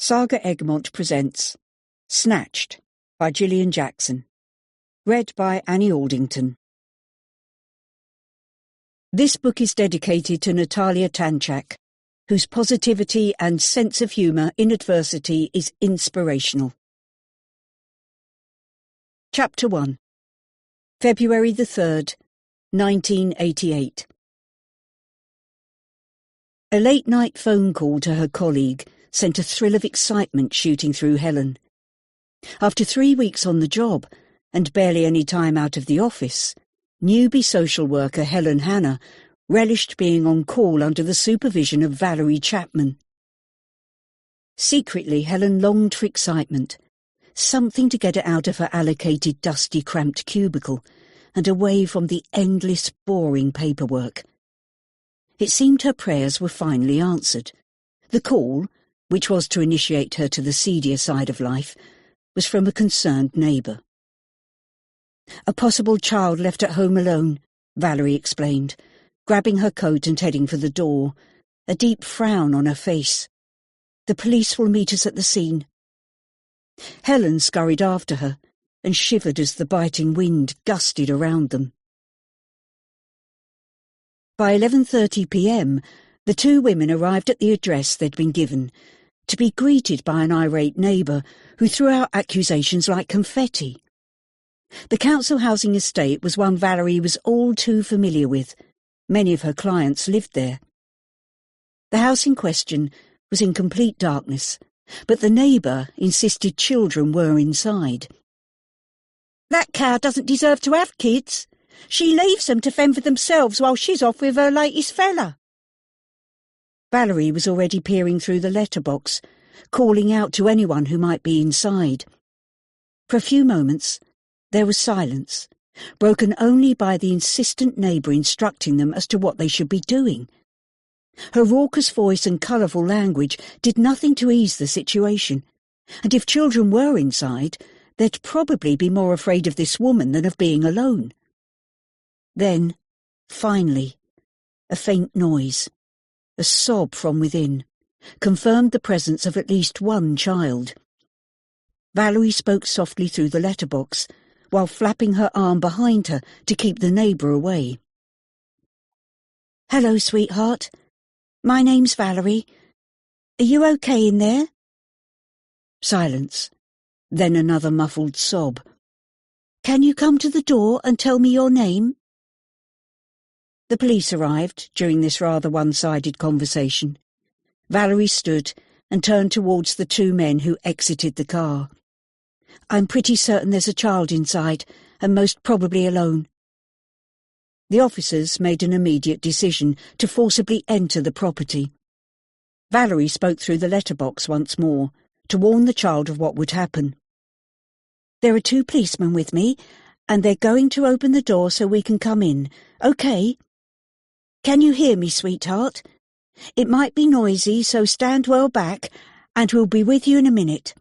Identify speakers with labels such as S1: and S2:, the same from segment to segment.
S1: Saga Egmont presents Snatched by Gillian Jackson. Read by Annie Aldington. This book is dedicated to Natalia Tanchak, whose positivity and sense of humour in adversity is inspirational. Chapter 1. February the 3rd, 1988. A late-night phone call to her colleague sent a thrill of excitement shooting through Helen. After 3 weeks on the job, and barely any time out of the office, newbie social worker Helen Hanna relished being on call under the supervision of Valerie Chapman. Secretly, Helen longed for excitement, something to get her out of her allocated dusty, cramped cubicle, and away from the endless, boring paperwork. It seemed her prayers were finally answered. The call, which was to initiate her to the seedier side of life, was from a concerned neighbour. A possible child left at home alone, Valerie explained, grabbing her coat and heading for the door, a deep frown on her face. The police will meet us at the scene. Helen scurried after her and shivered as the biting wind gusted around them. By 11:30 p.m, the two women arrived at the address they'd been given, to be greeted by an irate neighbour who threw out accusations like confetti. The council housing estate was one Valerie was all too familiar with. Many of her clients lived there. The house in question was in complete darkness, but the neighbour insisted children were inside. "That cow doesn't deserve to have kids. She leaves them to fend for themselves while she's off with her latest fella." Valerie was already peering through the letterbox, calling out to anyone who might be inside. For a few moments, there was silence, broken only by the insistent neighbour instructing them as to what they should be doing. Her raucous voice and colourful language did nothing to ease the situation, and if children were inside, they'd probably be more afraid of this woman than of being alone. Then, finally, a faint noise, a sob from within, confirmed the presence of at least one child. Valerie spoke softly through the letterbox, while flapping her arm behind her to keep the neighbour away. "Hello, sweetheart. My name's Valerie. Are you okay in there?" Silence, then another muffled sob. "Can you come to the door and tell me your name?" The police arrived during this rather one-sided conversation. Valerie stood and turned towards the two men who exited the car. "I'm pretty certain there's a child inside, and most probably alone." The officers made an immediate decision to forcibly enter the property. Valerie spoke through the letterbox once more, to warn the child of what would happen. "There are two policemen with me, and they're going to open the door so we can come in, okay? Can you hear me, sweetheart? It might be noisy, so stand well back, and we'll be with you in a minute."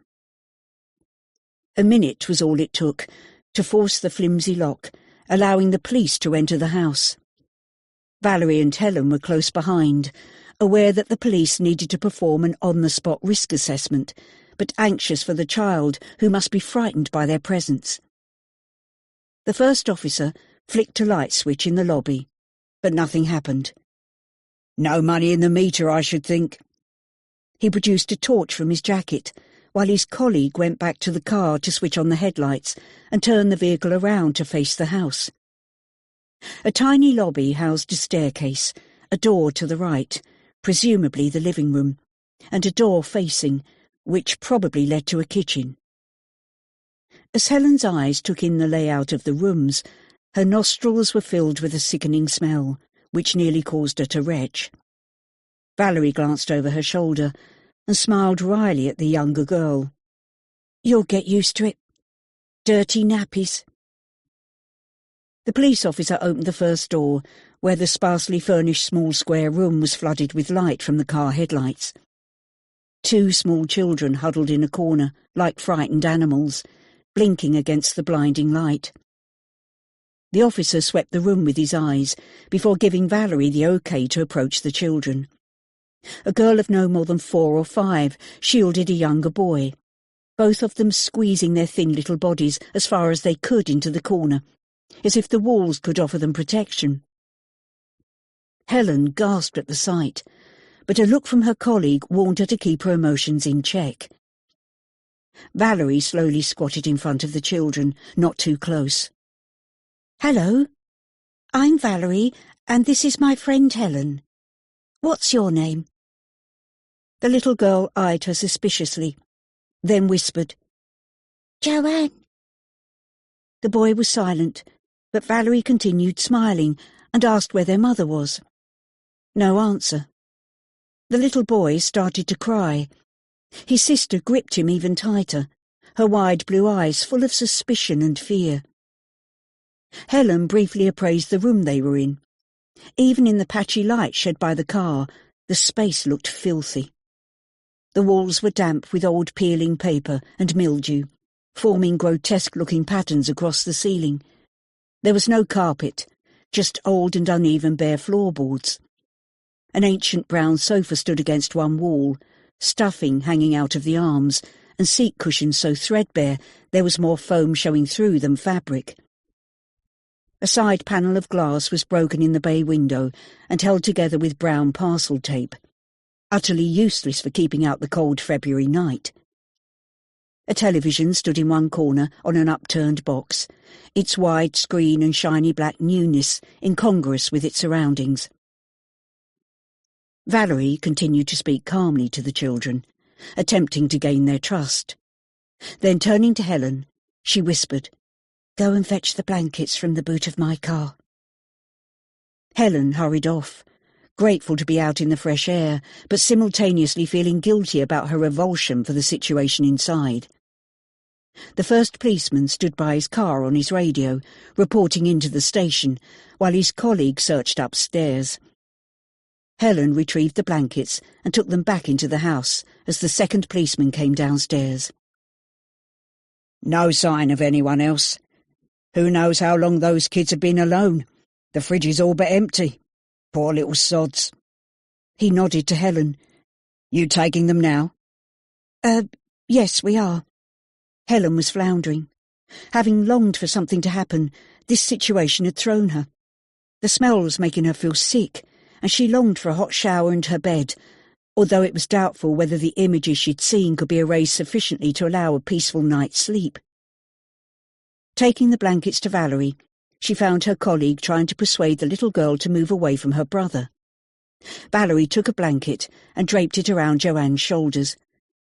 S1: A minute was all it took to force the flimsy lock, allowing the police to enter the house. Valerie and Helen were close behind, aware that the police needed to perform an on-the-spot risk assessment, but anxious for the child, who must be frightened by their presence. The first officer flicked a light switch in the lobby, but nothing happened. "No money in the meter, I should think." He produced a torch from his jacket, while his colleague went back to the car to switch on the headlights and turn the vehicle around to face the house. A tiny lobby housed a staircase, a door to the right, presumably the living room, and a door facing, which probably led to a kitchen. As Helen's eyes took in the layout of the rooms, her nostrils were filled with a sickening smell, which nearly caused her to retch. Valerie glanced over her shoulder and smiled wryly at the younger girl. "You'll get used to it. Dirty nappies." The police officer opened the first door, where the sparsely furnished small square room was flooded with light from the car headlights. Two small children huddled in a corner, like frightened animals, blinking against the blinding light. The officer swept the room with his eyes before giving Valerie the okay to approach the children. A girl of no more than 4 or 5 shielded a younger boy, both of them squeezing their thin little bodies as far as they could into the corner, as if the walls could offer them protection. Helen gasped at the sight, but a look from her colleague warned her to keep her emotions in check. Valerie slowly squatted in front of the children, not too close. "Hello, I'm Valerie, and this is my friend Helen. What's your name?" The little girl eyed her suspiciously, then whispered, "Joanne." The boy was silent, but Valerie continued smiling and asked where their mother was. No answer. The little boy started to cry. His sister gripped him even tighter, her wide blue eyes full of suspicion and fear. Helen briefly appraised the room they were in. Even in the patchy light shed by the car, the space looked filthy. The walls were damp with old peeling paper and mildew, forming grotesque-looking patterns across the ceiling. There was no carpet, just old and uneven bare floorboards. An ancient brown sofa stood against one wall, stuffing hanging out of the arms, and seat cushions so threadbare there was more foam showing through than fabric. A side panel of glass was broken in the bay window and held together with brown parcel tape, utterly useless for keeping out the cold February night. A television stood in one corner on an upturned box, its wide screen and shiny black newness incongruous with its surroundings. Valerie continued to speak calmly to the children, attempting to gain their trust. Then, turning to Helen, she whispered, "Go and fetch the blankets from the boot of my car." Helen hurried off, grateful to be out in the fresh air, but simultaneously feeling guilty about her revulsion for the situation inside. The first policeman stood by his car on his radio, reporting into the station, while his colleague searched upstairs. Helen retrieved the blankets and took them back into the house as the second policeman came downstairs. "No sign of anyone else. Who knows how long those kids have been alone? The fridge is all but empty. Poor little sods." He nodded to Helen. "You taking them now?" Yes, we are." Helen was floundering. Having longed for something to happen, this situation had thrown her. The smell was making her feel sick, and she longed for a hot shower and her bed, although it was doubtful whether the images she'd seen could be erased sufficiently to allow a peaceful night's sleep. Taking the blankets to Valerie, she found her colleague trying to persuade the little girl to move away from her brother. Valerie took a blanket and draped it around Joanne's shoulders,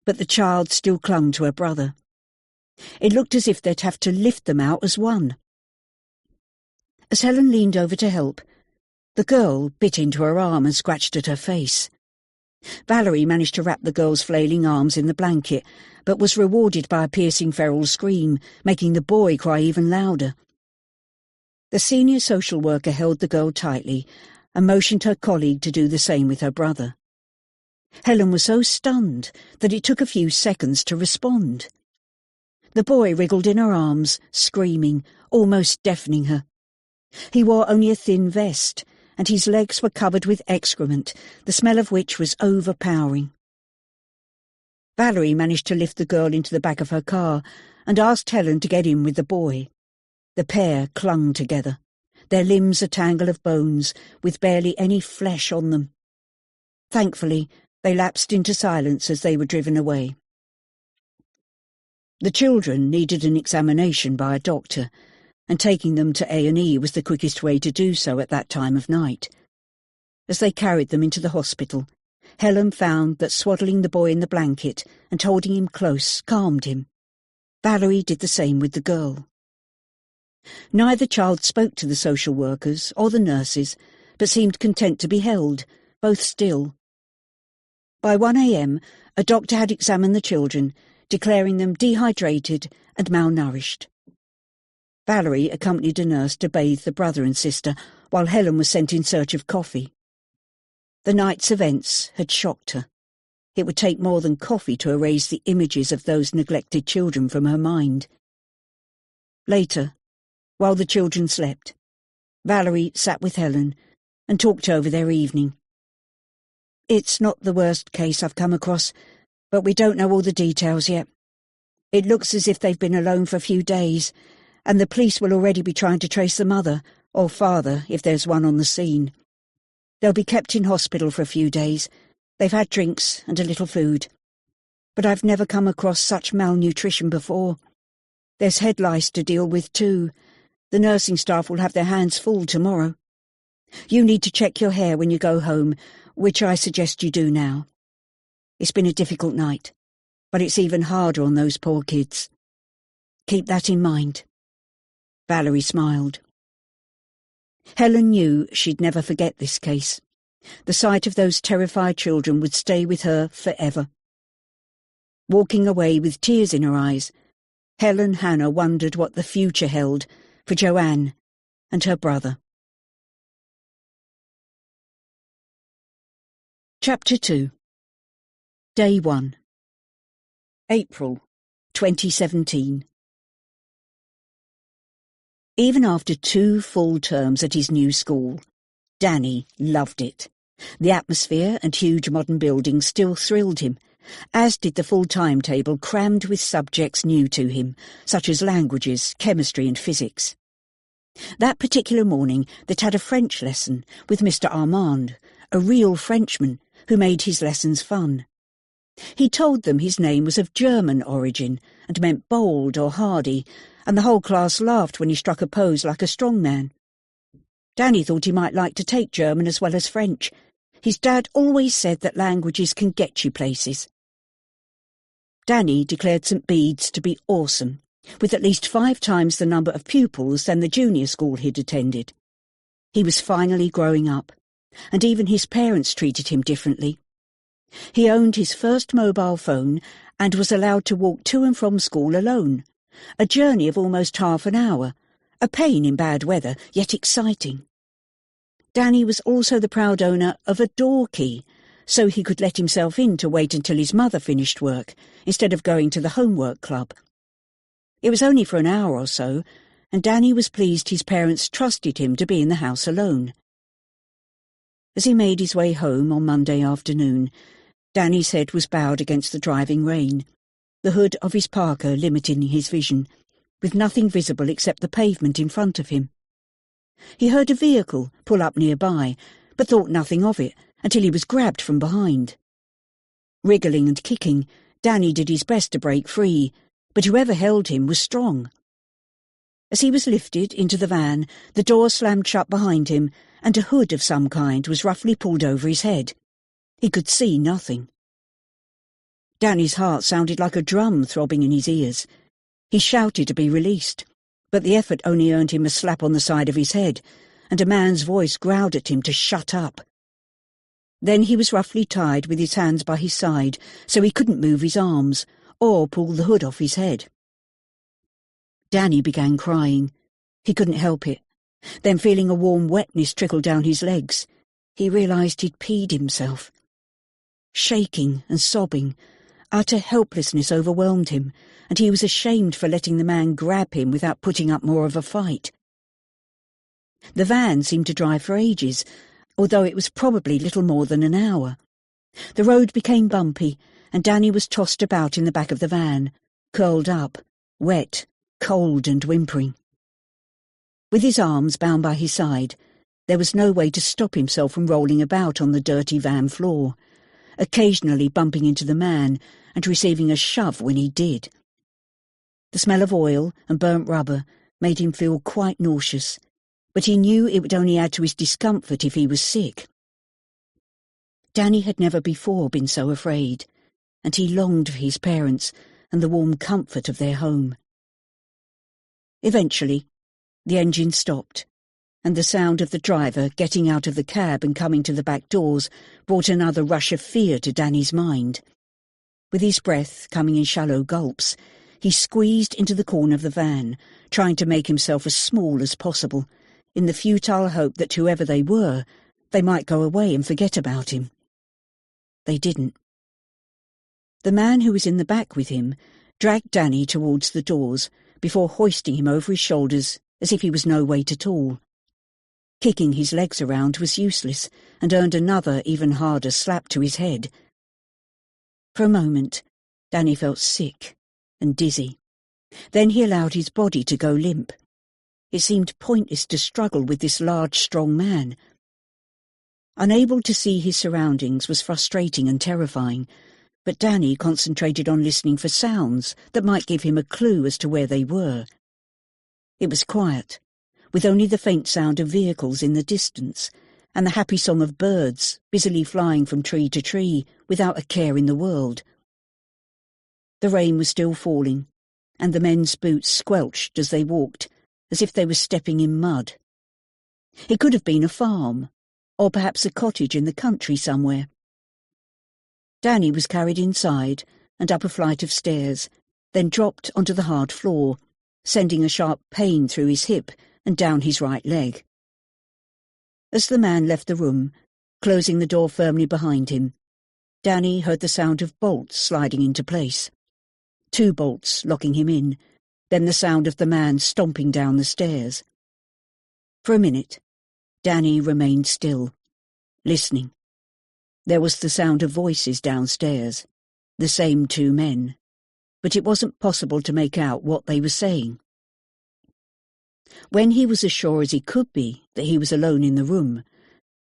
S1: but the child still clung to her brother. It looked as if they'd have to lift them out as one. As Helen leaned over to help, the girl bit into her arm and scratched at her face. Valerie managed to wrap the girl's flailing arms in the blanket, but was rewarded by a piercing feral scream, making the boy cry even louder. The senior social worker held the girl tightly and motioned her colleague to do the same with her brother. Helen was so stunned that it took a few seconds to respond. The boy wriggled in her arms, screaming, almost deafening her. He wore only a thin vest, and his legs were covered with excrement, the smell of which was overpowering. Valerie managed to lift the girl into the back of her car and asked Helen to get in with the boy. The pair clung together, their limbs a tangle of bones, with barely any flesh on them. Thankfully, they lapsed into silence as they were driven away. The children needed an examination by a doctor, and taking them to A&E was the quickest way to do so at that time of night. As they carried them into the hospital, Helen found that swaddling the boy in the blanket and holding him close calmed him. Valerie did the same with the girl. Neither child spoke to the social workers or the nurses, but seemed content to be held, both still. By 1 a.m, a doctor had examined the children, declaring them dehydrated and malnourished. Valerie accompanied a nurse to bathe the brother and sister, while Helen was sent in search of coffee. The night's events had shocked her. It would take more than coffee to erase the images of those neglected children from her mind. Later, while the children slept, Valerie sat with Helen and talked over their evening. It's not the worst case I've come across, but we don't know all the details yet. It looks as if they've been alone for a few days, and the police will already be trying to trace the mother, or father, if there's one on the scene. They'll be kept in hospital for a few days. They've had drinks and a little food. But I've never come across such malnutrition before. There's head lice to deal with too. The nursing staff will have their hands full tomorrow. You need to check your hair when you go home, which I suggest you do now. It's been a difficult night, but it's even harder on those poor kids. Keep that in mind. Valerie smiled. Helen knew she'd never forget this case. The sight of those terrified children would stay with her forever. Walking away with tears in her eyes, Helen Hannah wondered what the future held for Joanne and her brother. Chapter 2. Day 1. April 2017. Even after 2 full terms at his new school, Danny loved it. The atmosphere and huge modern buildings still thrilled him, as did the full timetable crammed with subjects new to him, such as languages, chemistry and physics. That particular morning they'd had a French lesson with Mr. Armand, a real Frenchman who made his lessons fun. He told them his name was of German origin and meant bold or hardy, and the whole class laughed when he struck a pose like a strong man. Danny thought he might like to take German as well as French. His dad always said that languages can get you places. Danny declared St. Bede's to be awesome, with at least 5 times the number of pupils than the junior school he'd attended. He was finally growing up, and even his parents treated him differently. He owned his first mobile phone and was allowed to walk to and from school alone, a journey of almost half an hour, a pain in bad weather, yet exciting. Danny was also the proud owner of a door key, so he could let himself in to wait until his mother finished work, instead of going to the homework club. It was only for an hour or so, and Danny was pleased his parents trusted him to be in the house alone. As he made his way home on Monday afternoon, Danny's head was bowed against the driving rain, the hood of his parka limiting his vision, with nothing visible except the pavement in front of him. He heard a vehicle pull up nearby, but thought nothing of it until he was grabbed from behind. Wriggling and kicking, Danny did his best to break free, but whoever held him was strong. As he was lifted into the van, the door slammed shut behind him, and a hood of some kind was roughly pulled over his head. He could see nothing. Danny's heart sounded like a drum throbbing in his ears. He shouted to be released, but the effort only earned him a slap on the side of his head, and a man's voice growled at him to shut up. Then he was roughly tied with his hands by his side, so he couldn't move his arms, or pull the hood off his head. Danny began crying. He couldn't help it. Then, feeling a warm wetness trickle down his legs, he realised he'd peed himself. Shaking and sobbing, utter helplessness overwhelmed him, and he was ashamed for letting the man grab him without putting up more of a fight. The van seemed to drive for ages, although it was probably little more than an hour. The road became bumpy, and Danny was tossed about in the back of the van, curled up, wet, cold and whimpering. With his arms bound by his side, there was no way to stop himself from rolling about on the dirty van floor, occasionally bumping into the man and receiving a shove when he did. The smell of oil and burnt rubber made him feel quite nauseous, but he knew it would only add to his discomfort if he was sick. Danny had never before been so afraid, and he longed for his parents and the warm comfort of their home. Eventually, the engine stopped, and the sound of the driver getting out of the cab and coming to the back doors brought another rush of fear to Danny's mind. With his breath coming in shallow gulps, he squeezed into the corner of the van, trying to make himself as small as possible, in the futile hope that whoever they were, they might go away and forget about him. They didn't. The man who was in the back with him dragged Danny towards the doors before hoisting him over his shoulders as if he was no weight at all. Kicking his legs around was useless, and earned another, even harder slap to his head. For a moment, Danny felt sick and dizzy. Then he allowed his body to go limp. It seemed pointless to struggle with this large, strong man. Unable to see his surroundings was frustrating and terrifying, but Danny concentrated on listening for sounds that might give him a clue as to where they were. It was quiet, with only the faint sound of vehicles in the distance, and the happy song of birds busily flying from tree to tree without a care in the world. The rain was still falling, and the men's boots squelched as they walked, as if they were stepping in mud. It could have been a farm, or perhaps a cottage in the country somewhere. Danny was carried inside and up a flight of stairs, then dropped onto the hard floor, sending a sharp pain through his hip and down his right leg. As the man left the room, closing the door firmly behind him, Danny heard the sound of bolts sliding into place. 2 bolts locking him in, then the sound of the man stomping down the stairs. For a minute, Danny remained still, listening. There was the sound of voices downstairs, the same 2 men, but it wasn't possible to make out what they were saying. When he was as sure as he could be that he was alone in the room,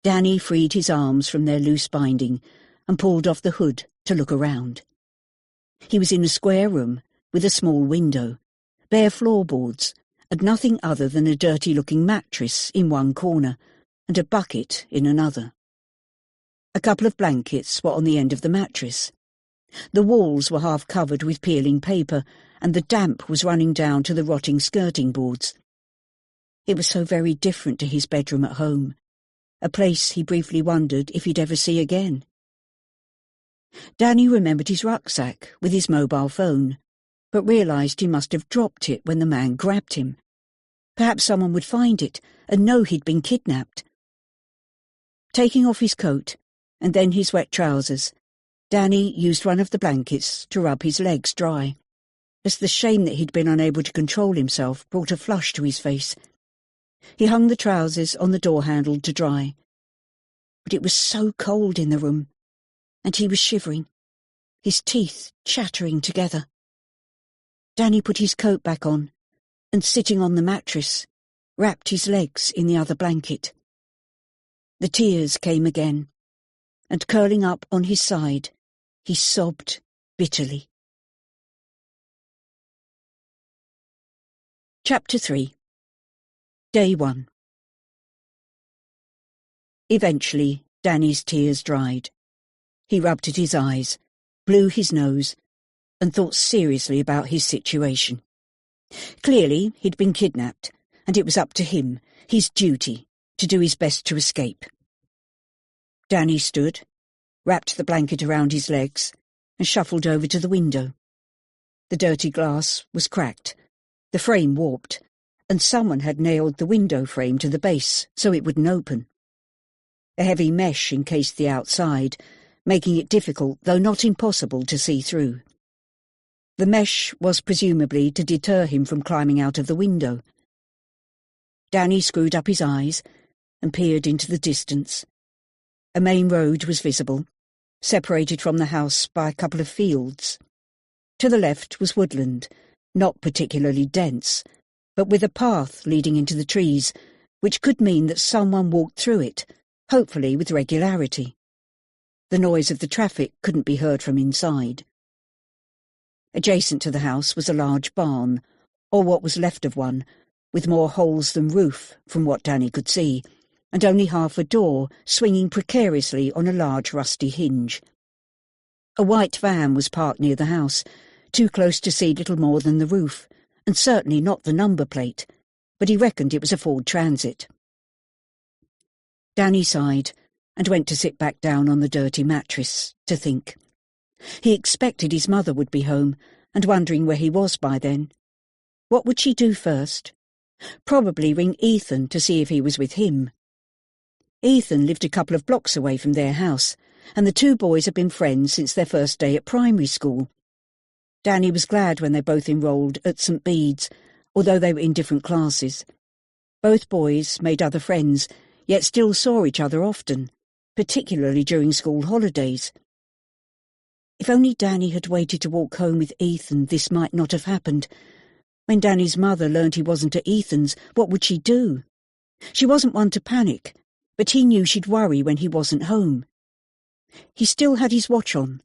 S1: Danny freed his arms from their loose binding and pulled off the hood to look around. He was in a square room with a small window, bare floorboards, and nothing other than a dirty-looking mattress in one corner and a bucket in another. A couple of blankets were on the end of the mattress. The walls were half covered with peeling paper, and the damp was running down to the rotting skirting boards. It was so very different to his bedroom at home, a place he briefly wondered if he'd ever see again. Danny remembered his rucksack with his mobile phone, but realised he must have dropped it when the man grabbed him. Perhaps someone would find it and know he'd been kidnapped. Taking off his coat, and then his wet trousers, Danny used one of the blankets to rub his legs dry, as the shame that he'd been unable to control himself brought a flush to his face. He hung the trousers on the door handle to dry. But it was so cold in the room, and he was shivering, his teeth chattering together. Danny put his coat back on, and sitting on the mattress, wrapped his legs in the other blanket. The tears came again, and curling up on his side, he sobbed bitterly. Chapter 3. Day 1. Eventually, Danny's tears dried. He rubbed at his eyes, blew his nose, and thought seriously about his situation. Clearly, he'd been kidnapped, and it was up to him, his duty, to do his best to escape. Danny stood, wrapped the blanket around his legs, and shuffled over to the window. The dirty glass was cracked, the frame warped, and someone had nailed the window frame to the base so it wouldn't open. A heavy mesh encased the outside, making it difficult, though not impossible, to see through. The mesh was presumably to deter him from climbing out of the window. Danny screwed up his eyes and peered into the distance. A main road was visible, separated from the house by a couple of fields. To the left was woodland, not particularly dense, but with a path leading into the trees, which could mean that someone walked through it, hopefully with regularity. The noise of the traffic couldn't be heard from inside. Adjacent to the house was a large barn, or what was left of one, with more holes than roof from what Danny could see, and only half a door swinging precariously on a large rusty hinge. A white van was parked near the house, too close to see little more than the roof, and certainly not the number plate, but he reckoned it was a Ford Transit. Danny sighed and went to sit back down on the dirty mattress to think. He expected his mother would be home, and wondering where he was by then. What would she do first? Probably ring Ethan to see if he was with him. Ethan lived a couple of blocks away from their house, and the 2 boys had been friends since their first day at primary school. Danny was glad when they both enrolled at St. Bede's, although they were in different classes. Both boys made other friends, yet still saw each other often, particularly during school holidays. If only Danny had waited to walk home with Ethan, this might not have happened. When Danny's mother learned he wasn't at Ethan's, what would she do? She wasn't one to panic, but he knew she'd worry when he wasn't home. He still had his watch on.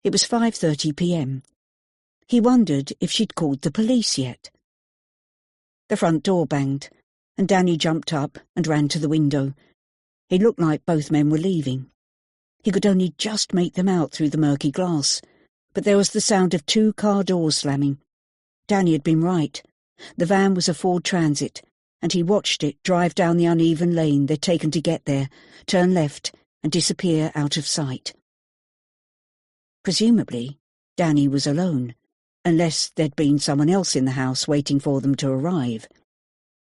S1: It was 5:30 p.m. He wondered if she'd called the police yet. The front door banged, and Danny jumped up and ran to the window. It looked like both men were leaving. He could only just make them out through the murky glass, but there was the sound of 2 car doors slamming. Danny had been right. The van was a Ford Transit, and he watched it drive down the uneven lane they'd taken to get there, turn left, and disappear out of sight. Presumably, Danny was alone, unless there'd been someone else in the house waiting for them to arrive.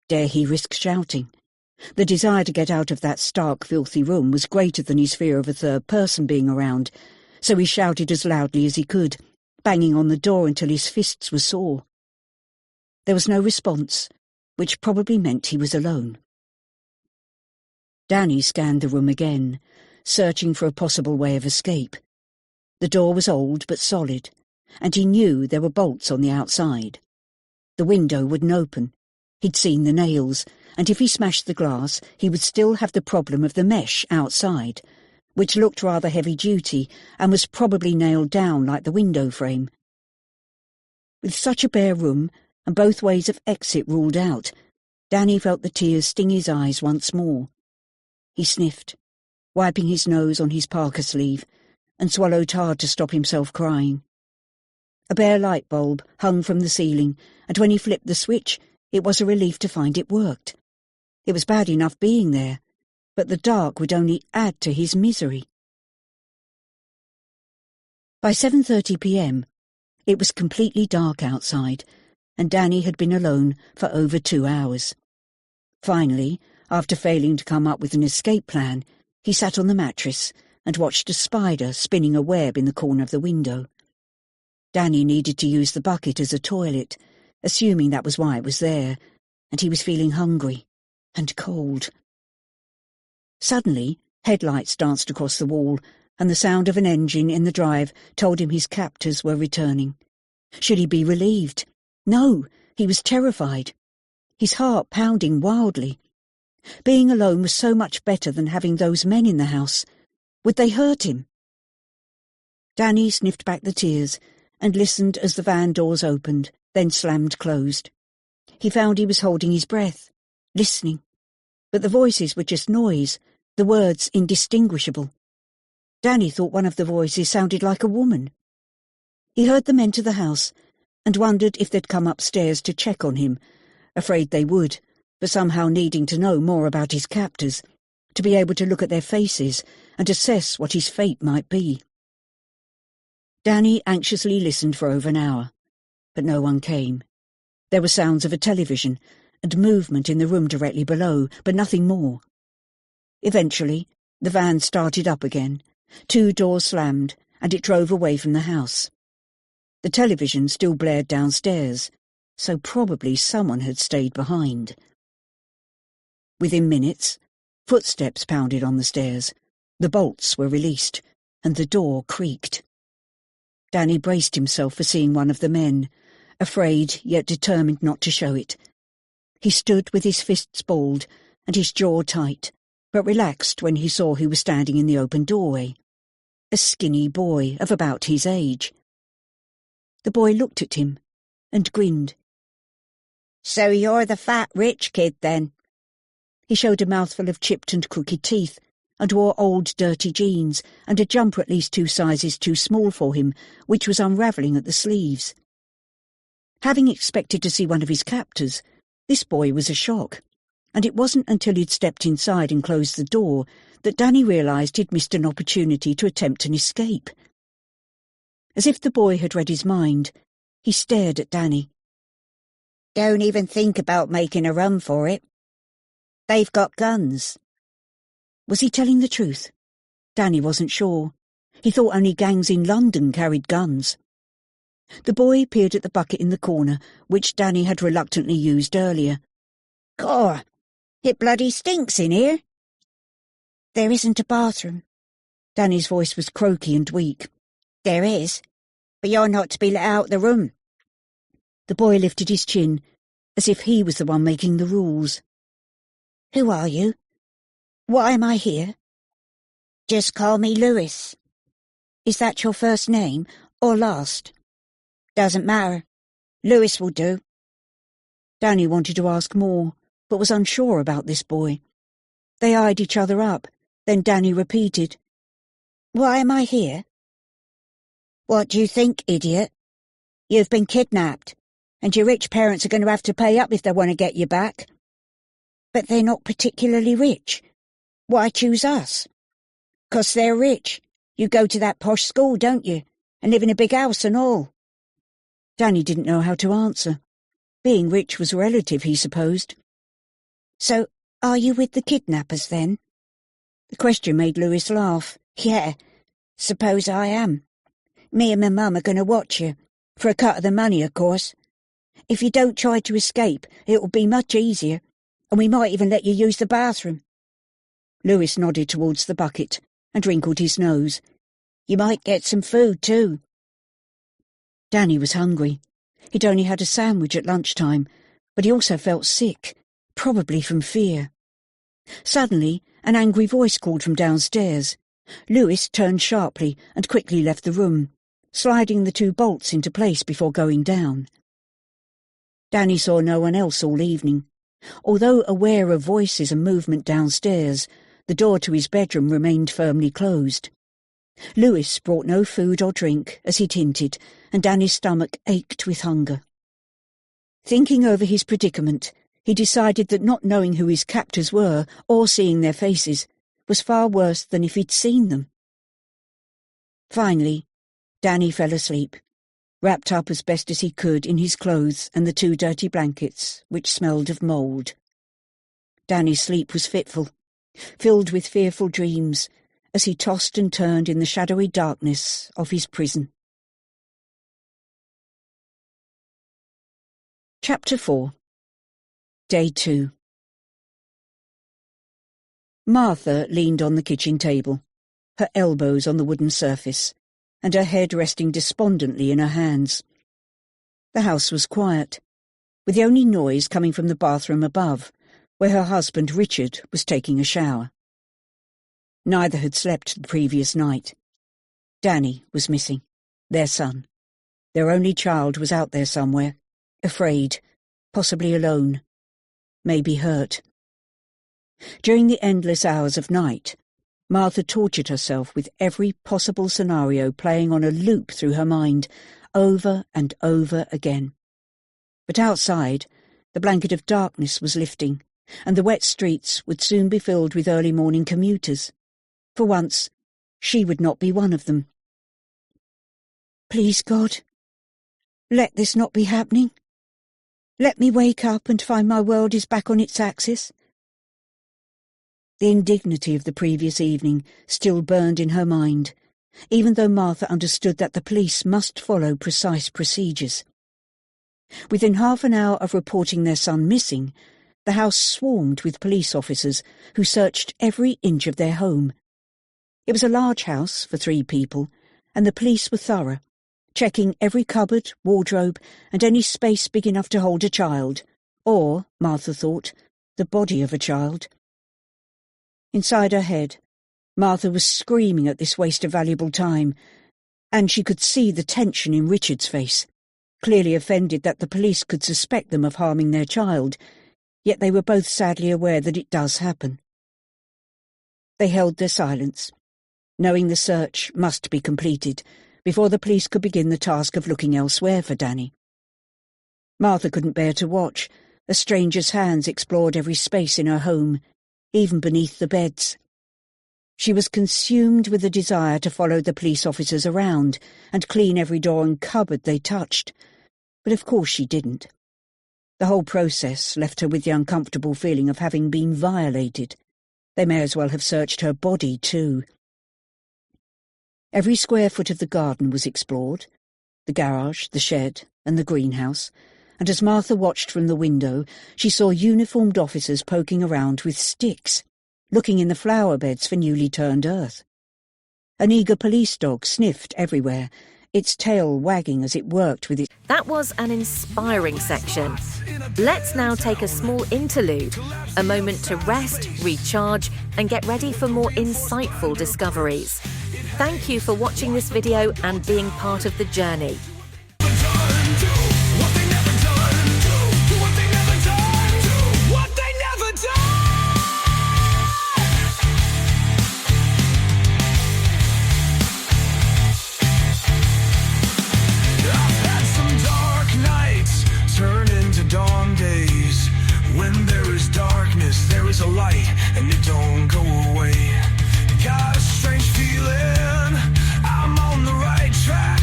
S1: Dare he risk shouting? The desire to get out of that stark, filthy room was greater than his fear of a third person being around, so he shouted as loudly as he could, banging on the door until his fists were sore. There was no response, which probably meant he was alone. Danny scanned the room again, searching for a possible way of escape. The door was old but solid, and he knew there were bolts on the outside. The window wouldn't open. He'd seen the nails, and if he smashed the glass, he would still have the problem of the mesh outside, which looked rather heavy-duty and was probably nailed down like the window frame. With such a bare room, and both ways of exit ruled out, Danny felt the tears sting his eyes once more. He sniffed, wiping his nose on his parka sleeve, and swallowed hard to stop himself crying. A bare light bulb hung from the ceiling, and when he flipped the switch, it was a relief to find it worked. It was bad enough being there, but the dark would only add to his misery. By 7:30 p.m, it was completely dark outside, and Danny had been alone for over 2 hours. Finally, after failing to come up with an escape plan, he sat on the mattress and watched a spider spinning a web in the corner of the window. Danny needed to use the bucket as a toilet, assuming that was why it was there, and he was feeling hungry and cold. Suddenly, headlights danced across the wall, and the sound of an engine in the drive told him his captors were returning. Should he be relieved? No, he was terrified, his heart pounding wildly. Being alone was so much better than having those men in the house. Would they hurt him? Danny sniffed back the tears and listened as the van doors opened, then slammed closed. He found he was holding his breath, listening, but the voices were just noise, the words indistinguishable. Danny thought one of the voices sounded like a woman. He heard them enter the house and wondered if they'd come upstairs to check on him, afraid they would, but somehow needing to know more about his captors, to be able to look at their faces and assess what his fate might be. Danny anxiously listened for over an hour, but no one came. There were sounds of a television and movement in the room directly below, but nothing more. Eventually, the van started up again, 2 doors slammed, and it drove away from the house. The television still blared downstairs, so probably someone had stayed behind. Within minutes, footsteps pounded on the stairs, the bolts were released, and the door creaked. Danny braced himself for seeing one of the men, afraid yet determined not to show it. He stood with his fists balled and his jaw tight, but relaxed when he saw who was standing in the open doorway. A skinny boy of about his age. The boy looked at him and grinned. "So you're the fat rich kid, then?" He showed a mouthful of chipped and crooked teeth, and wore old dirty jeans and a jumper at least 2 sizes too small for him, which was unravelling at the sleeves. Having expected to see one of his captors, this boy was a shock, and it wasn't until he'd stepped inside and closed the door that Danny realised he'd missed an opportunity to attempt an escape. As if the boy had read his mind, he stared at Danny. "Don't even think about making a run for it. They've got guns." Was he telling the truth? Danny wasn't sure. He thought only gangs in London carried guns. The boy peered at the bucket in the corner, which Danny had reluctantly used earlier. "Gor, it bloody stinks in here," There isn't a bathroom. Danny's voice was croaky and weak. There is, but you're not to be let out the room. The boy lifted his chin, as if he was the one making the rules. Who are you? Why am I here? Just call me Lewis. Is that your first name, or last? Doesn't matter. Lewis will do. Danny wanted to ask more, but was unsure about this boy. They eyed each other up, then Danny repeated, Why am I here? What do you think, idiot? You've been kidnapped, and your rich parents are going to have to pay up if they want to get you back. But they're not particularly rich. Why choose us? 'Cause they're rich. You go to that posh school, don't you? And live in a big house and all. Danny didn't know how to answer. Being rich was relative, he supposed. So, are you with the kidnappers, then? The question made Lewis laugh. Yeah, suppose I am. Me and my mum are going to watch you. For a cut of the money, of course. If you don't try to escape, it will be much easier, and we might even let you use the bathroom. Lewis nodded towards the bucket and wrinkled his nose. You might get some food, too. Danny was hungry. He'd only had a sandwich at lunchtime, but he also felt sick, probably from fear. Suddenly, an angry voice called from downstairs. Lewis turned sharply and quickly left the room, sliding the 2 bolts into place before going down. Danny saw no one else all evening. Although aware of voices and movement downstairs, the door to his bedroom remained firmly closed. Lewis brought no food or drink, as he'd hinted, and Danny's stomach ached with hunger. Thinking over his predicament, he decided that not knowing who his captors were, or seeing their faces, was far worse than if he'd seen them. Finally, Danny fell asleep, wrapped up as best as he could in his clothes and the 2 dirty blankets, which smelled of mould. Danny's sleep was fitful, filled with fearful dreams, as he tossed and turned in the shadowy darkness of his prison. Chapter 4. Day 2. Martha leaned on the kitchen table, her elbows on the wooden surface, and her head resting despondently in her hands. The house was quiet, with the only noise coming from the bathroom above, where her husband Richard was taking a shower. Neither had slept the previous night. Danny was missing, their son. Their only child was out there somewhere, afraid, possibly alone, maybe hurt. During the endless hours of night, Martha tortured herself with every possible scenario playing on a loop through her mind, over and over again. But outside, the blanket of darkness was lifting, and the wet streets would soon be filled with early morning commuters. For once, she would not be one of them. Please, God, let this not be happening. Let me wake up and find my world is back on its axis. The indignity of the previous evening still burned in her mind, even though Martha understood that the police must follow precise procedures. Within half an hour of reporting their son missing, the house swarmed with police officers who searched every inch of their home. It was a large house for 3 people, and the police were thorough, checking every cupboard, wardrobe, and any space big enough to hold a child, or, Martha thought, the body of a child. Inside her head, Martha was screaming at this waste of valuable time, and she could see the tension in Richard's face, clearly offended that the police could suspect them of harming their child, yet they were both sadly aware that it does happen. They held their silence, knowing the search must be completed before the police could begin the task of looking elsewhere for Danny. Martha couldn't bear to watch. A stranger's hands explored every space in her home, even beneath the beds. She was consumed with a desire to follow the police officers around and clean every door and cupboard they touched, but of course she didn't. The whole process left her with the uncomfortable feeling of having been violated. They may as well have searched her body, too. Every square foot of the garden was explored, the garage, the shed, and the greenhouse, and as Martha watched from the window, she saw uniformed officers poking around with sticks. looking in the flower beds for newly turned earth. An eager police dog sniffed everywhere, its tail wagging as it worked with its...
S2: That was an inspiring section. Let's now take a small interlude, a moment to rest, recharge, and get ready for more insightful discoveries. Thank you for watching this video and being part of the journey.
S3: There is a light and it don't go away. Got a strange feeling I'm on the right track.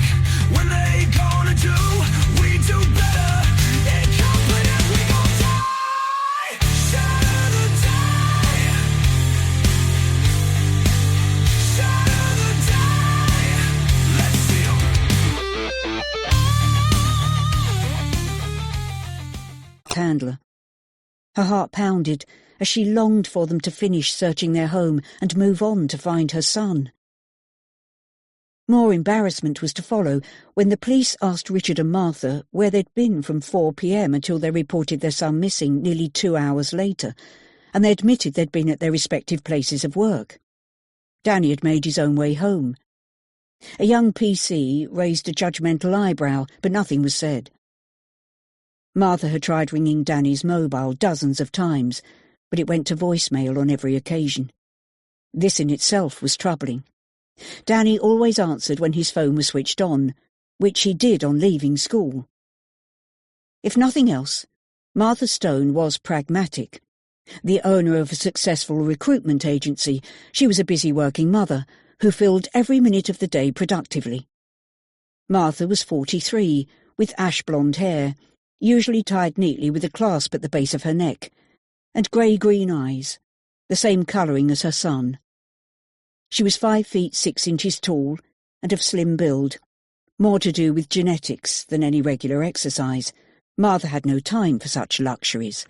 S3: When they gonna do, we do better. In company we gon' die. Shatter the die. Shatter the die. Let's see 'em.
S1: Handler. Her heart pounded as she longed for them to finish searching their home and move on to find her son. More embarrassment was to follow when the police asked Richard and Martha where they'd been from 4 p.m. until they reported their son missing nearly 2 hours later, and they admitted they'd been at their respective places of work. Danny had made his own way home. A young PC raised a judgmental eyebrow, but nothing was said. Martha had tried ringing Danny's mobile dozens of times, but it went to voicemail on every occasion. This in itself was troubling. Danny always answered when his phone was switched on, which he did on leaving school. If nothing else, Martha Stone was pragmatic. The owner of a successful recruitment agency, she was a busy working mother who filled every minute of the day productively. Martha was 43, with ash-blonde hair, usually tied neatly with a clasp at the base of her neck, and grey-green eyes, the same colouring as her son. She was 5 feet 6 inches tall and of slim build, more to do with genetics than any regular exercise. Martha had no time for such luxuries.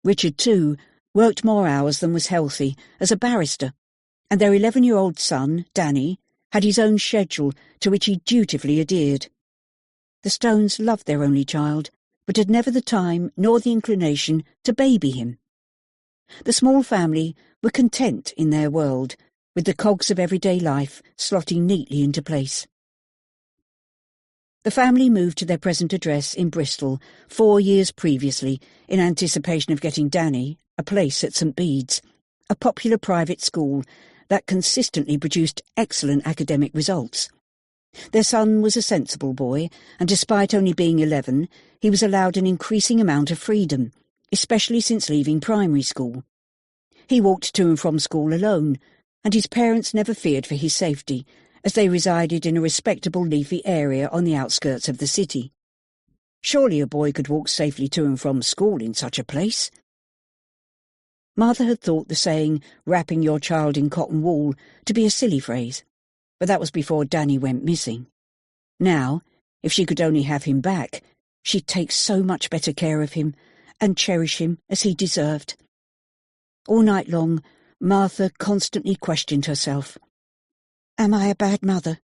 S1: Richard, too, worked more hours than was healthy as a barrister, and their 11-year-old son, Danny, had his own schedule to which he dutifully adhered. The Stones loved their only child, but had never the time nor the inclination to baby him. The small family were content in their world, with the cogs of everyday life slotting neatly into place. The family moved to their present address in Bristol 4 years previously in anticipation of getting Danny a place at St Bede's, a popular private school that consistently produced excellent academic results. Their son was a sensible boy, and despite only being 11, he was allowed an increasing amount of freedom, especially since leaving primary school. He walked to and from school alone, and his parents never feared for his safety, as they resided in a respectable leafy area on the outskirts of the city. Surely a boy could walk safely to and from school in such a place. Martha had thought the saying, "wrapping your child in cotton wool," to be a silly phrase, but that was before Danny went missing. Now, if she could only have him back, she'd take so much better care of him and cherish him as he deserved. All night long, Martha constantly questioned herself. Am I a bad mother?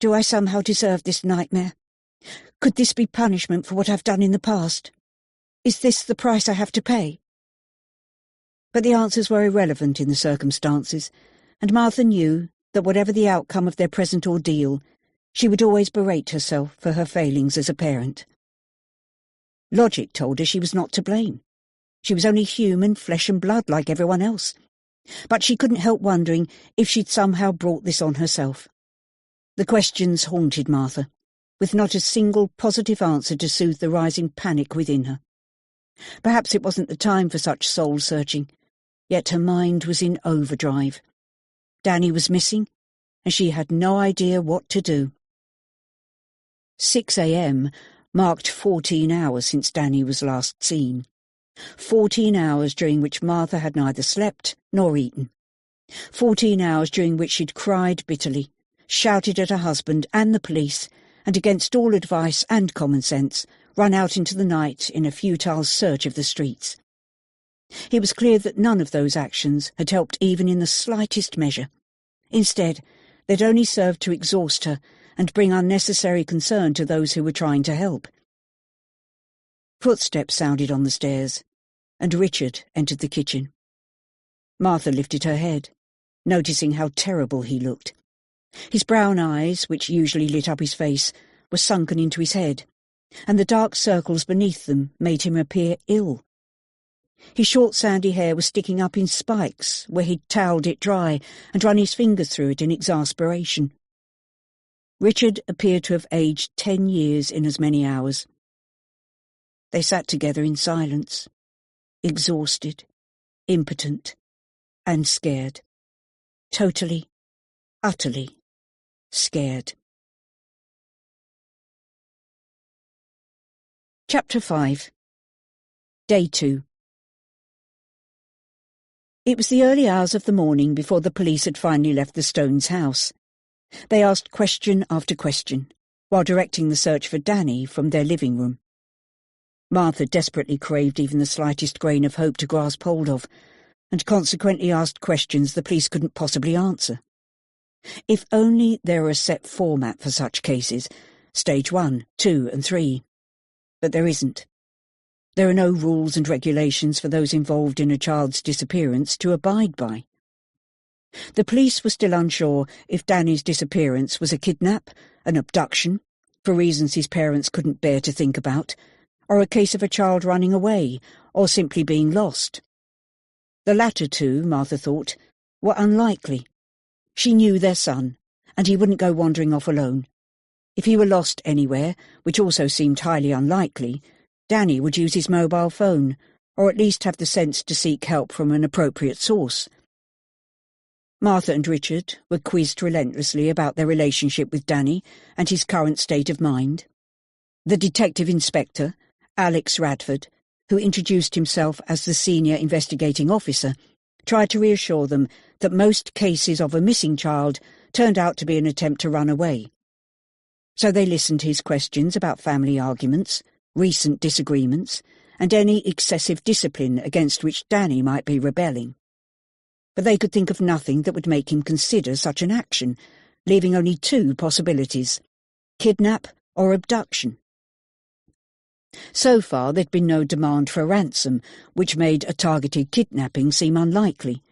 S1: Do I somehow deserve this nightmare? Could this be punishment for what I've done in the past? Is this the price I have to pay? But the answers were irrelevant in the circumstances, and Martha knew that whatever the outcome of their present ordeal, she would always berate herself for her failings as a parent. Logic told her she was not to blame. She was only human, flesh and blood like everyone else. But she couldn't help wondering if she'd somehow brought this on herself. The questions haunted Martha, with not a single positive answer to soothe the rising panic within her. Perhaps it wasn't the time for such soul-searching, yet her mind was in overdrive. Danny was missing, and she had no idea what to do. 6 a.m. marked 14 hours since Danny was last seen. 14 hours during which Martha had neither slept nor eaten. 14 hours during which she'd cried bitterly, shouted at her husband and the police, and against all advice and common sense, run out into the night in a futile search of the streets. It was clear that none of those actions had helped even in the slightest measure. Instead, they'd only served to exhaust her and bring unnecessary concern to those who were trying to help. Footsteps sounded on the stairs, and Richard entered the kitchen. Martha lifted her head, noticing how terrible he looked. His brown eyes, which usually lit up his face, were sunken into his head, and the dark circles beneath them made him appear ill. His short sandy hair was sticking up in spikes where he'd towelled it dry and run his fingers through it in exasperation. Richard appeared to have aged 10 years in as many hours. They sat together in silence, exhausted, impotent, and scared. Totally, utterly scared. Chapter 5. Day 2. It was the early hours of the morning before the police had finally left the Stones' house. They asked question after question, while directing the search for Danny from their living room. Martha desperately craved even the slightest grain of hope to grasp hold of, and consequently asked questions the police couldn't possibly answer. If only there were a set format for such cases, stage 1, 2, and 3. But there isn't. There are no rules and regulations for those involved in a child's disappearance to abide by. The police were still unsure if Danny's disappearance was a kidnap, an abduction, for reasons his parents couldn't bear to think about, or a case of a child running away, or simply being lost. The latter two, Martha thought, were unlikely. She knew their son, and he wouldn't go wandering off alone. If he were lost anywhere, which also seemed highly unlikely, Danny would use his mobile phone, or at least have the sense to seek help from an appropriate source. Martha and Richard were quizzed relentlessly about their relationship with Danny and his current state of mind. The detective inspector, Alex Radford, who introduced himself as the senior investigating officer, tried to reassure them that most cases of a missing child turned out to be an attempt to run away. So they listened to his questions about family arguments, recent disagreements, and any excessive discipline against which Danny might be rebelling. But they could think of nothing that would make him consider such an action, leaving only two possibilities: kidnap or abduction. So far there'd been no demand for a ransom, which made a targeted kidnapping seem unlikely.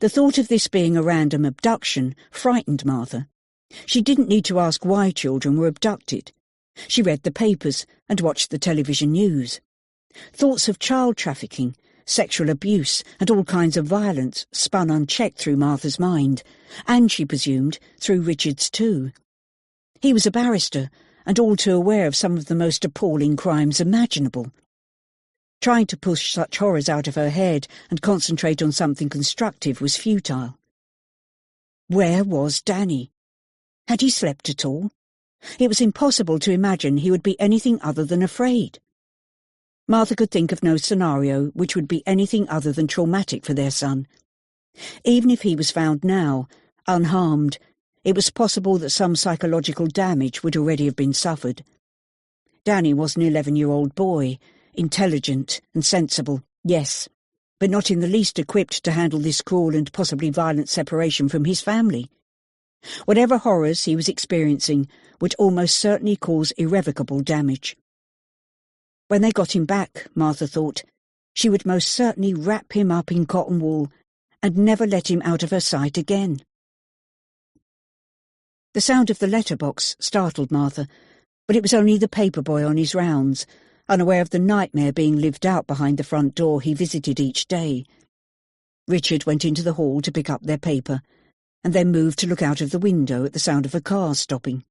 S1: The thought of this being a random abduction frightened Martha. She didn't need to ask why children were abducted. She read the papers and watched the television news. Thoughts of child trafficking, sexual abuse, and all kinds of violence spun unchecked through Martha's mind, and, she presumed, through Richard's too. He was a barrister, and all too aware of some of the most appalling crimes imaginable. Trying to push such horrors out of her head and concentrate on something constructive was futile. Where was Danny? Had he slept at all? It was impossible to imagine he would be anything other than afraid. Martha could think of no scenario which would be anything other than traumatic for their son. Even if he was found now, unharmed, it was possible that some psychological damage would already have been suffered. Danny was an 11-year-old boy, intelligent and sensible, yes, but not in the least equipped to handle this cruel and possibly violent separation from his family. Whatever horrors he was experiencing would almost certainly cause irrevocable damage. When they got him back, Martha thought, she would most certainly wrap him up in cotton wool and never let him out of her sight again. The sound of the letterbox startled Martha, but it was only the paper boy on his rounds, unaware of the nightmare being lived out behind the front door he visited each day. Richard went into the hall to pick up their paper, and then moved to look out of the window at the sound of a car stopping.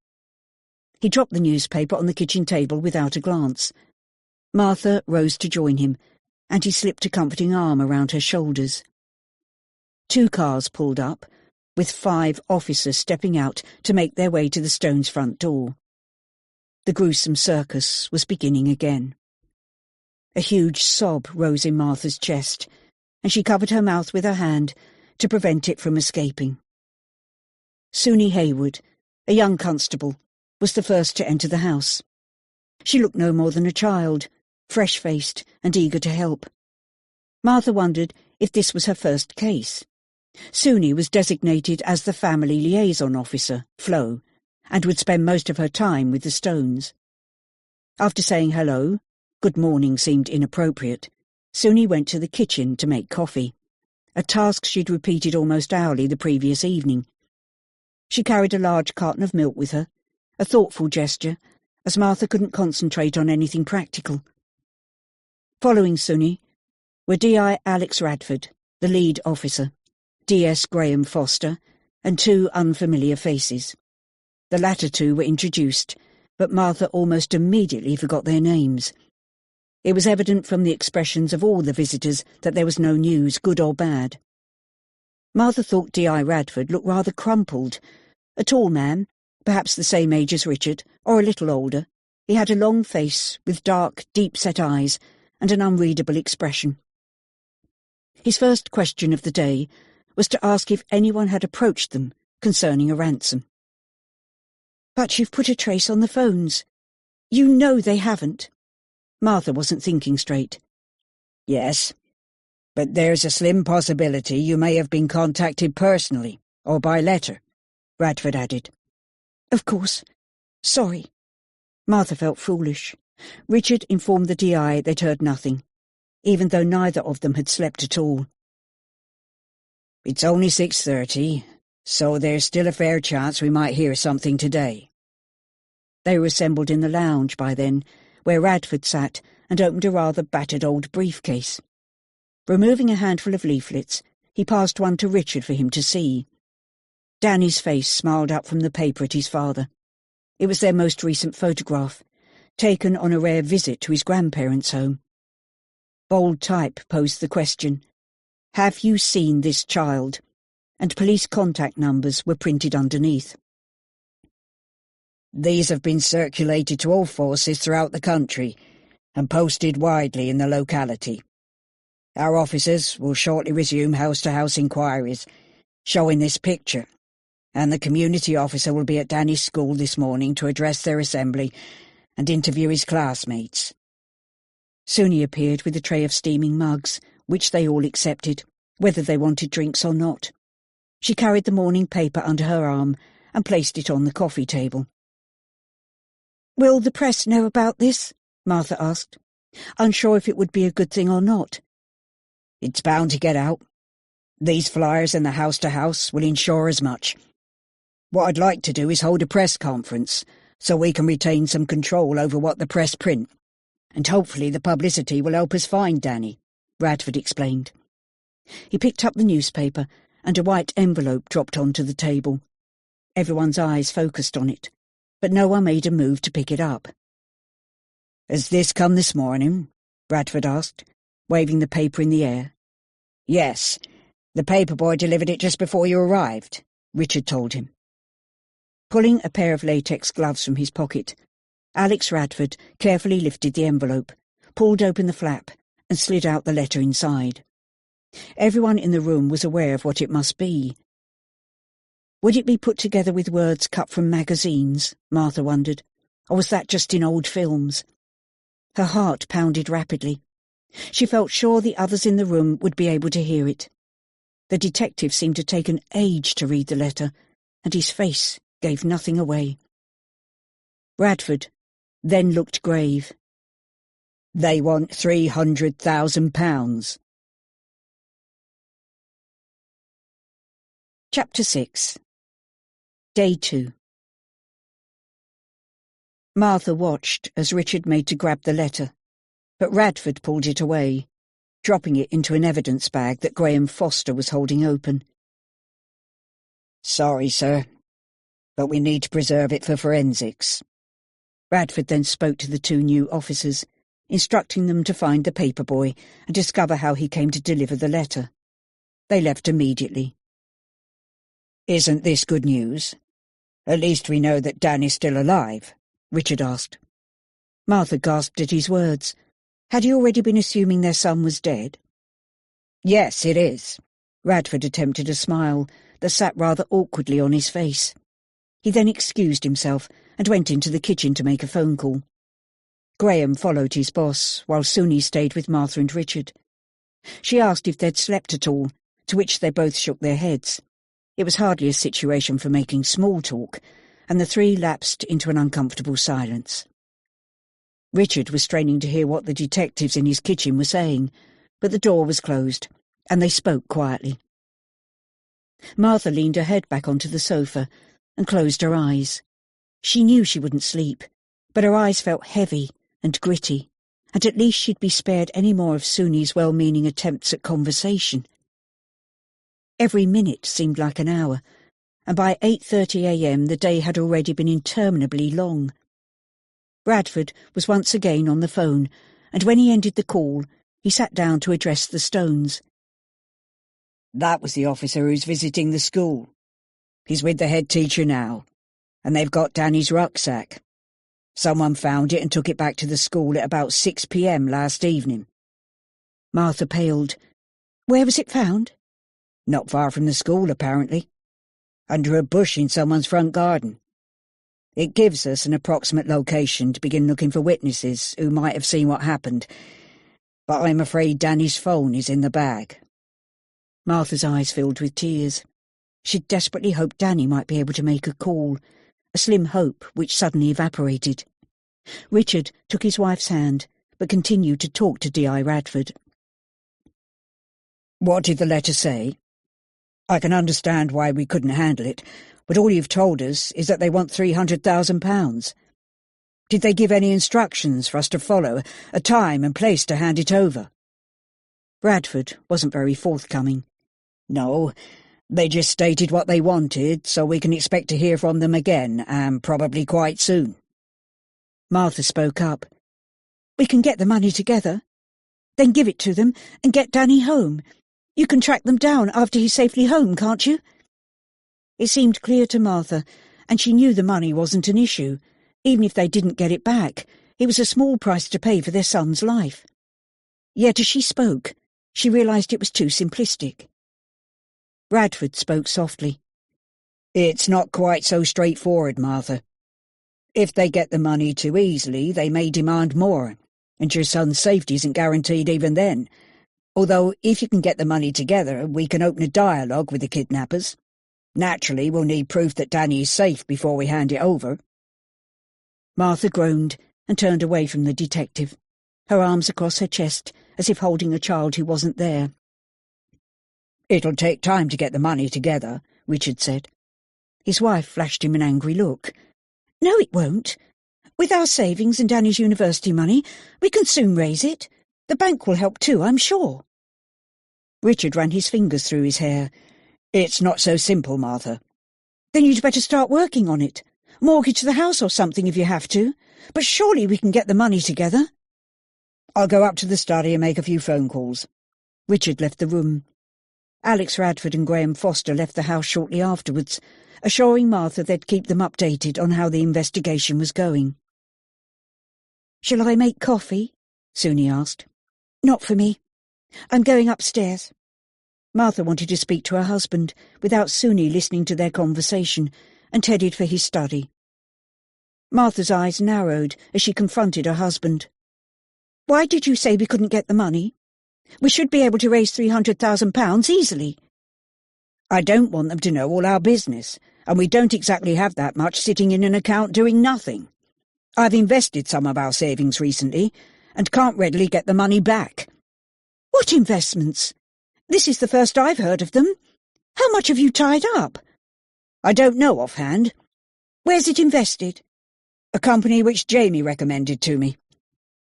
S1: He dropped the newspaper on the kitchen table without a glance. Martha rose to join him, and he slipped a comforting arm around her shoulders. 2 cars pulled up, with 5 officers stepping out to make their way to the Stones' front door. The gruesome circus was beginning again. A huge sob rose in Martha's chest, and she covered her mouth with her hand to prevent it from escaping. Suni Hayward, a young constable, was the first to enter the house. She looked no more than a child, fresh-faced and eager to help. Martha wondered if this was her first case. Suni was designated as the family liaison officer, Flo, and would spend most of her time with the Stones. After saying hello, good morning seemed inappropriate, Suni went to the kitchen to make coffee, a task she'd repeated almost hourly the previous evening. She carried a large carton of milk with her, a thoughtful gesture, as Martha couldn't concentrate on anything practical. Following Suni were D.I. Alex Radford, the lead officer, D.S. Graham Foster, and two unfamiliar faces. The latter two were introduced, but Martha almost immediately forgot their names. It was evident from the expressions of all the visitors that there was no news, good or bad. Martha thought D.I. Radford looked rather crumpled. A tall man, perhaps the same age as Richard, or a little older. He had a long face with dark, deep-set eyes and an unreadable expression. His first question of the day was to ask if anyone had approached them concerning a ransom. "But you've put a trace on the phones. You know they haven't." Martha wasn't thinking straight.
S4: "Yes, but there's a slim possibility you may have been contacted personally, or by letter," Radford added.
S1: "Of course. Sorry." Martha felt foolish. Richard informed the DI they'd heard nothing, even though neither of them had slept at all.
S4: "It's only 6:30, so there's still a fair chance we might hear something today."
S1: They were assembled in the lounge by then, where Radford sat and opened a rather battered old briefcase. Removing a handful of leaflets, he passed one to Richard for him to see. Danny's face smiled up from the paper at his father. It was their most recent photograph, taken on a rare visit to his grandparents' home. Bold type posed the question, "Have you seen this child?" and police contact numbers were printed underneath.
S4: "These have been circulated to all forces throughout the country and posted widely in the locality. Our officers will shortly resume house-to-house inquiries, showing this picture, and the community officer will be at Danny's school this morning to address their assembly and interview his classmates."
S1: Suni appeared with a tray of steaming mugs, which they all accepted, whether they wanted drinks or not. She carried the morning paper under her arm and placed it on the coffee table. "Will the press know about this?" Martha asked, unsure if it would be a good thing or not.
S4: "It's bound to get out. These flyers in the house-to-house will ensure as much. What I'd like to do is hold a press conference so we can retain some control over what the press print, and hopefully the publicity will help us find Danny," Radford explained. He picked up the newspaper and a white envelope dropped onto the table. Everyone's eyes focused on it, but no one made a move to pick it up. "Has this come this morning?" Radford asked, waving the paper in the air. "Yes, the paper boy delivered it just before you arrived," Richard told him.
S1: Pulling a pair of latex gloves from his pocket, Alex Radford carefully lifted the envelope, pulled open the flap, and slid out the letter inside. Everyone in the room was aware of what it must be. Would it be put together with words cut from magazines, Martha wondered, or was that just in old films? Her heart pounded rapidly. She felt sure the others in the room would be able to hear it. The detective seemed to take an age to read the letter, and his face gave nothing away. Radford then looked grave.
S4: "They want £300,000.
S1: Chapter 6. Day 2. Martha watched as Richard made to grab the letter, but Radford pulled it away, dropping it into an evidence bag that Graham Foster was holding open.
S4: "Sorry, sir, but we need to preserve it for forensics."
S1: Radford then spoke to the two new officers, instructing them to find the paper boy and discover how he came to deliver the letter. They left immediately.
S4: "Isn't this good news? At least we know that Dan is still alive," Richard asked.
S1: Martha gasped at his words. Had he already been assuming their son was dead?
S4: "Yes, it is."
S1: Radford attempted a smile that sat rather awkwardly on his face. He then excused himself and went into the kitchen to make a phone call. Graham followed his boss, while Suni stayed with Martha and Richard. She asked if they'd slept at all, to which they both shook their heads. It was hardly a situation for making small talk, and the three lapsed into an uncomfortable silence. Richard was straining to hear what the detectives in his kitchen were saying, but the door was closed, and they spoke quietly. Martha leaned her head back onto the sofa and closed her eyes. She knew she wouldn't sleep, but her eyes felt heavy and gritty, and at least she'd be spared any more of Suni's well-meaning attempts at conversation. Every minute seemed like an hour, and by 8:30 a.m. the day had already been interminably long. Bradford was once again on the phone, and when he ended the call, he sat down to address the Stones.
S4: That was the officer who's visiting the school. He's with the head teacher now, and they've got Danny's rucksack. Someone found it and took it back to the school at about 6 p.m. last evening.
S1: Martha paled. Where was it found?
S4: Not far from the school, apparently. Under a bush in someone's front garden. It gives us an approximate location to begin looking for witnesses who might have seen what happened, but I'm afraid Danny's phone is in the bag.
S1: Martha's eyes filled with tears. She desperately hoped Danny might be able to make a call, a slim hope which suddenly evaporated. Richard took his wife's hand, but continued to talk to D.I. Radford.
S4: What did the letter say? I can understand why we couldn't handle it, but all you've told us is that they want £300,000. Did they give any instructions for us to follow, a time and place to hand it over?
S1: Radford wasn't very forthcoming.
S4: No, they just stated what they wanted, so we can expect to hear from them again, and probably quite soon.
S1: Martha spoke up. We can get the money together, then give it to them and get Danny home. You can track them down after he's safely home, can't you? It seemed clear to Martha, and she knew the money wasn't an issue. Even if they didn't get it back, it was a small price to pay for their son's life. Yet as she spoke, she realised it was too simplistic. Radford spoke softly.
S4: It's not quite so straightforward, Martha. If they get the money too easily, they may demand more, and your son's safety isn't guaranteed even then. Although, if you can get the money together, we can open a dialogue with the kidnappers. Naturally, we'll need proof that Danny is safe before we hand it over.
S1: Martha groaned and turned away from the detective, her arms across her chest as if holding a child who wasn't there.
S4: It'll take time to get the money together, Richard said.
S1: His wife flashed him an angry look. No, it won't. With our savings and Danny's university money, we can soon raise it. The bank will help too, I'm sure.
S4: Richard ran his fingers through his hair. It's not so simple, Martha.
S1: Then you'd better start working on it. Mortgage the house or something if you have to. But surely we can get the money together.
S4: I'll go up to the study and make a few phone calls.
S1: Richard left the room. Alex Radford and Graham Foster left the house shortly afterwards, assuring Martha they'd keep them updated on how the investigation was going. Shall I make coffee? Suni asked. Not for me. I'm going upstairs. Martha wanted to speak to her husband without Suni listening to their conversation, and headed for his study. Martha's eyes narrowed as she confronted her husband. Why did you say we couldn't get the money? We should be able to raise £300,000 easily.
S4: I don't want them to know all our business, and we don't exactly have that much sitting in an account doing nothing. I've invested some of our savings recently, and can't readily get the money back.
S1: What investments? This is the first I've heard of them. How much have you tied up?
S4: I don't know offhand.
S1: Where's it invested?
S4: A company which Jamie recommended to me.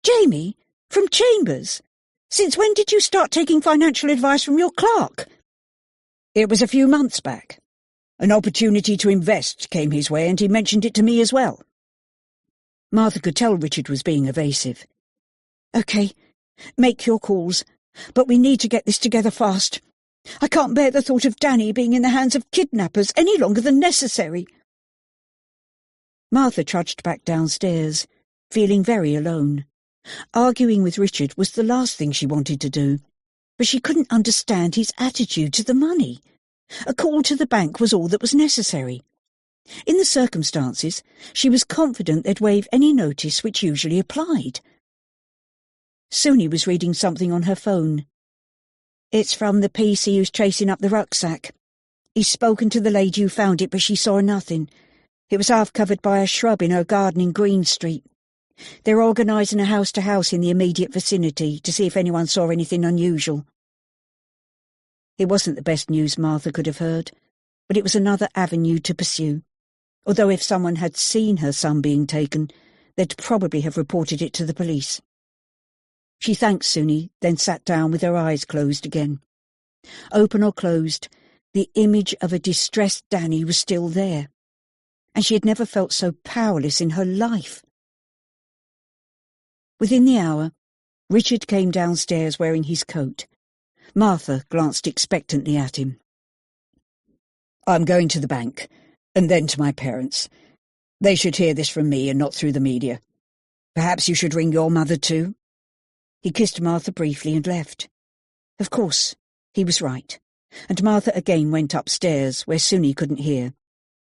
S1: Jamie? From Chambers? Since when did you start taking financial advice from your clerk?
S4: It was a few months back. An opportunity to invest came his way, and he mentioned it to me as well.
S1: Martha could tell Richard was being evasive. OK, make your calls, but we need to get this together fast. I can't bear the thought of Danny being in the hands of kidnappers any longer than necessary. Martha trudged back downstairs, feeling very alone. Arguing with Richard was the last thing she wanted to do, but she couldn't understand his attitude to the money. A call to the bank was all that was necessary. In the circumstances, she was confident they'd waive any notice which usually applied. Suni was reading something on her phone.
S4: It's from the PC who's chasing up the rucksack. He's spoken to the lady who found it, but she saw nothing. It was half covered by a shrub in her garden in Green Street. They're organising a house-to-house in the immediate vicinity to see if anyone saw anything unusual. It wasn't the best news Martha could have heard, but it was another avenue to pursue, although if someone had seen her son being taken, they'd probably have reported it to the police. She thanked Suni, then sat down with her eyes closed again. Open or closed, the image of a distressed Danny was still there, and she had never felt so powerless in her life. Within the hour, Richard came downstairs wearing his coat. Martha glanced expectantly at him. "I'm going to the bank, and then to my parents. They should hear this from me and not through the media. Perhaps you should ring your mother too?" He kissed Martha briefly and left. Of course, he was right, and Martha again went upstairs where Suni couldn't hear,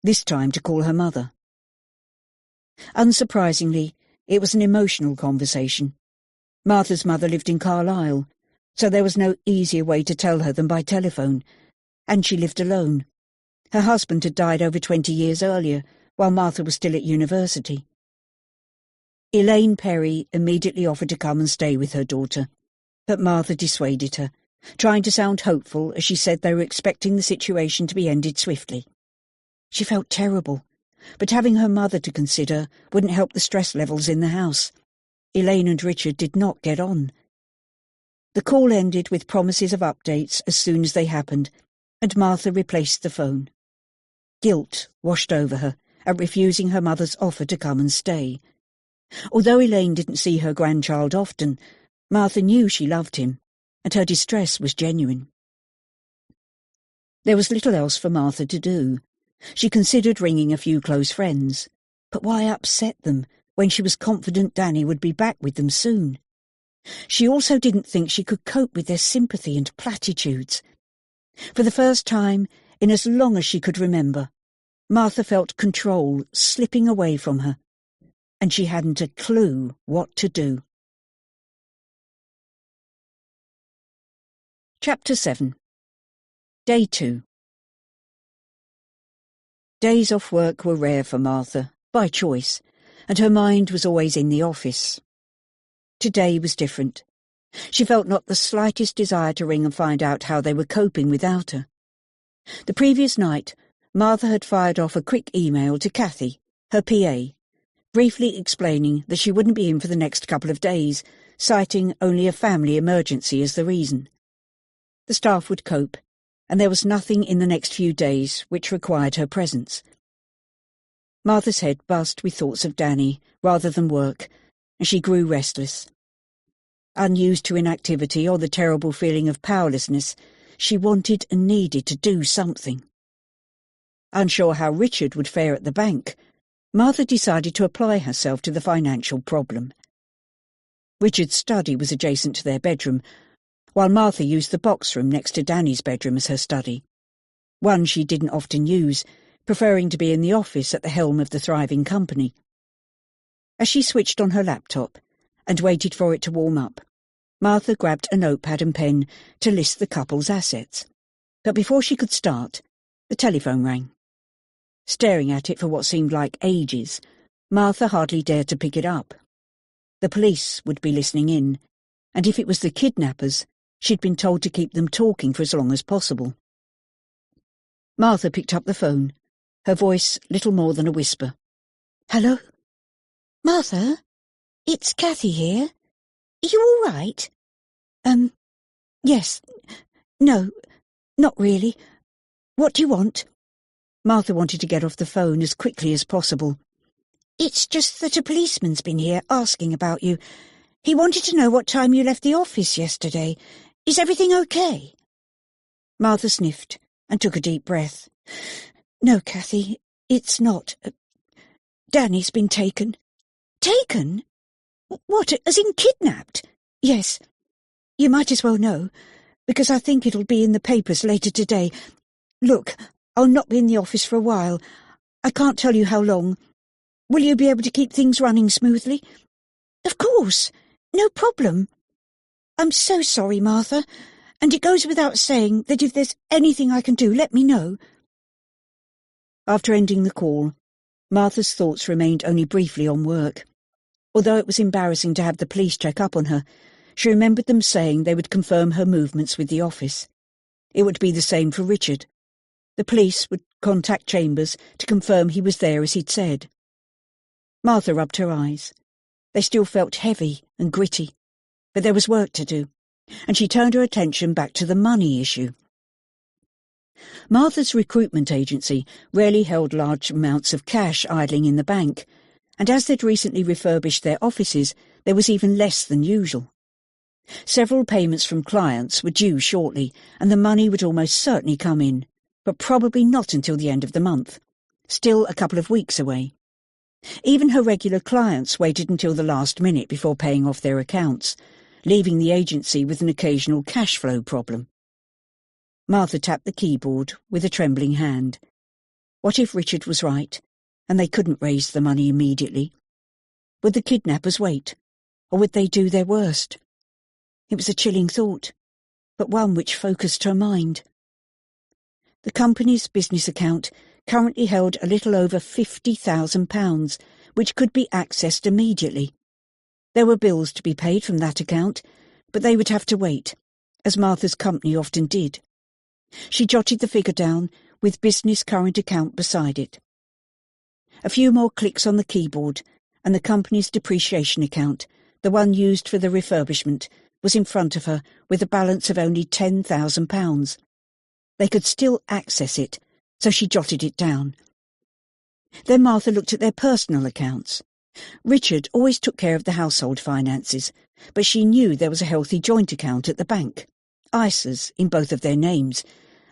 S4: this time to call her mother. Unsurprisingly, it was an emotional conversation. Martha's mother lived in Carlisle, so there was no easier way to tell her than by telephone, and she lived alone. Her husband had died over 20 years earlier, while Martha was still at university. Elaine Perry immediately offered to come and stay with her daughter, but Martha dissuaded her, trying to sound hopeful as she said they were expecting the situation to be ended swiftly. She felt terrible, but having her mother to consider wouldn't help the stress levels in the house. Elaine and Richard did not get on. The call ended with promises of updates as soon as they happened, and Martha replaced the phone. Guilt washed over her at refusing her mother's offer to come and stay. Although Elaine didn't see her grandchild often, Martha knew she loved him, and her distress was genuine. There was little else for Martha to do. She considered ringing a few close friends, but why upset them when she was confident Danny would be back with them soon? She also didn't think she could cope with their sympathy and platitudes. For the first time in as long as she could remember, Martha felt control slipping away from her, and she hadn't a clue what to do. Chapter 7. Day 2. Days off work were rare for Martha, by choice, and her mind was always in the office. Today was different. She felt not the slightest desire to ring and find out how they were coping without her. The previous night, Martha had fired off a quick email to Kathy, her PA, briefly explaining that she wouldn't be in for the next couple of days, citing only a family emergency as the reason. The staff would cope, and there was nothing in the next few days which required her presence. Martha's head buzzed with thoughts of Danny rather than work, and she grew restless. Unused to inactivity or the terrible feeling of powerlessness, she wanted and needed to do something. Unsure how Richard would fare at the bank, Martha decided to apply herself to the financial problem. Richard's study was adjacent to their bedroom, while Martha used the box room next to Danny's bedroom as her study, one she didn't often use, preferring to be in the office at the helm of the thriving company. As she switched on her laptop and waited for it to warm up, Martha grabbed a notepad and pen to list the couple's assets. But before she could start, the telephone rang. Staring at it for what seemed like ages, Martha hardly dared to pick it up. The police would be listening in, and if it was the kidnappers, she'd been told to keep them talking for as long as possible. Martha picked up the phone, her voice little more than a whisper. "Hello?
S1: Martha, it's Kathy here. Are you all right?
S4: Yes. No, not really. What do you want?" Martha wanted to get off the phone as quickly as possible.
S1: It's just that a policeman's been here asking about you. He wanted to know what time you left the office yesterday. Is everything okay?"
S4: Martha sniffed and took a deep breath.
S1: "No, Kathy, it's not. Danny's been taken." "Taken? What, as in kidnapped?"
S4: "Yes. You might as well know, because I think it'll be in the papers later today. Look, I'll not be in the office for a while. I can't tell you how long. Will you be able to keep things running smoothly?"
S1: "Of course. No problem. I'm so sorry, Martha. And it goes without saying that if there's anything I can do, let me know."
S4: After ending the call, Martha's thoughts remained only briefly on work. Although it was embarrassing to have the police check up on her, she remembered them saying they would confirm her movements with the office. It would be the same for Richard. The police would contact Chambers to confirm he was there as he'd said. Martha rubbed her eyes. They still felt heavy and gritty, but there was work to do, and she turned her attention back to the money issue. Martha's recruitment agency rarely held large amounts of cash idling in the bank, and as they'd recently refurbished their offices, there was even less than usual. Several payments from clients were due shortly, and the money would almost certainly come in, but probably not until the end of the month, still a couple of weeks away. Even her regular clients waited until the last minute before paying off their accounts, leaving the agency with an occasional cash flow problem. Martha tapped the keyboard with a trembling hand. What if Richard was right, and they couldn't raise the money immediately? Would the kidnappers wait, or would they do their worst? It was a chilling thought, but one which focused her mind. The company's business account currently held a little over £50,000, which could be accessed immediately. There were bills to be paid from that account, but they would have to wait, as Martha's company often did. She jotted the figure down, with business current account beside it. A few more clicks on the keyboard, and the company's depreciation account, the one used for the refurbishment, was in front of her with a balance of only £10,000. They could still access it, so she jotted it down. Then Martha looked at their personal accounts. Richard always took care of the household finances, but she knew there was a healthy joint account at the bank, ISAs in both of their names,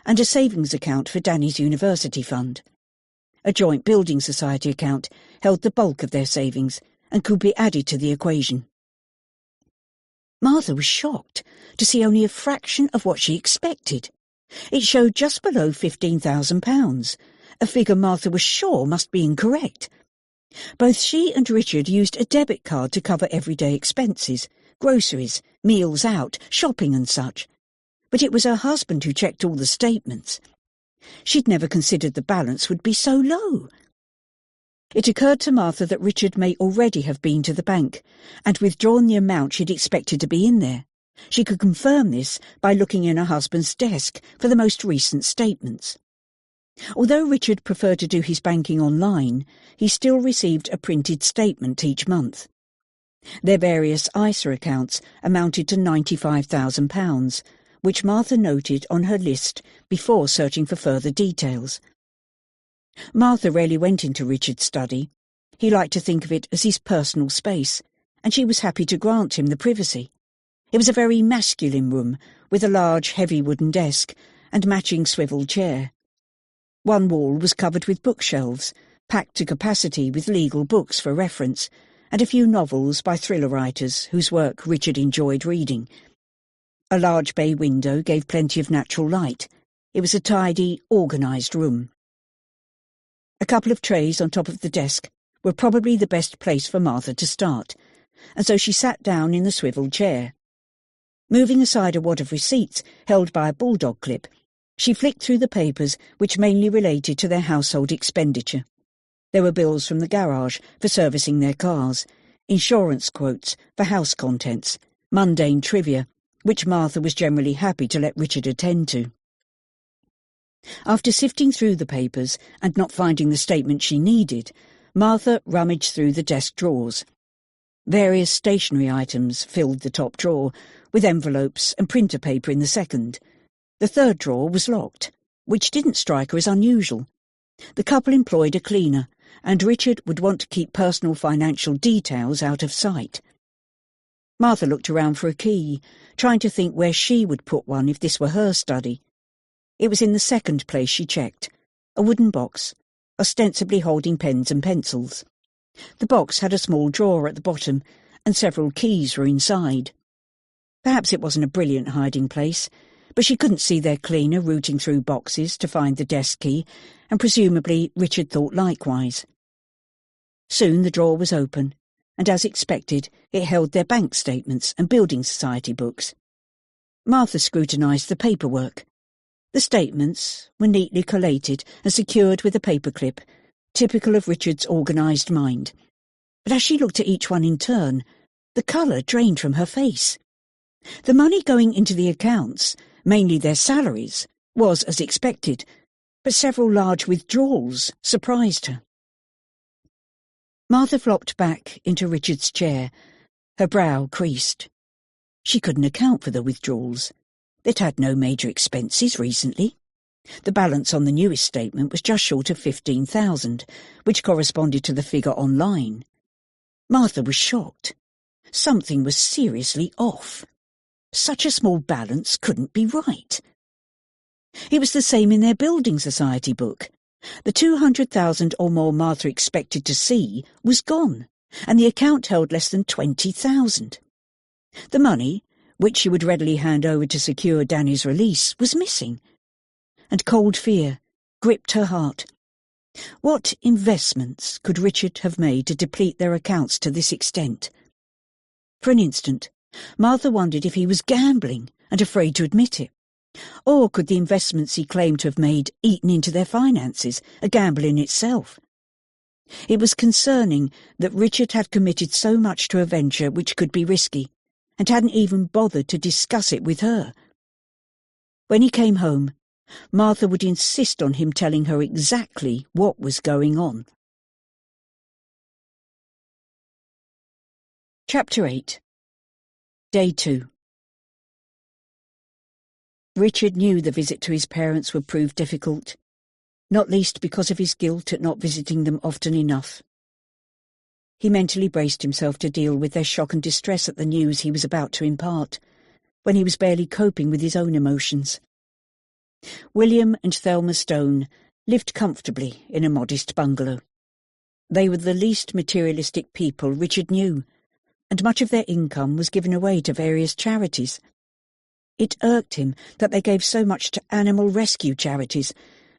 S4: and a savings account for Danny's university fund. A joint building society account held the bulk of their savings and could be added to the equation. Martha was shocked to see only a fraction of what she expected. It showed just below £15,000, a figure Martha was sure must be incorrect. Both she and Richard used a debit card to cover everyday expenses, groceries, meals out, shopping and such. But it was her husband who checked all the statements. She'd never considered the balance would be so low. It occurred to Martha that Richard may already have been to the bank and withdrawn the amount she'd expected to be in there. She could confirm this by looking in her husband's desk for the most recent statements. Although Richard preferred to do his banking online, he still received a printed statement each month. Their various ISA accounts amounted to £95,000, which Martha noted on her list before searching for further details. Martha rarely went into Richard's study. He liked to think of it as his personal space, and she was happy to grant him the privacy. It was a very masculine room, with a large, heavy wooden desk and matching swivel chair. One wall was covered with bookshelves, packed to capacity with legal books for reference, and a few novels by thriller writers whose work Richard enjoyed reading. A large bay window gave plenty of natural light. It was a tidy, organised room. A couple of trays on top of the desk were probably the best place for Martha to start, and so she sat down in the swivel chair. Moving aside a wad of receipts held by a bulldog clip, she flicked through the papers which mainly related to their household expenditure. There were bills from the garage for servicing their cars, insurance quotes for house contents, mundane trivia, which Martha was generally happy to let Richard attend to. After sifting through the papers and not finding the statement she needed, Martha rummaged through the desk drawers. Various stationery items filled the top drawer, with envelopes and printer paper in the second. The third drawer was locked, which didn't strike her as unusual. The couple employed a cleaner, and Richard would want to keep personal financial details out of sight. Martha looked around for a key, trying to think where she would put one if this were her study. It was in the second place she checked, a wooden box, ostensibly holding pens and pencils. The box had a small drawer at the bottom, and several keys were inside. Perhaps it wasn't a brilliant hiding place, but she couldn't see their cleaner rooting through boxes to find the desk key, and presumably Richard thought likewise. Soon the drawer was open, and as expected, it held their bank statements and building society books.
S1: Martha scrutinised the paperwork. The statements were neatly collated and secured with a paperclip, typical of Richard's organised mind. But as she looked at each one in turn, the colour drained from her face. The money going into the accounts, mainly their salaries, was as expected, but several large withdrawals surprised her. Martha flopped back into Richard's chair, her brow creased. She couldn't account for the withdrawals. They'd had no major expenses recently. The balance on the newest statement was just short of 15,000, which corresponded to the figure online. Martha was shocked. Something was seriously off. Such a small balance couldn't be right. It was the same in their building society book. The 200,000 or more Martha expected to see was gone, and the account held less than 20,000. The money, which she would readily hand over to secure Danny's release, was missing, and cold fear gripped her heart. What investments could Richard have made to deplete their accounts to this extent? For an instant, Martha wondered if he was gambling and afraid to admit it. Or could the investments he claimed to have made eaten into their finances, a gamble in itself? It was concerning that Richard had committed so much to a venture which could be risky, and hadn't even bothered to discuss it with her. When he came home, Martha would insist on him telling her exactly what was going on. Chapter 8. Day 2. Richard knew the visit to his parents would prove difficult, not least because of his guilt at not visiting them often enough. He mentally braced himself to deal with their shock and distress at the news he was about to impart, when he was barely coping with his own emotions. William and Thelma Stone lived comfortably in a modest bungalow. They were the least materialistic people Richard knew, and much of their income was given away to various charities. It irked him that they gave so much to animal rescue charities,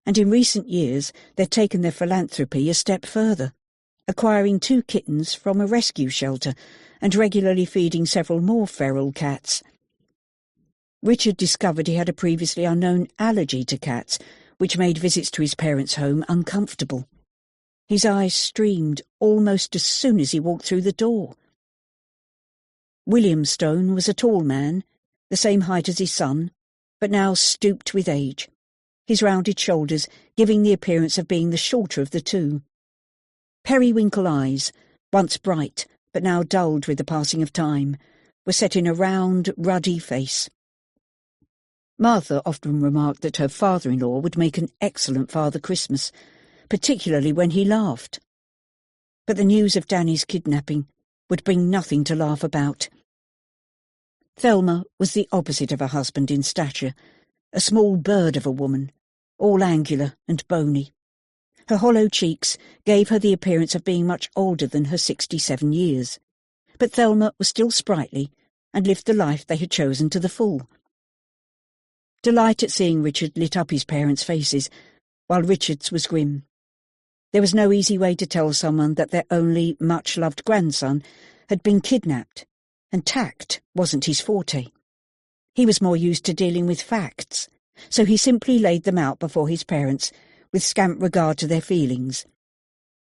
S1: and in recent years they'd taken their philanthropy a step further, acquiring 2 kittens from a rescue shelter and regularly feeding several more feral cats. Richard discovered he had a previously unknown allergy to cats, which made visits to his parents' home uncomfortable. His eyes streamed almost as soon as he walked through the door. William Stone was a tall man, the same height as his son, but now stooped with age, his rounded shoulders giving the appearance of being the shorter of the two. Periwinkle eyes, once bright but now dulled with the passing of time, were set in a round, ruddy face. Martha often remarked that her father-in-law would make an excellent Father Christmas, particularly when he laughed. But the news of Danny's kidnapping would bring nothing to laugh about. Thelma was the opposite of her husband in stature, a small bird of a woman, all angular and bony. Her hollow cheeks gave her the appearance of being much older than her 67 years, but Thelma was still sprightly and lived the life they had chosen to the full. Delight at seeing Richard lit up his parents' faces, while Richard's was grim. There was no easy way to tell someone that their only much-loved grandson had been kidnapped, and tact wasn't his forte. He was more used to dealing with facts, so he simply laid them out before his parents, with scant regard to their feelings.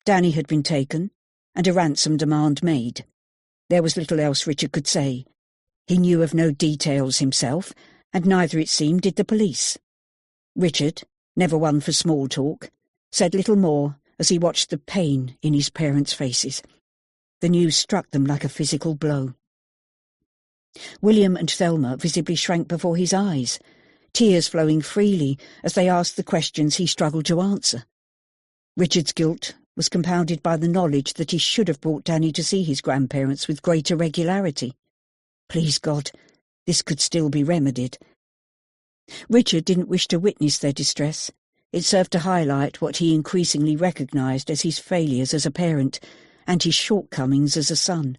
S1: Danny had been taken, and a ransom demand made. There was little else Richard could say. He knew of no details himself, and neither, it seemed, did the police. Richard, never one for small talk, said little more as he watched the pain in his parents' faces. The news struck them like a physical blow. William and Thelma visibly shrank before his eyes, tears flowing freely as they asked the questions he struggled to answer. Richard's guilt was compounded by the knowledge that he should have brought Danny to see his grandparents with greater regularity. Please God, this could still be remedied. Richard didn't wish to witness their distress. It served to highlight what he increasingly recognised as his failures as a parent and his shortcomings as a son.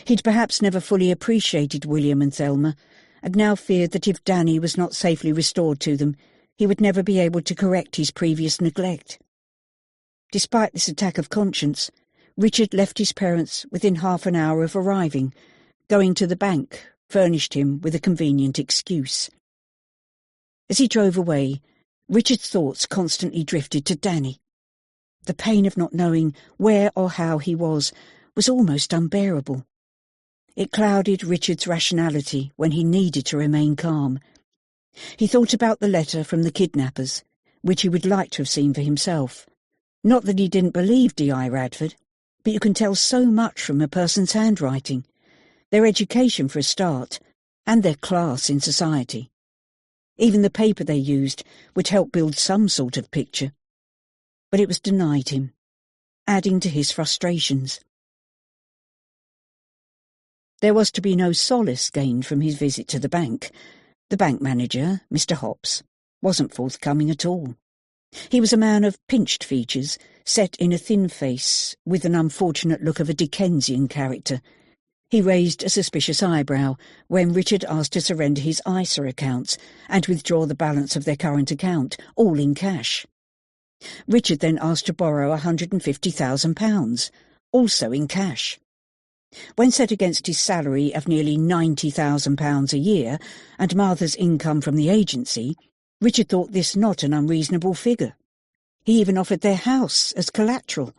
S1: He'd perhaps never fully appreciated William and Thelma, and now feared that if Danny was not safely restored to them, he would never be able to correct his previous neglect. Despite this attack of conscience, Richard left his parents within half an hour of arriving, going to the bank, furnished him with a convenient excuse. As he drove away, Richard's thoughts constantly drifted to Danny. The pain of not knowing where or how he was almost unbearable. It clouded Richard's rationality when he needed to remain calm. He thought about the letter from the kidnappers, which he would like to have seen for himself. Not that he didn't believe D.I. Radford, but you can tell so much from a person's handwriting, their education for a start, and their class in society. Even the paper they used would help build some sort of picture. But it was denied him, adding to his frustrations. There was to be no solace gained from his visit to the bank. The bank manager, Mr. Hobbs, wasn't forthcoming at all. He was a man of pinched features, set in a thin face, with an unfortunate look of a Dickensian character. He raised a suspicious eyebrow when Richard asked to surrender his ISA accounts and withdraw the balance of their current account, all in cash. Richard then asked to borrow £150,000, also in cash. When set against his salary of nearly £90,000 a year and Martha's income from the agency, Richard thought this not an unreasonable figure. He even offered their house as collateral.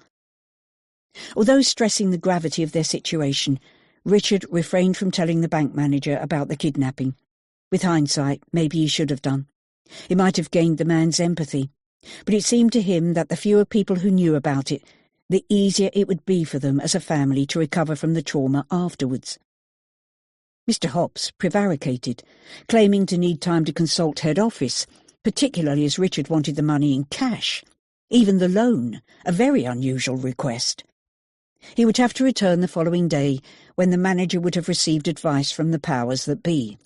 S1: Although stressing the gravity of their situation, Richard refrained from telling the bank manager about the kidnapping. With hindsight, maybe he should have done. It might have gained the man's empathy, but it seemed to him that the fewer people who knew about it, the easier it would be for them as a family to recover from the trauma afterwards. Mr. Hobbs prevaricated, claiming to need time to consult head office, particularly as Richard wanted the money in cash, even the loan, a very unusual request. He would have to return the following day, when the manager would have received advice from the powers that be.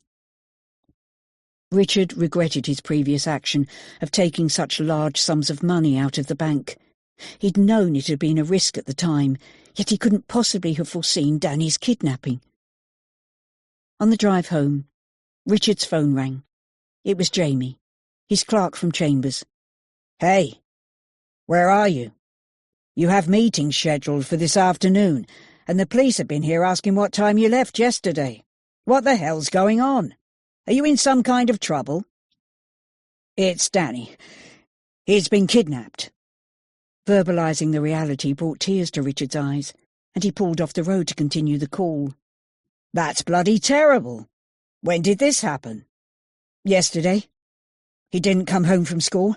S1: Richard regretted his previous action of taking such large sums of money out of the bank. He'd known it had been a risk at the time, yet he couldn't possibly have foreseen Danny's kidnapping. On the drive home, Richard's phone rang. It was Jamie, his clerk from Chambers. "Hey, where are you? You have meetings scheduled for this afternoon, and the police have been here asking what time you left yesterday. What the hell's going on? Are you in some kind of trouble?" "It's Danny. He's been kidnapped." Verbalising the reality brought tears to Richard's eyes, and he pulled off the road to continue the call. "That's bloody terrible. When did this happen?" "Yesterday. He didn't come home from school,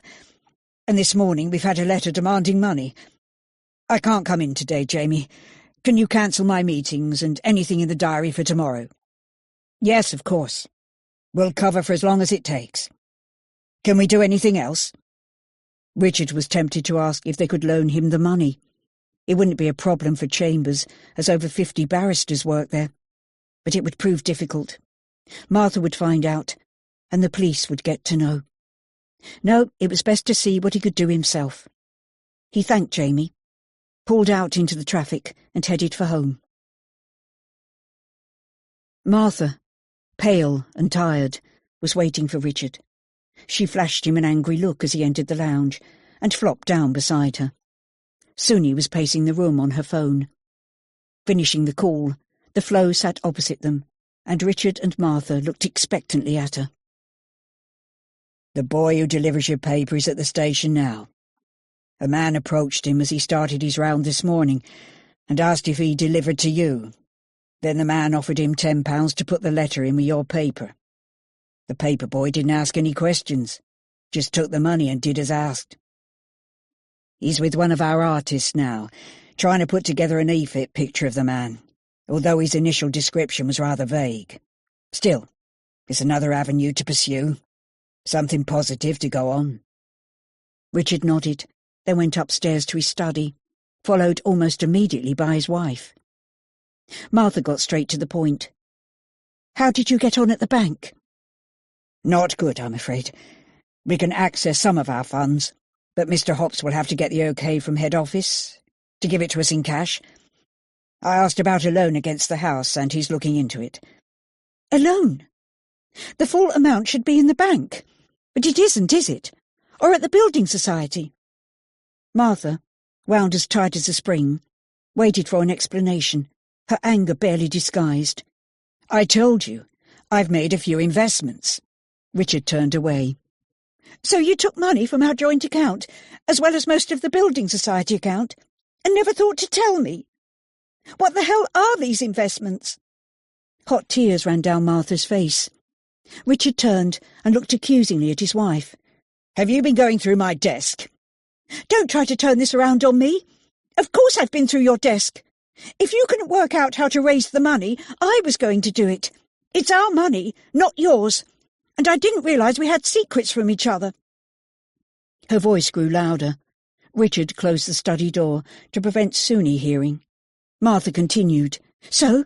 S1: and this morning we've had a letter demanding money. I can't come in today, Jamie. Can you cancel my meetings and anything in the diary for tomorrow?" "Yes, of course. We'll cover for as long as it takes. Can we do anything else?" Richard was tempted to ask if they could loan him the money. It wouldn't be a problem for Chambers, as over 50 barristers work there. But it would prove difficult. Martha would find out, and the police would get to know. No, it was best to see what he could do himself. He thanked Jamie, pulled out into the traffic, and headed for home. Martha, pale and tired, was waiting for Richard. She flashed him an angry look as he entered the lounge, and flopped down beside her. Suni was pacing the room on her phone. Finishing the call, the Flo sat opposite them, and Richard and Martha looked expectantly at her. "The boy who delivers your paper is at the station now. A man approached him as he started his round this morning, and asked if he delivered to you. Then the man offered him £10 to put the letter in with your paper. The paper boy didn't ask any questions, just took the money and did as asked. He's with one of our artists now, trying to put together an e-fit picture of the man, although his initial description was rather vague. Still, it's another avenue to pursue. Something positive to go on." Richard nodded, then went upstairs to his study, followed almost immediately by his wife. Martha got straight to the point. "How did you get on at the bank?" "Not good, I'm afraid. We can access some of our funds, but Mr. Hobbs will have to get the OK from head office to give it to us in cash. I asked about a loan against the house, and he's looking into it." "A loan? The full amount should be in the bank, but it isn't, is it? Or at the building society?" Martha, wound as tight as a spring, waited for an explanation, her anger barely disguised. "I told you,
S4: I've made a few investments.
S1: Richard turned away.
S5: So you took money from our joint account, as well as most of the Building Society account, and never thought to tell me? What the hell are these investments?
S1: Hot tears ran down Martha's face. Richard turned and looked accusingly at his wife.
S4: Have you been going through my desk?
S5: Don't try to turn this around on me. Of course I've been through your desk. If you couldn't work out how to raise the money, I was going to do it. It's our money, not yours. And I didn't realise we had secrets from each other.
S1: Her voice grew louder. Richard closed the study door to prevent Suni hearing. Martha continued.
S5: So,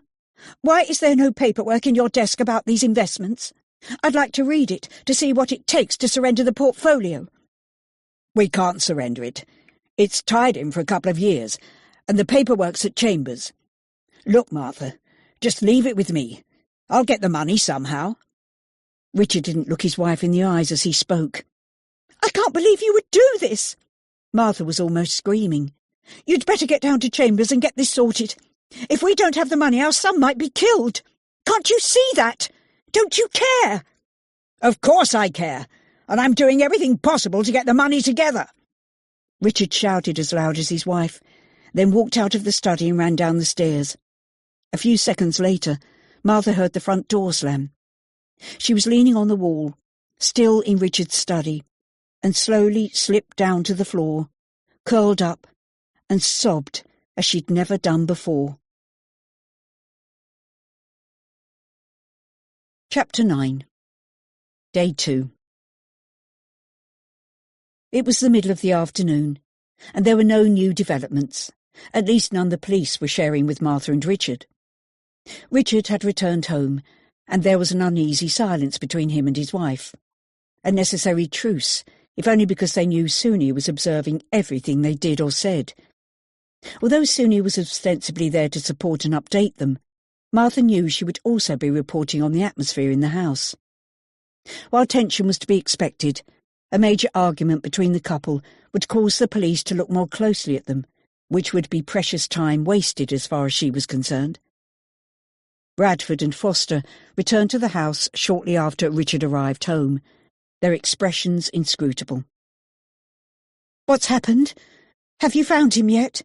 S5: why is there no paperwork in your desk about these investments? I'd like to read it to see what it takes to surrender the portfolio.
S4: We can't surrender it. It's tied in for a couple of years, and the paperwork's at Chambers. Look, Martha, just leave it with me. I'll get the money somehow.
S1: Richard didn't look his wife in the eyes as he spoke.
S5: I can't believe you would do this.
S1: Martha was almost screaming.
S5: You'd better get down to Chambers and get this sorted. If we don't have the money, our son might be killed. Can't you see that? Don't you care?
S4: Of course I care, and I'm doing everything possible to get the money together.
S1: Richard shouted as loud as his wife, then walked out of the study and ran down the stairs. A few seconds later, Martha heard the front door slam. She was leaning on the wall, still in Richard's study, and slowly slipped down to the floor, curled up, and sobbed as she'd never done before. Chapter 9. Day 2. It was the middle of the afternoon, and there were no new developments, at least none the police were sharing with Martha and Richard. Richard had returned home, and there was an uneasy silence between him and his wife. A necessary truce, if only because they knew Suni was observing everything they did or said. Although Suni was ostensibly there to support and update them, Martha knew she would also be reporting on the atmosphere in the house. While tension was to be expected, a major argument between the couple would cause the police to look more closely at them, which would be precious time wasted as far as she was concerned. Bradford and Foster returned to the house shortly after Richard arrived home, their expressions inscrutable.
S5: What's happened? Have you found him yet?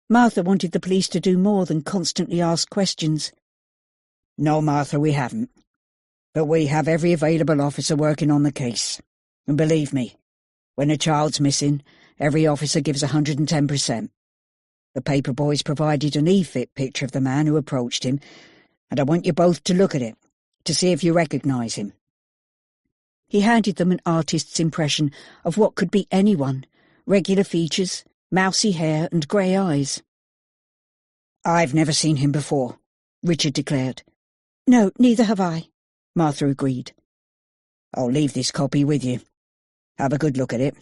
S1: Martha wanted the police to do more than constantly ask questions.
S4: No, Martha, we haven't. But we have every available officer working on the case. And believe me, when a child's missing, every officer gives 110%. The paper boys provided an e-fit picture of the man who approached him, and I want you both to look at it, to see if you recognise him.
S1: He handed them an artist's impression of what could be anyone, regular features, mousy hair and grey eyes.
S4: I've never seen him before, Richard declared.
S5: No, neither have I,
S1: Martha agreed.
S4: I'll leave this copy with you. Have a good look at it.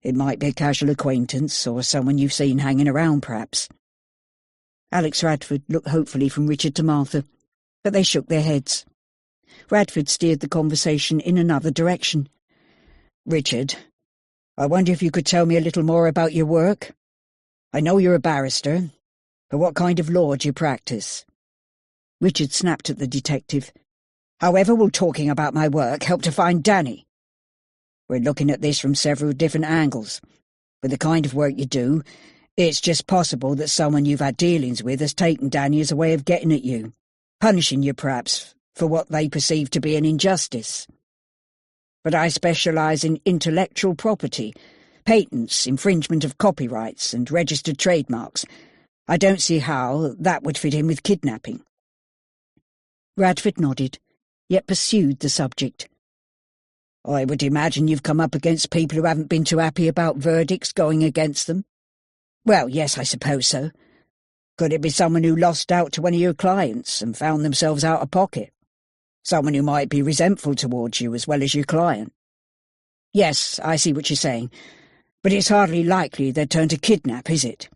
S4: It might be a casual acquaintance or someone you've seen hanging around, perhaps.
S1: Alex Radford looked hopefully from Richard to Martha, but they shook their heads. Radford steered the conversation in another direction.
S4: Richard, I wonder if you could tell me a little more about your work. I know you're a barrister, but what kind of law do you practice?
S1: Richard snapped at the detective.
S4: However will talking about my work help to find Danny? We're looking at this from several different angles. With the kind of work you do, it's just possible that someone you've had dealings with has taken Danny as a way of getting at you, punishing you perhaps for what they perceive to be an injustice. But I specialise in intellectual property, patents, infringement of copyrights and registered trademarks. I don't see how that would fit in with kidnapping.
S1: Radford nodded, yet pursued the subject.
S4: I would imagine you've come up against people who haven't been too happy about verdicts going against them. Well, yes, I suppose so. Could it be someone who lost out to one of your clients and found themselves out of pocket? Someone who might be resentful towards you as well as your client? Yes, I see what you're saying, but it's hardly likely they'd turn to kidnap, is it?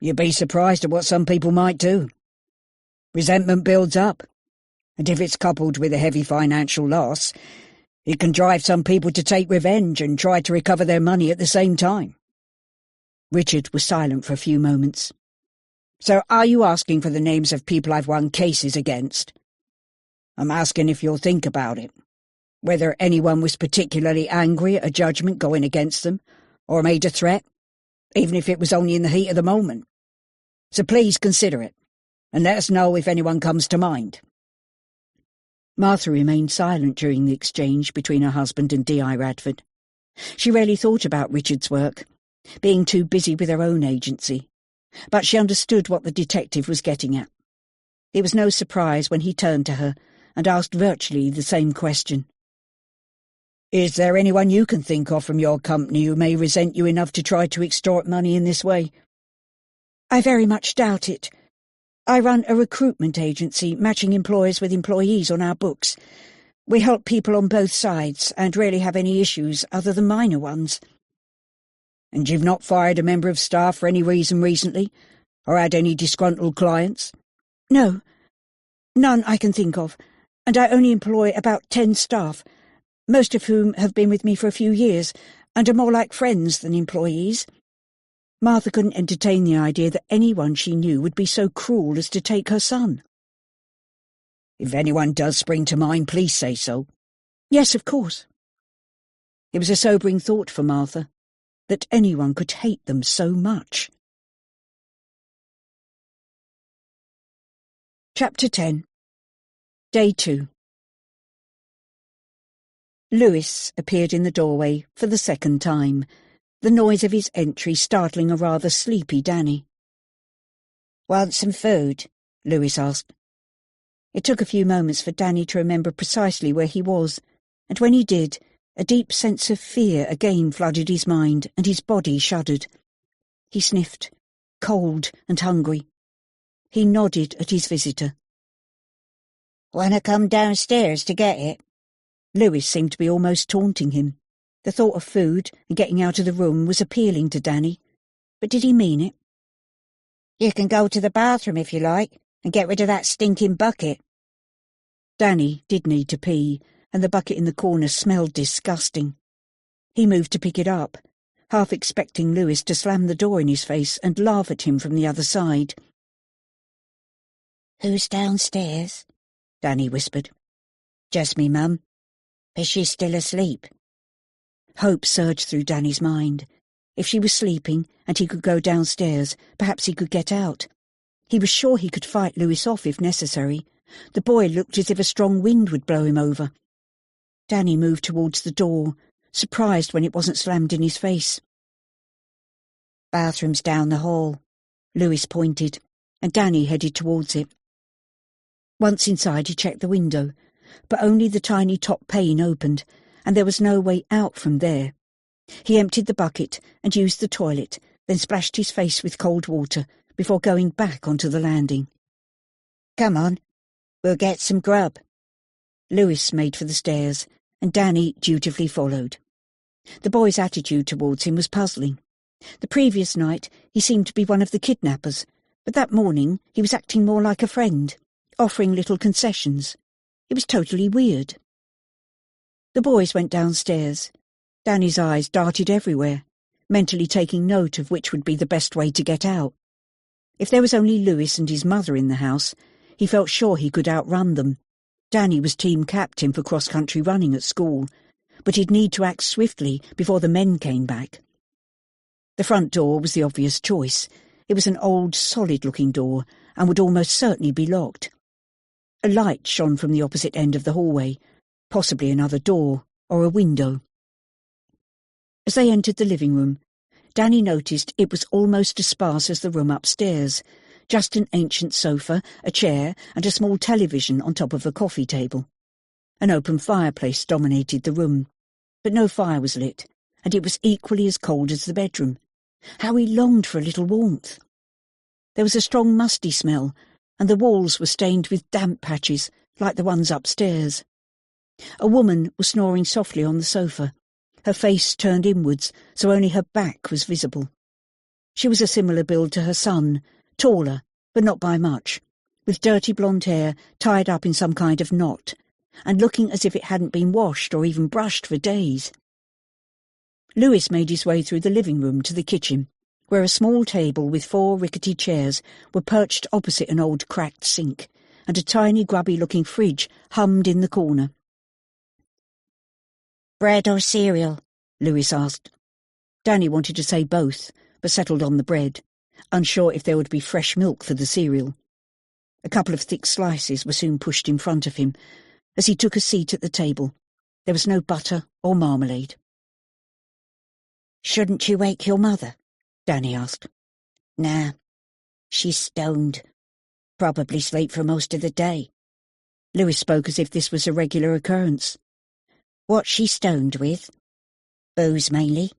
S4: You'd be surprised at what some people might do. Resentment builds up, and if it's coupled with a heavy financial loss, it can drive some people to take revenge and try to recover their money at the same time.
S1: Richard was silent for a few moments.
S4: So are you asking for the names of people I've won cases against? I'm asking if you'll think about it. Whether anyone was particularly angry at a judgment going against them, or made a threat, even if it was only in the heat of the moment. So please consider it, and let us know if anyone comes to mind."
S1: Martha remained silent during the exchange between her husband and D.I. Radford. She rarely thought about Richard's work, being too busy with her own agency, but she understood what the detective was getting at. It was no surprise when he turned to her and asked virtually the same question.
S4: "Is there anyone you can think of from your company who may resent you enough to try to extort money in this way?"
S5: "I very much doubt it. I run a recruitment agency, matching employers with employees on our books. We help people on both sides and rarely have any issues other than minor ones."
S4: "And you've not fired a member of staff for any reason recently, or had any disgruntled clients?"
S5: "No, none I can think of, and I only employ about 10 staff, most of whom have been with me for a few years and are more like friends than employees."
S1: Martha couldn't entertain the idea that anyone she knew would be so cruel as to take her son.
S4: "If anyone does spring to mind, please say so."
S5: "Yes, of course."
S1: It was a sobering thought for Martha, that anyone could hate them so much.
S5: Chapter 10.
S1: Day 2. Lewis appeared in the doorway for the second time, the noise of his entry startling a rather sleepy Danny.
S6: "Want some food?"
S1: Lewis asked. It took a few moments for Danny to remember precisely where he was, and when he did, a deep sense of fear again flooded his mind, and his body shuddered. He sniffed, cold and hungry. He nodded at his visitor.
S6: "Wanna come downstairs to get it?"
S1: Lewis seemed to be almost taunting him. The thought of food and getting out of the room was appealing to Danny. But did he mean it?
S6: "You can go to the bathroom if you like, and get rid of that stinking bucket."
S1: Danny did need to pee, and the bucket in the corner smelled disgusting. He moved to pick it up, half expecting Lewis to slam the door in his face and laugh at him from the other side.
S6: "Who's downstairs?"
S1: Danny whispered.
S6: "Just me mum. Is she still asleep?"
S1: Hope surged through Danny's mind. If she was sleeping and he could go downstairs, perhaps he could get out. He was sure he could fight Lewis off if necessary. The boy looked as if a strong wind would blow him over. Danny moved towards the door, surprised when it wasn't slammed in his face.
S6: "Bathroom's down the hall,"
S1: Lewis pointed, and Danny headed towards it. Once inside he checked the window, but only the tiny top pane opened, and there was no way out from there. He emptied the bucket and used the toilet, then splashed his face with cold water before going back onto the landing.
S6: "Come on, we'll get some grub."
S1: Lewis made for the stairs, and Danny dutifully followed. The boy's attitude towards him was puzzling. The previous night he seemed to be one of the kidnappers, but that morning he was acting more like a friend, offering little concessions. It was totally weird. The boys went downstairs. Danny's eyes darted everywhere, mentally taking note of which would be the best way to get out. If there was only Lewis and his mother in the house, he felt sure he could outrun them. Danny was team captain for cross-country running at school, but he'd need to act swiftly before the men came back. The front door was the obvious choice. It was an old, solid-looking door, and would almost certainly be locked. A light shone from the opposite end of the hallway, possibly another door or a window. As they entered the living room, Danny noticed it was almost as sparse as the room upstairs, just an ancient sofa, a chair, and a small television on top of a coffee table. An open fireplace dominated the room, but no fire was lit, and it was equally as cold as the bedroom. How he longed for a little warmth! There was a strong musty smell, and the walls were stained with damp patches, like the ones upstairs. A woman was snoring softly on the sofa, her face turned inwards, so only her back was visible. She was a similar build to her son, taller, but not by much, with dirty blonde hair tied up in some kind of knot, and looking as if it hadn't been washed or even brushed for days. Lewis made his way through the living room to the kitchen, where a small table with 4 rickety chairs were perched opposite an old cracked sink, and a tiny grubby-looking fridge hummed in the corner.
S6: "Bread or cereal?"
S1: Lewis asked. Danny wanted to say both, but settled on the bread, unsure if there would be fresh milk for the cereal. A couple of thick slices were soon pushed in front of him. As he took a seat at the table, there was no butter or marmalade.
S6: "Shouldn't you wake your mother?"
S1: Danny asked.
S6: "Nah, she's stoned. Probably sleep for most of the day."
S1: Lewis spoke as if this was a regular occurrence.
S6: "What's she stoned with?"
S5: Booze mainly,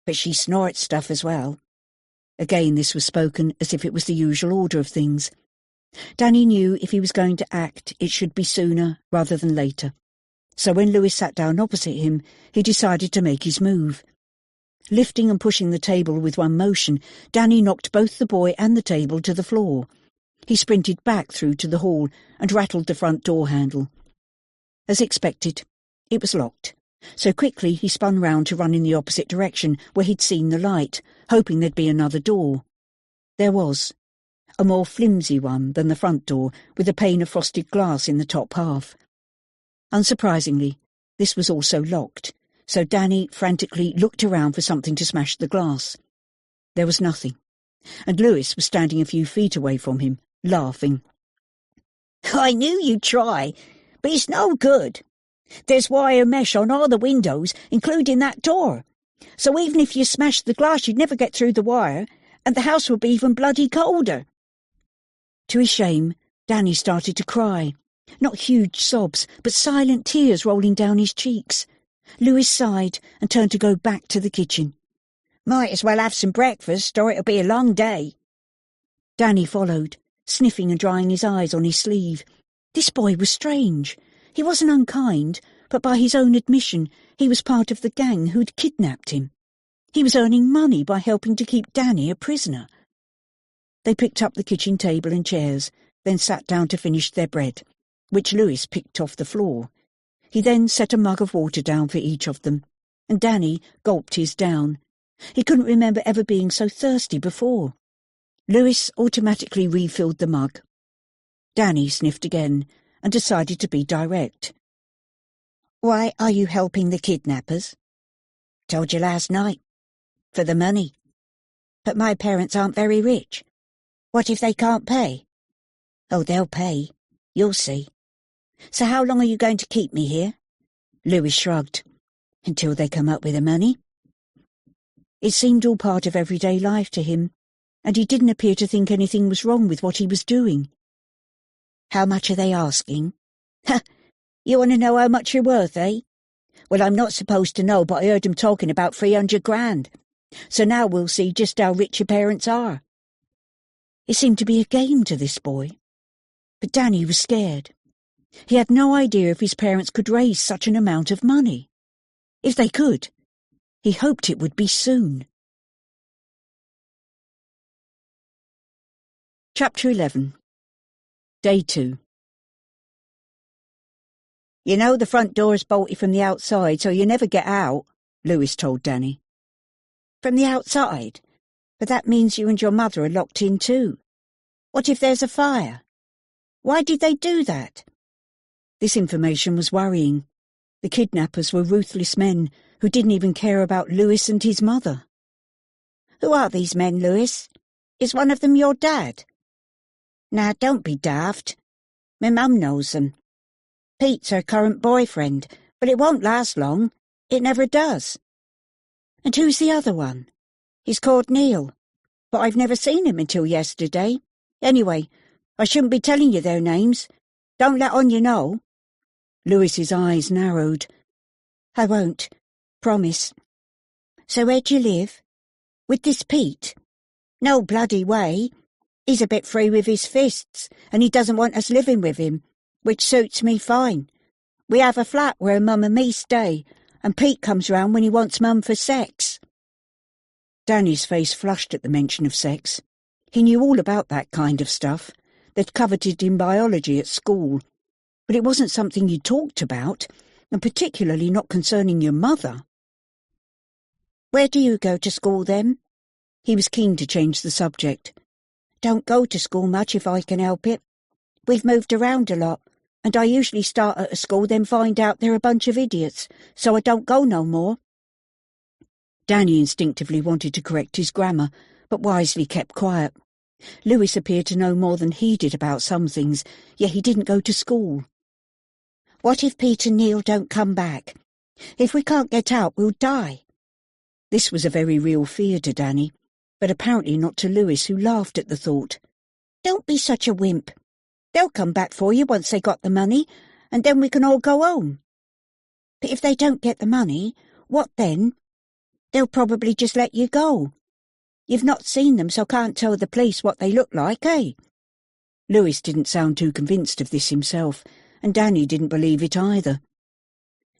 S5: but she snorts stuff as well.
S1: Again this was spoken as if it was the usual order of things. Danny knew if he was going to act, it should be sooner rather than later. So when Lewis sat down opposite him, he decided to make his move. Lifting and pushing the table with one motion, Danny knocked both the boy and the table to the floor. He sprinted back through to the hall and rattled the front door handle. As expected, it was locked, so quickly he spun round to run in the opposite direction where he'd seen the light, hoping there'd be another door. There was. A more flimsy one than the front door, with a pane of frosted glass in the top half. Unsurprisingly, this was also locked, so Danny frantically looked around for something to smash the glass. There was nothing, and Lewis was standing a few feet away from him, laughing.
S5: "I knew you'd try, but it's no good. There's wire mesh on all the windows, including that door. So even if you smashed the glass, you'd never get through the wire, and the house would be even bloody colder."
S1: To his shame, Danny started to cry. Not huge sobs, but silent tears rolling down his cheeks. Lewis sighed and turned to go back to the kitchen.
S5: "Might as well have some breakfast, or it'll be a long day."
S1: Danny followed, sniffing and drying his eyes on his sleeve. This boy was strange. He wasn't unkind, but by his own admission, he was part of the gang who'd kidnapped him. He was earning money by helping to keep Danny a prisoner. They picked up the kitchen table and chairs, then sat down to finish their bread, which Lewis picked off the floor. He then set a mug of water down for each of them, and Danny gulped his down. He couldn't remember ever being so thirsty before. Lewis automatically refilled the mug. Danny sniffed again and decided to be direct.
S6: "Why are you helping the kidnappers?"
S5: "Told you last night. For the money."
S6: "But my parents aren't very rich. What if they can't pay?"
S5: "Oh, they'll pay. You'll see. So how long are you going to keep me here?"
S1: Lewis shrugged.
S5: "Until they come up with the money."
S1: It seemed all part of everyday life to him, and he didn't appear to think anything was wrong with what he was doing.
S5: "How much are they asking?" "Ha! You want to know how much you're worth, eh? Well, I'm not supposed to know, but I heard them talking about 300 grand. So now we'll see just how rich your parents are."
S1: It seemed to be a game to this boy. But Danny was scared. He had no idea if his parents could raise such an amount of money. If they could, he hoped it would be soon. Chapter 11. Day 2.
S5: "You know the front door's bolted from the outside, so you never get out," Lewis told Danny. "From the outside? But that means you and your mother are locked in too. What if there's a fire? Why did they do that?"
S1: This information was worrying. The kidnappers were ruthless men who didn't even care about Lewis and his mother.
S5: "Who are these men, Lewis? Is one of them your dad?"
S6: "Now, don't be daft.
S5: "My mum knows them. Pete's her current boyfriend, but it won't last long. It never does."
S1: "And who's the other one?"
S5: "He's called Neil, but I've never seen him until yesterday. Anyway, I shouldn't be telling you their names. Don't let on you know."
S1: Lewis's eyes narrowed.
S5: "I won't. Promise."
S6: "So where do you live?
S5: "With this Pete? No bloody way. He's a bit free with his fists, and he doesn't want us living with him, which suits me fine. We have a flat where Mum and me stay, and Pete comes round when he wants Mum for sex."
S1: Danny's face flushed at the mention of sex. He knew all about that kind of stuff. They'd covered it in biology at school. But it wasn't something you talked about, and particularly not concerning your mother.
S5: "Where do you go to school, then?"
S1: He was keen to change the subject.
S5: "Don't go to school much if I can help it.
S6: We've moved around a lot, and I usually start at a school then find out they're a bunch of idiots, so I don't go no more.
S1: Danny instinctively wanted to correct his grammar, but wisely kept quiet. Lewis appeared to know more than he did about some things, yet he didn't go to school.
S6: What if Pete and Neil don't come back? If we can't get out, we'll die.
S1: This was a very real fear to Danny, but apparently not to Lewis, who laughed at the thought.
S6: Don't be such a wimp. They'll come back for you once they got the money, and then we can all go home. But if they don't get the money, what then? They'll probably just let you go. You've not seen them, so can't tell the police what they look like, eh?
S1: Lewis didn't sound too convinced of this himself, and Danny didn't believe it either.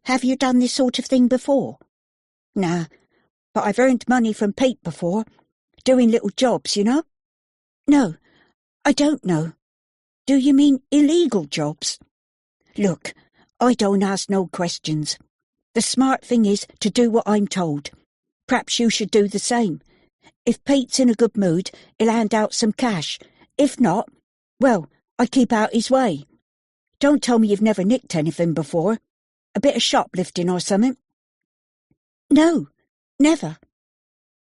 S6: Have you done this sort of thing before? Nah, but I've earned money from Pete before, doing little jobs, you know? No, I don't know. Do you mean illegal jobs? Look, I don't ask no questions. The smart thing is to do what I'm told. Perhaps you should do the same. If Pete's in a good mood, he'll hand out some cash. If not, well, I keep out his way. Don't tell me you've never nicked anything before. A bit of shoplifting or something? No, never.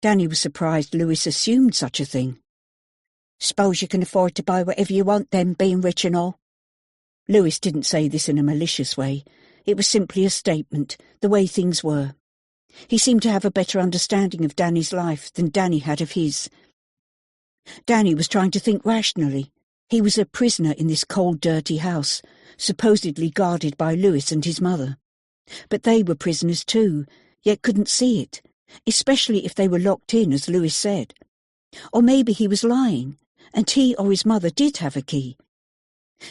S1: Danny was surprised Lewis assumed such a thing.
S6: Suppose you can afford to buy whatever you want then, being rich and all.
S1: Lewis didn't say this in a malicious way. It was simply a statement, the way things were. He seemed to have a better understanding of Danny's life than Danny had of his. Danny was trying to think rationally. He was a prisoner in this cold, dirty house, supposedly guarded by Lewis and his mother. But they were prisoners too, yet couldn't see it, especially if they were locked in, as Lewis said. Or maybe he was lying, and he or his mother did have a key.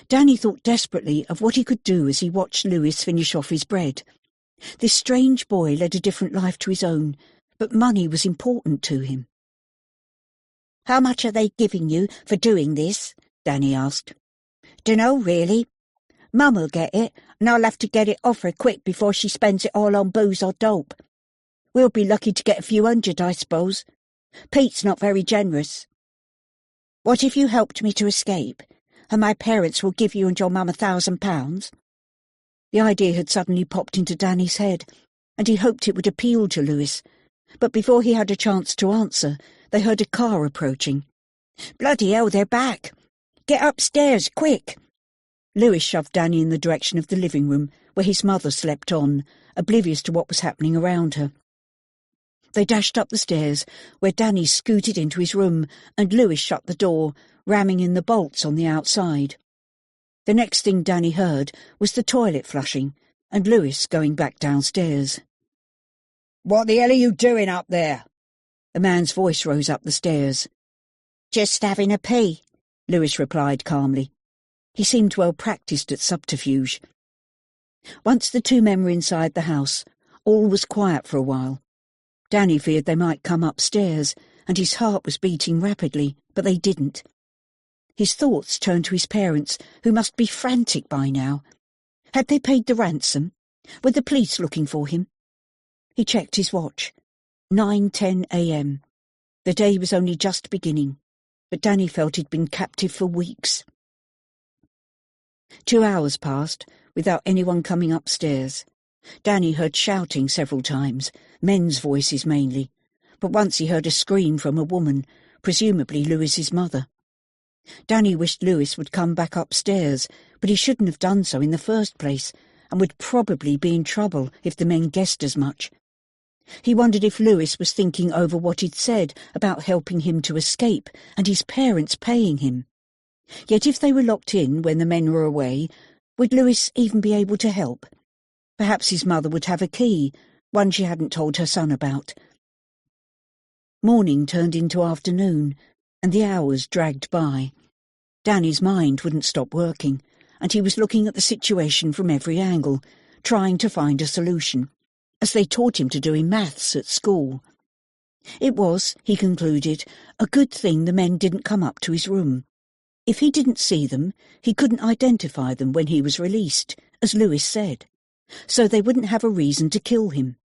S1: Danny thought desperately of what he could do as he watched Lewis finish off his bread. This strange boy led a different life to his own, but money was important to him.
S6: How much are they giving you for doing this? Danny asked. Dunno, really. Mum'll get it, and I'll have to get it off her quick before she spends it all on booze or dope. We'll be lucky to get a few hundred, I suppose. Pete's not very generous. What if you helped me to escape, and my parents will give you and your mum £1,000?
S1: The idea had suddenly popped into Danny's head, and he hoped it would appeal to Lewis. But before he had a chance to answer, they heard a car approaching.
S6: Bloody hell, they're back! Get upstairs, quick!
S1: Lewis shoved Danny in the direction of the living room, where his mother slept on, oblivious to what was happening around her. They dashed up the stairs, where Danny scooted into his room, and Lewis shut the door, ramming in the bolts on the outside. The next thing Danny heard was the toilet flushing, and Lewis going back downstairs.
S4: "What the hell are you doing up there?"
S1: A man's voice rose up the stairs.
S6: Just having a pee,
S1: Lewis replied calmly. He seemed well practised at subterfuge. Once the two men were inside the house, all was quiet for a while. Danny feared they might come upstairs, and his heart was beating rapidly, but they didn't. His thoughts turned to his parents, who must be frantic by now. Had they paid the ransom? Were the police looking for him? He checked his watch. 9:10 a.m. The day was only just beginning, but Danny felt he'd been captive for weeks. 2 hours passed without anyone coming upstairs. Danny heard shouting several times, men's voices mainly, but once he heard a scream from a woman, presumably Lewis's mother. Danny wished Lewis would come back upstairs, but he shouldn't have done so in the first place, and would probably be in trouble if the men guessed as much. He wondered if Lewis was thinking over what he'd said about helping him to escape, and his parents paying him. Yet if they were locked in when the men were away, would Lewis even be able to help? Perhaps his mother would have a key, one she hadn't told her son about. Morning turned into afternoon, and the hours dragged by. Danny's mind wouldn't stop working, and he was looking at the situation from every angle, trying to find a solution, as they taught him to do in maths at school. It was, he concluded, a good thing the men didn't come up to his room. If he didn't see them, he couldn't identify them when he was released, as Lewis said, so they wouldn't have a reason to kill him.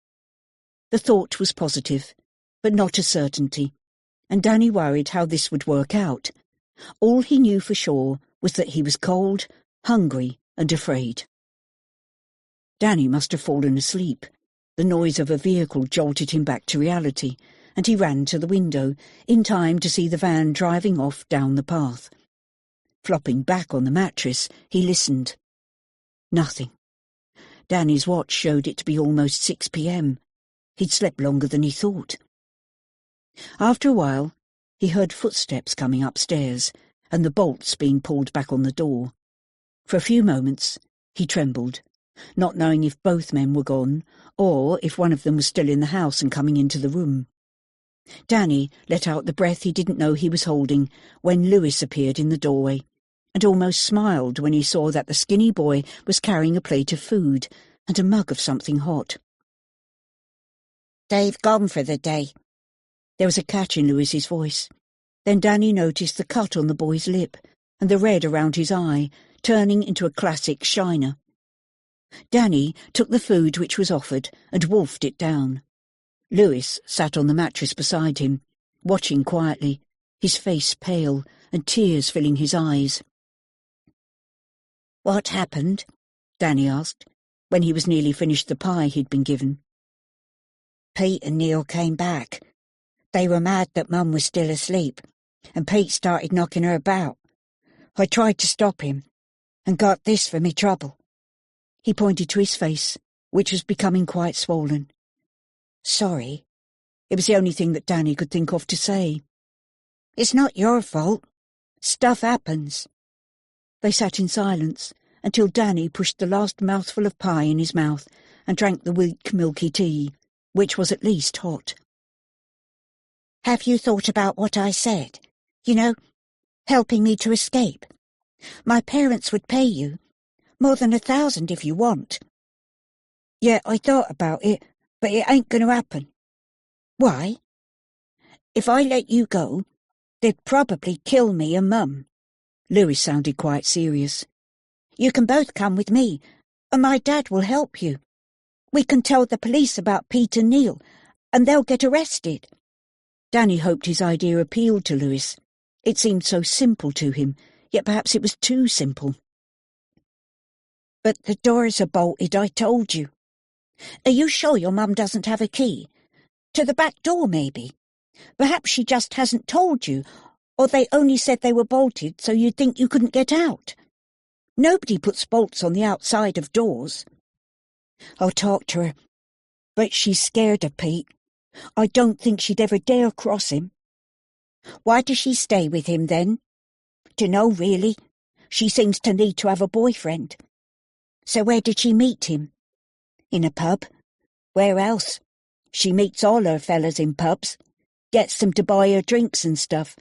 S1: The thought was positive, but not a certainty, and Danny worried how this would work out. All he knew for sure was that he was cold, hungry, and afraid. Danny must have fallen asleep. The noise of a vehicle jolted him back to reality, and he ran to the window, in time to see the van driving off down the path. Flopping back on the mattress, he listened. Nothing. Danny's watch showed it to be almost 6 p.m. He'd slept longer than he thought. After a while, he heard footsteps coming upstairs, and the bolts being pulled back on the door. For a few moments, he trembled, not knowing if both men were gone, or if one of them was still in the house and coming into the room. Danny let out the breath he didn't know he was holding when Lewis appeared in the doorway, and almost smiled when he saw that the skinny boy was carrying a plate of food and a mug of something hot.
S6: "They've gone for the day."
S1: There was a catch in Lewis's voice. Then Danny noticed the cut on the boy's lip and the red around his eye, turning into a classic shiner. Danny took the food which was offered and wolfed it down. Lewis sat on the mattress beside him, watching quietly, his face pale and tears filling his eyes.
S6: "What happened?"
S1: Danny asked, when he was nearly finished the pie he'd been given.
S6: "Pete and Neil came back. They were mad that Mum was still asleep, and Pete started knocking her about. I tried to stop him, and got this for me trouble."
S1: He pointed to his face, which was becoming quite swollen.
S6: "Sorry."
S1: It was the only thing that Danny could think of to say.
S6: "It's not your fault. Stuff happens."
S1: They sat in silence until Danny pushed the last mouthful of pie in his mouth and drank the weak, milky tea, which was at least hot.
S6: "Have you thought about what I said? You know, helping me to escape. My parents would pay you. More than 1,000 if you want."
S5: "Yeah, I thought about it, but it ain't going to happen."
S6: "Why?"
S5: "If I let you go, they'd probably kill me and Mum."
S1: Lewis sounded quite serious.
S6: "You can both come with me, and my dad will help you.
S5: We can tell the police about Pete and Neil, and they'll get arrested."
S1: Danny hoped his idea appealed to Lewis. It seemed so simple to him, yet perhaps it was too simple.
S5: "But the doors are bolted, I told you."
S6: "Are you sure your Mum doesn't have a key? To the back door, maybe?
S5: Perhaps she just hasn't told you, or they only said they were bolted so you'd think you couldn't get out. Nobody puts bolts on the outside of doors."
S6: "I'll talk to her."
S5: "But she's scared of Pete. I don't think she'd ever dare cross him."
S6: "Why does she stay with him, then?"
S5: "Dunno, really. She seems to need to have a boyfriend."
S6: "So where did she meet him?"
S5: "In a pub. Where else? She meets all her fellas in pubs. Gets them to buy her drinks and stuff."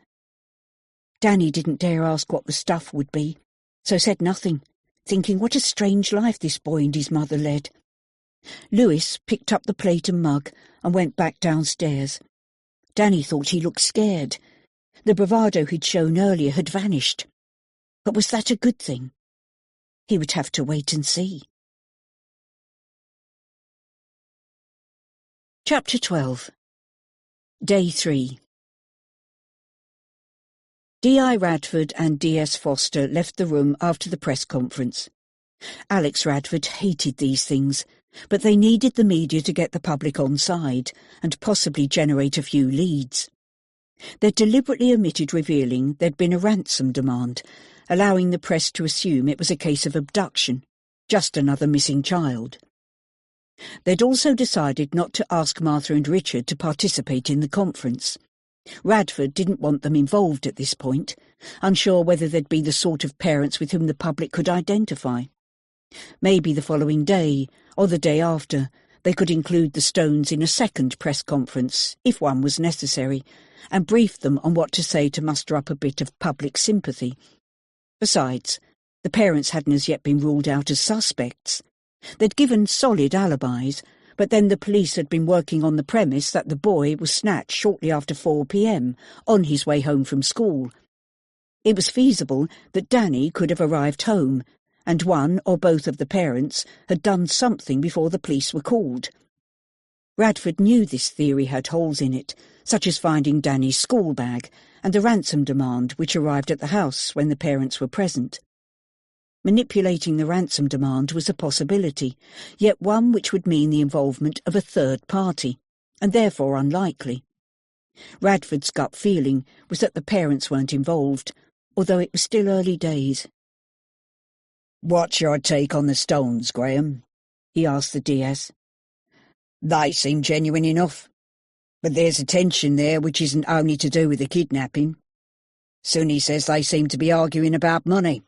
S1: Danny didn't dare ask what the stuff would be, so said nothing, thinking what a strange life this boy and his mother led. Lewis picked up the plate and mug and went back downstairs. Danny thought he looked scared. The bravado he'd shown earlier had vanished. But was that a good thing? He would have to wait and see. Chapter 12. Day 3. D.I. Radford and D.S. Foster left the room after the press conference. Alex Radford hated these things, but they needed the media to get the public on side and possibly generate a few leads. They'd deliberately omitted revealing there'd been a ransom demand, allowing the press to assume it was a case of abduction, just another missing child. They'd also decided not to ask Martha and Richard to participate in the conference. Radford didn't want them involved at this point, unsure whether they'd be the sort of parents with whom the public could identify. Maybe the following day, or the day after, they could include the Stones in a second press conference, if one was necessary, and brief them on what to say to muster up a bit of public sympathy. Besides, the parents hadn't as yet been ruled out as suspects. They'd given solid alibis, but then the police had been working on the premise that the boy was snatched shortly after 4 p.m, on his way home from school. It was feasible that Danny could have arrived home, and one or both of the parents had done something before the police were called. Radford knew this theory had holes in it, such as finding Danny's school bag and the ransom demand which arrived at the house when the parents were present. Manipulating the ransom demand was a possibility, yet one which would mean the involvement of a third party, and therefore unlikely. Radford's gut feeling was that the parents weren't involved, although it was still early days.
S4: "What's your take on the stones, Graham?" he asked the DS. "They seem genuine enough, but there's a tension there which isn't only to do with the kidnapping. Sunny says they seem to be arguing about money,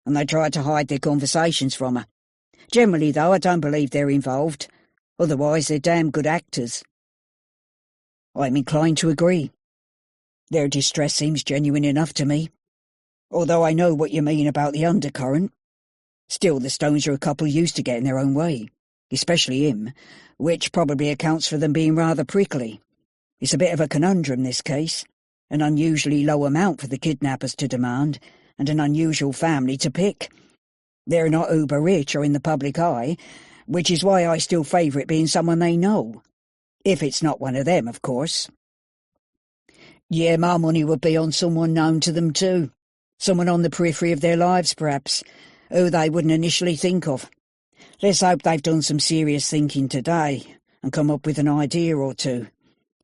S4: and they try to hide their conversations from her. Generally, though, I don't believe they're involved. Otherwise, they're damn good actors." "I'm inclined to agree. Their distress seems genuine enough to me, although I know what you mean about the undercurrent. Still, the Stones are a couple used to getting their own way, especially him, which probably accounts for them being rather prickly. It's a bit of a conundrum, this case. An unusually low amount for the kidnappers to demand, and an unusual family to pick. They're not uber-rich or in the public eye, which is why I still favour it being someone they know. If it's not one of them, of course." "Yeah, my money would be on someone known to them too. Someone on the periphery of their lives, perhaps, who they wouldn't initially think of. Let's hope they've done some serious thinking today and come up with an idea or two.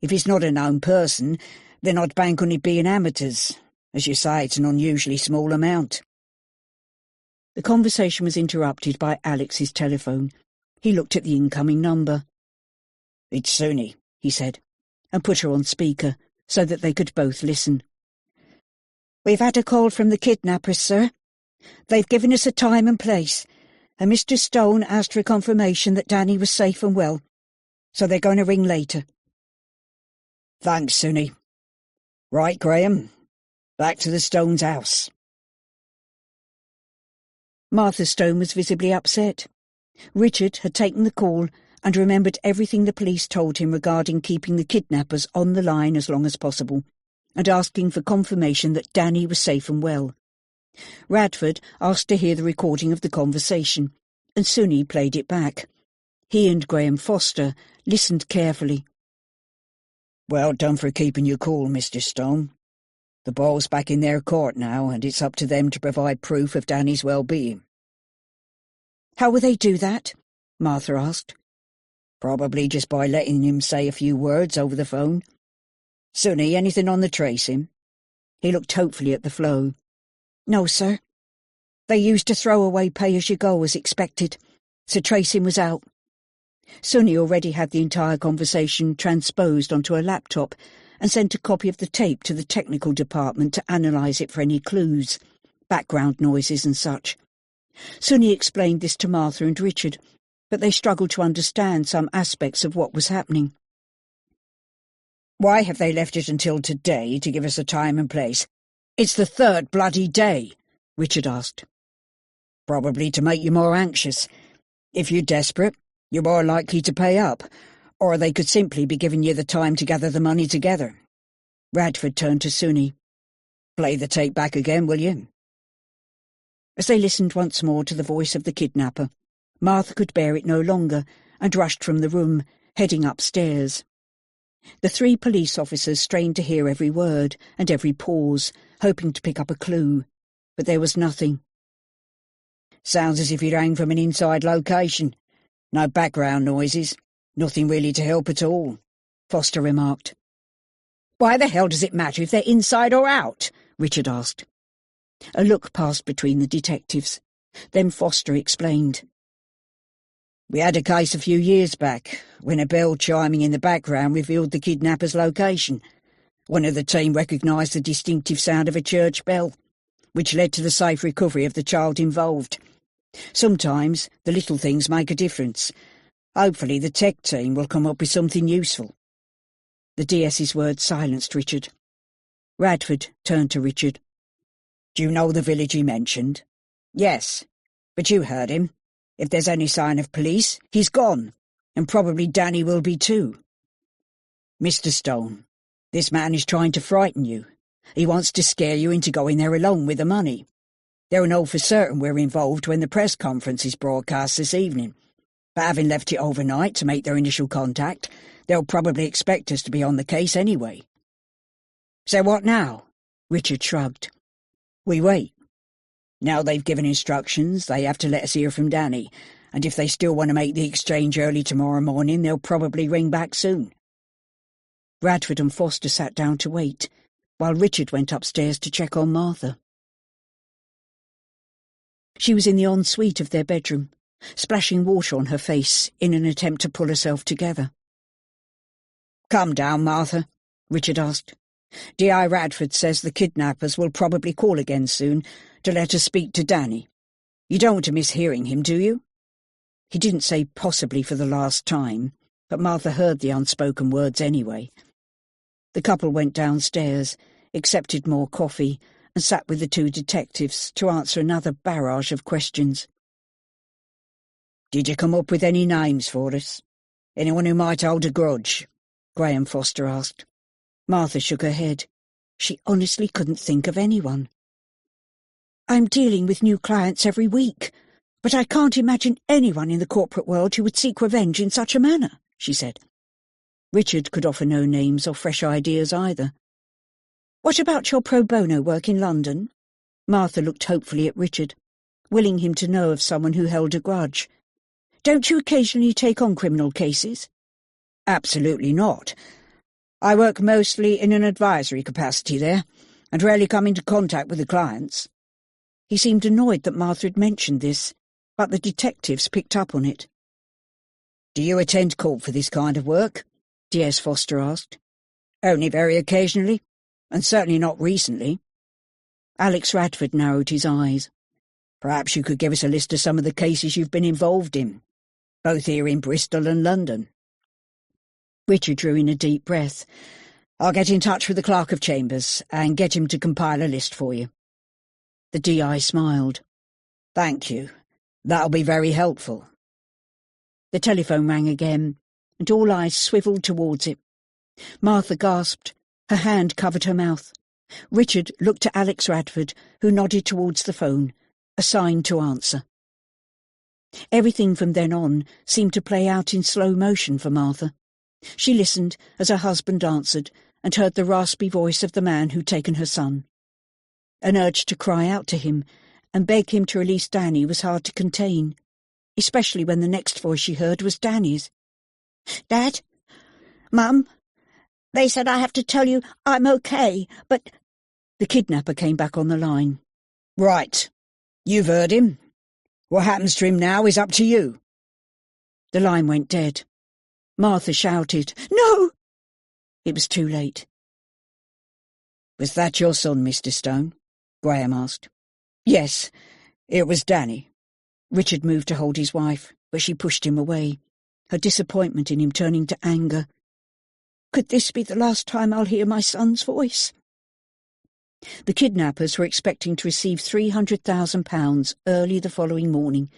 S4: If it's not a known person, then I'd bank on it being amateurs. As you say, it's an unusually small amount."
S1: The conversation was interrupted by Alex's telephone. He looked at the incoming number.
S4: "It's Sunny,"
S1: he said, and put her on speaker so that they could both listen.
S5: "We've had a call from the kidnappers, sir. They've given us a time and place, and Mr. Stone asked for confirmation that Danny was safe and well, so they're going to ring later."
S4: "Thanks, Sunny. Right, Graham. Back to the Stones' house."
S1: Martha Stone was visibly upset. Richard had taken the call and remembered everything the police told him regarding keeping the kidnappers on the line as long as possible, and asking for confirmation that Danny was safe and well. Radford asked to hear the recording of the conversation, and Sunny played it back. He and Graham Foster listened carefully.
S4: "Well done for keeping your cool, Mr. Stone. The ball's back in their court now, and it's up to them to provide proof of Danny's well-being."
S5: "How will they do that?"
S1: Martha asked.
S4: "Probably just by letting him say a few words over the phone. Sunny, anything on the tracing?"
S1: He looked hopefully at the flow.
S5: "No, sir. They used a throwaway pay-as-you-go as expected, so tracing was out."
S1: Sunny already had the entire conversation transposed onto a laptop and sent a copy of the tape to the technical department to analyse it for any clues, background noises and such. Sunny explained this to Martha and Richard, but they struggled to understand some aspects of what was happening.
S4: "Why have they left it until today to give us a time and place? It's the third bloody day," Richard asked. "Probably to make you more anxious. If you're desperate, you're more likely to pay up, or they could simply be giving you the time to gather the money together." Radford turned to Sunny. "Play the tape back again, will you?"
S1: As they listened once more to the voice of the kidnapper, Martha could bear it no longer and rushed from the room, heading upstairs. The 3 police officers strained to hear every word and every pause, hoping to pick up a clue, but there was nothing.
S4: "Sounds as if you rang from an inside location. No background noises. Nothing really to help at all," Foster remarked. "Why the hell does it matter if they're inside or out?" Richard asked.
S1: A look passed between the detectives. Then Foster explained.
S4: "We had a case a few years back, when a bell chiming in the background revealed the kidnapper's location. One of the team recognised the distinctive sound of a church bell, which led to the safe recovery of the child involved. Sometimes the little things make a difference. Hopefully the tech team will come up with something useful."
S1: The DS's words silenced Richard. Radford turned to Richard.
S4: "Do you know the village he mentioned?" "Yes, but you heard him. If there's any sign of police, he's gone, and probably Danny will be too. Mr. Stone, this man is trying to frighten you. He wants to scare you into going there alone with the money. They'll know for certain we're involved when the press conference is broadcast this evening. But having left it overnight to make their initial contact, they'll probably expect us to be on the case anyway. So what now? Richard shrugged. We wait. Now they've given instructions, they have to let us hear from Danny, and if they still want to make the exchange early tomorrow morning, they'll probably ring back soon.
S1: Radford and Foster sat down to wait, while Richard went upstairs to check on Martha. She was in the ensuite of their bedroom, splashing water on her face in an attempt to pull herself together.
S4: "Come down, Martha," Richard asked. "D.I. Radford says the kidnappers will probably call again soon to let us speak to Danny. You don't want to miss hearing him, do you?"
S1: He didn't say possibly for the last time, but Martha heard the unspoken words anyway. The couple went downstairs, accepted more coffee, and sat with the two detectives to answer another barrage of questions.
S4: "Did you come up with any names for us? Anyone who might hold a grudge?" Graham Foster asked.
S1: Martha shook her head. She honestly couldn't think of anyone.
S5: "I'm dealing with new clients every week, but I can't imagine anyone in the corporate world who would seek revenge in such a manner," she said.
S1: Richard could offer no names or fresh ideas either.
S5: "What about your pro bono work in London?"
S1: Martha looked hopefully at Richard, willing him to know of someone who held a grudge.
S5: "Don't you occasionally take on criminal cases?"
S4: "Absolutely not. I work mostly in an advisory capacity there, and rarely come into contact with the clients."
S1: He seemed annoyed that Martha had mentioned this, but the detectives picked up on it.
S4: "Do you attend court for this kind of work?"
S1: D.S. Foster asked.
S4: "Only very occasionally, and certainly not recently."
S1: Alex Radford narrowed his eyes.
S4: "Perhaps you could give us a list of some of the cases you've been involved in, both here in Bristol and London."
S1: Richard drew in a deep breath.
S4: "I'll get in touch with the Clerk of Chambers and get him to compile a list for you."
S1: The D.I. smiled.
S4: "Thank you. That'll be very helpful."
S1: The telephone rang again, and all eyes swivelled towards it. Martha gasped. Her hand covered her mouth. Richard looked at Alex Radford, who nodded towards the phone, a sign to answer. Everything from then on seemed to play out in slow motion for Martha. She listened as her husband answered and heard the raspy voice of the man who'd taken her son. An urge to cry out to him and beg him to release Danny was hard to contain, especially when the next voice she heard was Danny's.
S5: "Dad? Mum? They said I have to tell you I'm okay, but—"
S1: The kidnapper came back on the line.
S4: "Right. You've heard him. What happens to him now is up to you."
S1: The line went dead. Martha shouted,
S5: "No!"
S1: It was too late.
S4: "Was that your son, Mr. Stone?" Graham asked.
S1: "Yes,
S4: it was Danny."
S1: Richard moved to hold his wife, but she pushed him away, her disappointment in him turning to anger.
S5: "Could this be the last time I'll hear my son's voice?"
S1: The kidnappers were expecting to receive £300,000 early the following morning,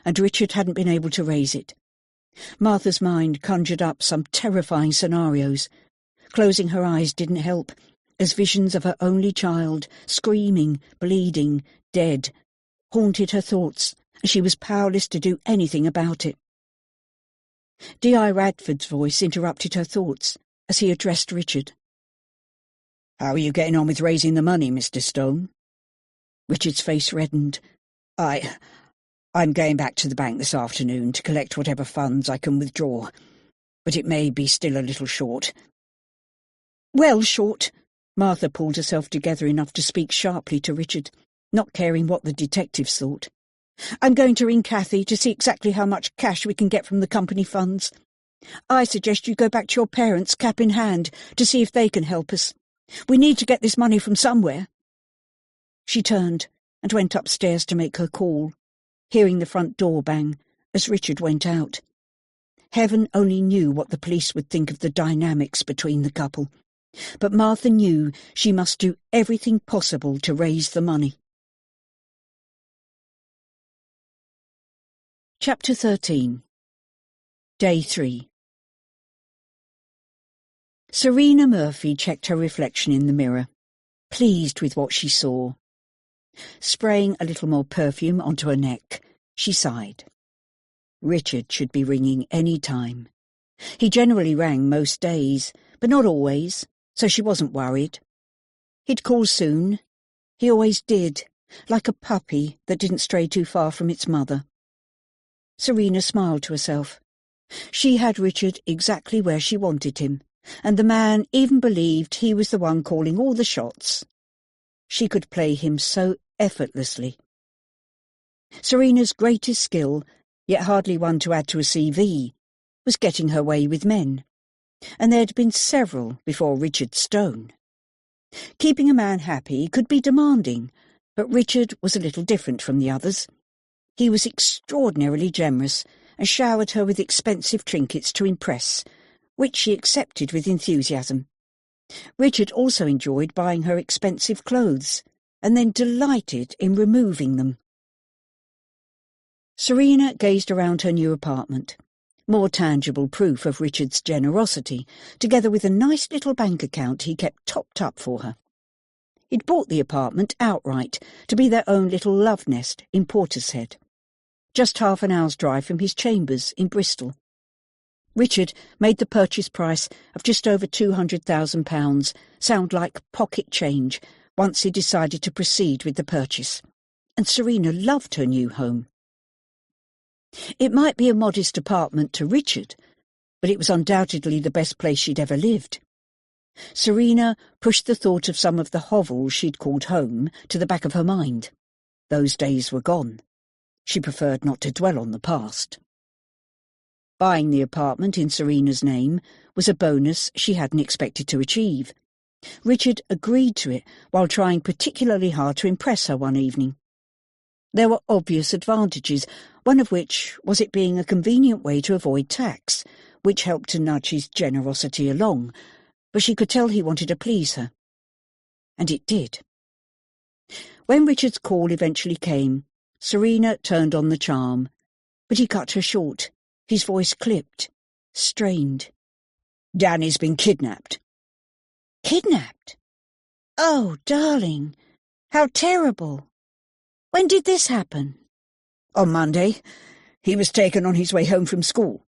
S1: and Richard hadn't been able to raise it. Martha's mind conjured up some terrifying scenarios. Closing her eyes didn't help, as visions of her only child, screaming, bleeding, dead, haunted her thoughts, and she was powerless to do anything about it. D.I. Radford's voice interrupted her thoughts as he addressed Richard.
S4: "How are you getting on with raising the money, Mr. Stone?"
S1: Richard's face reddened.
S4: I'm going back to the bank this afternoon to collect whatever funds I can withdraw, but it may be still a little short."
S5: "Well short."
S1: Martha pulled herself together enough to speak sharply to Richard, not caring what the detectives thought.
S5: "I'm going to ring Cathy to see exactly how much cash we can get from the company funds. I suggest you go back to your parents, cap in hand, to see if they can help us. We need to get this money from somewhere."
S1: She turned and went upstairs to make her call, hearing the front door bang as Richard went out. Heaven only knew what the police would think of the dynamics between the couple, but Martha knew she must do everything possible to raise the money. Chapter 13. Day 3. Serena Murphy checked her reflection in the mirror, pleased with what she saw. Spraying a little more perfume onto her neck, she sighed. Richard should be ringing any time. He generally rang most days, but not always, so she wasn't worried. He'd call soon. He always did, like a puppy that didn't stray too far from its mother. Serena smiled to herself. She had Richard exactly where she wanted him, and the man even believed he was the one calling all the shots. She could play him so effortlessly. Serena's greatest skill, yet hardly one to add to a CV, was getting her way with men, and there had been several before Richard Stone. Keeping a man happy could be demanding, but Richard was a little different from the others. He was extraordinarily generous and showered her with expensive trinkets to impress, which she accepted with enthusiasm. Richard also enjoyed buying her expensive clothes, and then delighted in removing them. Serena gazed around her new apartment, more tangible proof of Richard's generosity, together with a nice little bank account he kept topped up for her. He'd bought the apartment outright, to be their own little love nest in Portishead, just half an hour's drive from his chambers in Bristol. Richard made the purchase price of just over £200,000 sound like pocket change once he decided to proceed with the purchase, and Serena loved her new home. It might be a modest apartment to Richard, but it was undoubtedly the best place she'd ever lived. Serena pushed the thought of some of the hovels she'd called home to the back of her mind. Those days were gone. She preferred not to dwell on the past. Buying the apartment in Serena's name was a bonus she hadn't expected to achieve. Richard agreed to it while trying particularly hard to impress her one evening. There were obvious advantages, one of which was it being a convenient way to avoid tax, which helped to nudge his generosity along, but she could tell he wanted to please her. And it did. When Richard's call eventually came, Serena turned on the charm, but he cut her short, his voice clipped, strained. "Danny's been kidnapped."
S6: Kidnapped? Oh, darling, how terrible. When did this happen?
S4: On Monday. He was taken on his way home from school.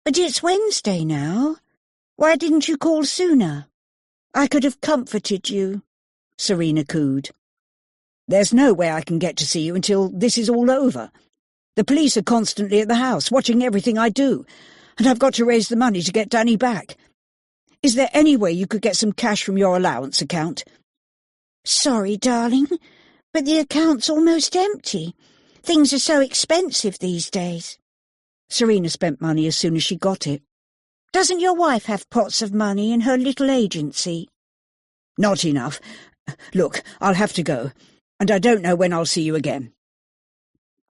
S6: But it's Wednesday now. Why didn't you call sooner? I could have comforted you, Serena cooed.
S4: There's no way I can get to see you until this is all over. The police are constantly at the house, watching everything I do, and I've got to raise the money to get Danny back. Is there any way you could get some cash from your allowance account?
S6: Sorry, darling, but the account's almost empty. Things are so expensive these days.
S1: Serena spent money as soon as she got it.
S6: Doesn't your wife have pots of money in her little agency?
S4: Not enough. Look, I'll have to go, and I don't know when I'll see you again.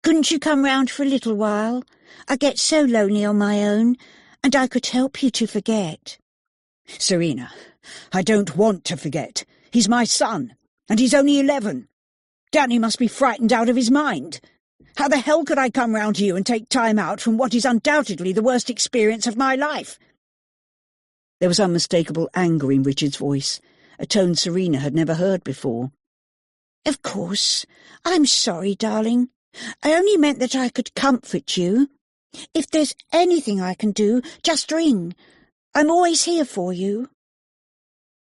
S6: Couldn't you come round for a little while? I get so lonely on my own, and I could help you to forget.
S4: Serena, I don't want to forget. He's my son, and he's only 11. Danny must be frightened out of his mind. How the hell could I come round to you and take time out from what is undoubtedly the worst experience of my life?
S1: There was unmistakable anger in Richard's voice, a tone Serena had never heard before.
S6: Of course. I'm sorry, darling. I only meant that I could comfort you. If there's anything I can do, just ring. I'm always here for you.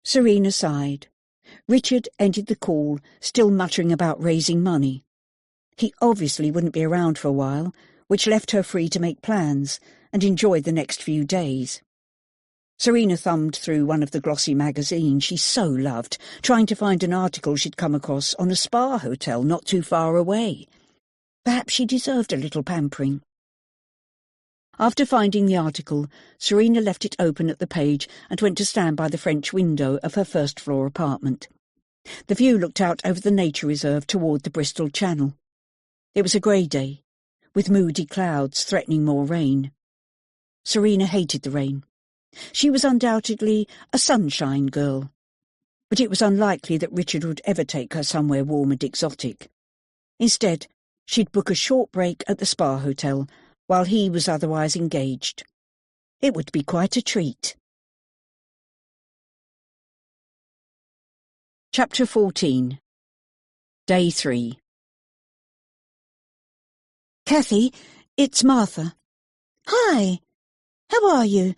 S1: Serena sighed. Richard ended the call, still muttering about raising money. He obviously wouldn't be around for a while, which left her free to make plans and enjoy the next few days. Serena thumbed through one of the glossy magazines she so loved, trying to find an article she'd come across on a spa hotel not too far away. Perhaps she deserved a little pampering. After finding the article, Serena left it open at the page and went to stand by the French window of her first-floor apartment. The view looked out over the nature reserve toward the Bristol Channel. It was a grey day, with moody clouds threatening more rain. Serena hated the rain. She was undoubtedly a sunshine girl, but it was unlikely that Richard would ever take her somewhere warm and exotic. Instead, she'd book a short break at the spa hotel while he was otherwise engaged. It would be quite a treat. Chapter 14. Day 3.
S6: Kathy,
S5: It's Martha. Hi. How are you?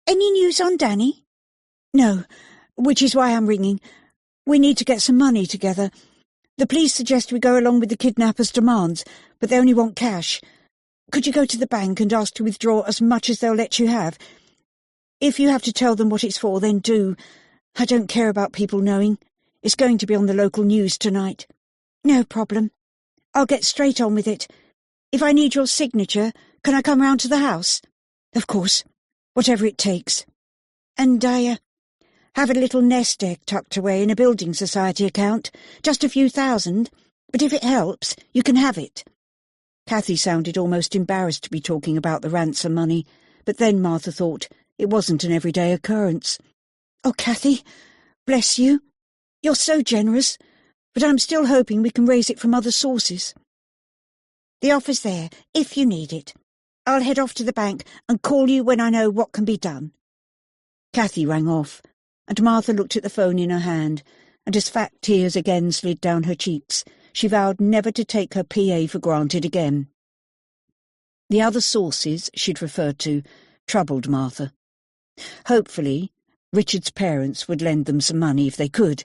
S5: Any news on Danny? No, which is why I'm ringing. We need to get some money together. The police suggest we go along with the kidnappers' demands, but they only want cash. Could you go to the bank and ask to withdraw as much as they'll let you have? If you have to tell them what it's for, then do. I don't care about people knowing. It's going to be on the local news tonight. No problem. I'll get straight on with it. If I need your signature, can I come round to the house? Of course. Whatever it takes. And I have a little nest egg tucked away in a building society account. Just a few thousand. But if it helps, you can have it. Cathy sounded almost embarrassed to be talking about the ransom money, but then Martha thought it wasn't an everyday occurrence. Oh, Cathy, bless you. You're so generous, but I'm still hoping we can raise it from other sources. The offer's there, if you need it. I'll head off to the bank and call you when I know what can be done. Cathy rang off, and Martha looked at the phone in her hand, and as fat tears again slid down her cheeks, she vowed never to take her PA for granted again. The other sources she'd referred to troubled Martha. Hopefully, Richard's parents would lend them some money if they could,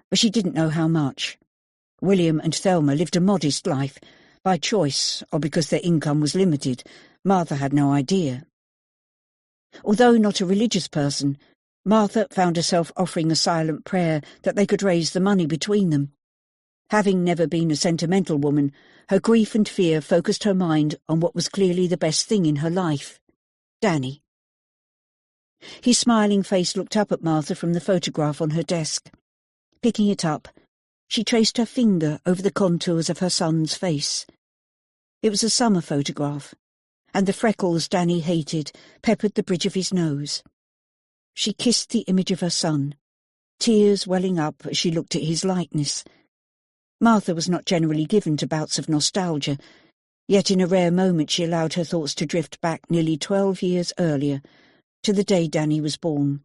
S5: but she didn't know how much. William and Thelma lived a modest life, by choice or because their income was limited. Martha had no idea. Although not a religious person, Martha found herself offering a silent prayer that they could raise the money between them. Having never been a sentimental woman, her grief and fear focused her mind on what was clearly the best thing in her life, Danny. His smiling face looked up at Martha from the photograph on her desk. Picking it up, she traced her finger over the contours of her son's face. It was a summer photograph, and the freckles Danny hated peppered the bridge of his nose. She kissed the image of her son, tears welling up as she looked at his likeness. Martha was not generally given to bouts of nostalgia, yet in a rare moment she allowed her thoughts to drift back nearly 12 years earlier, to the day Danny was born.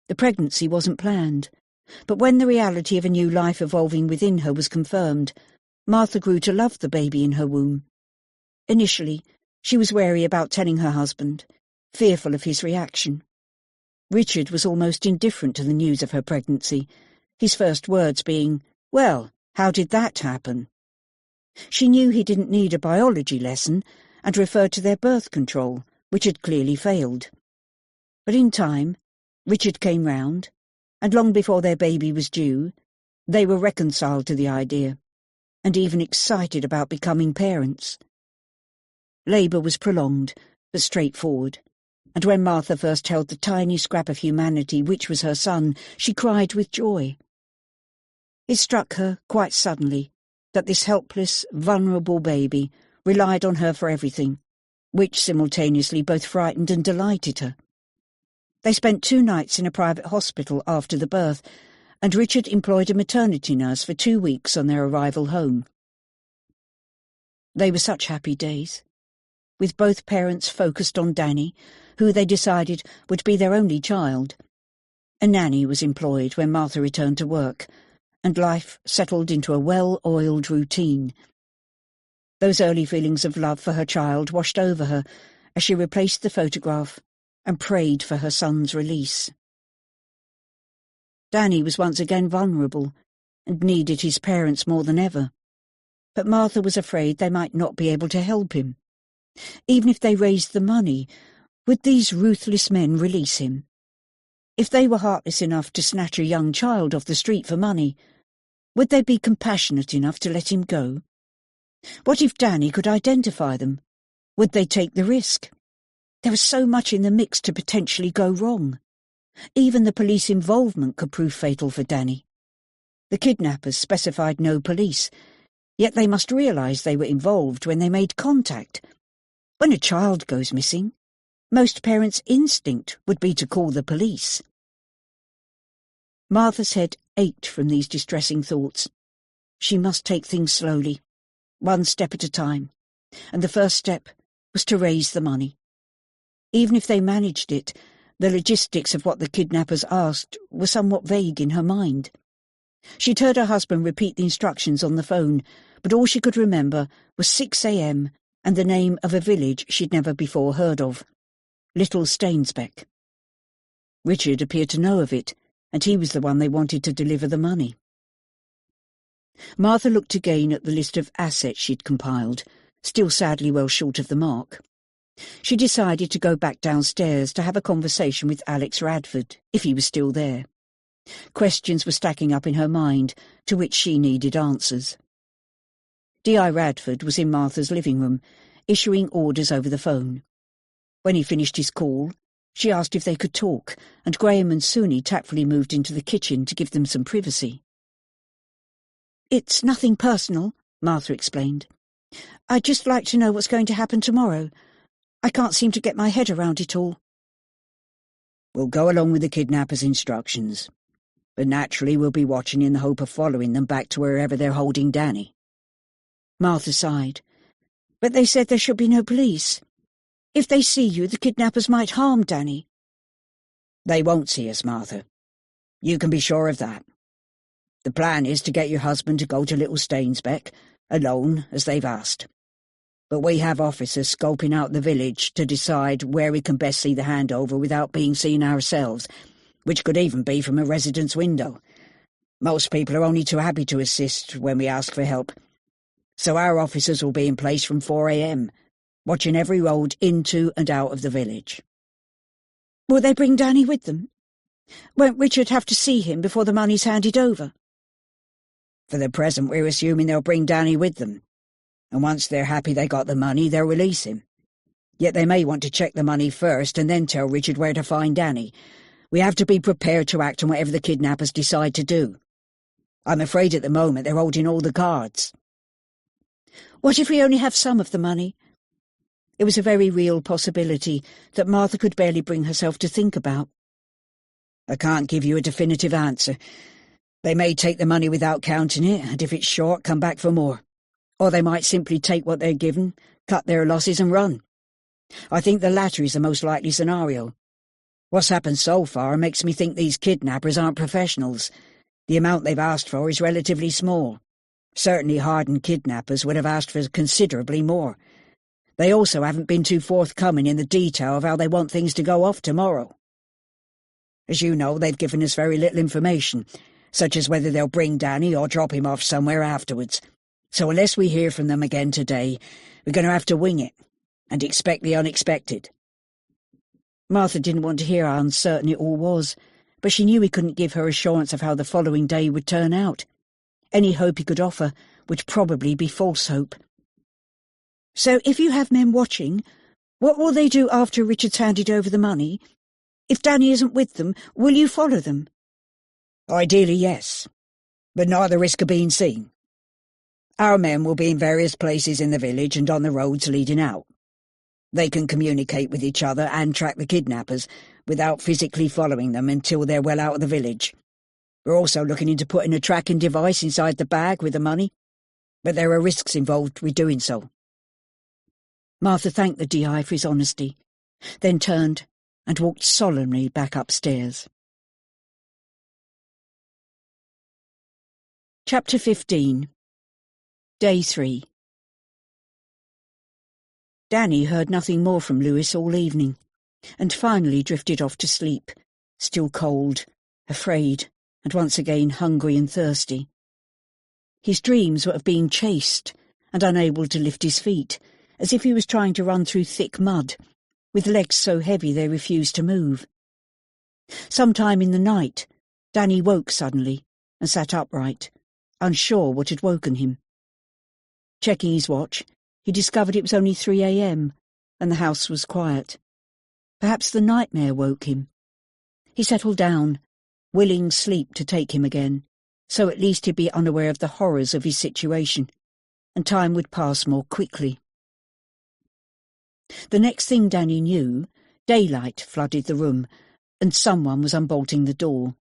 S5: The pregnancy wasn't planned, but when the reality of a new life evolving within her was confirmed, Martha grew to love the baby in her womb. Initially, she was wary about telling her husband, fearful of his reaction. Richard was almost indifferent to the news of her pregnancy, his first words being, "Well, how did that happen?" She knew he didn't need a biology lesson and referred to their birth control, which had clearly failed. But in time, Richard came round, and long before their baby was due, they were reconciled to the idea, and even excited about becoming parents. Labour was prolonged, but straightforward, and when Martha first held the tiny scrap of humanity which was her son, she cried with joy. It struck her, quite suddenly, that this helpless, vulnerable baby relied on her for everything, which simultaneously both frightened and delighted her. They spent 2 nights in a private hospital after the birth, and Richard employed a maternity nurse for 2 weeks on their arrival home. They were such happy days, with both parents focused on Danny, who they decided would be their only child. A nanny was employed when Martha returned to work, and life settled into a well-oiled routine. Those early feelings of love for her child washed over her as she replaced the photograph and prayed for her son's release. Danny was once again vulnerable and needed his parents more than ever, but Martha was afraid they might not be able to help him. Even if they raised the money, would these ruthless men release him? If they were heartless enough to snatch a young child off the street for money, would they be compassionate enough to let him go? What if Danny could identify them? Would they take the risk? There was so much in the mix to potentially go wrong. Even the police involvement could prove fatal for Danny. The kidnappers specified no police, yet they must realise they were involved when they made contact. When a child goes missing, most parents' instinct would be to call the police. Martha's head ached from these distressing thoughts. She must take things slowly, one step at a time, and the first step was to raise the money. Even if they managed it, the logistics of what the kidnappers asked were somewhat vague in her mind. She'd heard her husband repeat the instructions on the phone, but all she could remember was 6 a.m.
S1: and the name of a village she'd never before heard of, Little Stainsbeck. Richard appeared to know of it, and he was the one they wanted to deliver the money. Martha looked again at the list of assets she'd compiled, still sadly well short of the mark. She decided to go back downstairs to have a conversation with Alex Radford, if he was still there. Questions were stacking up in her mind, to which she needed answers. D.I. Radford was in Martha's living room, issuing orders over the phone. When he finished his call, she asked if they could talk, and Graham and Suni tactfully moved into the kitchen to give them some privacy.
S5: "It's nothing personal," Martha explained. "I'd just like to know what's going to happen tomorrow. I can't seem to get my head around it all."
S4: "We'll go along with the kidnappers' instructions, but naturally we'll be watching in the hope of following them back to wherever they're holding Danny."
S5: Martha sighed. "But they said there should be no police. If they see you, the kidnappers might harm Danny."
S4: "They won't see us, Martha. You can be sure of that. The plan is to get your husband to go to Little Stainsbeck, alone, as they've asked. But we have officers scoping out the village to decide where we can best see the handover without being seen ourselves, which could even be from a resident's window. Most people are only too happy to assist when we ask for help. So our officers will be in place from 4 a.m., watching every road into and out of the village."
S5: "Will they bring Danny with them? Won't Richard have to see him before the money's handed over?"
S4: "For the present, we're assuming they'll bring Danny with them, and once they're happy they got the money, they'll release him. Yet they may want to check the money first and then tell Richard where to find Danny. We have to be prepared to act on whatever the kidnappers decide to do. I'm afraid at the moment they're holding all the cards."
S5: "What if we only have some of the money?" It was a very real possibility that Martha could barely bring herself to think about.
S4: "I can't give you a definitive answer. They may take the money without counting it, and if it's short, come back for more. Or they might simply take what they're given, cut their losses and run. I think the latter is the most likely scenario. What's happened so far makes me think these kidnappers aren't professionals. The amount they've asked for is relatively small. Certainly hardened kidnappers would have asked for considerably more. They also haven't been too forthcoming in the detail of how they want things to go off tomorrow. As you know, they've given us very little information, such as whether they'll bring Danny or drop him off somewhere afterwards. So unless we hear from them again today, we're going to have to wing it and expect the unexpected."
S1: Martha didn't want to hear how uncertain it all was, but she knew he couldn't give her assurance of how the following day would turn out. Any hope he could offer would probably be false hope.
S5: "So if you have men watching, what will they do after Richard's handed over the money? If Danny isn't with them, will you follow them?"
S4: "Ideally, yes, but not at the risk of being seen. Our men will be in various places in the village and on the roads leading out. They can communicate with each other and track the kidnappers without physically following them until they're well out of the village. We're also looking into putting a tracking device inside the bag with the money, but there are risks involved with doing so."
S1: Martha thanked the DI for his honesty, then turned and walked solemnly back upstairs. Chapter 15. Day 3. Danny heard nothing more from Lewis all evening, and finally drifted off to sleep, still cold, afraid, and once again hungry and thirsty. His dreams were of being chased and unable to lift his feet, as if he was trying to run through thick mud, with legs so heavy they refused to move. Sometime in the night, Danny woke suddenly and sat upright, unsure what had woken him. Checking his watch, he discovered it was only 3 a.m, and the house was quiet. Perhaps the nightmare woke him. He settled down, willing sleep to take him again, so at least he'd be unaware of the horrors of his situation, and time would pass more quickly. The next thing Danny knew, daylight flooded the room, and someone was unbolting the door.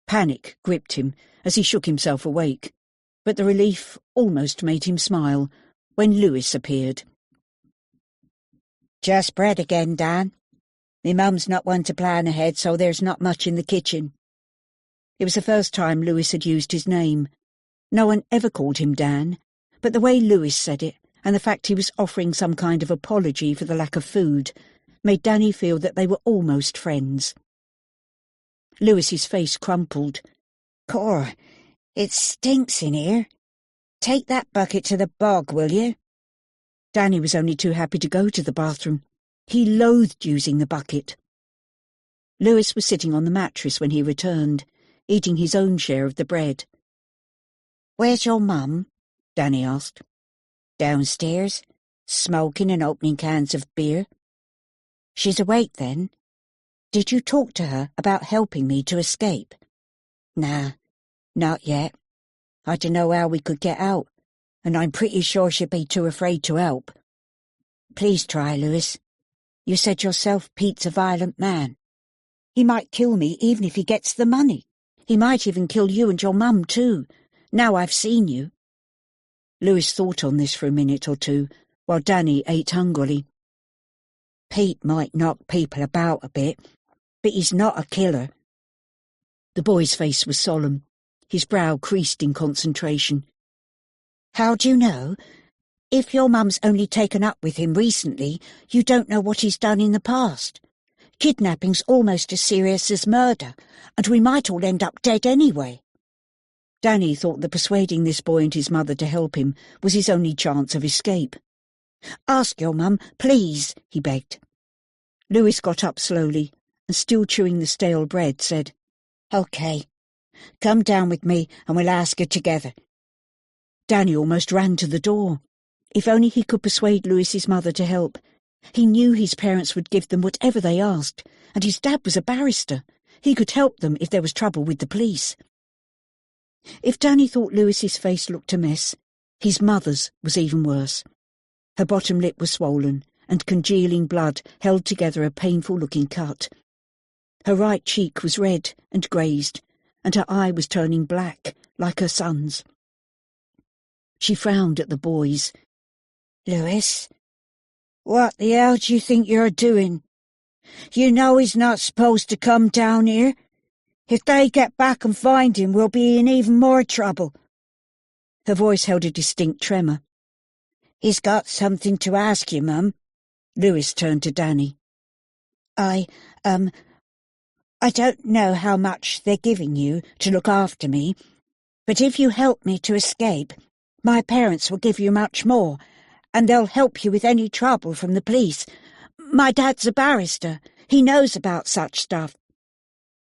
S1: Panic gripped him as he shook himself awake, but the relief almost made him smile when Lewis appeared.
S6: "Just bread again, Dan. Me mum's not one to plan ahead, so there's not much in the kitchen."
S1: It was the first time Lewis had used his name. No one ever called him Dan, but the way Lewis said it and the fact he was offering some kind of apology for the lack of food made Danny feel that they were almost friends. Lewis's face crumpled.
S6: Cora, it stinks in here. Take that bucket to the bog, will you?
S1: Danny was only too happy to go to the bathroom. He loathed using the bucket. Lewis was sitting on the mattress when he returned, eating his own share of the bread.
S6: Where's your mum?
S1: Danny asked.
S6: Downstairs, smoking and opening cans of beer. She's awake then? Did you talk to her about helping me to escape? Nah, not yet. I don't know how we could get out, and I'm pretty sure she'd be too afraid to help. Please try, Lewis. You said yourself Pete's a violent man.
S1: He might kill me even if he gets the money. He might even kill you and your mum too, now I've seen you. Lewis thought on this for a minute or two, while Danny ate hungrily.
S6: Pete might knock people about a bit, but he's not a killer.
S1: The boy's face was solemn. His brow creased in concentration.
S6: How do you know? If your mum's only taken up with him recently, you don't know what he's done in the past. Kidnapping's almost as serious as murder, and we might all end up dead anyway.
S1: Danny thought that persuading this boy and his mother to help him was his only chance of escape.
S6: Ask your mum, please, he begged.
S1: Lewis got up slowly, and still chewing the stale bread, said,
S6: OK. Come down with me and we'll ask her together.
S1: Danny almost ran to the door. If only he could persuade Lewis's mother to help. He knew his parents would give them whatever they asked, and his dad was a barrister. He could help them if there was trouble with the police. If Danny thought Lewis's face looked a mess, his mother's was even worse. Her bottom lip was swollen, and congealing blood held together a painful-looking cut. Her right cheek was red and grazed, and her eye was turning black, like her son's. She frowned at the boys.
S6: Lewis, what the hell do you think you're doing? You know he's not supposed to come down here. If they get back and find him, we'll be in even more trouble.
S1: Her voice held a distinct tremor.
S6: He's got something to ask you, Mum.
S1: Lewis turned to Danny.
S6: I don't know how much they're giving you to look after me, but if you help me to escape, my parents will give you much more, and they'll help you with any trouble from the police. My dad's a barrister. He knows about such stuff.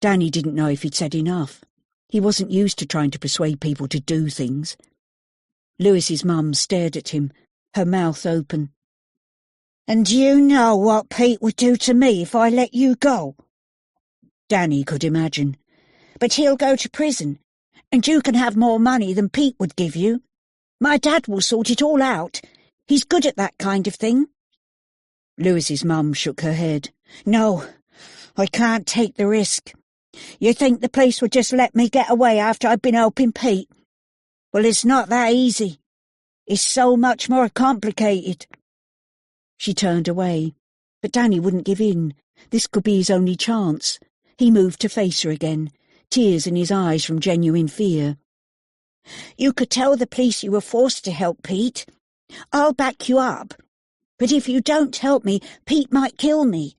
S1: Danny didn't know if he'd said enough. He wasn't used to trying to persuade people to do things. Lewis's mum stared at him, her mouth open.
S6: And you know what Pete would do to me if I let you go?
S1: Danny could imagine.
S6: But he'll go to prison, and you can have more money than Pete would give you. My dad will sort it all out. He's good at that kind of thing.
S1: Lewis's mum shook her head.
S6: No, I can't take the risk. You think the police would just let me get away after I've been helping Pete? Well, it's not that easy. It's so much more complicated.
S1: She turned away, but Danny wouldn't give in. This could be his only chance. He moved to face her again, tears in his eyes from genuine fear.
S6: You could tell the police you were forced to help Pete. I'll back you up. But if you don't help me, Pete might kill me.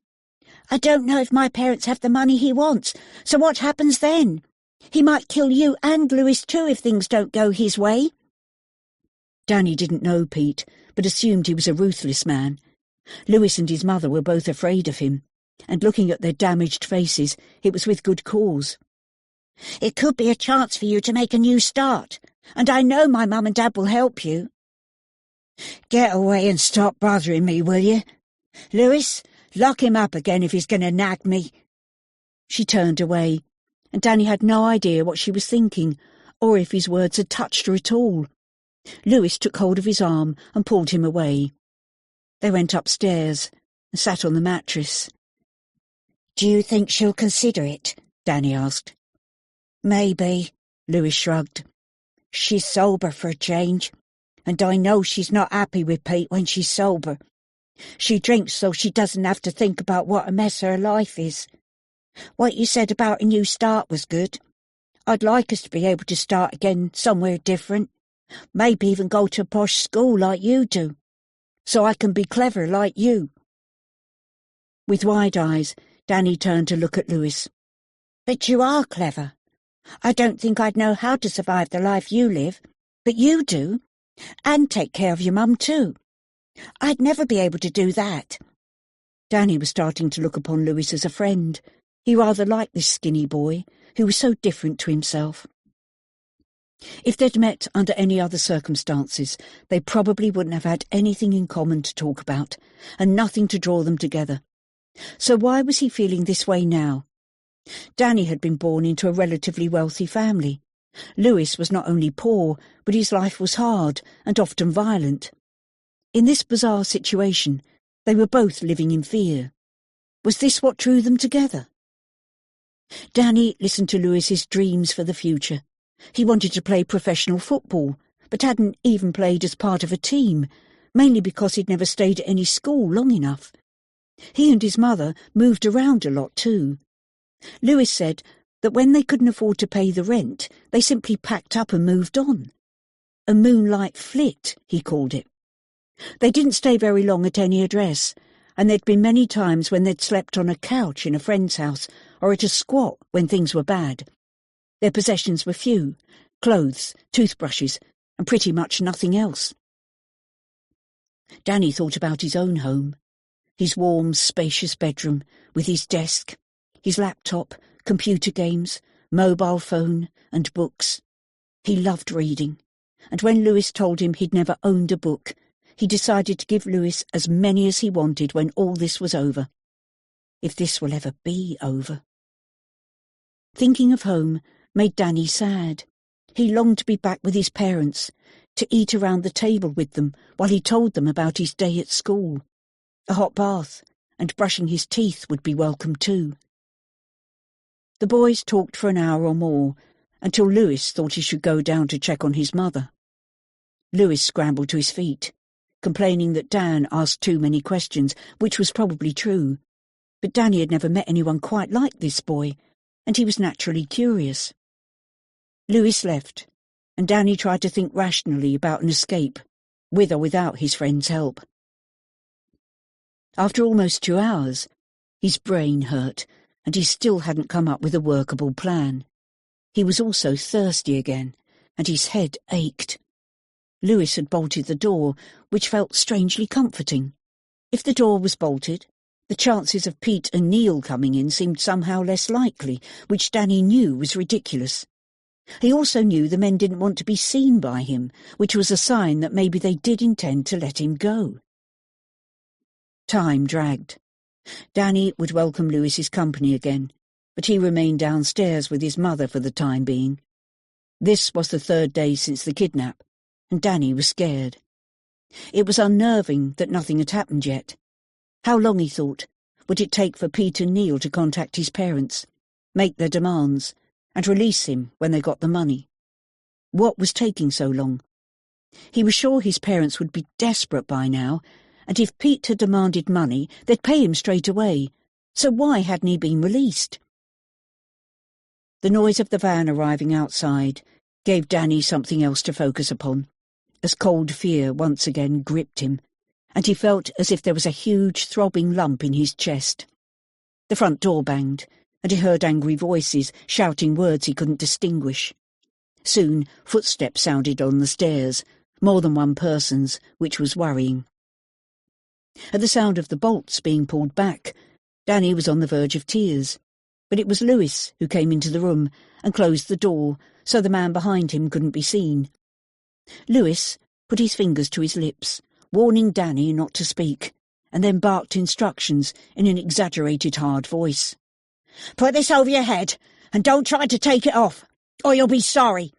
S6: I don't know if my parents have the money he wants, so what happens then? He might kill you and Lewis too if things don't go his way.
S1: Danny didn't know Pete, but assumed he was a ruthless man. Lewis and his mother were both afraid of him, and looking at their damaged faces, it was with good cause.
S6: It could be a chance for you to make a new start, and I know my mum and dad will help you. Get away and stop bothering me, will you? Lewis, lock him up again if he's going to nag me.
S1: She turned away, and Danny had no idea what she was thinking, or if his words had touched her at all. Lewis took hold of his arm and pulled him away. They went upstairs and sat on the mattress.
S6: Do you think she'll consider it?
S1: Danny asked.
S6: Maybe, Lewis shrugged. She's sober for a change, and I know she's not happy with Pete when she's sober. She drinks so she doesn't have to think about what a mess her life is. What you said about a new start was good. I'd like us to be able to start again somewhere different, Maybe even go to a posh school like you do, so I can be clever like you."
S1: With wide eyes, Danny turned to look at Lewis.
S6: "But you are clever. I don't think I'd know how to survive the life you live, but you do, and take care of your mum too. I'd never be able to do that."
S1: Danny was starting to look upon Lewis as a friend. He rather liked this skinny boy, who was so different to himself. If they'd met under any other circumstances, they probably wouldn't have had anything in common to talk about, and nothing to draw them together. So why was he feeling this way now? Danny had been born into a relatively wealthy family. Lewis was not only poor, but his life was hard and often violent. In this bizarre situation, they were both living in fear. Was this what drew them together? Danny listened to Lewis's dreams for the future. He wanted to play professional football, but hadn't even played as part of a team, mainly because he'd never stayed at any school long enough. He and his mother moved around a lot too. Lewis said that when they couldn't afford to pay the rent, they simply packed up and moved on. A moonlight flit, he called it. They didn't stay very long at any address, and there'd been many times when they'd slept on a couch in a friend's house or at a squat when things were bad. Their possessions were few: clothes, toothbrushes, and pretty much nothing else. Danny thought about his own home, his warm, spacious bedroom with his desk, his laptop, computer games, mobile phone, and books. He loved reading, and when Lewis told him he'd never owned a book, he decided to give Lewis as many as he wanted when all this was over. If this will ever be over. Thinking of home made Danny sad. He longed to be back with his parents, to eat around the table with them while he told them about his day at school. A hot bath and brushing his teeth would be welcome too. The boys talked for an hour or more, until Lewis thought he should go down to check on his mother. Lewis scrambled to his feet, complaining that Dan asked too many questions, which was probably true. But Danny had never met anyone quite like this boy, and he was naturally curious. Lewis left, and Danny tried to think rationally about an escape, with or without his friend's help. After almost 2 hours, his brain hurt, and he still hadn't come up with a workable plan. He was also thirsty again, and his head ached. Lewis had bolted the door, which felt strangely comforting. If the door was bolted, the chances of Pete and Neil coming in seemed somehow less likely, which Danny knew was ridiculous. He also knew the men didn't want to be seen by him, which was a sign that maybe they did intend to let him go. Time dragged. Danny would welcome Lewis's company again, but he remained downstairs with his mother for the time being. This was the 3rd day since the kidnap, and Danny was scared. It was unnerving that nothing had happened yet. How long, he thought, would it take for Pete and Neil to contact his parents, make their demands, and release him when they got the money? What was taking so long? He was sure his parents would be desperate by now, and if Pete had demanded money, they'd pay him straight away. So why hadn't he been released? The noise of the van arriving outside gave Danny something else to focus upon, as cold fear once again gripped him, and he felt as if there was a huge throbbing lump in his chest. The front door banged, and he heard angry voices shouting words he couldn't distinguish. Soon footsteps sounded on the stairs, more than one person's, which was worrying. At the sound of the bolts being pulled back, Danny was on the verge of tears, but it was Lewis who came into the room and closed the door so the man behind him couldn't be seen. Lewis put his fingers to his lips, warning Danny not to speak, and then barked instructions in an exaggerated hard voice.
S6: "Put this over your head, and don't try to take it off, or you'll be sorry."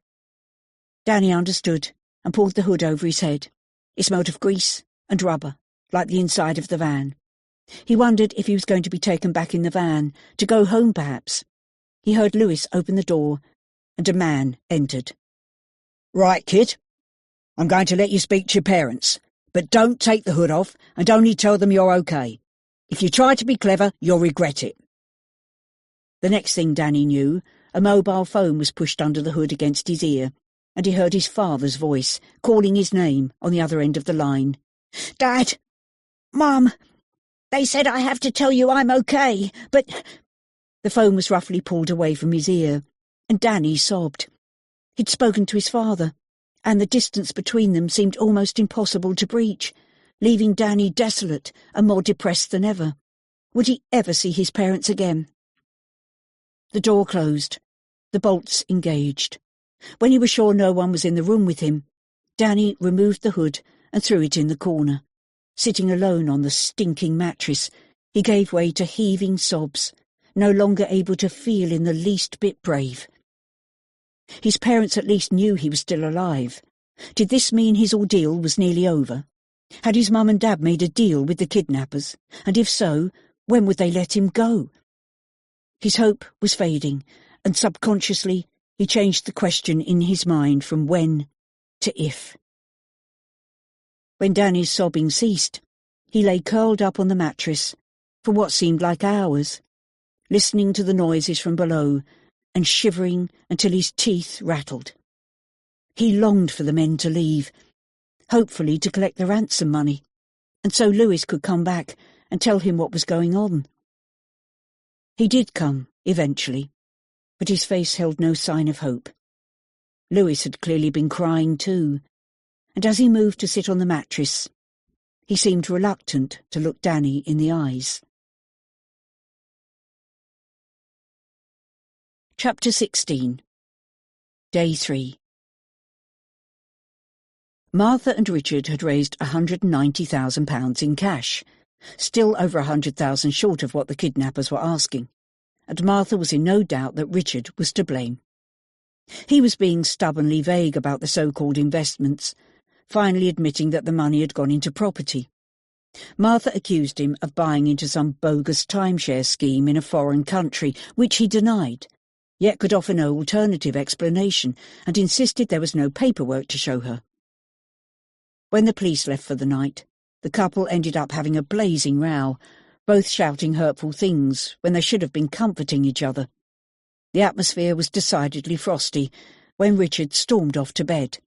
S1: Danny understood and pulled the hood over his head. It smelled of grease and rubber, like the inside of the van. He wondered if he was going to be taken back in the van, to go home perhaps. He heard Lewis open the door, and a man entered.
S4: "Right, kid. I'm going to let you speak to your parents, but don't take the hood off and only tell them you're okay. If you try to be clever, you'll regret it."
S1: The next thing Danny knew, a mobile phone was pushed under the hood against his ear, and he heard his father's voice calling his name on the other end of the line.
S5: "Dad! Mum! They said I have to tell you I'm okay, but—"
S1: The phone was roughly pulled away from his ear, and Danny sobbed. He'd spoken to his father, and the distance between them seemed almost impossible to breach, leaving Danny desolate and more depressed than ever. Would he ever see his parents again? The door closed, the bolts engaged. When he was sure no one was in the room with him, Danny removed the hood and threw it in the corner. Sitting alone on the stinking mattress, he gave way to heaving sobs, no longer able to feel in the least bit brave. His parents at least knew he was still alive. Did this mean his ordeal was nearly over? Had his mum and dad made a deal with the kidnappers? And if so, when would they let him go? His hope was fading, and subconsciously he changed the question in his mind from when to if. When Danny's sobbing ceased, he lay curled up on the mattress for what seemed like hours, listening to the noises from below and shivering until his teeth rattled. He longed for the men to leave, hopefully to collect the ransom money, and so Lewis could come back and tell him what was going on. He did come, eventually, but his face held no sign of hope. Lewis had clearly been crying too, and as he moved to sit on the mattress, he seemed reluctant to look Danny in the eyes. Chapter 16. Day 3. Martha and Richard had raised £190,000 in cash, still over £100,000 short of what the kidnappers were asking, and Martha was in no doubt that Richard was to blame. He was being stubbornly vague about the so-called investments, finally admitting that the money had gone into property. Martha accused him of buying into some bogus timeshare scheme in a foreign country, which he denied, yet could offer no alternative explanation, and insisted there was no paperwork to show her. When the police left for the night, the couple ended up having a blazing row, both shouting hurtful things when they should have been comforting each other. The atmosphere was decidedly frosty when Richard stormed off to bed.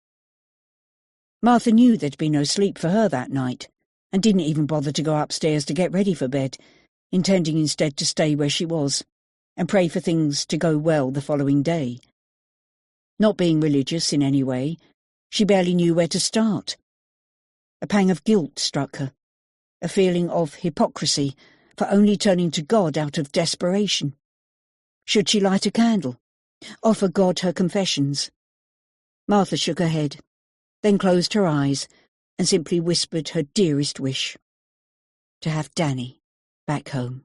S1: Martha knew there'd be no sleep for her that night, and didn't even bother to go upstairs to get ready for bed, intending instead to stay where she was and pray for things to go well the following day. Not being religious in any way, she barely knew where to start. A pang of guilt struck her, a feeling of hypocrisy for only turning to God out of desperation. Should she light a candle, offer God her confessions? Martha shook her head, then closed her eyes and simply whispered her dearest wish: to have Danny back home.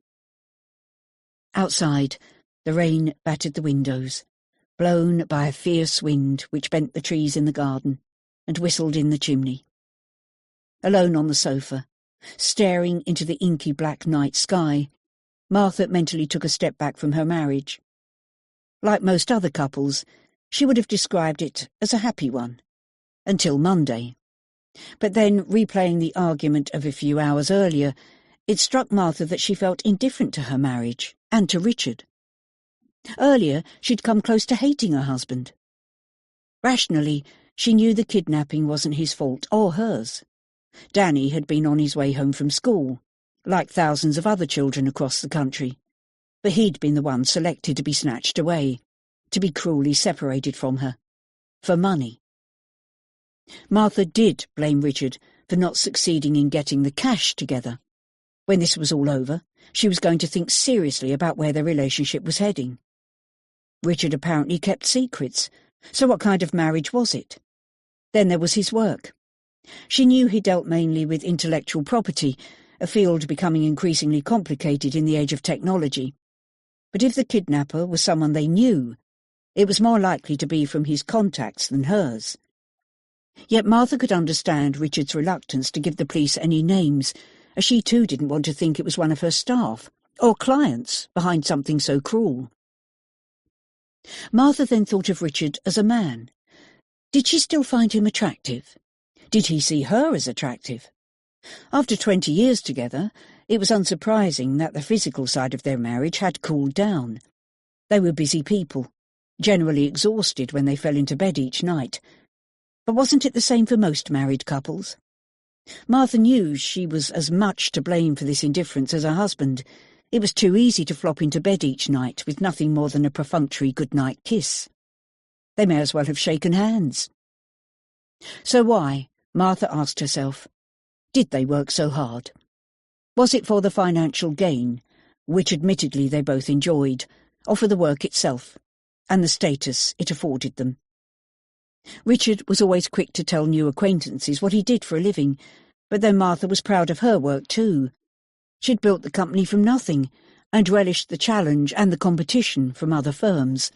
S1: Outside, the rain battered the windows, blown by a fierce wind which bent the trees in the garden and whistled in the chimney. Alone on the sofa, staring into the inky black night sky, Martha mentally took a step back from her marriage. Like most other couples, she would have described it as a happy one, until Monday. But then, replaying the argument of a few hours earlier, it struck Martha that she felt indifferent to her marriage and to Richard. Earlier, she'd come close to hating her husband. Rationally, she knew the kidnapping wasn't his fault or hers. Danny had been on his way home from school, like thousands of other children across the country, but he'd been the one selected to be snatched away, to be cruelly separated from her, for money. Martha did blame Richard for not succeeding in getting the cash together. When this was all over, she was going to think seriously about where their relationship was heading. Richard apparently kept secrets, so what kind of marriage was it? Then there was his work. She knew he dealt mainly with intellectual property, a field becoming increasingly complicated in the age of technology. But if the kidnapper was someone they knew, it was more likely to be from his contacts than hers. Yet Martha could understand Richard's reluctance to give the police any names, as she too didn't want to think it was one of her staff, or clients, behind something so cruel. Martha then thought of Richard as a man. Did she still find him attractive? Did he see her as attractive? After 20 years together, it was unsurprising that the physical side of their marriage had cooled down. They were busy people,
S4: generally exhausted when they fell into bed each night. But wasn't it the same for most married couples? Martha knew she was as much to blame for this indifference as her husband. It was too easy to flop into bed each night with nothing more than a perfunctory good-night kiss. They may as well have shaken hands. So why, Martha asked herself, did they work so hard? Was it for the financial gain, which admittedly they both enjoyed, or for the work itself, and the status it afforded them? Richard was always quick to tell new acquaintances what he did for a living, but then Martha was proud of her work too. She'd built the company from nothing, and relished the challenge and the competition from other firms.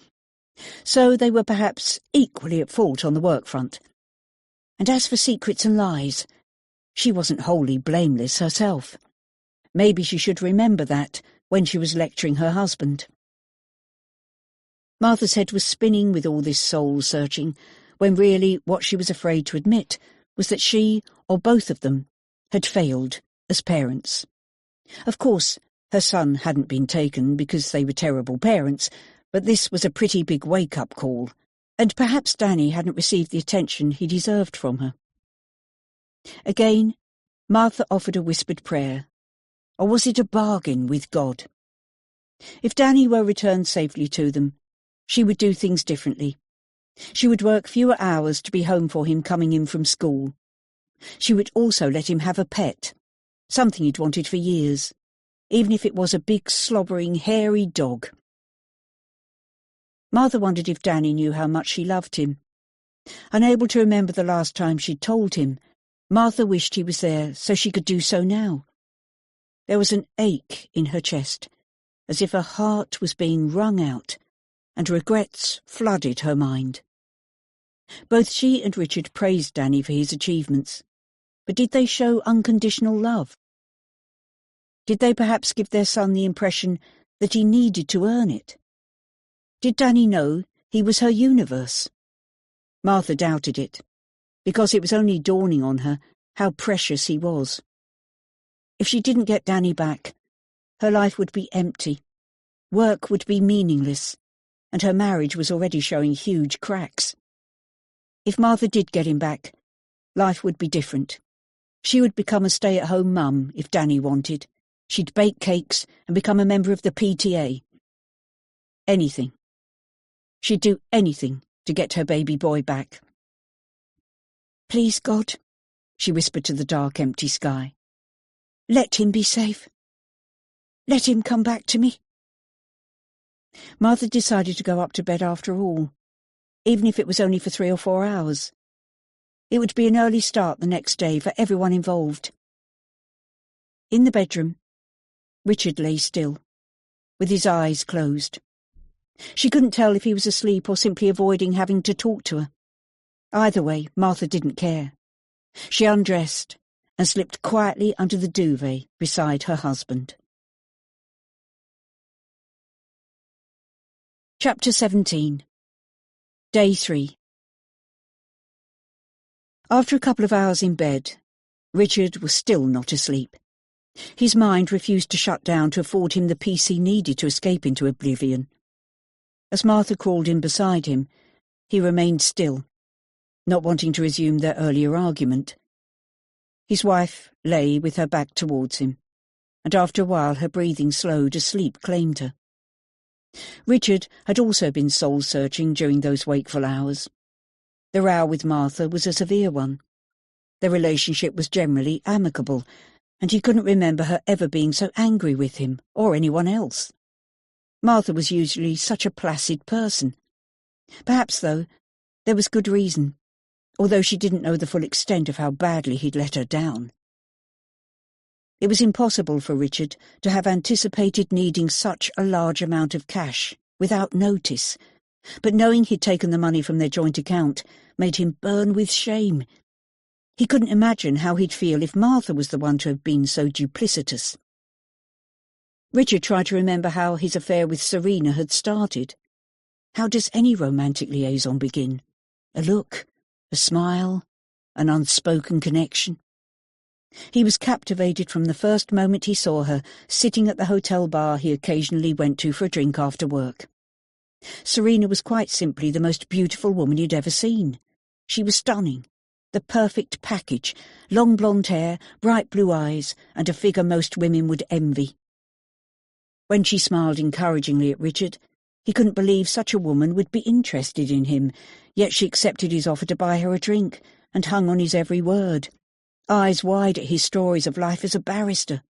S4: So they were perhaps equally at fault on the work front. And as for secrets and lies, she wasn't wholly blameless herself. Maybe she should remember that when she was lecturing her husband. Martha's head was spinning with all this soul-searching, when really what she was afraid to admit was that she, or both of them, had failed as parents. Of course, her son hadn't been taken because they were terrible parents, but this was a pretty big wake-up call, and perhaps Danny hadn't received the attention he deserved from her. Again, Martha offered a whispered prayer. Or was it a bargain with God? If Danny were returned safely to them, she would do things differently. She would work fewer hours to be home for him coming in from school. She would also let him have a pet, something he'd wanted for years, even if it was a big, slobbering, hairy dog. Martha wondered if Danny knew how much she loved him. Unable to remember the last time she'd told him, Martha wished he was there so she could do so now. There was an ache in her chest, as if her heart was being wrung out, and regrets flooded her mind. Both she and Richard praised Danny for his achievements, but did they show unconditional love? Did they perhaps give their son the impression that he needed to earn it? Did Danny know he was her universe? Martha doubted it, because it was only dawning on her how precious he was. If she didn't get Danny back, her life would be empty, work would be meaningless, and her marriage was already showing huge cracks. If Martha did get him back, life would be different. She would become a stay-at-home mum if Danny wanted. She'd bake cakes and become a member of the PTA. Anything. She'd do anything to get her baby boy back. "Please, God," she whispered to the dark, empty sky. "Let him be safe. Let him come back to me." Martha decided to go up to bed after all, even if it was only for 3 or 4 hours. It would be an early start the next day for everyone involved. In the bedroom, Richard lay still, with his eyes closed. She couldn't tell if he was asleep or simply avoiding having to talk to her. Either way, Martha didn't care. She undressed and slipped quietly under the duvet beside her husband. Chapter 17. Day 3. After a couple of hours in bed, Richard was still not asleep. His mind refused to shut down to afford him the peace he needed to escape into oblivion. As Martha crawled in beside him, he remained still, not wanting to resume their earlier argument. His wife lay with her back towards him, and after a while her breathing slowed as sleep claimed her. Richard had also been soul-searching during those wakeful hours. The row with Martha was a severe one. Their relationship was generally amicable, and he couldn't remember her ever being so angry with him or anyone else. Martha was usually such a placid person. Perhaps, though, there was good reason, although she didn't know the full extent of how badly he'd let her down. It was impossible for Richard to have anticipated needing such a large amount of cash without notice, but knowing he'd taken the money from their joint account made him burn with shame. He couldn't imagine how he'd feel if Martha was the one to have been so duplicitous. Richard tried to remember how his affair with Serena had started. How does any romantic liaison begin? A look, a smile, an unspoken connection. He was captivated from the first moment he saw her sitting at the hotel bar he occasionally went to for a drink after work.
S1: Serena was quite simply the most beautiful woman he'd ever seen. She was stunning, the perfect package, long blonde hair, bright blue eyes, and a figure most women would envy. When she smiled encouragingly at Richard, he couldn't believe such a woman would be interested in him, yet she accepted his offer to buy her a drink and hung on his every word, eyes wide at his stories of life as a barrister.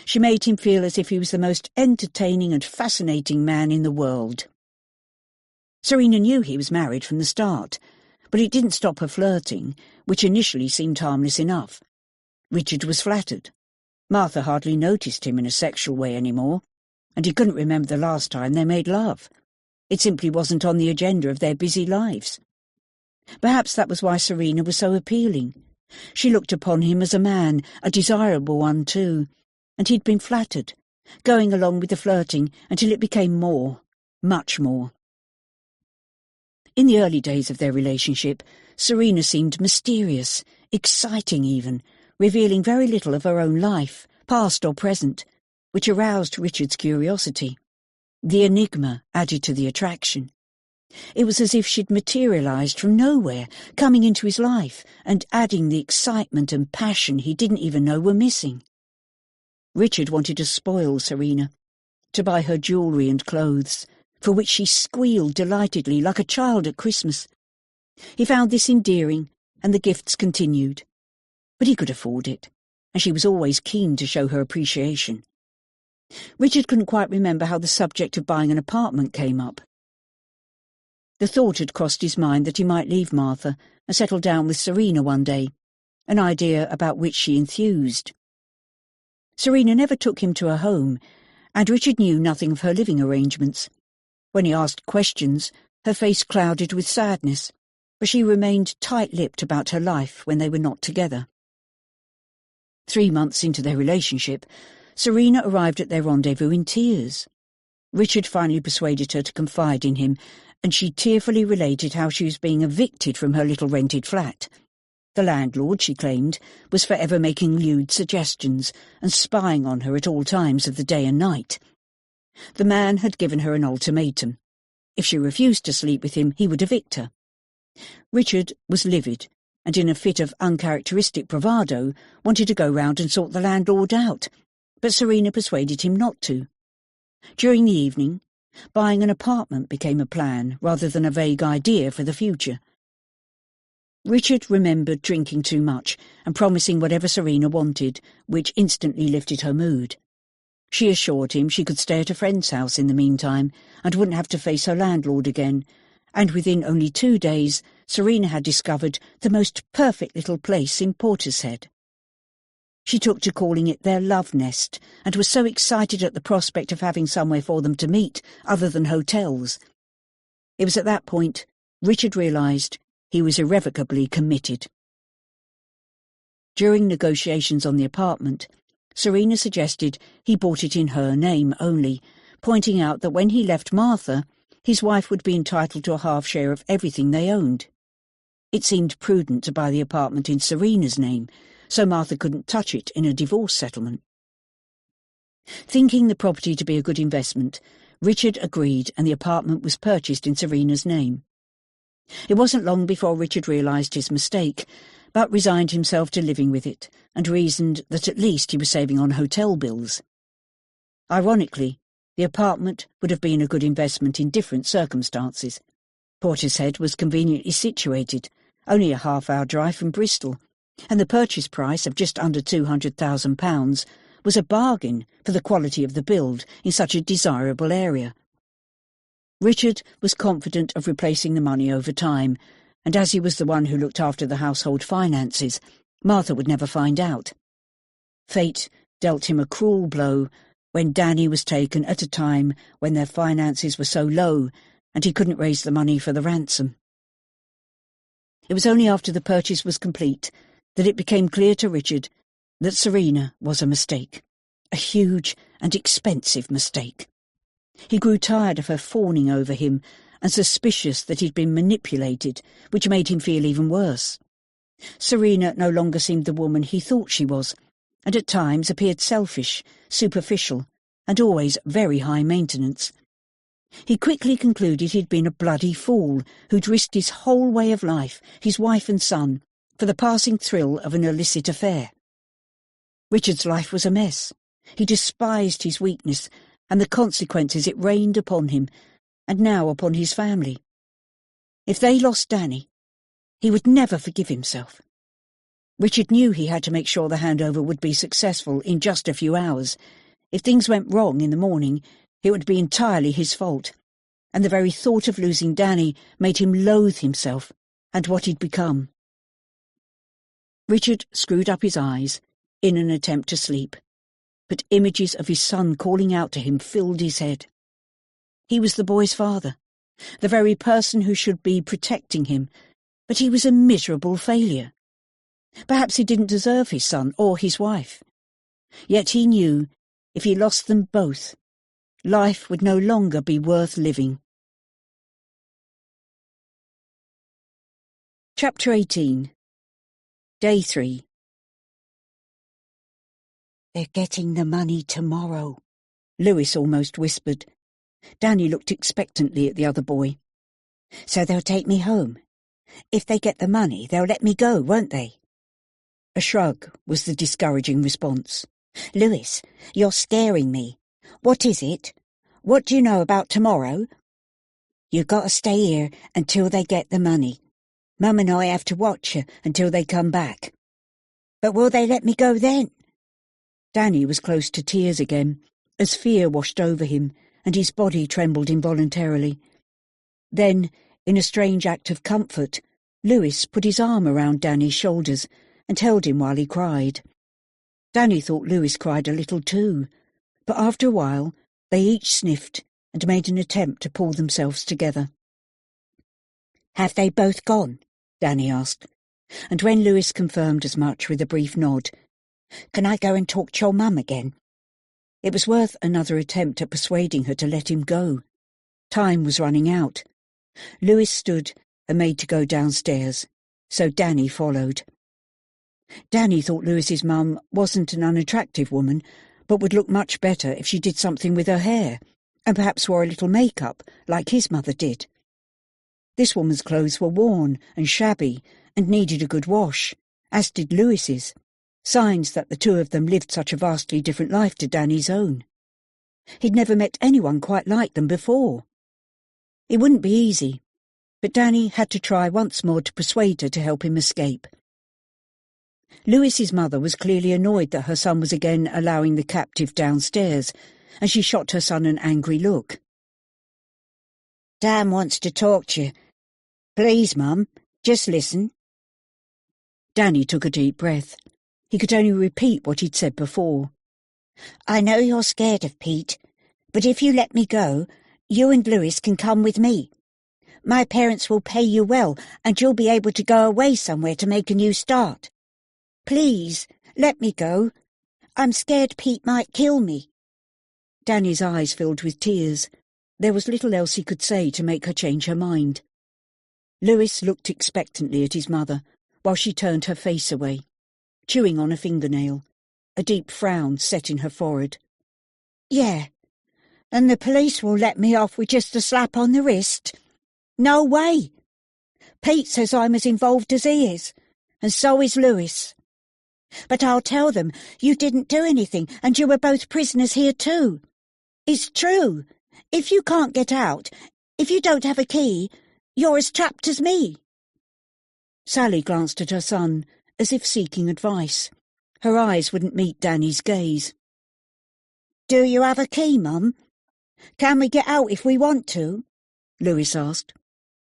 S1: She made him feel as if he was the most entertaining and fascinating man in the world. Serena knew he was married from the start, but it didn't stop her flirting, which initially seemed harmless enough. Richard was flattered. Martha hardly noticed him in a sexual way anymore, and he couldn't remember the last time they made love. It simply wasn't on the agenda of their busy lives. Perhaps that was why Serena was so appealing. She looked upon him as a man, a desirable one too, and he'd been flattered, going along with the flirting until it became more, much more. In the early days of their relationship, Serena seemed mysterious, exciting even, revealing very little of her own life, past or present, which aroused Richard's curiosity. The enigma added to the attraction. It was as if she'd materialised from nowhere, coming into his life and adding the excitement and passion he didn't even know were missing. Richard wanted to spoil Serena, to buy her jewellery and clothes, for which she squealed delightedly like a child at Christmas. He found this endearing, and the gifts continued. But he could afford it, and she was always keen to show her appreciation. Richard couldn't quite remember how the subject of buying an apartment came up. The thought had crossed his mind that he might leave Martha and settle down with Serena one day, an idea about which she enthused. Serena never took him to her home, and Richard knew nothing of her living arrangements. When he asked questions, her face clouded with sadness, but she remained tight-lipped about her life when they were not together. 3 months into their relationship, Serena arrived at their rendezvous in tears. Richard finally persuaded her to confide in him, and she tearfully related how she was being evicted from her little rented flat. The landlord, she claimed, was forever making lewd suggestions and spying on her at all times of the day and night. The man had given her an ultimatum. If she refused to sleep with him, he would evict her. Richard was livid, and in a fit of uncharacteristic bravado wanted to go round and sort the landlord out, but Serena persuaded him not to. During the evening, buying an apartment became a plan rather than a vague idea for the future. Richard remembered drinking too much and promising whatever Serena wanted, which instantly lifted her mood. She assured him she could stay at a friend's house in the meantime and wouldn't have to face her landlord again, and within only 2 days Serena had discovered the most perfect little place in Portishead. She took to calling it their love nest, and was so excited at the prospect of having somewhere for them to meet other than hotels. It was at that point Richard realised he was irrevocably committed. During negotiations on the apartment, Serena suggested he bought it in her name only, pointing out that when he left Martha, his wife would be entitled to a half share of everything they owned. It seemed prudent to buy the apartment in Serena's name, so Martha couldn't touch it in a divorce settlement. Thinking the property to be a good investment, Richard agreed and the apartment was purchased in Serena's name. It wasn't long before Richard realised his mistake, but resigned himself to living with it and reasoned that at least he was saving on hotel bills. Ironically, the apartment would have been a good investment in different circumstances. Portishead was conveniently situated, only a half-hour drive from Bristol, and the purchase price of just under £200,000 was a bargain for the quality of the build in such a desirable area. Richard was confident of replacing the money over time, and as he was the one who looked after the household finances, Martha would never find out. Fate dealt him a cruel blow when Danny was taken at a time when their finances were so low and he couldn't raise the money for the ransom. It was only after the purchase was complete that it became clear to Richard that Serena was a mistake, a huge and expensive mistake. He grew tired of her fawning over him and suspicious that he'd been manipulated, which made him feel even worse. Serena no longer seemed the woman he thought she was, and at times appeared selfish, superficial, and always very high maintenance. He quickly concluded he'd been a bloody fool who'd risked his whole way of life, his wife and son, for the passing thrill of an illicit affair. Richard's life was a mess. He despised his weakness and the consequences it rained upon him, and now upon his family. If they lost Danny, he would never forgive himself. Richard knew he had to make sure the handover would be successful in just a few hours. If things went wrong in the morning, it would be entirely his fault, and the very thought of losing Danny made him loathe himself and what he'd become. Richard screwed up his eyes in an attempt to sleep, but images of his son calling out to him filled his head. He was the boy's father, the very person who should be protecting him, but he was a miserable failure. Perhaps he didn't deserve his son or his wife. Yet he knew if he lost them both, life would no longer be worth living. Chapter 18. Day 3.
S6: They're getting the money tomorrow,
S1: Lewis almost whispered. Danny looked expectantly at the other boy.
S6: So they'll take me home. If they get the money, they'll let me go, won't they?
S1: A shrug was the discouraging response.
S6: Lewis, you're scaring me. What is it? What do you know about tomorrow? You've got to stay here until they get the money. Mum and I have to watch you until they come back. But will they let me go then?
S1: Danny was close to tears again, as fear washed over him, and his body trembled involuntarily. Then, in a strange act of comfort, Lewis put his arm around Danny's shoulders and held him while he cried. Danny thought Lewis cried a little too, but after a while they each sniffed and made an attempt to pull themselves together.
S6: Have they both gone?
S1: Danny asked, and when Lewis confirmed as much with a brief nod,
S6: Can I go and talk to your mum again?
S1: It was worth another attempt at persuading her to let him go. Time was running out. Lewis stood and made to go downstairs, so Danny followed. Danny thought Lewis's mum wasn't an unattractive woman, but would look much better if she did something with her hair, and perhaps wore a little makeup, like his mother did. This woman's clothes were worn and shabby, and needed a good wash, as did Lewis's, signs that the two of them lived such a vastly different life to Danny's own. He'd never met anyone quite like them before. It wouldn't be easy, but Danny had to try once more to persuade her to help him escape. Lewis's mother was clearly annoyed that her son was again allowing the captive downstairs, and she shot her son an angry look.
S6: Dan wants to talk to you. Please, Mum, just listen.
S1: Danny took a deep breath. He could only repeat what he'd said before.
S6: I know you're scared of Pete, but if you let me go, you and Lewis can come with me. My parents will pay you well, and you'll be able to go away somewhere to make a new start. Please, let me go. I'm scared Pete might kill me.
S1: Danny's eyes filled with tears. There was little else he could say to make her change her mind. Lewis looked expectantly at his mother, while she turned her face away, chewing on a fingernail, a deep frown set in her forehead.
S6: Yeah, and the police will let me off with just a slap on the wrist? No way. Pete says I'm as involved as he is, and so is Lewis. But I'll tell them you didn't do anything, and you were both prisoners here too. It's true. If you can't get out, if you don't have a key, you're as trapped as me.
S1: Sally glanced at her son, as if seeking advice. Her eyes wouldn't meet Danny's gaze.
S6: Do you have a key, Mum? Can we get out if we want to?
S1: Lewis asked.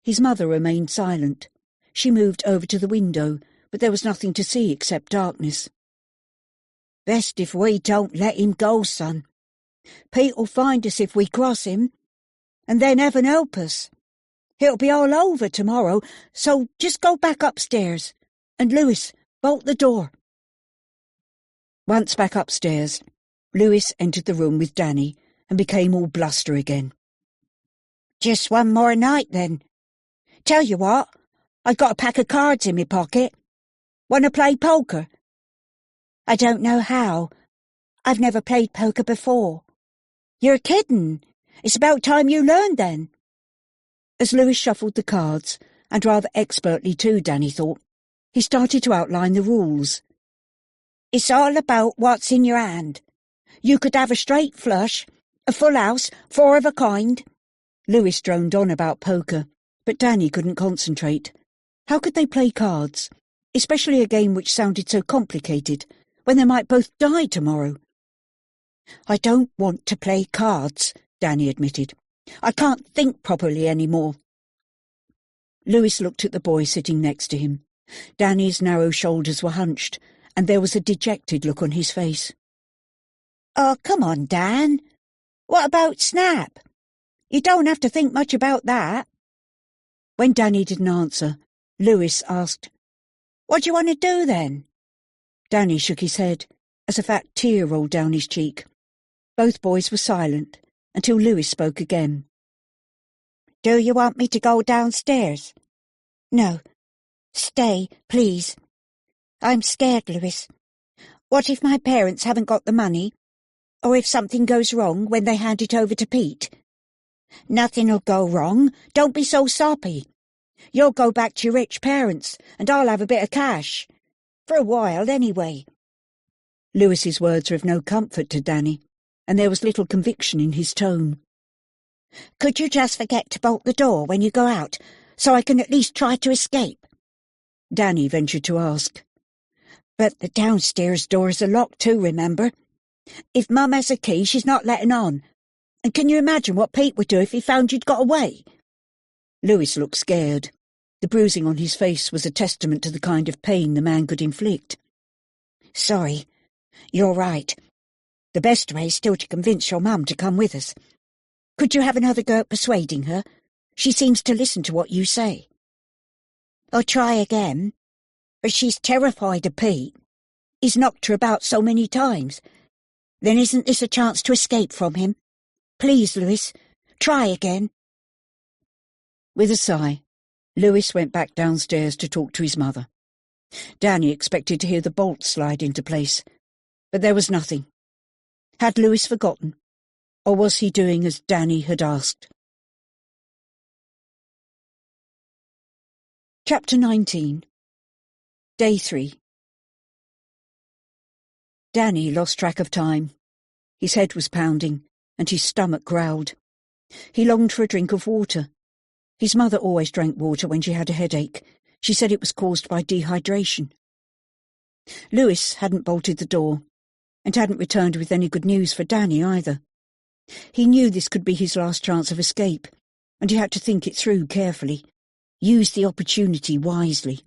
S1: His mother remained silent. She moved over to the window, but there was nothing to see except darkness.
S6: Best if we don't let him go, son. Pete'll find us if we cross him, and then heaven help us. It'll be all over tomorrow, so just go back upstairs. And Lewis, bolt the door.
S1: Once back upstairs, Lewis entered the room with Danny and became all bluster again.
S6: Just one more night, then. Tell you what, I've got a pack of cards in my pocket. Want to play poker? I don't know how. I've never played poker before. You're kidding.
S5: It's about time you learned then.
S1: As Lewis shuffled the cards, and rather expertly too, Danny thought, he started to outline the rules.
S5: It's all about what's in your hand. You could have a straight flush, a full house, 4 of a kind.
S1: Lewis droned on about poker, but Danny couldn't concentrate. How could they play cards, especially a game which sounded so complicated, when they might both die tomorrow?
S5: I don't want to play cards, Danny admitted. I can't think properly any more.
S1: Lewis looked at the boy sitting next to him. Danny's narrow shoulders were hunched, and there was a dejected look on his face.
S5: Oh, come on, Dan. What about Snap? You don't have to think much about that.
S1: When Danny didn't answer, Lewis asked,
S5: What do you want to do then?
S1: Danny shook his head, as a fat tear rolled down his cheek. Both boys were silent, until Lewis spoke again.
S5: Do you want me to go downstairs?
S6: No. Stay, please. I'm scared, Lewis. What if my parents haven't got the money? Or if something goes wrong when they hand it over to Pete?
S5: Nothing'll go wrong. Don't be so soppy. You'll go back to your rich parents, and I'll have a bit of cash. For a while, anyway.
S1: Lewis's words were of no comfort to Danny, and there was little conviction in his tone.
S6: Could you just forget to bolt the door when you go out, so I can at least try to escape?
S1: Danny ventured to ask.
S5: But the downstairs doors are locked too, remember? If Mum has a key, she's not letting on. And can you imagine what Pete would do if he found you'd got away?
S1: Lewis looked scared. The bruising on his face was a testament to the kind of pain the man could inflict.
S6: Sorry. You're right. The best way is still to convince your Mum to come with us. Could you have another go at persuading her? She seems to listen to what you say.
S5: I'll try again. But she's terrified of Pete. He's knocked her about so many times.
S6: Then isn't this a chance to escape from him? Please, Lewis, try again.
S1: With a sigh, Lewis went back downstairs to talk to his mother. Danny expected to hear the bolt slide into place, but there was nothing. Had Lewis forgotten, or was he doing as Danny had asked? Chapter 19. Day 3. Danny lost track of time. His head was pounding, and his stomach growled. He longed for a drink of water. His mother always drank water when she had a headache. She said it was caused by dehydration. Lewis hadn't bolted the door, and hadn't returned with any good news for Danny either. He knew this could be his last chance of escape, and he had to think it through carefully, use the opportunity wisely.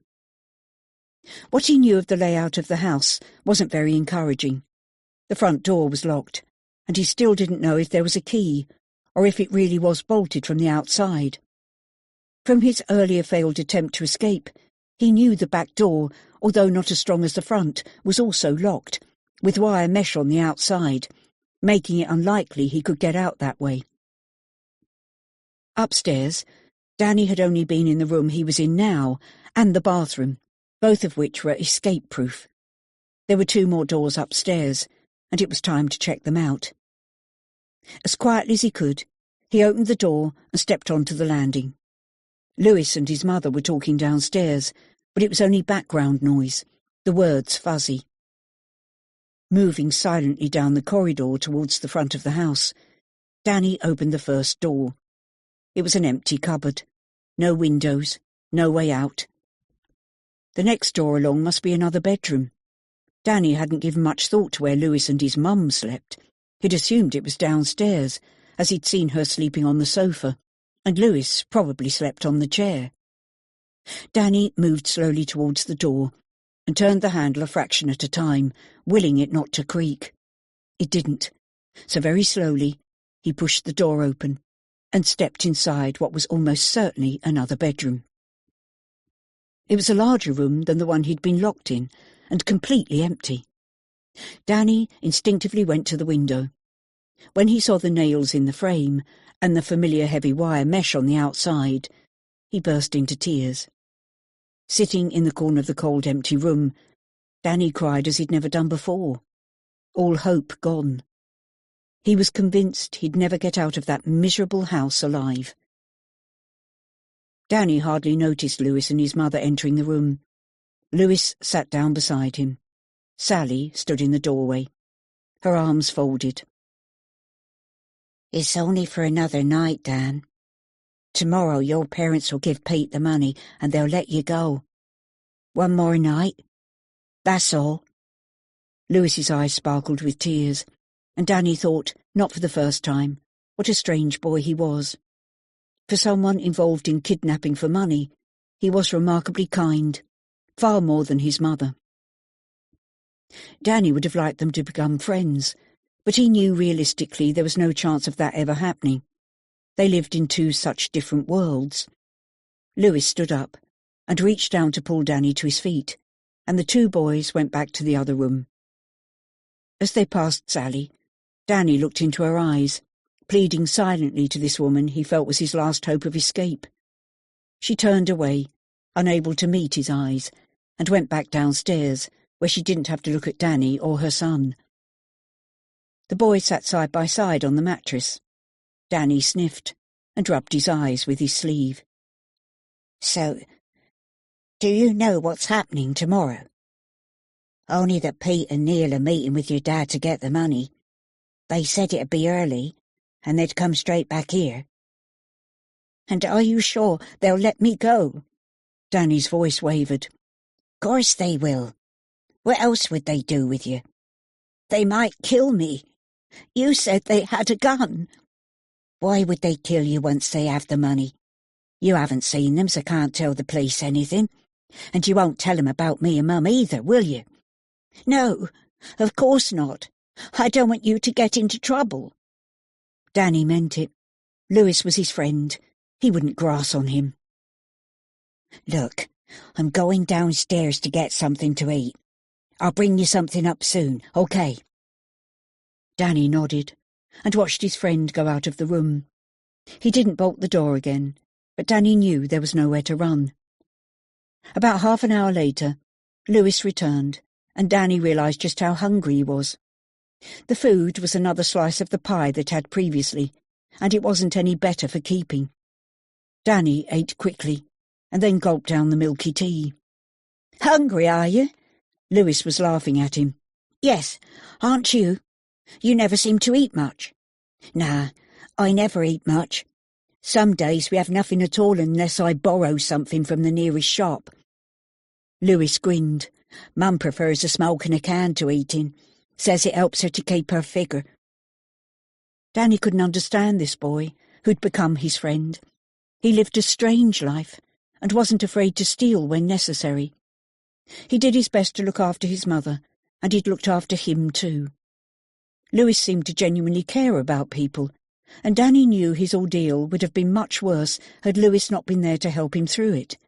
S1: What he knew of the layout of the house wasn't very encouraging. The front door was locked, and he still didn't know if there was a key, or if it really was bolted from the outside. From his earlier failed attempt to escape, he knew the back door, although not as strong as the front, was also locked, with wire mesh on the outside, making it unlikely he could get out that way. Upstairs, Danny had only been in the room he was in now, and the bathroom, both of which were escape-proof. There were 2 more doors upstairs, and it was time to check them out. As quietly as he could, he opened the door and stepped onto the landing. Lewis and his mother were talking downstairs, but it was only background noise, the words fuzzy. Moving silently down the corridor towards the front of the house, Danny opened the first door. It was an empty cupboard. No windows, no way out. The next door along must be another bedroom. Danny hadn't given much thought to where Lewis and his mum slept. He'd assumed it was downstairs, as he'd seen her sleeping on the sofa, and Lewis probably slept on the chair. Danny moved slowly towards the door and turned the handle a fraction at a time, willing it not to creak. It didn't, so very slowly he pushed the door open and stepped inside what was almost certainly another bedroom. It was a larger room than the one he'd been locked in, and completely empty. Danny instinctively went to the window. When he saw the nails in the frame and the familiar heavy wire mesh on the outside, he burst into tears. Sitting in the corner of the cold, empty room, Danny cried as he'd never done before. All hope gone. He was convinced he'd never get out of that miserable house alive. Danny hardly noticed Lewis and his mother entering the room. Lewis sat down beside him. Sally stood in the doorway, her arms folded.
S6: "It's only for another night, Dan. Tomorrow your parents will give Pete the money and they'll let you go. One more night. That's all."
S1: Lewis's eyes sparkled with tears, and Danny thought, not for the first time, what a strange boy he was. For someone involved in kidnapping for money, he was remarkably kind, far more than his mother. Danny would have liked them to become friends, but he knew realistically there was no chance of that ever happening. They lived in two such different worlds. Lewis stood up and reached down to pull Danny to his feet, and the two boys went back to the other room. As they passed Sally, Danny looked into her eyes, pleading silently to this woman he felt was his last hope of escape. She turned away, unable to meet his eyes, and went back downstairs, where she didn't have to look at Danny or her son. The boys sat side by side on the mattress. Danny sniffed and rubbed his eyes with his sleeve.
S6: "So, do you know what's happening tomorrow?" "Only that Pete and Neil are meeting with your dad to get the money. They said it'd be early, and they'd come straight back here."
S5: "And are you sure they'll let me go?"
S1: Danny's voice wavered.
S6: "Course they will. What else would they do with you?"
S5: "They might kill me. You said they had a gun."
S6: "Why would they kill you once they have the money? You haven't seen them, so can't tell the police anything. And you won't tell them about me and Mum either, will you?"
S5: "No, of course not. I don't want you to get into trouble."
S1: Danny meant it. Lewis was his friend. He wouldn't grass on him.
S6: "Look, I'm going downstairs to get something to eat. I'll bring you something up soon, okay?"
S1: Danny nodded and watched his friend go out of the room. He didn't bolt the door again, but Danny knew there was nowhere to run. About half an hour later, Lewis returned, and Danny realised just how hungry he was. The food was another slice of the pie they'd had previously, and it wasn't any better for keeping. Danny ate quickly, and then gulped down the milky tea.
S5: "Hungry, are you?"
S1: Lewis was laughing at him.
S5: "Yes, aren't you? You never seem to eat much."
S6: "Nah, I never eat much. Some days we have nothing at all unless I borrow something from the nearest shop."
S1: Lewis grinned.
S6: "Mum prefers a smoke in a can to eating. Says it helps her to keep her figure."
S1: Danny couldn't understand this boy, who'd become his friend. He lived a strange life, and wasn't afraid to steal when necessary. He did his best to look after his mother, and he'd looked after him too. Lewis seemed to genuinely care about people, and Danny knew his ordeal would have been much worse had Lewis not been there to help him through it.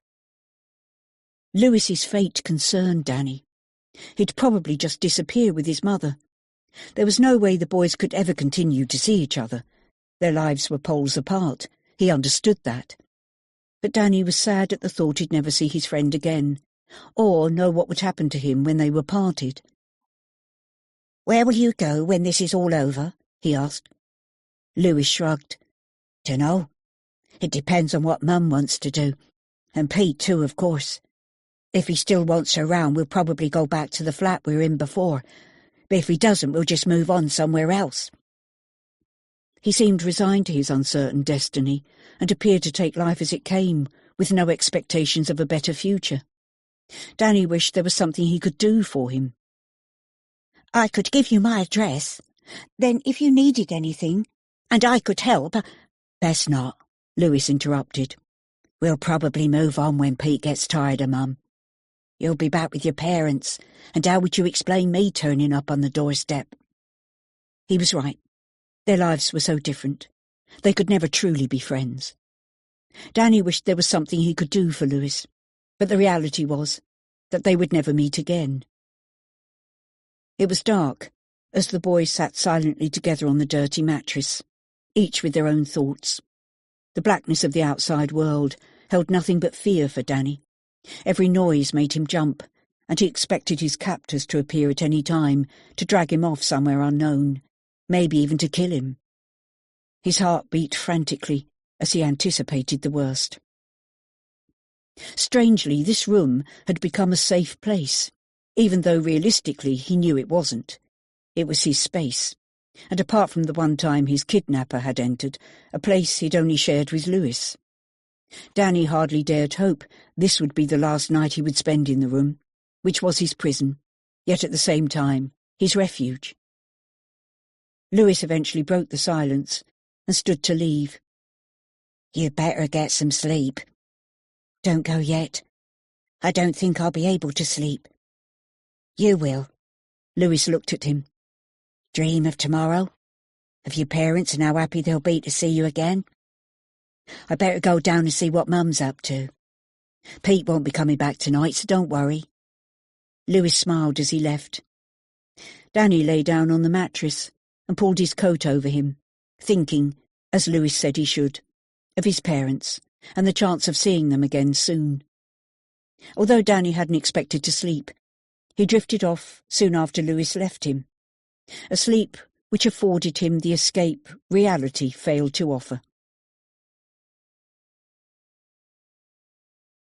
S1: Lewis's fate concerned Danny. He'd probably just disappear with his mother. There was no way the boys could ever continue to see each other. Their lives were poles apart. He understood that. But Danny was sad at the thought he'd never see his friend again, or know what would happen to him when they were parted.
S6: "Where will you go when this is all over?" he asked.
S1: Lewis shrugged.
S6: "Dunno. It depends on what Mum wants to do. And Pete too, of course. If he still wants her round, we'll probably go back to the flat we were in before. But if he doesn't, we'll just move on somewhere else."
S1: He seemed resigned to his uncertain destiny, and appeared to take life as it came, with no expectations of a better future. Danny wished there was something he could do for him.
S6: "I could give you my address. Then if you needed anything, and I could help—" "Best not," Lewis interrupted. "We'll probably move on when Pete gets tired of Mum. You'll be back with your parents, and how would you explain me turning up on the doorstep?"
S1: He was right. Their lives were so different. They could never truly be friends. Danny wished there was something he could do for Lewis, but the reality was that they would never meet again. It was dark as the boys sat silently together on the dirty mattress, each with their own thoughts. The blackness of the outside world held nothing but fear for Danny. Every noise made him jump, and he expected his captors to appear at any time to drag him off somewhere unknown. maybe even to kill him. His heart beat frantically as he anticipated the worst. Strangely, this room had become a safe place, even though realistically he knew it wasn't. It was his space, and apart from the one time his kidnapper had entered, a place he'd only shared with Lewis. Danny hardly dared hope this would be the last night he would spend in the room, which was his prison, yet at the same time his refuge. Lewis eventually broke the silence and stood to leave.
S6: "You'd better get some sleep."
S1: "Don't go yet.
S6: "I don't think I'll be able to sleep." "You will."
S1: Lewis looked at him.
S6: "Dream of tomorrow? Of your parents and how happy they'll be to see you again?"
S1: "I better go down and see what Mum's up to. Pete won't be coming back tonight, so don't worry." Lewis smiled as he left. Danny lay down on the mattress and pulled his coat over him, thinking, as Lewis said he should, of his parents and the chance of seeing them again soon. Although Danny hadn't expected to sleep, he drifted off soon after Lewis left him, a sleep which afforded him the escape reality failed to offer.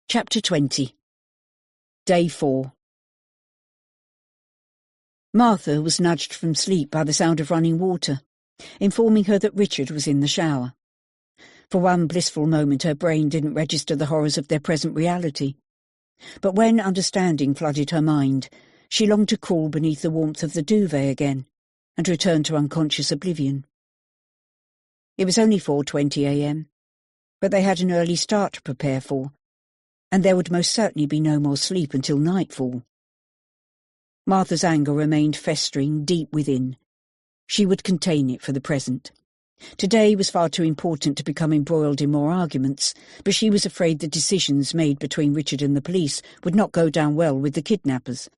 S1: Chapter 20. Day 4. Martha was nudged from sleep by the sound of running water, informing her that Richard was in the shower. For one blissful moment her brain didn't register the horrors of their present reality. But when understanding flooded her mind, she longed to crawl beneath the warmth of the duvet again and return to unconscious oblivion. It was only 4:20 a.m, but they had an early start to prepare for, and there would most certainly be no more sleep until nightfall. Martha's anger remained festering deep within. She would contain it for the present. Today was far too important to become embroiled in more arguments, but she was afraid the decisions made between Richard and the police would not go down well with the kidnappers.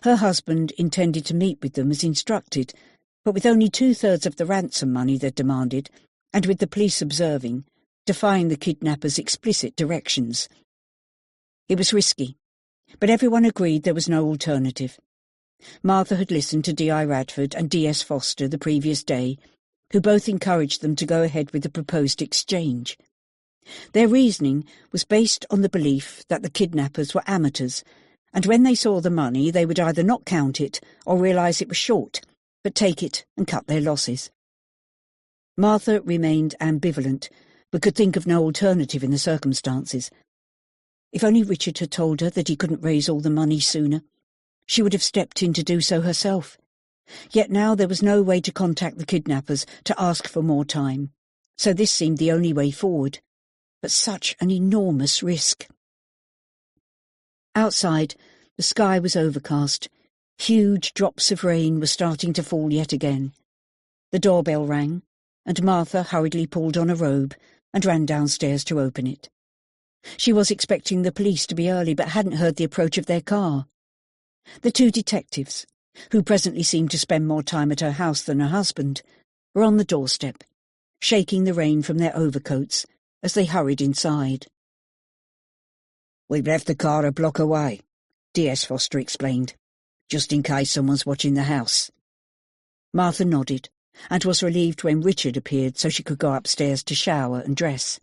S1: Her husband intended to meet with them as instructed, but with only 2/3 of the ransom money they'd demanded, and with the police observing, defying the kidnappers' explicit directions. It was risky, but everyone agreed there was no alternative. Martha had listened to D.I. Radford and D.S. Foster the previous day, who both encouraged them to go ahead with the proposed exchange. Their reasoning was based on the belief that the kidnappers were amateurs, and when they saw the money they would either not count it or realise it was short, but take it and cut their losses. Martha remained ambivalent, but could think of no alternative in the circumstances. If only Richard had told her that he couldn't raise all the money sooner, she would have stepped in to do so herself. Yet now there was no way to contact the kidnappers to ask for more time, so this seemed the only way forward. But such an enormous risk. Outside, the sky was overcast. Huge drops of rain were starting to fall yet again. The doorbell rang, and Martha hurriedly pulled on a robe and ran downstairs to open it. She was expecting the police to be early, but hadn't heard the approach of their car. The 2 detectives, who presently seemed to spend more time at her house than her husband, were on the doorstep, shaking the rain from their overcoats as they hurried inside.
S4: "We've left the car a block away," D.S. Foster explained, "just in case someone's watching the house."
S1: Martha nodded, and was relieved when Richard appeared so she could go upstairs to shower and dress.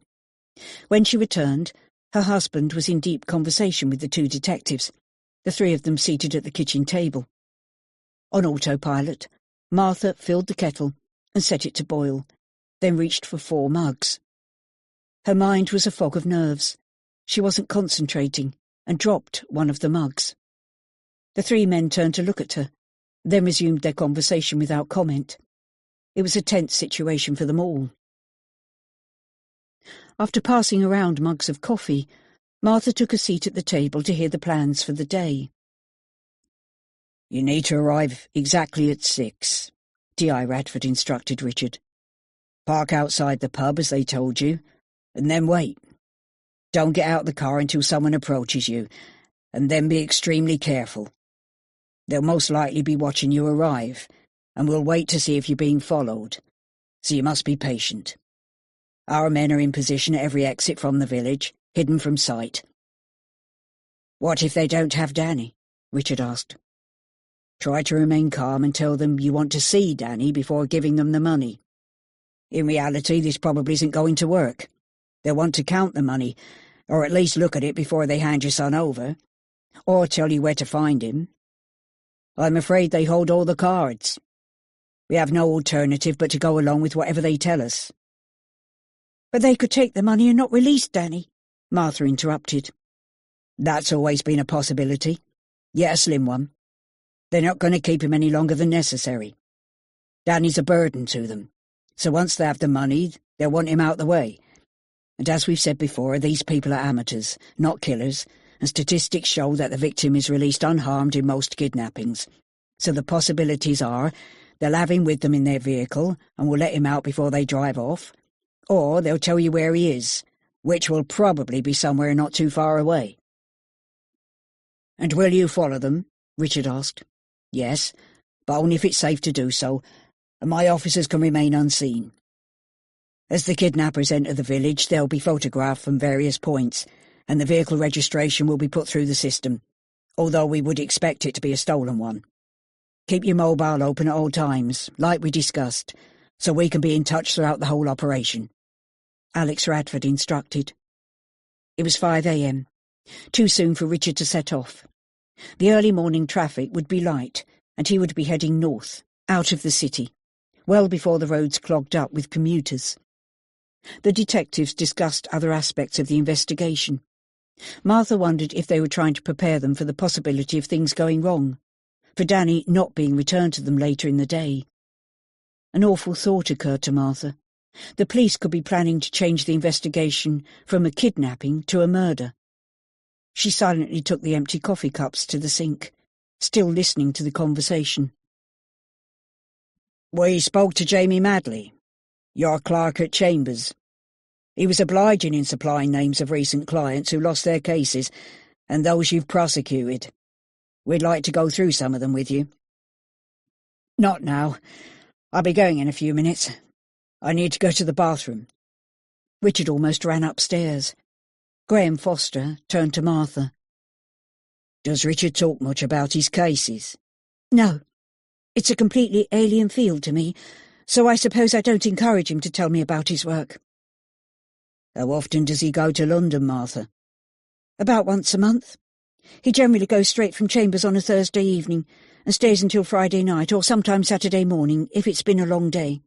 S1: When she returned, her husband was in deep conversation with the 2 detectives, the 3 of them seated at the kitchen table. On autopilot, Martha filled the kettle and set it to boil, then reached for 4 mugs. Her mind was a fog of nerves. She wasn't concentrating and dropped one of the mugs. The 3 men turned to look at her, then resumed their conversation without comment. It was a tense situation for them all. After passing around mugs of coffee, Martha took a seat at the table to hear the plans for the day.
S4: "You need to arrive exactly at 6, D.I. Radford instructed Richard. "Park outside the pub as they told you, and then wait. Don't get out of the car until someone approaches you, and then be extremely careful. They'll most likely be watching you arrive, and will wait to see if you're being followed, so you must be patient. Our men are in position at every exit from the village, hidden from sight."
S1: "What if they don't have Danny?" Richard asked.
S4: Try to remain calm and tell them you want to see Danny before giving them the money. In reality, this probably isn't going to work. They'll want to count the money, or at least look at it before they hand your son over, or tell you where to find him. I'm afraid they hold all the cards. We have no alternative but to go along with whatever they tell us.
S5: But they could take the money and not release Danny,
S4: Martha interrupted. That's always been a possibility, yet a slim one. They're not going to keep him any longer than necessary. Danny's a burden to them, so once they have the money, they'll want him out the way. And as we've said before, these people are amateurs, not killers, and statistics show that the victim is released unharmed in most kidnappings. So the possibilities are they'll have him with them in their vehicle and will let him out before they drive off, or they'll tell you where he is, which will probably be somewhere not too far away.
S1: And will you follow them? Richard asked.
S4: Yes, but only if it's safe to do so, and my officers can remain unseen. As the kidnappers enter the village, they'll be photographed from various points, and the vehicle registration will be put through the system, although we would expect it to be a stolen one. Keep your mobile open at all times, like we discussed, so we can be in touch throughout the whole operation,
S1: Alex Radford instructed. It was 5 a.m, too soon for Richard to set off. The early morning traffic would be light, and he would be heading north, out of the city, well before the roads clogged up with commuters. The detectives discussed other aspects of the investigation. Martha wondered if they were trying to prepare them for the possibility of things going wrong, for Danny not being returned to them later in the day. An awful thought occurred to Martha. The police could be planning to change the investigation from a kidnapping to a murder. She silently took the empty coffee cups to the sink, still listening to the conversation.
S4: We spoke to Jamie Madley, your clerk at Chambers. He was obliging in supplying names of recent clients who lost their cases and those you've prosecuted. We'd like to go through some of them with you.
S1: Not now. I'll be going in a few minutes. I need to go to the bathroom. Richard almost ran upstairs. Graham Foster turned to Martha.
S4: Does Richard talk much about his cases?
S5: No. It's a completely alien field to me, so I suppose I don't encourage him to tell me about his work.
S4: How often does he go to London, Martha?
S5: About once a month. He generally goes straight from Chambers on a Thursday evening and stays until Friday night or sometimes Saturday morning if it's been a long day.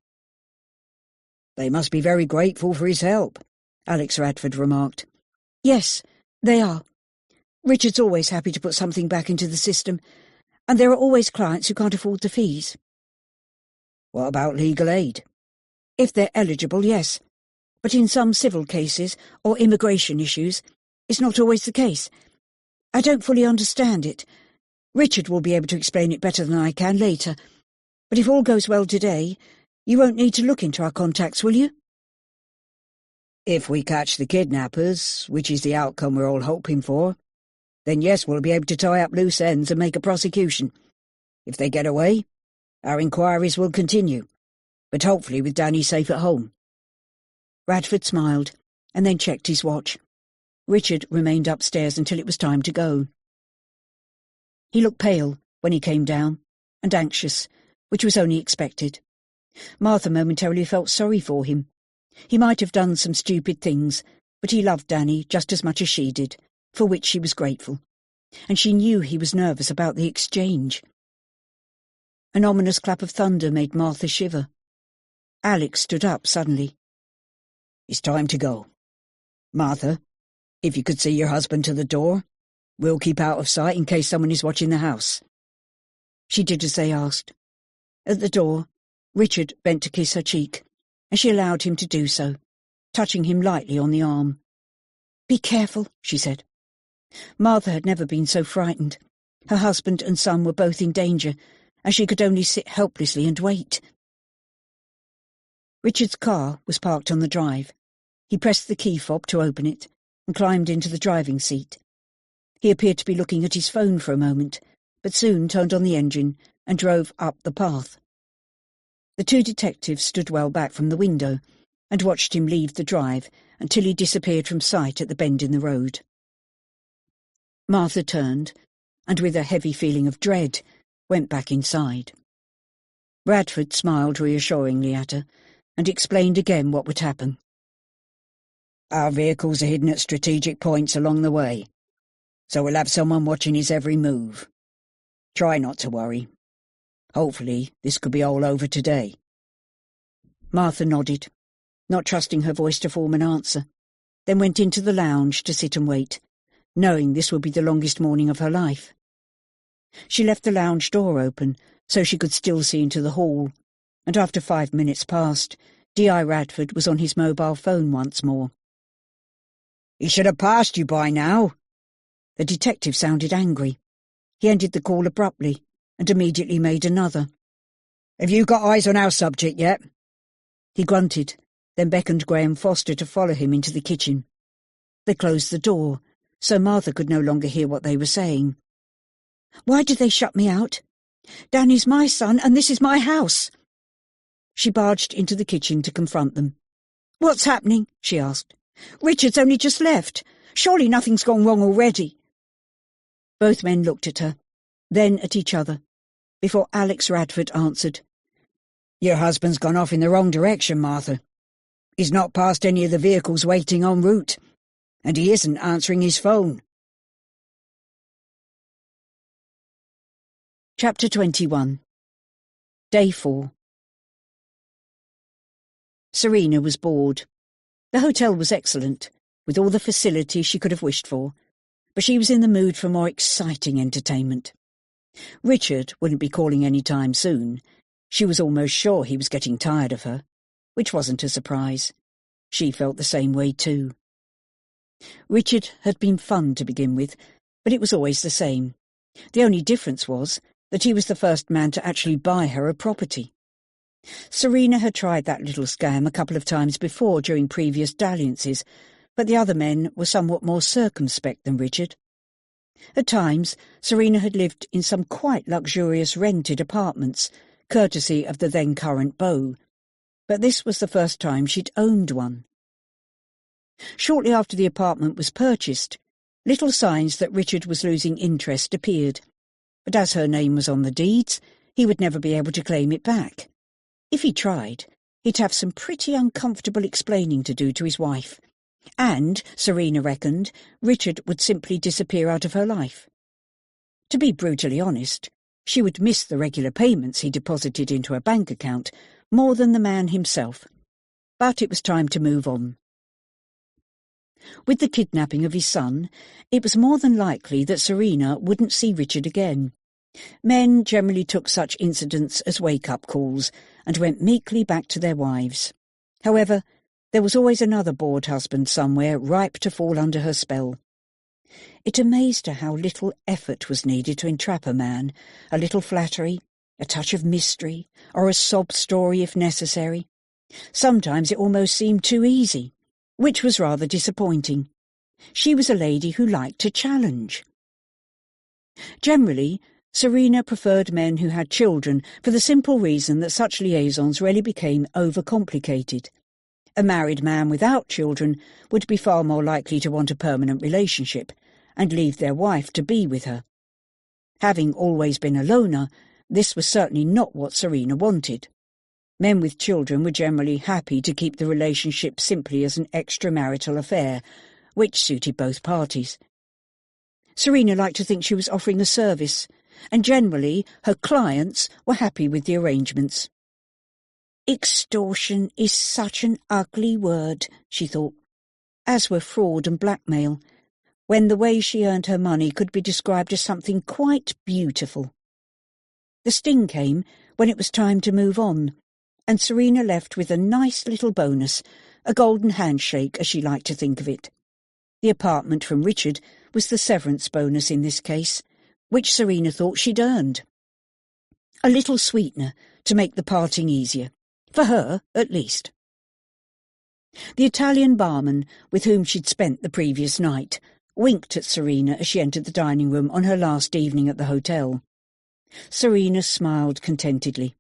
S4: They must be very grateful for his help, Alex Radford remarked.
S5: Yes, they are. Richard's always happy to put something back into the system, and there are always clients who can't afford the fees.
S4: What about legal aid?
S5: If they're eligible, yes. But in some civil cases or immigration issues, it's not always the case. I don't fully understand it. Richard will be able to explain it better than I can later. But if all goes well today, you won't need to look into our contacts, will you?
S4: If we catch the kidnappers, which is the outcome we're all hoping for, then yes, we'll be able to tie up loose ends and make a prosecution. If they get away, our inquiries will continue, but hopefully with Danny safe at home.
S1: Radford smiled, and then checked his watch. Richard remained upstairs until it was time to go. He looked pale when he came down, and anxious, which was only expected. Martha momentarily felt sorry for him. He might have done some stupid things, but he loved Danny just as much as she did, for which she was grateful, and she knew he was nervous about the exchange. An ominous clap of thunder made Martha shiver. Alex stood up suddenly.
S4: It's time to go. Martha, if you could see your husband to the door, we'll keep out of sight in case someone is watching the house.
S1: She did as they asked. At the door, Richard bent to kiss her cheek, and she allowed him to do so, touching him lightly on the arm. "Be careful," she said. Martha had never been so frightened. Her husband and son were both in danger, and she could only sit helplessly and wait. Richard's car was parked on the drive. He pressed the key fob to open it and climbed into the driving seat. He appeared to be looking at his phone for a moment, but soon turned on the engine and drove up the path. The two detectives stood well back from the window and watched him leave the drive until he disappeared from sight at the bend in the road. Martha turned, and with a heavy feeling of dread, went back inside. Radford smiled reassuringly at her and explained again what would happen. Our vehicles are hidden at strategic points along the way, so we'll have someone watching his every move. Try not to worry. Hopefully this could be all over today. Martha nodded, not trusting her voice to form an answer, then went into the lounge to sit and wait, knowing this would be the longest morning of her life. She left the lounge door open so she could still see into the hall, and after 5 minutes passed, D.I. Radford was on his mobile phone once more. "He should have passed you by now." The detective sounded angry. He ended the call abruptly and immediately made another. "Have you got eyes on our subject yet?" He grunted, then beckoned Graham Foster to follow him into the kitchen. They closed the door, so Martha could no longer hear what they were saying. "Why did they shut me out? Danny's my son, and this is my house." She barged into the kitchen to confront them. "What's happening?" she asked. "Richard's only just left. Surely nothing's gone wrong already." Both men looked at her, then at each other, before Alex Radford answered. "Your husband's gone off in the wrong direction, Martha. He's not passed any of the vehicles waiting en route, and he isn't answering his phone." Chapter 21. Day 4. Serena was bored. The hotel was excellent, with all the facilities she could have wished for, but she was in the mood for more exciting entertainment. Richard wouldn't be calling any time soon. She was almost sure he was getting tired of her, which wasn't a surprise. She felt the same way too. Richard had been fun to begin with, but it was always the same. The only difference was that he was the first man to actually buy her a property. Serena had tried that little scam a couple of times before during previous dalliances, but the other men were somewhat more circumspect than Richard. At times, Serena had lived in some quite luxurious rented apartments, courtesy of the then-current beau, but this was the first time she'd owned one. Shortly after the apartment was purchased, little signs that Richard was losing interest appeared, but as her name was on the deeds, he would never be able to claim it back. If he tried, he'd have some pretty uncomfortable explaining to do to his wife, and, Serena reckoned, Richard would simply disappear out of her life. To be brutally honest, she would miss the regular payments he deposited into her bank account more than the man himself, but it was time to move on. With the kidnapping of his son, it was more than likely that Serena wouldn't see Richard again. Men generally took such incidents as wake-up calls and went meekly back to their wives. However, there was always another bored husband somewhere ripe to fall under her spell. It amazed her how little effort was needed to entrap a man, a little flattery, a touch of mystery, or a sob story if necessary. Sometimes it almost seemed too easy, which was rather disappointing. She was a lady who liked to challenge. Generally, Serena preferred men who had children for the simple reason that such liaisons rarely became overcomplicated. A married man without children would be far more likely to want a permanent relationship and leave their wife to be with her. Having always been a loner, this was certainly not what Serena wanted. Men with children were generally happy to keep the relationship simply as an extramarital affair, which suited both parties. Serena liked to think she was offering a service, and generally her clients were happy with the arrangements. Extortion is such an ugly word, she thought, as were fraud and blackmail, when the way she earned her money could be described as something quite beautiful. The sting came when it was time to move on, and Serena left with a nice little bonus, a golden handshake as she liked to think of it. The apartment from Richard was the severance bonus in this case, which Serena thought she'd earned. A little sweetener to make the parting easier, for her at least. The Italian barman with whom she'd spent the previous night winked at Serena as she entered the dining room on her last evening at the hotel. Serena smiled contentedly.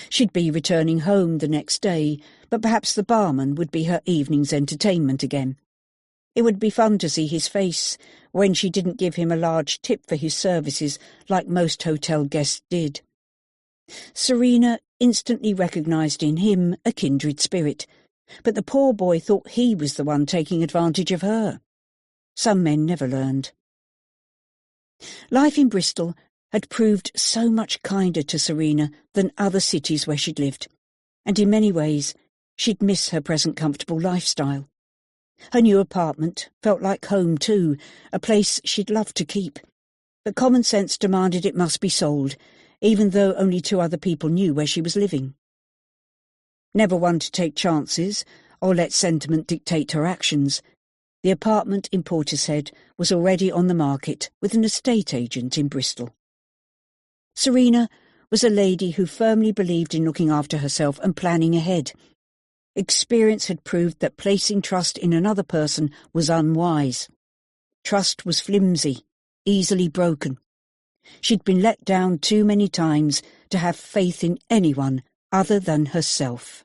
S1: She'd be returning home the next day, but perhaps the barman would be her evening's entertainment again. It would be fun to see his face when she didn't give him a large tip for his services like most hotel guests did. Serena instantly recognised in him a kindred spirit, but the poor boy thought he was the one taking advantage of her. Some men never learned. Life in Bristol had proved so much kinder to Serena than other cities where she'd lived, and in many ways she'd miss her present comfortable lifestyle. Her new apartment felt like home too, a place she'd love to keep, but common sense demanded it must be sold, even though only 2 other people knew where she was living. Never one to take chances or let sentiment dictate her actions, the apartment in Portishead was already on the market with an estate agent in Bristol. Serena was a lady who firmly believed in looking after herself and planning ahead. Experience had proved that placing trust in another person was unwise. Trust was flimsy, easily broken. She'd been let down too many times to have faith in anyone other than herself.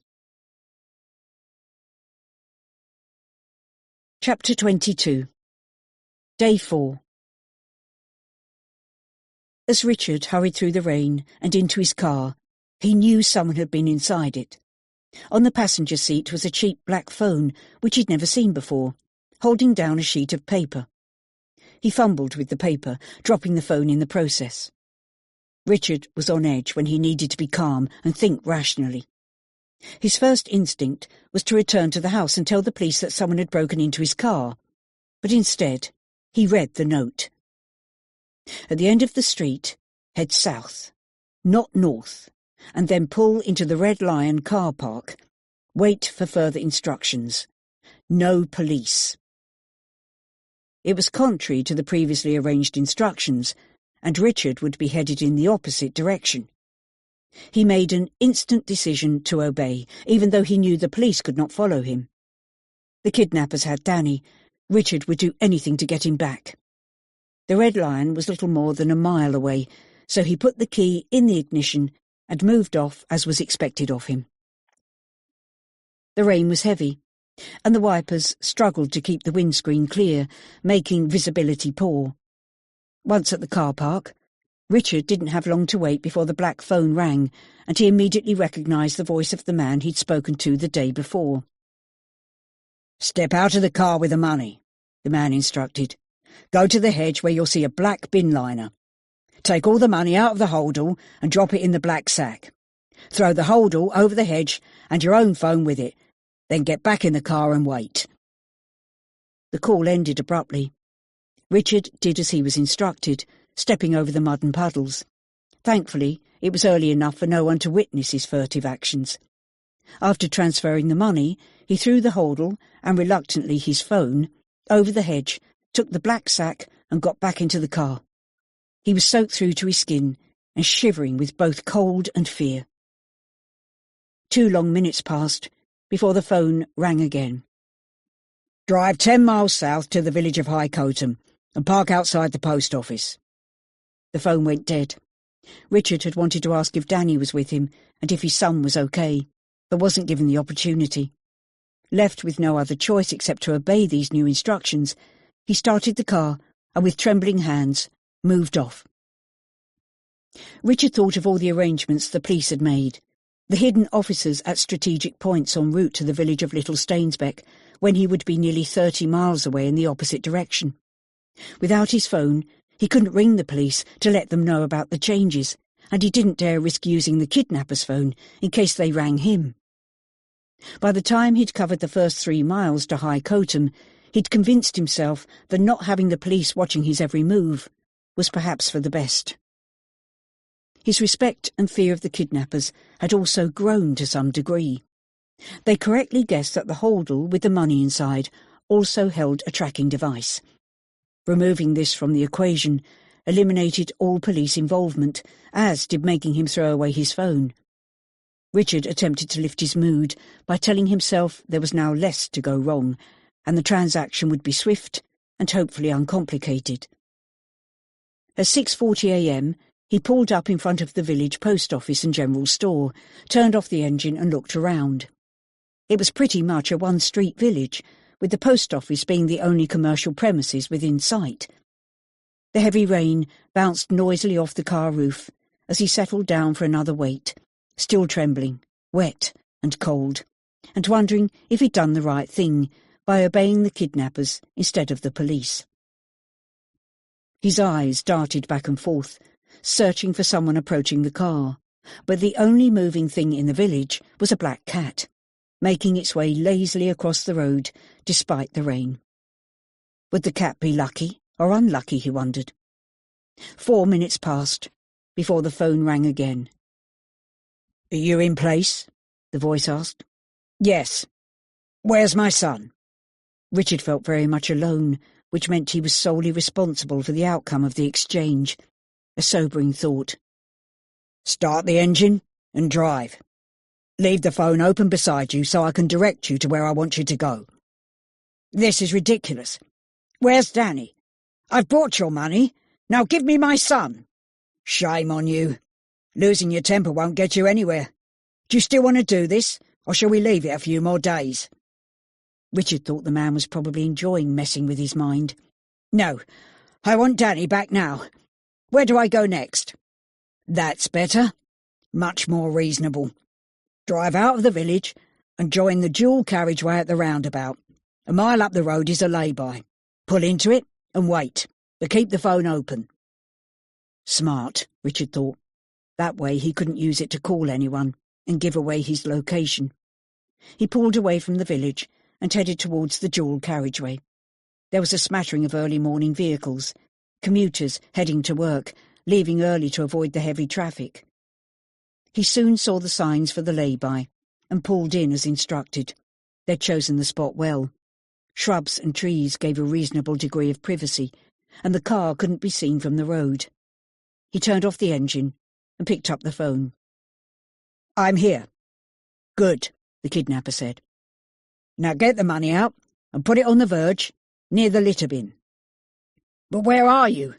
S1: Chapter 22. Day 4. As Richard hurried through the rain and into his car, he knew someone had been inside it. On the passenger seat was a cheap black phone, which he'd never seen before, holding down a sheet of paper. He fumbled with the paper, dropping the phone in the process. Richard was on edge when he needed to be calm and think rationally. His first instinct was to return to the house and tell the police that someone had broken into his car, but instead he read the note. At the end of the street, head south, not north, and then pull into the Red Lion car park. Wait for further instructions. No police. It was contrary to the previously arranged instructions, and Richard would be headed in the opposite direction. He made an instant decision to obey, even though he knew the police could not follow him. The kidnappers had Danny. Richard would do anything to get him back. The Red Lion was little more than a mile away, so he put the key in the ignition and moved off as was expected of him. The rain was heavy, and the wipers struggled to keep the windscreen clear, making visibility poor. Once at the car park, Richard didn't have long to wait before the black phone rang, and he immediately recognised the voice of the man he'd spoken to the day before. "Step out of the car with the money," the man instructed. "Go to the hedge where you'll see a black bin liner. Take all the money out of the holdall and drop it in the black sack. Throw the holdall over the hedge and your own phone with it. Then get back in the car and wait." The call ended abruptly. Richard did as he was instructed, stepping over the mud and puddles. Thankfully, it was early enough for no one to witness his furtive actions. After transferring the money, he threw the holdall, and reluctantly his phone, over the hedge, took the black sack and got back into the car. He was soaked through to his skin and shivering with both cold and fear. 2 long minutes passed before the phone rang again. "Drive 10 miles south to the village of High Cotham and park outside the post office." The phone went dead. Richard had wanted to ask if Danny was with him and if his son was okay, but wasn't given the opportunity. Left with no other choice except to obey these new instructions, he started the car and with trembling hands moved off. Richard thought of all the arrangements the police had made, the hidden officers at strategic points en route to the village of Little Stainsbeck, when he would be nearly 30 miles away in the opposite direction. Without his phone, he couldn't ring the police to let them know about the changes, and he didn't dare risk using the kidnapper's phone in case they rang him. By the time he'd covered the first 3 miles to High Cotham, he'd convinced himself that not having the police watching his every move was perhaps for the best. His respect and fear of the kidnappers had also grown to some degree. They correctly guessed that the holdall with the money inside also held a tracking device. Removing this from the equation eliminated all police involvement, as did making him throw away his phone. Richard attempted to lift his mood by telling himself there was now less to go wrong, and the transaction would be swift and hopefully uncomplicated. At 6:40 a.m, he pulled up in front of the village post office and general store, turned off the engine and looked around. It was pretty much a one-street village, with the post office being the only commercial premises within sight. The heavy rain bounced noisily off the car roof as he settled down for another wait, still trembling, wet and cold, and wondering if he'd done the right thing by obeying the kidnappers instead of the police. His eyes darted back and forth, searching for someone approaching the car, but the only moving thing in the village was a black cat, making its way lazily across the road despite the rain. Would the cat be lucky or unlucky, he wondered. 4 minutes passed before the phone rang again. "Are you in place?" the voice asked. "Yes. Where's my son?" Richard felt very much alone, which meant he was solely responsible for the outcome of the exchange. A sobering thought. "Start the engine and drive. Leave the phone open beside you so I can direct you to where I want you to go." "This is ridiculous. Where's Danny? I've brought your money. Now give me my son." "Shame on you. Losing your temper won't get you anywhere. Do you still want to do this, or shall we leave it a few more days?" Richard thought the man was probably enjoying messing with his mind. "No, I want Danny back now. Where do I go next?" "That's better. Much more reasonable. Drive out of the village and join the dual carriageway at the roundabout. A mile up the road is a lay-by. Pull into it and wait, but keep the phone open." Smart, Richard thought. That way he couldn't use it to call anyone and give away his location. He pulled away from the village and headed towards the dual carriageway. There was a smattering of early morning vehicles, commuters heading to work, leaving early to avoid the heavy traffic. He soon saw the signs for the lay-by and pulled in as instructed. They'd chosen the spot well. Shrubs and trees gave a reasonable degree of privacy, and the car couldn't be seen from the road. He turned off the engine and picked up the phone. "I'm here." "Good," the kidnapper said. "Now get the money out and put it on the verge, near the litter bin." "But where are you?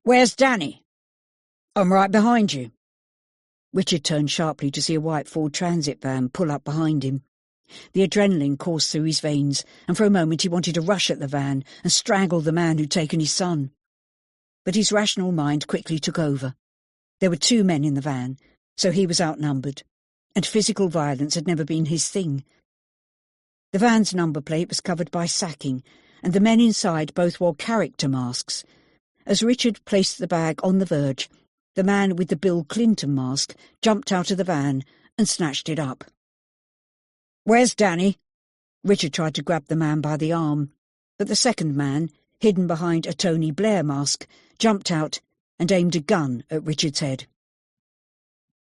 S1: Where's Danny?" "I'm right behind you." Richard turned sharply to see a white Ford Transit van pull up behind him. The adrenaline coursed through his veins, and for a moment he wanted to rush at the van and strangle the man who'd taken his son. But his rational mind quickly took over. There were 2 men in the van, so he was outnumbered, and physical violence had never been his thing. The van's number plate was covered by sacking, and the men inside both wore character masks. As Richard placed the bag on the verge, the man with the Bill Clinton mask jumped out of the van and snatched it up. "Where's Danny?" Richard tried to grab the man by the arm, but the second man, hidden behind a Tony Blair mask, jumped out and aimed a gun at Richard's head.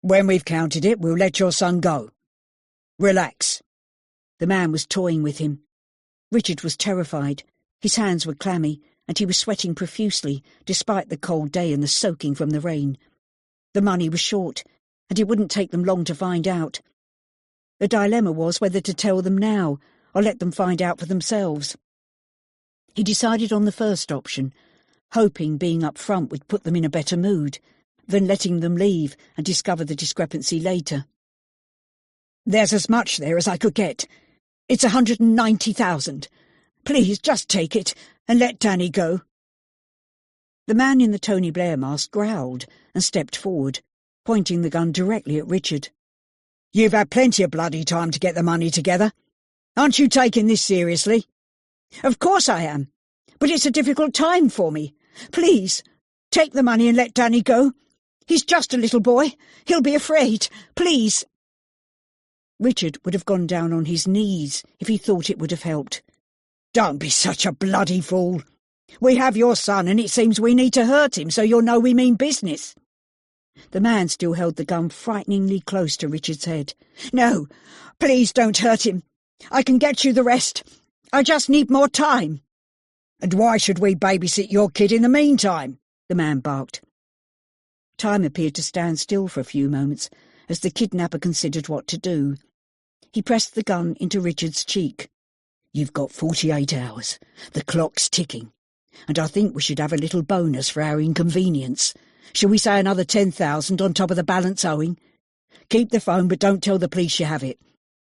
S1: "When we've counted it, we'll let your son go. Relax." The man was toying with him. Richard was terrified. His hands were clammy, and he was sweating profusely, despite the cold day and the soaking from the rain. The money was short, and it wouldn't take them long to find out. The dilemma was whether to tell them now, or let them find out for themselves. He decided on the first option, hoping being up front would put them in a better mood, than letting them leave and discover the discrepancy later. "There's as much there as I could get. It's 190,000. Please, just take it and let Danny go." The man in the Tony Blair mask growled and stepped forward, pointing the gun directly at Richard. "You've had plenty of bloody time to get the money together. Aren't you taking this seriously?" "Of course I am, but it's a difficult time for me. Please, take the money and let Danny go. He's just a little boy. He'll be afraid. Please." Richard would have gone down on his knees if he thought it would have helped. "Don't be such a bloody fool. We have your son, and it seems we need to hurt him so you'll know we mean business." The man still held the gun frighteningly close to Richard's head. "No, please don't hurt him. I can get you the rest. I just need more time." "And why should we babysit your kid in the meantime?" the man barked. Time appeared to stand still for a few moments as the kidnapper considered what to do. He pressed the gun into Richard's cheek. "You've got 48 hours. The clock's ticking. And I think we should have a little bonus for our inconvenience. Shall we say another 10,000 on top of the balance owing? Keep the phone, but don't tell the police you have it.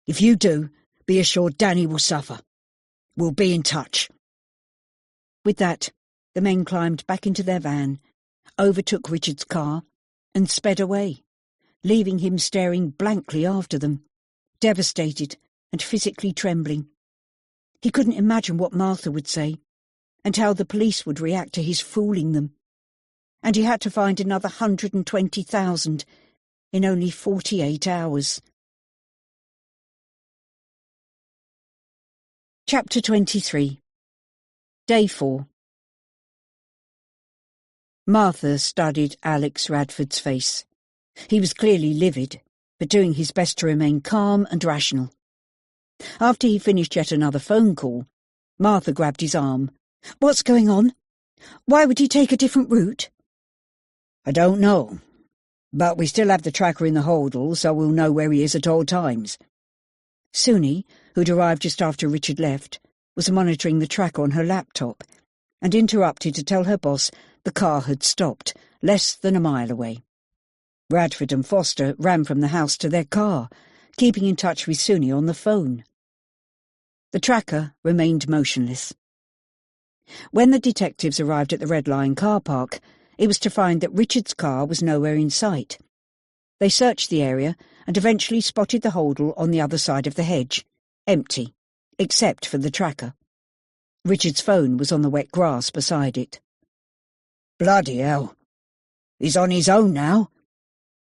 S1: If you do, be assured Danny will suffer.
S4: We'll be in touch."
S1: With that, the men climbed back into their van, overtook Richard's car, and sped away, leaving him staring blankly after them, devastated and physically trembling. He couldn't imagine what Martha would say, and how the police would react to his fooling them. And he had to find another 120,000 in only 48 hours. Chapter 23. Day 4. Martha studied Alex Radford's face. He was clearly livid, but doing his best to remain calm and rational. After he finished yet another phone call, Martha grabbed his arm. "What's going on? Why would he take a different route?"
S4: "I don't know, but we still have the tracker in the holdall, so we'll know where he is at all times."
S1: Suni, who'd arrived just after Richard left, was monitoring the tracker on her laptop, and interrupted to tell her boss the car had stopped, less than a mile away. Radford and Foster ran from the house to their car, keeping in touch with Suni on the phone. The tracker remained motionless. When the detectives arrived at the Red Lion car park, it was to find that Richard's car was nowhere in sight. They searched the area and eventually spotted the holdall on the other side of the hedge, empty, except for the tracker. Richard's phone was on the wet grass beside it.
S4: "Bloody hell. He's on his own now.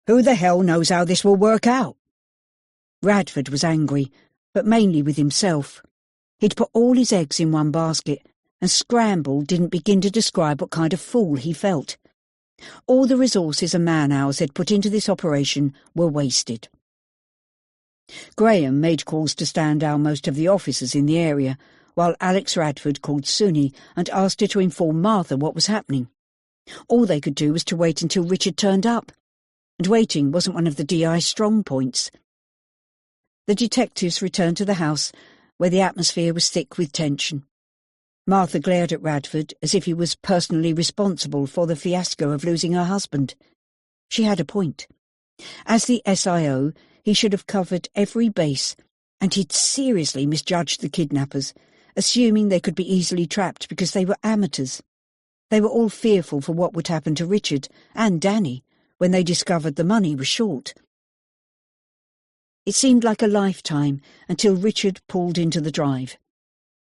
S4: Who the hell knows how this will work out?"
S1: Radford was angry, but mainly with himself. He'd put all his eggs in one basket, and Scramble didn't begin to describe what kind of fool he felt. All the resources and man-hours they'd put into this operation were wasted. Graham made calls to stand down most of the officers in the area, while Alex Radford called Suni and asked her to inform Martha what was happening. All they could do was to wait until Richard turned up, and waiting wasn't one of the DI's strong points. The detectives returned to the house, where the atmosphere was thick with tension. Martha glared at Radford as if he was personally responsible for the fiasco of losing her husband. She had a point. As the SIO, he should have covered every base, and he'd seriously misjudged the kidnappers, assuming they could be easily trapped because they were amateurs. They were all fearful for what would happen to Richard and Danny when they discovered the money was short. It seemed like a lifetime until Richard pulled into the drive.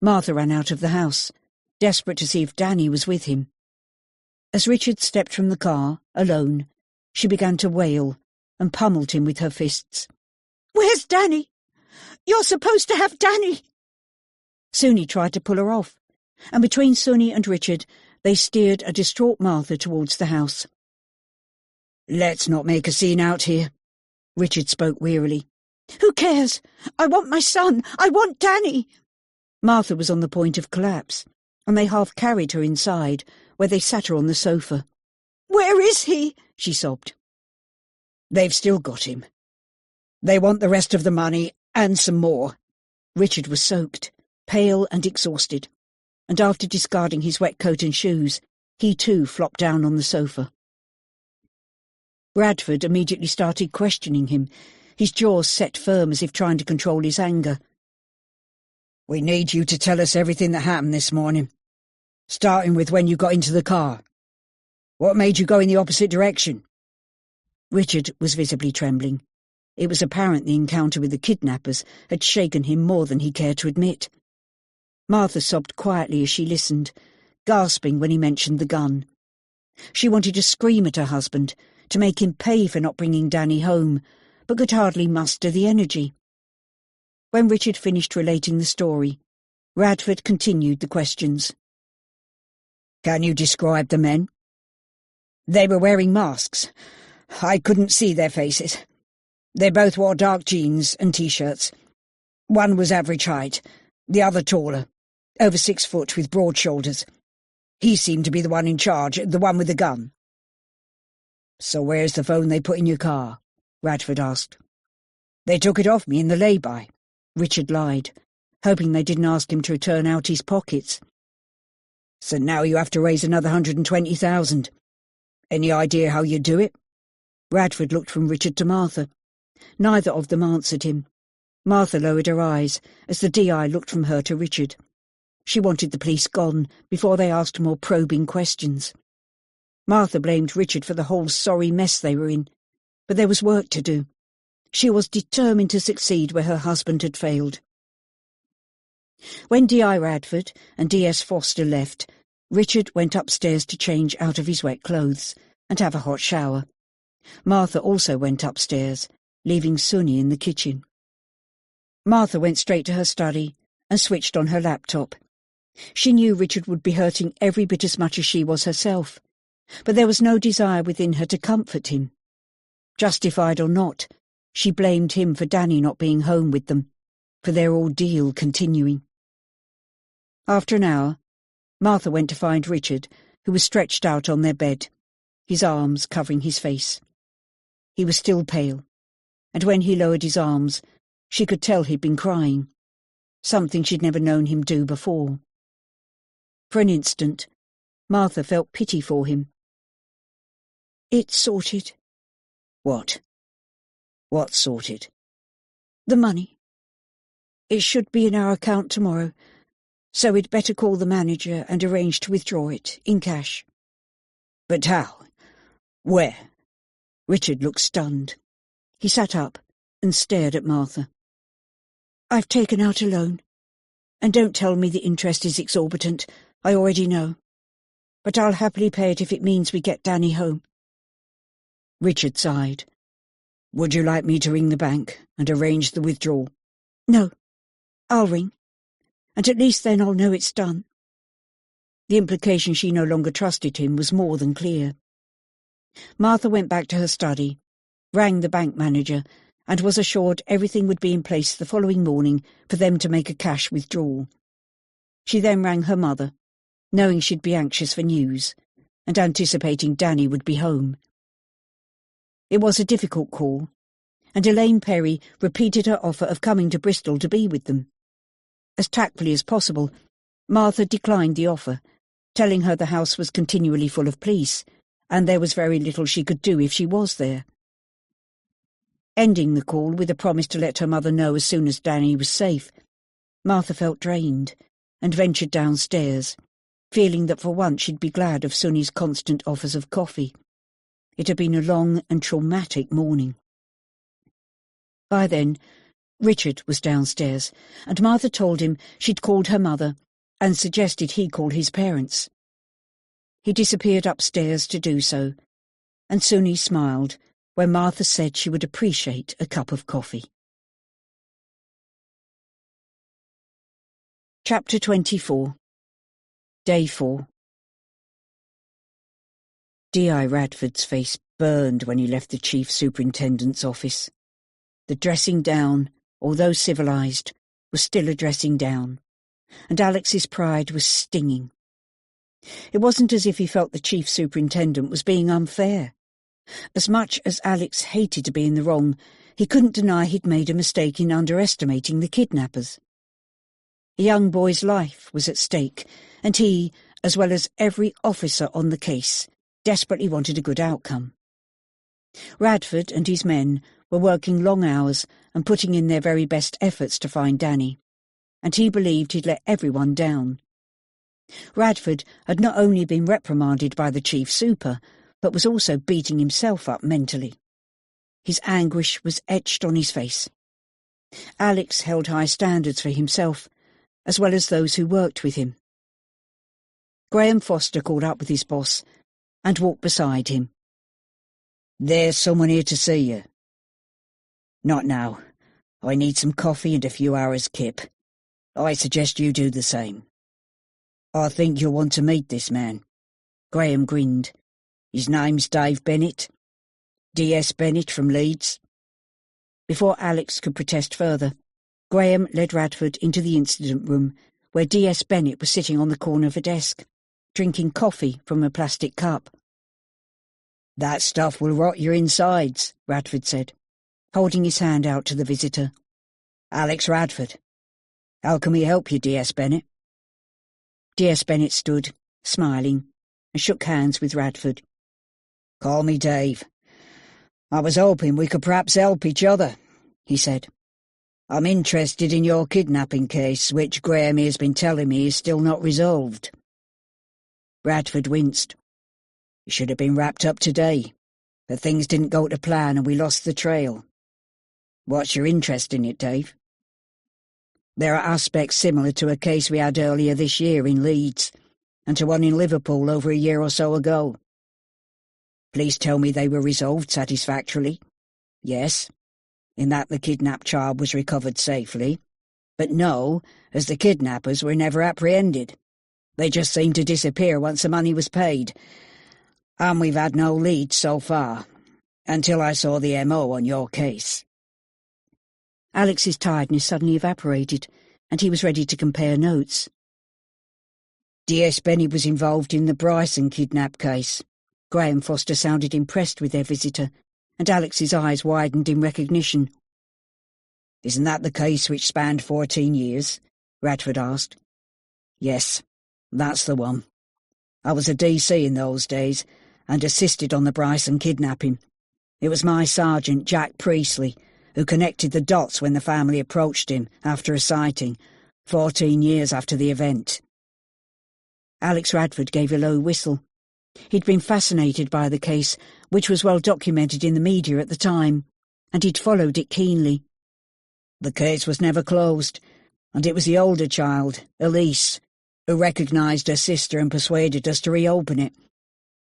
S1: Martha ran out of the house, desperate to see if Danny was with him. As Richard stepped from the car, alone, she began to wail and pummeled him with her fists.
S5: "Where's Danny? You're supposed to have Danny!"
S1: Suni tried to pull her off, and between Suni and Richard, they steered a distraught Martha towards the house.
S4: "Let's not make a scene out here,"
S1: Richard spoke wearily.
S5: "Who cares? I want my son! I want Danny!"
S1: Martha was on the point of collapse, and they half carried her inside, where they sat her on the sofa.
S5: "Where is he?"
S1: she sobbed.
S4: "They've still got him. They want the rest of the money and some more."
S1: Richard was soaked, pale and exhausted, and after discarding his wet coat and shoes, he too flopped down on the sofa. Radford immediately started questioning him, his jaws set firm as if trying to control his anger.
S4: "We need you to tell us everything that happened this morning, starting with when you got into the car. What made you go in the opposite direction?"
S1: Richard was visibly trembling. It was apparent the encounter with the kidnappers had shaken him more than he cared to admit. Martha sobbed quietly as she listened, gasping when he mentioned the gun. She wanted to scream at her husband, to make him pay for not bringing Danny home, but could hardly muster the energy. When Richard finished relating the story, Radford continued the questions.
S4: "Can you describe the men?" "They were wearing masks. I couldn't see their faces. They both wore dark jeans and T-shirts. One was average height, the other taller, over 6 foot with broad shoulders. He seemed to be the one in charge, the one with the gun."
S1: "So where's the phone they put in your car?" Radford asked.
S4: "They took it off me in the lay-by."
S1: Richard lied, hoping they didn't ask him to turn out his pockets.
S4: "So now you have to raise another 120,000. Any idea how you do it?"
S1: Radford looked from Richard to Martha. Neither of them answered him. Martha lowered her eyes as the DI looked from her to Richard. She wanted the police gone before they asked more probing questions. Martha blamed Richard for the whole sorry mess they were in, but there was work to do. She was determined to succeed where her husband had failed. When D.I. Radford and D.S. Foster left, Richard went upstairs to change out of his wet clothes and have a hot shower. Martha also went upstairs, leaving Sunny in the kitchen. Martha went straight to her study and switched on her laptop. She knew Richard would be hurting every bit as much as she was herself, but there was no desire within her to comfort him. Justified or not, she blamed him for Danny not being home with them, for their ordeal continuing. After an hour, Martha went to find Richard, who was stretched out on their bed, his arms covering his face. He was still pale, and when he lowered his arms, she could tell he'd been crying, something she'd never known him do before. For an instant, Martha felt pity for him. "It's sorted."
S4: What? What's sorted?
S1: "The money. It should be in our account tomorrow, so we'd better call the manager and arrange to withdraw it, in cash."
S4: But how? Where?
S1: Richard looked stunned. He sat up and stared at Martha. "I've taken out a loan. And don't tell me the interest is exorbitant. I already know. But I'll happily pay it if it means we get Danny home."
S4: Richard sighed. Would you like me to ring the bank and arrange the withdrawal?
S1: "No. I'll ring. And at least then I'll know it's done." The implication she no longer trusted him was more than clear. Martha went back to her study, rang the bank manager, and was assured everything would be in place the following morning for them to make a cash withdrawal. She then rang her mother, knowing she'd be anxious for news, and anticipating Danny would be home. It was a difficult call, and Elaine Perry repeated her offer of coming to Bristol to be with them. As tactfully as possible, Martha declined the offer, telling her the house was continually full of police, and there was very little she could do if she was there. Ending the call with a promise to let her mother know as soon as Danny was safe, Martha felt drained and ventured downstairs, feeling that for once she'd be glad of Sunny's constant offers of coffee. It had been a long and traumatic morning. By then, Richard was downstairs, and Martha told him she'd called her mother and suggested he call his parents. He disappeared upstairs to do so, and Sunny smiled when Martha said she would appreciate a cup of coffee. Chapter 24. Day 4. D.I. Radford's face burned when he left the Chief Superintendent's office. The dressing down, although civilised, was still a dressing down, and Alex's pride was stinging. It wasn't as if he felt the Chief Superintendent was being unfair. As much as Alex hated to be in the wrong, he couldn't deny he'd made a mistake in underestimating the kidnappers. A young boy's life was at stake, and he, as well as every officer on the case, desperately wanted a good outcome. Radford and his men were working long hours and putting in their very best efforts to find Danny, and he believed he'd let everyone down. Radford had not only been reprimanded by the Chief Super, but was also beating himself up mentally. His anguish was etched on his face. Alex held high standards for himself, as well as those who worked with him. Graham Foster called up with his boss and walked beside him.
S4: There's someone here to see you. Not now. I need some coffee and a few hours' kip. I suggest you do the same. I think you'll want to meet this man. Graham grinned. His name's Dave Bennett. D.S. Bennett from Leeds.
S1: Before Alex could protest further, Graham led Radford into the incident room, where D.S. Bennett was sitting on the corner of a desk, drinking coffee from a plastic cup.
S4: That stuff will rot your insides,
S1: Radford said, holding his hand out to the visitor.
S4: Alex Radford. How can we help you, D.S. Bennett?
S1: D.S. Bennett stood, smiling, and shook hands with Radford.
S4: Call me Dave. I was hoping we could perhaps help each other, he said. I'm interested in your kidnapping case, which Graham has been telling me is still not resolved.
S1: Radford winced. It should have been wrapped up today, but things didn't go to plan and we lost the trail. What's your interest in it, Dave? There are aspects similar to a case we had earlier this year in Leeds, and to one in Liverpool over a year or so ago. Please tell me they were resolved satisfactorily. Yes, in that the kidnapped child was recovered safely, but no, as the kidnappers were never apprehended. They just seemed to disappear once the money was paid, and we've had no leads so far, until I saw the MO on your case.
S5: Alex's tiredness suddenly evaporated, and he was ready to compare notes.
S1: D.S. Benny was involved in the Bryson kidnap case.
S5: Graham Foster sounded impressed with their visitor, and Alex's eyes widened in recognition.
S1: Isn't that the case which spanned 14 years? Radford asked. Yes, that's the one. I was a DC in those days, and assisted on the Bryson kidnapping. It was my sergeant, Jack Priestley, who connected the dots when the family approached him after a sighting, 14 years after the event.
S5: Alex Radford gave a low whistle. He'd been fascinated by the case, which was well documented in the media at the time, and he'd followed it keenly.
S1: The case was never closed, and it was the older child, Elise, who recognised her sister and persuaded us to reopen it.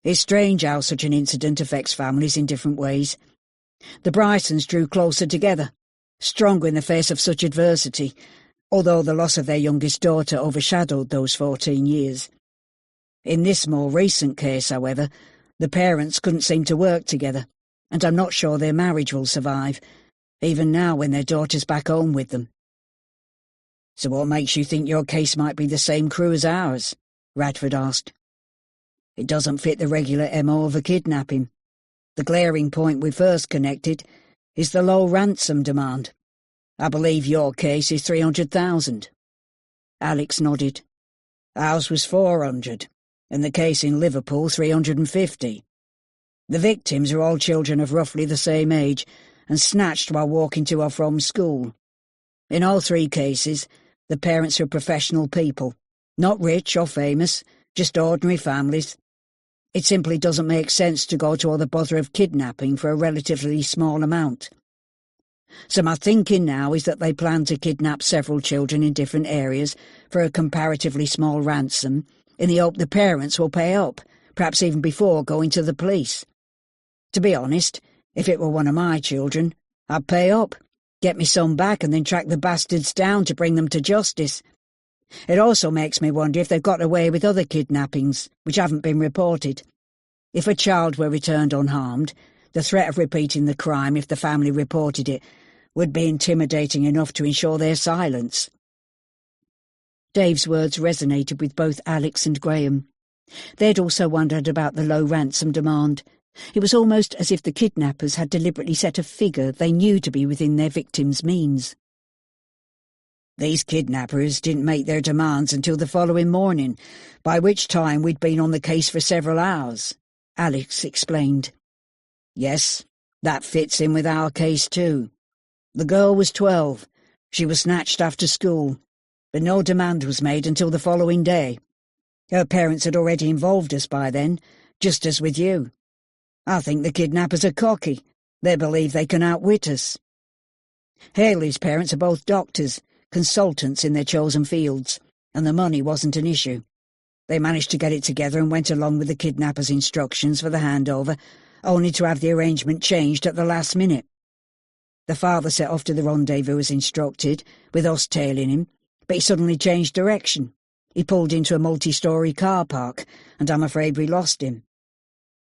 S1: It's strange how such an incident affects families in different ways. The Brysons drew closer together, stronger in the face of such adversity, although the loss of their youngest daughter overshadowed those 14 years. In this more recent case, however, the parents couldn't seem to work together, and I'm not sure their marriage will survive, even now when their daughter's back home with them. So what makes you think your case might be the same crew as ours? Radford asked. It doesn't fit the regular MO of a kidnapping. The glaring point we first connected is the low ransom demand. I believe your case is 300,000.
S5: Alex nodded.
S1: Ours was 400, and the case in Liverpool 350. The victims are all children of roughly the same age and snatched while walking to or from school. In all three cases, the parents are professional people, not rich or famous, just ordinary families. It simply doesn't make sense to go to all the bother of kidnapping for a relatively small amount. So my thinking now is that they plan to kidnap several children in different areas for a comparatively small ransom, in the hope the parents will pay up, perhaps even before going to the police. To be honest, if it were one of my children, I'd pay up, get me son back and then track the bastards down to bring them to justice. It also makes me wonder if they've got away with other kidnappings, which haven't been reported. If a child were returned unharmed, the threat of repeating the crime if the family reported it would be intimidating enough to ensure their silence.
S5: Dave's words resonated with both Alex and Graham. They'd also wondered about the low ransom demand. It was almost as if the kidnappers had deliberately set a figure they knew to be within their victims' means.
S1: These kidnappers didn't make their demands until the following morning, by which time we'd been on the case for several hours, Alex explained. Yes, that fits in with our case too. The girl was 12. She was snatched after school, but no demand was made until the following day. Her parents had already involved us by then, just as with you. I think the kidnappers are cocky. They believe they can outwit us. Haley's parents are both doctors, consultants in their chosen fields, and the money wasn't an issue. They managed to get it together and went along with the kidnappers' instructions for the handover, only to have the arrangement changed at the last minute. The father set off to the rendezvous as instructed, with us tailing him, but he suddenly changed direction. He pulled into a multi-storey car park, and I'm afraid we lost him.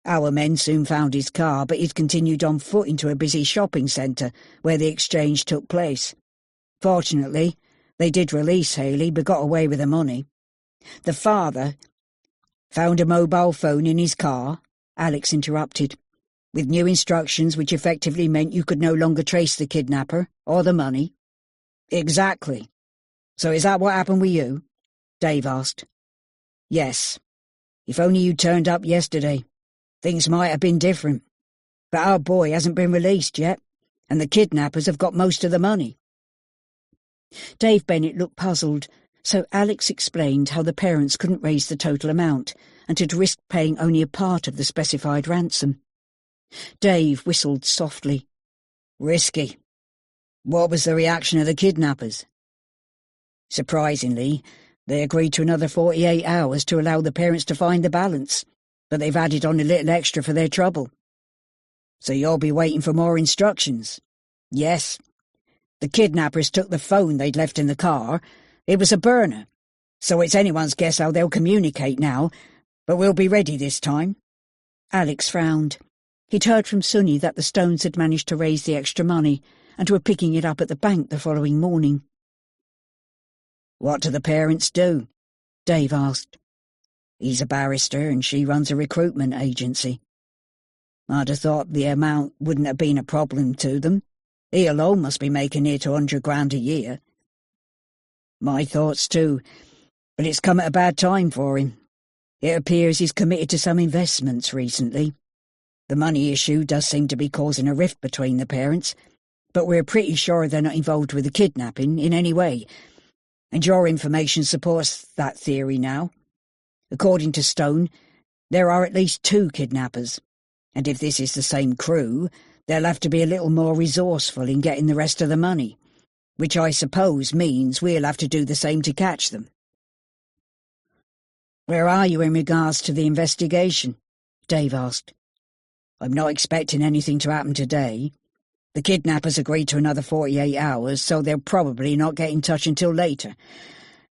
S1: Our men soon found his car, but he'd continued on foot into a busy shopping centre where the exchange took place. Fortunately, they did release Haley, but got away with the money. The father found a mobile phone in his car, Alex interrupted, with new instructions which effectively meant you could no longer trace the kidnapper or the money. Exactly. So is that what happened with you? Dave asked. Yes. If only you turned up yesterday. Things might have been different. But our boy hasn't been released yet, and the kidnappers have got most of the money. Dave Bennett looked puzzled, so Alex explained how the parents couldn't raise the total amount and had risked paying only a part of the specified ransom. Dave whistled softly. Risky. What was the reaction of the kidnappers? Surprisingly, they agreed to another 48 hours to allow the parents to find the balance, but they've added on a little extra for their trouble. So you'll be waiting for more instructions? Yes. The kidnappers took the phone they'd left in the car. It was a burner, so it's anyone's guess how they'll communicate now, but we'll be ready this time. Alex frowned. He'd heard from Sunny that the Stones had managed to raise the extra money and were picking it up at the bank the following morning. What do the parents do? Dave asked. He's a barrister and she runs a recruitment agency. I'd have thought the amount wouldn't have been a problem to them. He alone must be making near to $100,000 a year. My thoughts too, but it's come at a bad time for him. It appears he's committed to some investments recently. The money issue does seem to be causing a rift between the parents, but we're pretty sure they're not involved with the kidnapping in any way, and your information supports that theory now. According to Stone, there are at least 2 kidnappers, and if this is the same crew, they'll have to be a little more resourceful in getting the rest of the money, which I suppose means we'll have to do the same to catch them. Where are you in regards to the investigation? Dave asked. I'm not expecting anything to happen today. The kidnappers agreed to another 48 hours, so they'll probably not get in touch until later.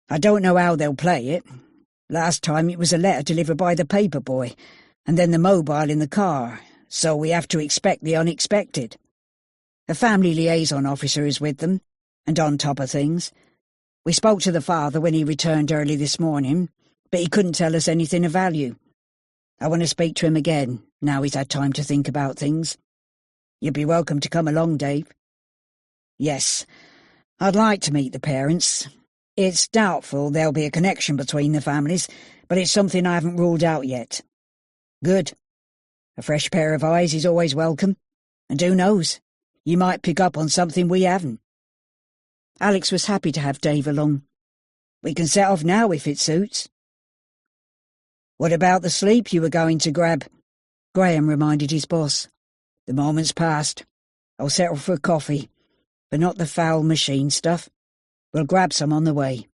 S1: I don't know how they'll play it. Last time it was a letter delivered by the paper boy, and then the mobile in the car, so we have to expect the unexpected. A family liaison officer is with them, and on top of things. We spoke to the father when he returned early this morning, but he couldn't tell us anything of value. I want to speak to him again, now he's had time to think about things. You'd be welcome to come along, Dave. Yes, I'd like to meet the parents. It's doubtful there'll be a connection between the families, but it's something I haven't ruled out yet. Good. A fresh pair of eyes is always welcome, and who knows, you might pick up on something we haven't. Alex was happy to have Dave along. We can set off now if it suits. What about the sleep you were going to grab? Graham reminded his boss. The moment's past. I'll settle for a coffee, but not the foul machine stuff. We'll grab some on the way.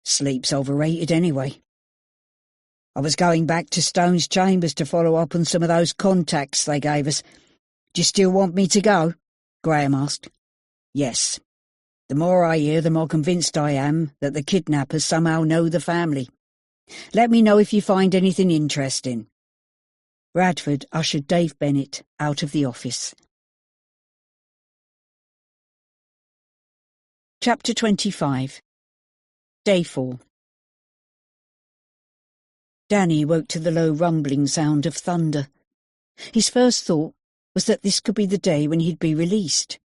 S1: Sleep's overrated anyway. I was going back to Stone's chambers to follow up on some of those contacts they gave us. Do you still want me to go? Graham asked. Yes. The more I hear, the more convinced I am that the kidnappers somehow know the family. Let me know if you find anything interesting. Radford ushered Dave Bennett out of the office. Chapter 25. Day 4. Danny woke to the low rumbling sound of thunder. His first thought was that this could be the day when he'd be released.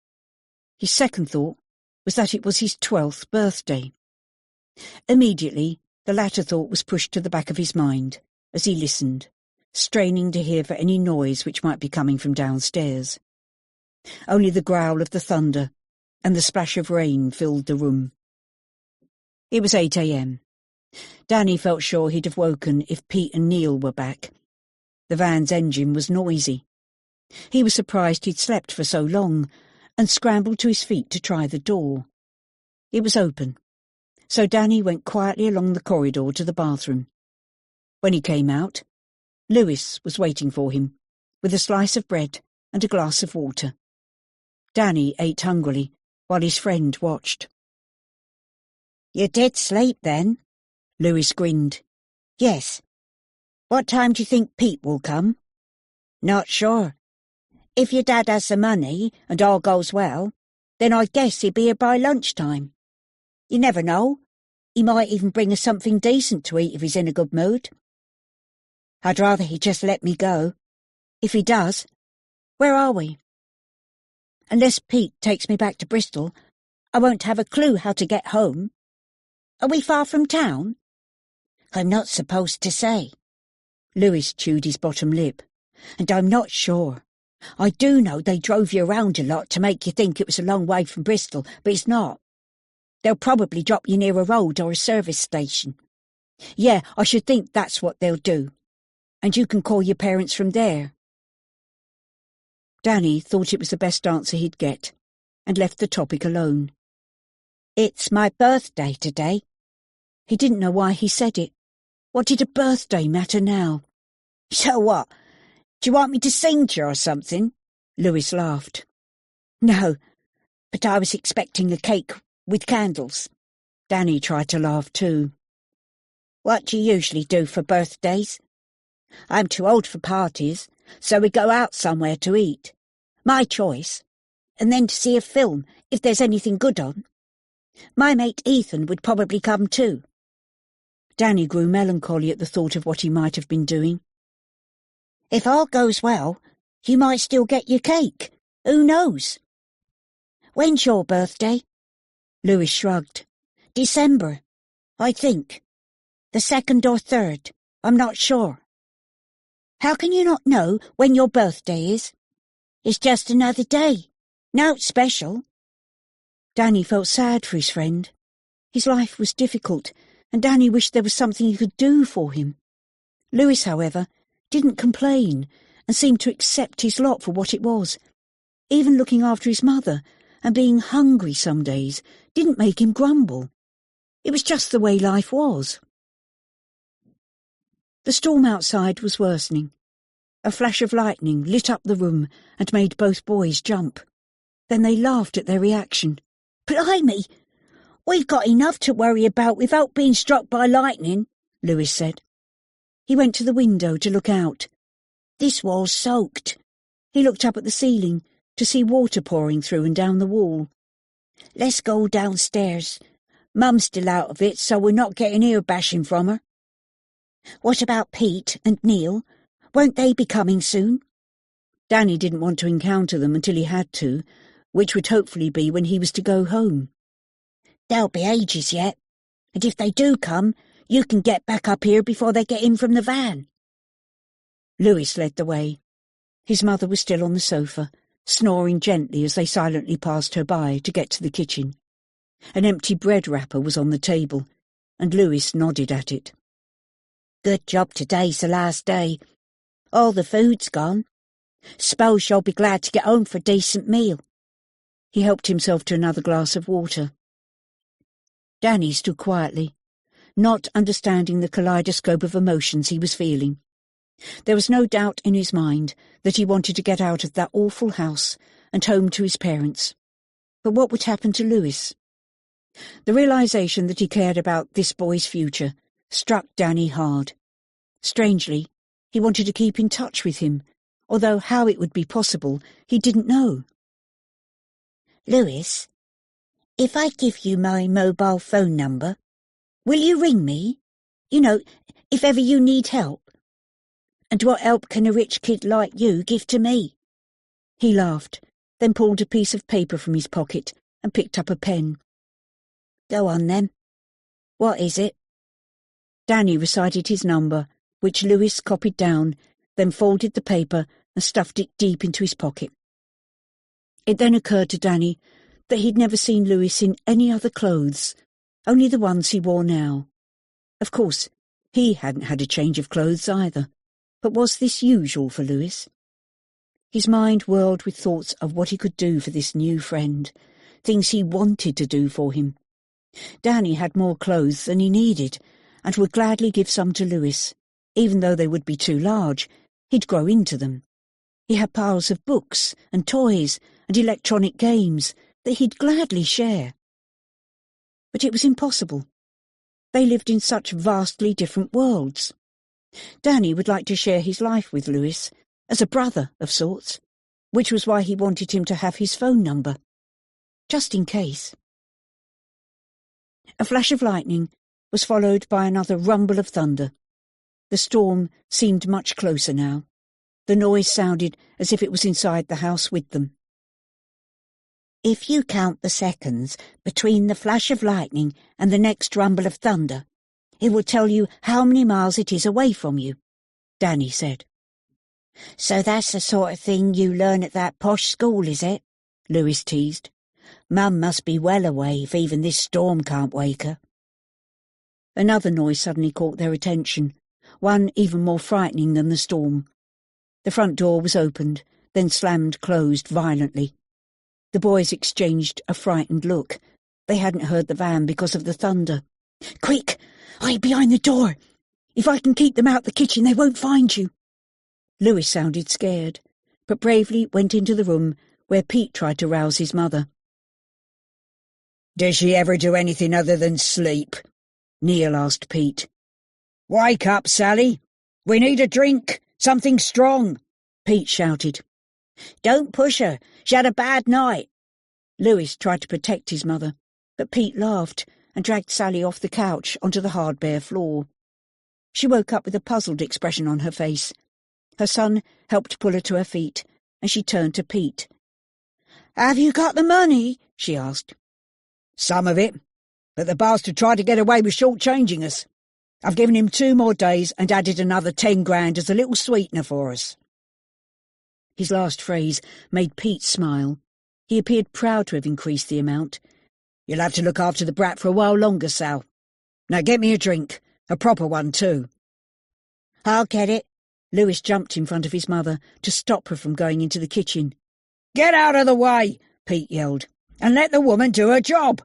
S1: His second thought was that it was his 12th birthday. Immediately, the latter thought was pushed to the back of his mind as he listened, straining to hear for any noise which might be coming from downstairs. Only the growl of the thunder and the splash of rain filled the room. It was 8 a.m. Danny felt sure he'd have woken if Pete and Neil were back. The van's engine was noisy. He was surprised he'd slept for so long and scrambled to his feet to try the door. It was open, so Danny went quietly along the corridor to the bathroom. When he came out, Lewis was waiting for him, with a slice of bread and a glass of water. Danny ate hungrily, while his friend watched.
S6: You did sleep, then?
S1: Lewis grinned.
S6: Yes. What time do you think Pete will come? Not sure. If your dad has the money and all goes well, then I guess he'll be here by lunchtime. You never know. He might even bring us something decent to eat if he's in a good mood. I'd rather he just let me go. If he does, where are we? Unless Pete takes me back to Bristol, I won't have a clue how to get home. Are we far from town? I'm not supposed to say.
S1: Lewis chewed his bottom lip.
S6: And I'm not sure. I do know they drove you around a lot to make you think it was a long way from Bristol, but it's not. They'll probably drop you near a road or a service station. Yeah, I should think that's what they'll do. And you can call your parents from there.
S1: Danny thought it was the best answer he'd get, and left the topic alone.
S6: It's my birthday today.
S1: He didn't know why he said it. What did a birthday matter now?
S6: So what? Do you want me to sing to you or something?
S1: Lewis laughed.
S6: No, but I was expecting a cake with candles.
S1: Danny tried to laugh too.
S6: What do you usually do for birthdays? I'm too old for parties, so we go out somewhere to eat. My choice. And then to see a film, if there's anything good on. My mate Ethan would probably come too.
S1: Danny grew melancholy at the thought of what he might have been doing.
S6: If all goes well, you might still get your cake. Who knows? When's your birthday?
S1: Lewis shrugged.
S6: December, I think. The 2nd or 3rd. I'm not sure. How can you not know when your birthday is? It's just another day. Not special.
S1: Danny felt sad for his friend. His life was difficult, and Danny wished there was something he could do for him. Lewis, however, didn't complain and seemed to accept his lot for what it was. Even looking after his mother and being hungry some days didn't make him grumble. It was just the way life was. The storm outside was worsening. A flash of lightning lit up the room and made both boys jump. Then they laughed at their reaction.
S6: Blimey! We've got enough to worry about without being struck by lightning,
S1: Lewis said. He went to the window to look out.
S6: This wall's soaked.
S1: He looked up at the ceiling to see water pouring through and down the wall.
S6: Let's go downstairs. Mum's still out of it, so we're not getting ear bashing from her. What about Pete and Neil? Won't they be coming soon?
S1: Danny didn't want to encounter them until he had to, which would hopefully be when he was to go home.
S6: They'll be ages yet, and if they do come, you can get back up here before they get in from the van.
S1: Lewis led the way. His mother was still on the sofa, snoring gently as they silently passed her by to get to the kitchen. An empty bread wrapper was on the table, and Lewis nodded at it.
S6: Good job today's the last day. All the food's gone. S'pose you'll be glad to get home for a decent meal.
S1: He helped himself to another glass of water. Danny stood quietly, not understanding the kaleidoscope of emotions he was feeling. There was no doubt in his mind that he wanted to get out of that awful house and home to his parents. But what would happen to Lewis? The realization that he cared about this boy's future struck Danny hard. Strangely, he wanted to keep in touch with him, although how it would be possible he didn't know.
S6: Lewis, if I give you my mobile phone number, will you ring me? You know, if ever you need help. And what help can a rich kid like you give to me?
S1: He laughed, then pulled a piece of paper from his pocket and picked up a pen.
S6: Go on, then. What is it?
S1: Danny recited his number, which Lewis copied down, then folded the paper and stuffed it deep into his pocket. It then occurred to Danny that he'd never seen Lewis in any other clothes, only the ones he wore now. Of course, he hadn't had a change of clothes either, but was this usual for Lewis? His mind whirled with thoughts of what he could do for this new friend, things he wanted to do for him. Danny had more clothes than he needed, and would gladly give some to Lewis. Even though they would be too large, he'd grow into them. He had piles of books and toys and electronic games that he'd gladly share. But it was impossible. They lived in such vastly different worlds. Danny would like to share his life with Lewis, as a brother of sorts, which was why he wanted him to have his phone number, just in case. A flash of lightning was followed by another rumble of thunder. The storm seemed much closer now. The noise sounded as if it was inside the house with them.
S6: If you count the seconds between the flash of lightning and the next rumble of thunder, it will tell you how many miles it is away from you,
S1: Danny said.
S6: So that's the sort of thing you learn at that posh school, is it?
S1: Lewis teased.
S6: Mum must be well away if even this storm can't wake her.
S1: Another noise suddenly caught their attention, one even more frightening than the storm. The front door was opened, then slammed closed violently. The boys exchanged a frightened look. They hadn't heard the van because of the thunder.
S5: "Quick! Hide behind the door! If I can keep them out the kitchen, they won't find you."
S1: Lewis sounded scared, but bravely went into the room where Pete tried to rouse his mother.
S4: "Does she ever do anything other than sleep?"
S1: Neil asked Pete.
S4: "Wake up, Sally! We need a drink! Something strong!"
S1: Pete shouted.
S6: "Don't push her. She had a bad night."
S1: Lewis tried to protect his mother, but Pete laughed and dragged Sally off the couch onto the hard bare floor. She woke up with a puzzled expression on her face. Her son helped pull her to her feet, and she turned to Pete.
S5: "Have you got the money?" she asked.
S4: "Some of it, but the bastard tried to get away with short-changing us. I've given him 2 more days and added another 10 grand as a little sweetener for us."
S1: His last phrase made Pete smile. He appeared proud to have increased the amount.
S4: "You'll have to look after the brat for a while longer, Sal. Now get me a drink, a proper one too."
S6: "I'll get it."
S1: Lewis jumped in front of his mother to stop her from going into the kitchen.
S4: "Get out of the way," Pete yelled, "and let the woman do her job."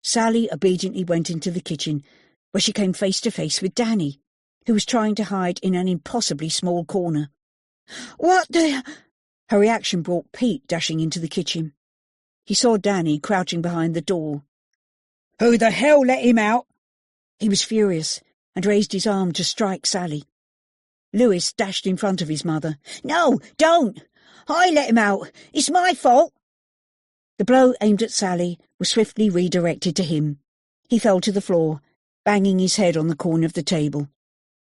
S1: Sally obediently went into the kitchen, where she came face to face with Danny, who was trying to hide in an impossibly small corner.
S5: "What the—"
S1: Her reaction brought Pete dashing into the kitchen. He saw Danny crouching behind the door.
S4: "Who the hell let him out?"
S1: He was furious and raised his arm to strike Sally. Lewis dashed in front of his mother.
S6: "No, don't! I let him out. It's my fault."
S1: The blow aimed at Sally was swiftly redirected to him. He fell to the floor, banging his head on the corner of the table.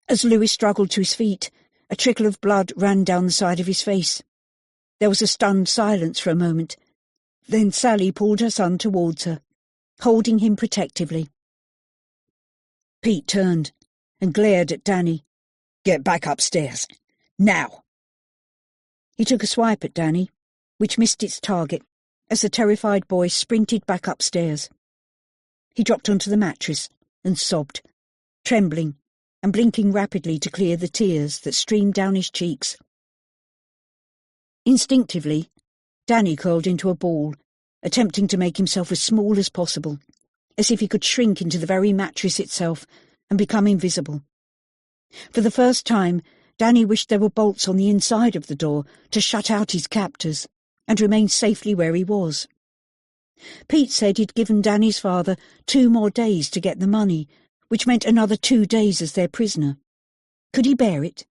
S1: As Lewis struggled to his feet, a trickle of blood ran down the side of his face. There was a stunned silence for a moment. Then Sally pulled her son towards her, holding him protectively. Pete turned and glared at Danny.
S4: "Get back upstairs. Now!"
S1: He took a swipe at Danny, which missed its target as the terrified boy sprinted back upstairs. He dropped onto the mattress and sobbed, trembling and blinking rapidly to clear the tears that streamed down his cheeks. Instinctively, Danny curled into a ball, attempting to make himself as small as possible, as if he could shrink into the very mattress itself and become invisible. For the first time, Danny wished there were bolts on the inside of the door to shut out his captors and remain safely where he was. Pete said he'd given Danny's father 2 more days to get the money, which meant another 2 days as their prisoner. Could he bear it?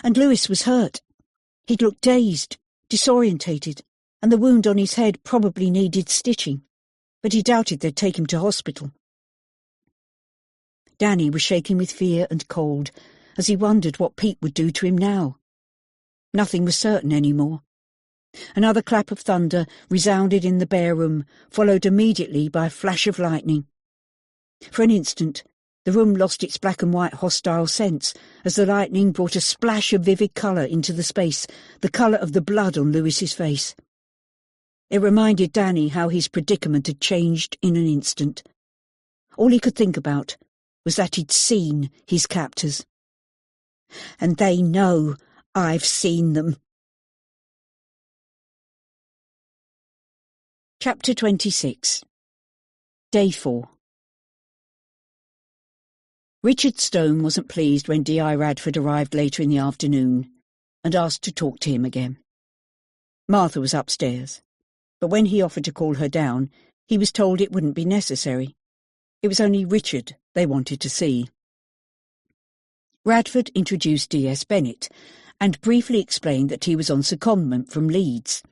S1: And Lewis was hurt. He'd looked dazed, disorientated, and the wound on his head probably needed stitching, but he doubted they'd take him to hospital. Danny was shaking with fear and cold as he wondered what Pete would do to him now. Nothing was certain any more. Another clap of thunder resounded in the bare room, followed immediately by a flash of lightning. For an instant, the room lost its black and white hostile sense as the lightning brought a splash of vivid colour into the space, the colour of the blood on Lewis's face. It reminded Danny how his predicament had changed in an instant. All he could think about was that he'd seen his captors. And they know I've seen them. Chapter 26. Day 4. Richard Stone wasn't pleased when D.I. Radford arrived later in the afternoon and asked to talk to him again. Martha was upstairs, but when he offered to call her down, he was told it wouldn't be necessary. It was only Richard they wanted to see. Radford introduced D.S. Bennet and briefly explained that he was on secondment from Leeds.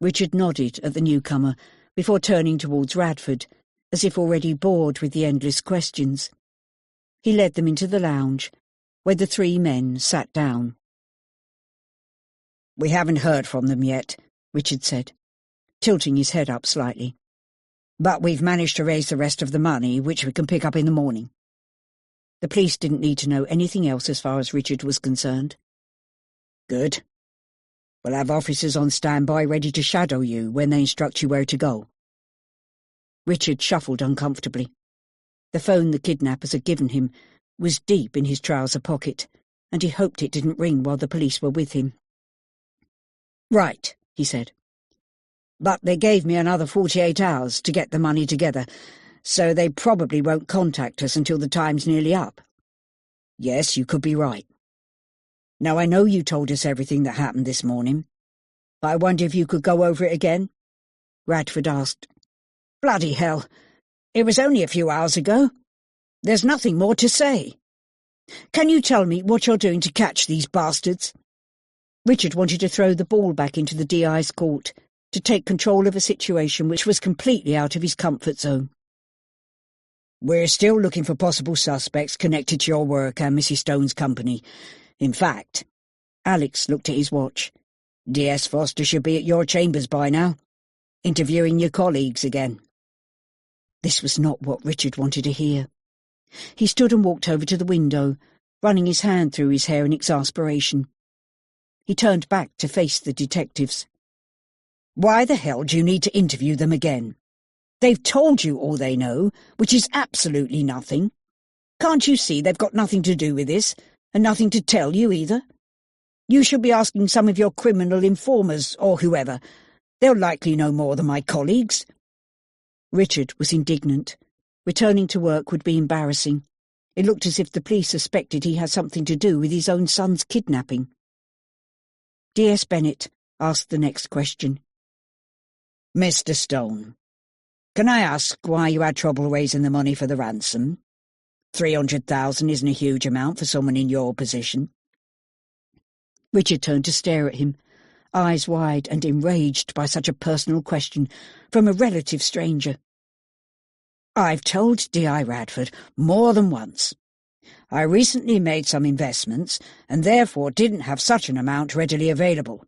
S1: Richard nodded at the newcomer before turning towards Radford, as if already bored with the endless questions. He led them into the lounge, where the 3 men sat down.
S4: "We haven't heard from them yet," Richard said, tilting his head up slightly. "But we've managed to raise the rest of the money, which we can pick up in the morning."
S1: The police didn't need to know anything else as far as Richard was concerned.
S4: "Good. We'll have officers on standby ready to shadow you when they instruct you where to go."
S1: Richard shuffled uncomfortably. The phone the kidnappers had given him was deep in his trouser pocket, and he hoped it didn't ring while the police were with him.
S4: "Right," he said. "But they gave me another 48 hours to get the money together, so they probably won't contact us until the time's nearly up. Yes, you could be right. Now, I know you told us everything that happened this morning, but I wonder if you could go over it again?"
S1: Radford asked.
S4: "Bloody hell! It was only a few hours ago. There's nothing more to say. Can you tell me what you're doing to catch these bastards?"
S1: Richard wanted to throw the ball back into the DI's court, to take control of a situation which was completely out of his comfort zone.
S4: "We're still looking for possible suspects connected to your work and Mrs. Stone's company. In fact," Alex looked at his watch, "DS Foster should be at your chambers by now, interviewing your colleagues again."
S1: This was not what Richard wanted to hear. He stood and walked over to the window, running his hand through his hair in exasperation. He turned back to face the detectives.
S4: "Why the hell do you need to interview them again? They've told you all they know, which is absolutely nothing. Can't you see they've got nothing to do with this, and nothing to tell you either? You should be asking some of your criminal informers, or whoever. They'll likely know more than my colleagues."
S1: Richard was indignant. Returning to work would be embarrassing. It looked as if the police suspected he had something to do with his own son's kidnapping. D.S. Bennet asked the next question.
S4: "Mr. Stone, can I ask why you had trouble raising the money for the ransom? 300,000 isn't a huge amount for someone in your position."
S1: Richard turned to stare at him, eyes wide and enraged by such a personal question from a relative stranger.
S4: "I've told D.I. Radford more than once. I recently made some investments and therefore didn't have such an amount readily available.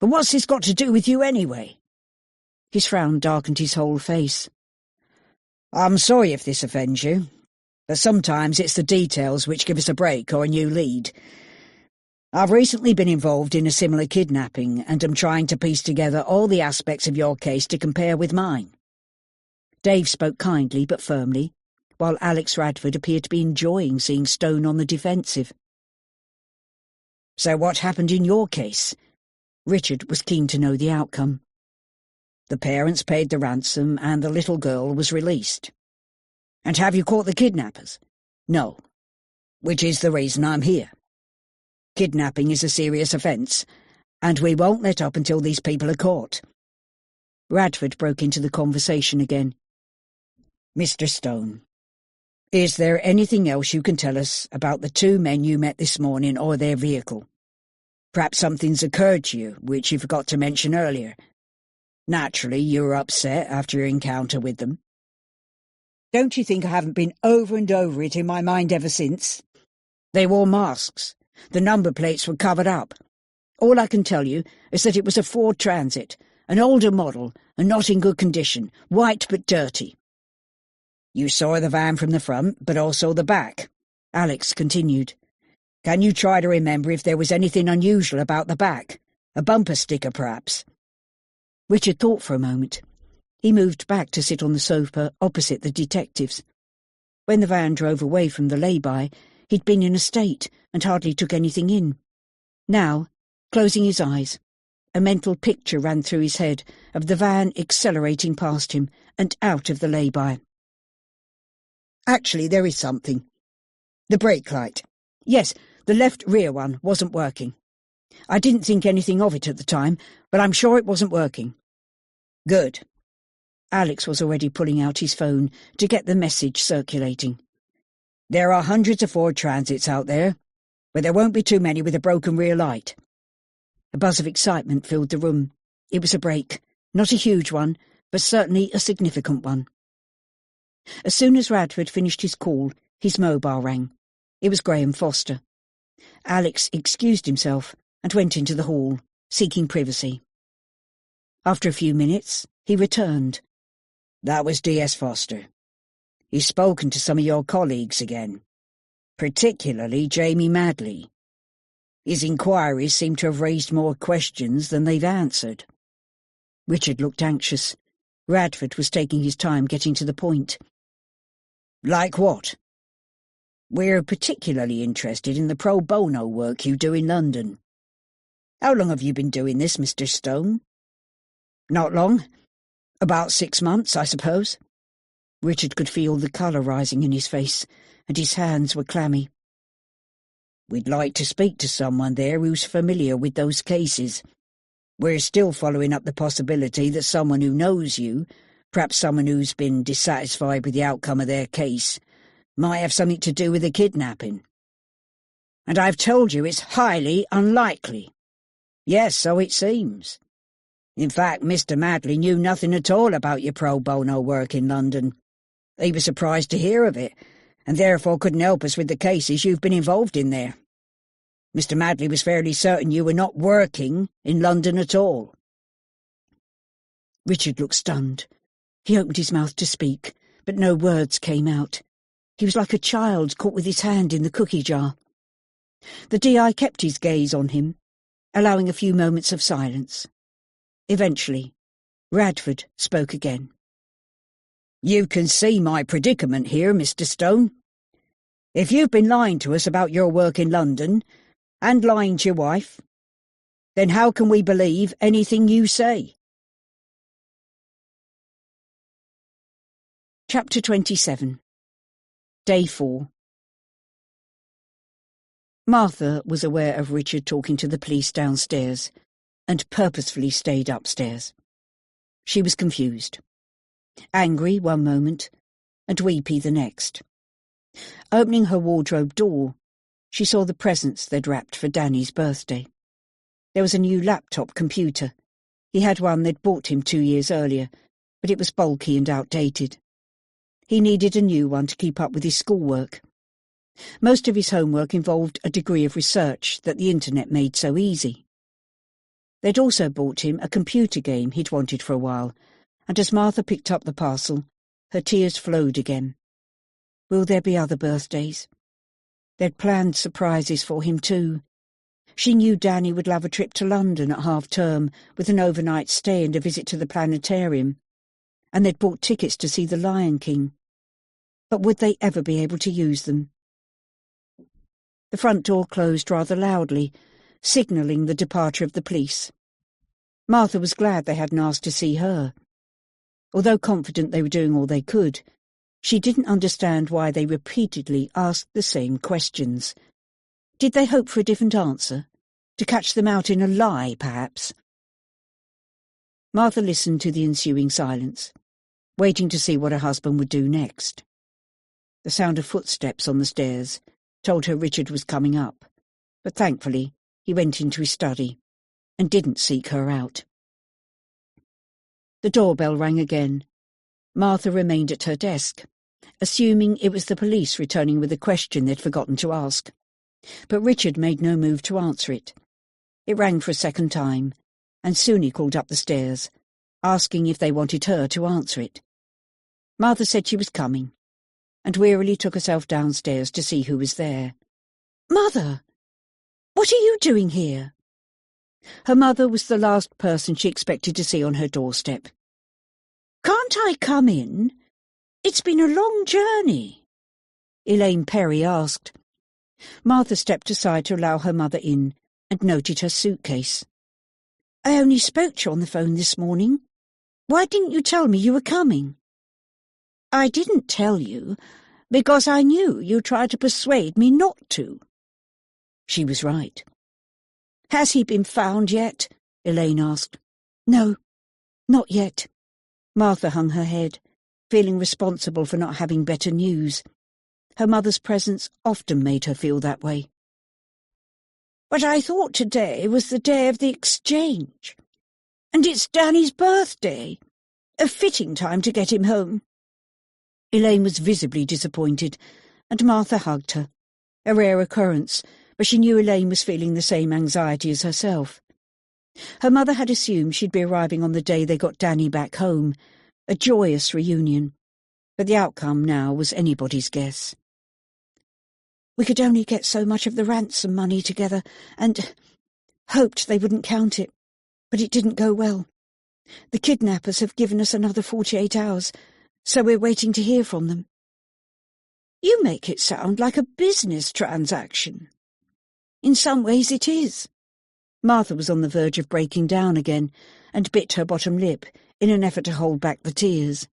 S4: But what's this got to do with you anyway?"
S1: His frown darkened his whole face.
S4: "I'm sorry if this offends you, but sometimes it's the details which give us a break or a new lead. I've recently been involved in a similar kidnapping and am trying to piece together all the aspects of your case to compare with mine."
S1: Dave spoke kindly but firmly, while Alex Radford appeared to be enjoying seeing Stone on the defensive.
S4: "So what happened in your case?"
S1: Richard was keen to know the outcome.
S4: "The parents paid the ransom and the little girl was released. And have you caught the kidnappers?" "No. Which is the reason I'm here. Kidnapping is a serious offence, and we won't let up until these people are caught."
S1: Radford broke into the conversation again.
S4: "Mr. Stone, is there anything else you can tell us about the two men you met this morning or their vehicle? Perhaps something's occurred to you which you forgot to mention earlier. Naturally, you were upset after your encounter with them." "Don't you think I haven't been over and over it in my mind ever since? They wore masks. The number plates were covered up. All I can tell you is that it was a Ford Transit, an older model and not in good condition, white but dirty." "You saw the van from the front, but also the back," Alex continued. "Can you try to remember if there was anything unusual about the back? A bumper sticker, perhaps?"
S1: Richard thought for a moment. He moved back to sit on the sofa opposite the detectives. When the van drove away from the lay-by, he'd been in a state and hardly took anything in. Now, closing his eyes, a mental picture ran through his head of the van accelerating past him and out of the lay-by. "Actually, there is something. The brake light. Yes, the left rear one wasn't working. I didn't think anything of it at the time, but I'm sure it wasn't working." "Good." Alex was already pulling out his phone to get the message circulating. "There are hundreds of Ford Transits out there, but there won't be too many with a broken rear light." A buzz of excitement filled the room. It was a break, not a huge one, but certainly a significant one. As soon as Radford finished his call, his mobile rang. It was Graham Foster. Alex excused himself and went into the hall, seeking privacy. After a few minutes, he returned. "That was D.S. Foster. He's spoken to some of your colleagues again, particularly Jamie Madley.
S4: His inquiries seem to have raised more questions than they've answered."
S1: Richard looked anxious. Radford was taking his time getting to the point.
S4: "Like what?" "We're particularly interested in the pro bono work you do in London. How long have you been doing this, Mr. Stone?" "Not long. About 6 months, I suppose."
S1: Richard could feel the colour rising in his face, and his hands were clammy.
S4: "We'd like to speak to someone there who's familiar with those cases. We're still following up the possibility that someone who knows you, perhaps someone who's been dissatisfied with the outcome of their case, might have something to do with the kidnapping." "And I've told you it's highly unlikely." "Yes, so it seems. In fact, Mr. Madley knew nothing at all about your pro bono work in London. He was surprised to hear of it, and therefore couldn't help us with the cases you've been involved in there. Mr. Madley was fairly certain you were not working in London at all."
S1: Richard looked stunned. He opened his mouth to speak, but no words came out. He was like a child caught with his hand in the cookie jar. The DI kept his gaze on him, allowing a few moments of silence. Eventually, Radford spoke again.
S4: "You can see my predicament here, Mr. Stone. If you've been lying to us about your work in London, and lying to your wife, then how can we believe anything you say?"
S1: Chapter 27. Day 4. Martha was aware of Richard talking to the police downstairs, and purposefully stayed upstairs. She was confused. Angry one moment, and weepy the next. Opening her wardrobe door, she saw the presents they'd wrapped for Danny's birthday. There was a new laptop computer. He had one they'd bought him 2 years earlier, but it was bulky and outdated. He needed a new one to keep up with his schoolwork. Most of his homework involved a degree of research that the internet made so easy. They'd also bought him a computer game he'd wanted for a while, and as Martha picked up the parcel, her tears flowed again. Will there be other birthdays? They'd planned surprises for him too. She knew Danny would love a trip to London at half-term with an overnight stay and a visit to the planetarium, and they'd bought tickets to see The Lion King. But would they ever be able to use them? The front door closed rather loudly, signalling the departure of the police. Martha was glad they hadn't asked to see her. Although confident they were doing all they could, she didn't understand why they repeatedly asked the same questions. Did they hope for a different answer? To catch them out in a lie, perhaps? Martha listened to the ensuing silence, waiting to see what her husband would do next. The sound of footsteps on the stairs told her Richard was coming up, but thankfully he went into his study and didn't seek her out. The doorbell rang again. Martha remained at her desk, assuming it was the police returning with a question they'd forgotten to ask. But Richard made no move to answer it. It rang for a second time, and soon he called up the stairs, asking if they wanted her to answer it. Martha said she was coming, and wearily took herself downstairs to see who was there.
S5: "Mother, what are you doing here?"
S1: Her mother was the last person she expected to see on her doorstep.
S5: "Can't I come in? It's been a long journey,"
S1: Elaine Perry asked. Martha stepped aside to allow her mother in and noted her suitcase.
S5: "I only spoke to you on the phone this morning. Why didn't you tell me you were coming?" "I didn't tell you because I knew you'd try to persuade me not to."
S1: She was right.
S5: "Has he been found yet?"
S1: Elaine asked.
S5: "No, not yet."
S1: Martha hung her head, feeling responsible for not having better news. Her mother's presence often made her feel that way.
S5: "But I thought today was the day of the exchange. And it's Danny's birthday. A fitting time to get him home."
S1: Elaine was visibly disappointed, and Martha hugged her. A rare occurrence, but she knew Elaine was feeling the same anxiety as herself. Her mother had assumed she'd be arriving on the day they got Danny back home, a joyous reunion, but the outcome now was anybody's guess.
S5: We could only get so much of the ransom money together, and hoped they wouldn't count it, but it didn't go well. The kidnappers have given us another 48 hours, so we're waiting to hear from them. You make it sound like a business transaction. In some ways it is.
S1: Martha was on the verge of breaking down again and bit her bottom lip in an effort to hold back the tears.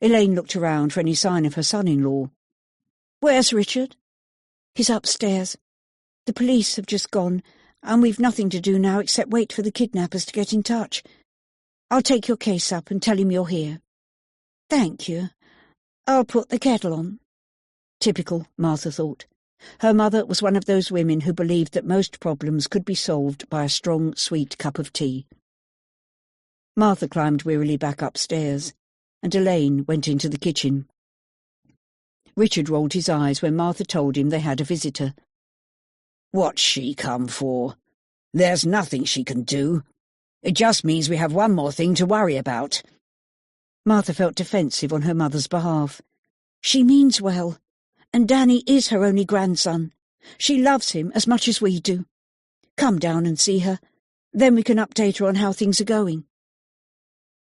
S1: Elaine looked around for any sign of her son-in-law.
S5: Where's Richard?
S1: He's upstairs.
S5: The police have just gone, and we've nothing to do now except wait for the kidnappers to get in touch. I'll take your case up and tell him you're here. Thank you. I'll put the kettle on.
S1: Typical, Martha thought. Her mother was one of those women who believed that most problems could be solved by a strong, sweet cup of tea. Martha climbed wearily back upstairs, and Elaine went into the kitchen. Richard rolled his eyes when Martha told him they had a visitor.
S4: What's she come for? There's nothing she can do. It just means we have one more thing to worry about.
S1: Martha felt defensive on her mother's behalf.
S5: She means well, and Danny is her only grandson. She loves him as much as we do. Come down and see her. Then we can update her on how things are going.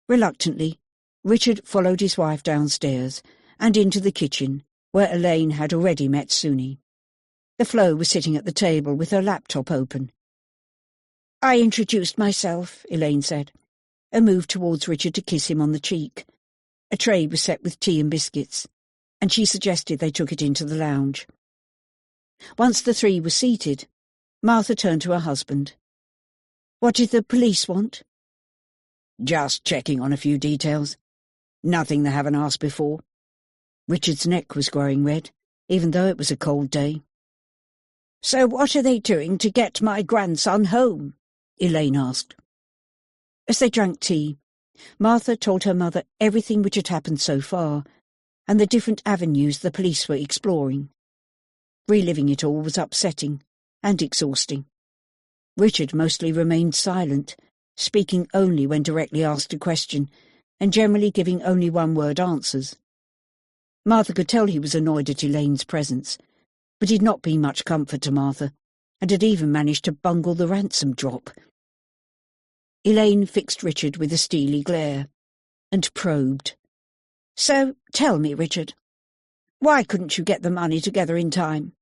S1: Reluctantly, Richard followed his wife downstairs and into the kitchen, where Elaine had already met Suni. The Flo was sitting at the table with her laptop open.
S5: I introduced myself,
S1: Elaine said, and moved towards Richard to kiss him on the cheek. A tray was set with tea and biscuits, and she suggested they took it into the lounge. Once the three were seated, Martha turned to her husband.
S5: What did the police want?
S4: Just checking on a few details. Nothing they haven't asked before.
S1: Richard's neck was growing red, even though it was a cold day.
S5: So what are they doing to get my grandson home?
S1: Elaine asked. As they drank tea, Martha told her mother everything which had happened so far, and the different avenues the police were exploring. Reliving it all was upsetting and exhausting. Richard mostly remained silent, speaking only when directly asked a question, and generally giving only one-word answers. Martha could tell he was annoyed at Elaine's presence, but he'd not been much comfort to Martha, and had even managed to bungle the ransom drop. Elaine fixed Richard with a steely glare, and probed.
S5: So, tell me, Richard, why couldn't you get the money together in time?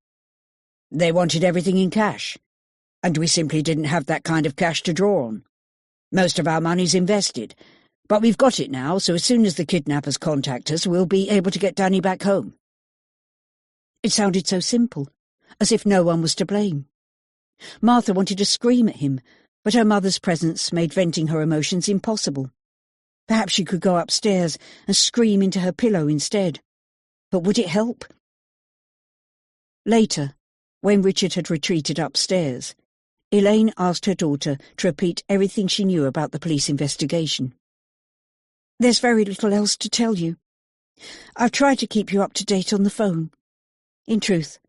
S4: They wanted everything in cash, and we simply didn't have that kind of cash to draw on. Most of our money's invested, but we've got it now, so as soon as the kidnappers contact us, we'll be able to get Danny back home.
S1: It sounded so simple, as if no one was to blame. Martha wanted to scream at him, but her mother's presence made venting her emotions impossible. Perhaps she could go upstairs and scream into her pillow instead. But would it help? Later, when Richard had retreated upstairs, Elaine asked her daughter to repeat everything she knew about the police investigation.
S5: There's very little else to tell you. I've tried to keep you up to date on the phone.
S1: In truth,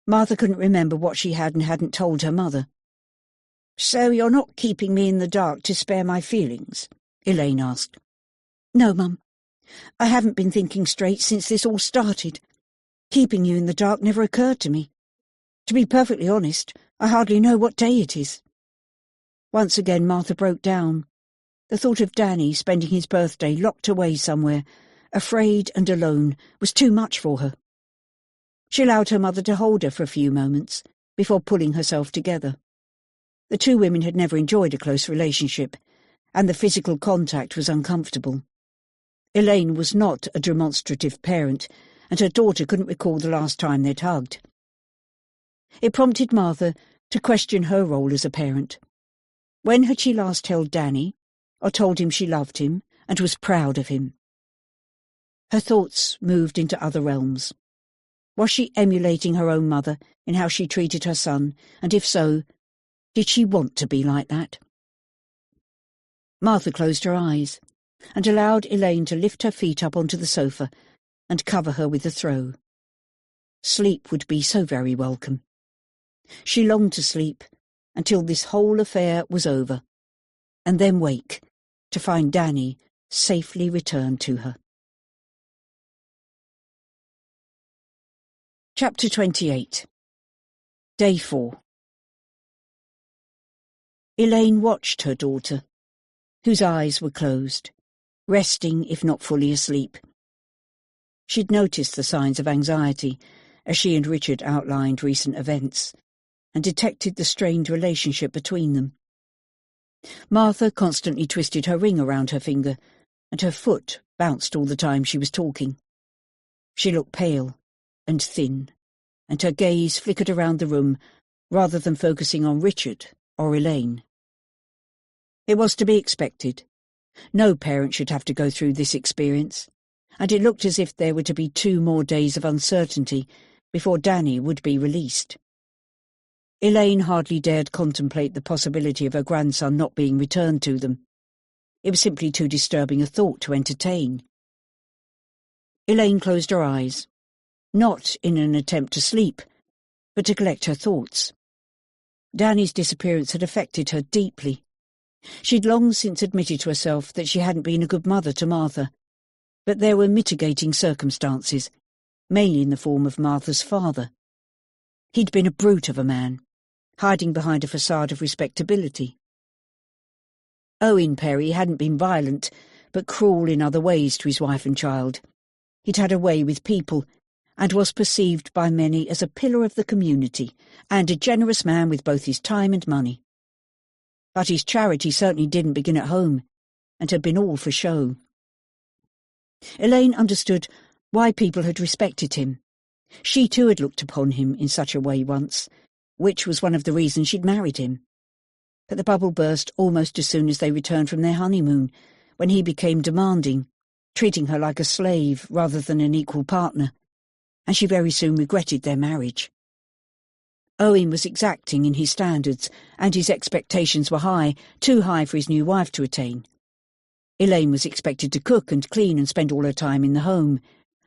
S1: Martha couldn't remember what she had and hadn't told her mother.
S5: So you're not keeping me in the dark to spare my feelings?
S1: Elaine asked.
S5: No, Mum. I haven't been thinking straight since this all started. Keeping you in the dark never occurred to me. To be perfectly honest, I hardly know what day it is.
S1: Once again Martha broke down. The thought of Danny spending his birthday locked away somewhere, afraid and alone, was too much for her. She allowed her mother to hold her for a few moments, before pulling herself together. The two women had never enjoyed a close relationship, and the physical contact was uncomfortable. Elaine was not a demonstrative parent, and her daughter couldn't recall the last time they'd hugged. It prompted Martha to question her role as a parent. When had she last held Danny, or told him she loved him and was proud of him? Her thoughts moved into other realms. Was she emulating her own mother in how she treated her son, and if so, did she want to be like that? Martha closed her eyes and allowed Elaine to lift her feet up onto the sofa and cover her with a throw. Sleep would be so very welcome. She longed to sleep until this whole affair was over, and then wake to find Danny safely returned to her. Chapter 28. Day 4. Elaine watched her daughter, whose eyes were closed, resting if not fully asleep. She'd noticed the signs of anxiety as she and Richard outlined recent events, and detected the strained relationship between them. Martha constantly twisted her ring around her finger, and her foot bounced all the time she was talking. She looked pale and thin, and her gaze flickered around the room rather than focusing on Richard or Elaine. It was to be expected. No parent should have to go through this experience, and it looked as if there were to be 2 more days of uncertainty before Danny would be released. Elaine hardly dared contemplate the possibility of her grandson not being returned to them. It was simply too disturbing a thought to entertain. Elaine closed her eyes, not in an attempt to sleep, but to collect her thoughts. Danny's disappearance had affected her deeply. She'd long since admitted to herself that she hadn't been a good mother to Martha, but there were mitigating circumstances, mainly in the form of Martha's father. He'd been a brute of a man, hiding behind a facade of respectability. Owen Perry hadn't been violent, but cruel in other ways to his wife and child. He'd had a way with people, and was perceived by many as a pillar of the community, and a generous man with both his time and money. But his charity certainly didn't begin at home, and had been all for show. Elaine understood why people had respected him. She too had looked upon him in such a way once, which was one of the reasons she'd married him. But the bubble burst almost as soon as they returned from their honeymoon, when he became demanding, treating her like a slave rather than an equal partner, and she very soon regretted their marriage. Owen was exacting in his standards, and his expectations were high, too high for his new wife to attain. Elaine was expected to cook and clean and spend all her time in the home,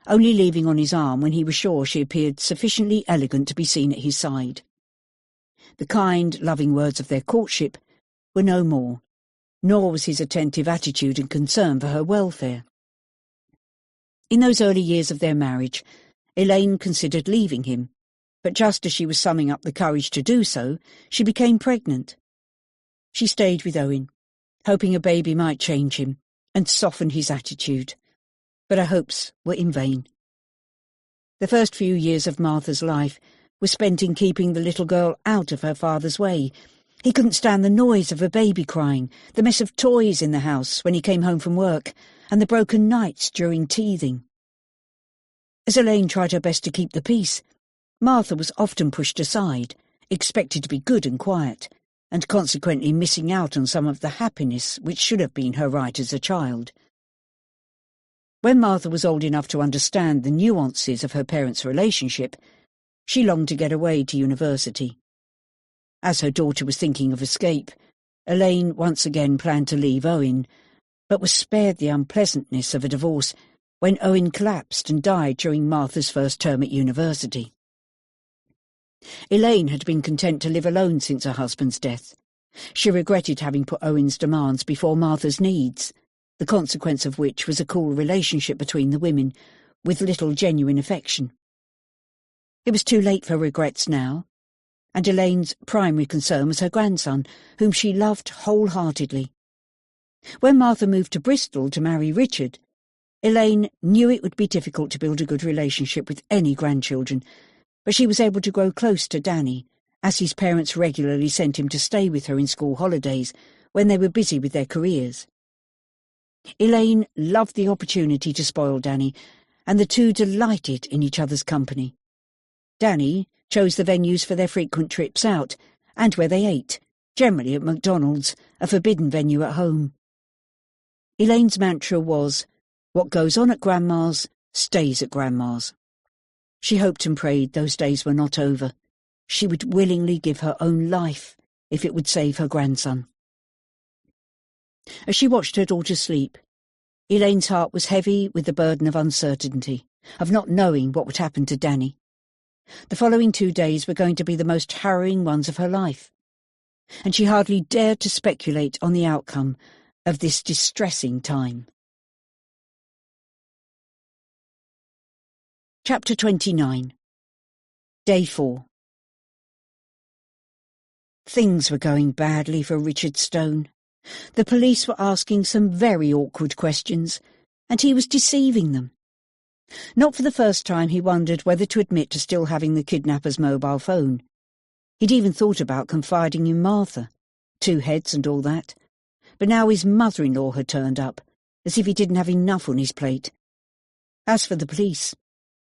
S1: only leaving on his arm when he was sure she appeared sufficiently elegant to be seen at his side. The kind, loving words of their courtship were no more, nor was his attentive attitude and concern for her welfare. In those early years of their marriage, Elaine considered leaving him, but just as she was summing up the courage to do so, she became pregnant. She stayed with Owen, hoping a baby might change him and soften his attitude, but her hopes were in vain. The first few years of Martha's life were spent in keeping the little girl out of her father's way. He couldn't stand the noise of a baby crying, the mess of toys in the house when he came home from work, and the broken nights during teething. As Elaine tried her best to keep the peace, Martha was often pushed aside, expected to be good and quiet, and consequently missing out on some of the happiness which should have been her right as a child. When Martha was old enough to understand the nuances of her parents' relationship, she longed to get away to university. As her daughter was thinking of escape, Elaine once again planned to leave Owen, but was spared the unpleasantness of a divorce when Owen collapsed and died during Martha's first term at university. Elaine had been content to live alone since her husband's death. She regretted having put Owen's demands before Martha's needs, the consequence of which was a cool relationship between the women, with little genuine affection. It was too late for regrets now, and Elaine's primary concern was her grandson, whom she loved wholeheartedly. When Martha moved to Bristol to marry Richard, Elaine knew it would be difficult to build a good relationship with any grandchildren, but she was able to grow close to Danny, as his parents regularly sent him to stay with her in school holidays when they were busy with their careers. Elaine loved the opportunity to spoil Danny, and the two delighted in each other's company. Danny chose the venues for their frequent trips out, and where they ate, generally at McDonald's, a forbidden venue at home. Elaine's mantra was, "What goes on at Grandma's stays at Grandma's." She hoped and prayed those days were not over. She would willingly give her own life if it would save her grandson. As she watched her daughter sleep, Elaine's heart was heavy with the burden of uncertainty, of not knowing what would happen to Danny. The following 2 days were going to be the most harrowing ones of her life, and she hardly dared to speculate on the outcome of this distressing time. Chapter 29. Day 4. Things were going badly for Richard Stone. The police were asking some very awkward questions, and he was deceiving them. Not for the first time he wondered whether to admit to still having the kidnapper's mobile phone. He'd even thought about confiding in Martha, 2 heads and all that. But now his mother-in-law had turned up, as if he didn't have enough on his plate. As for the police,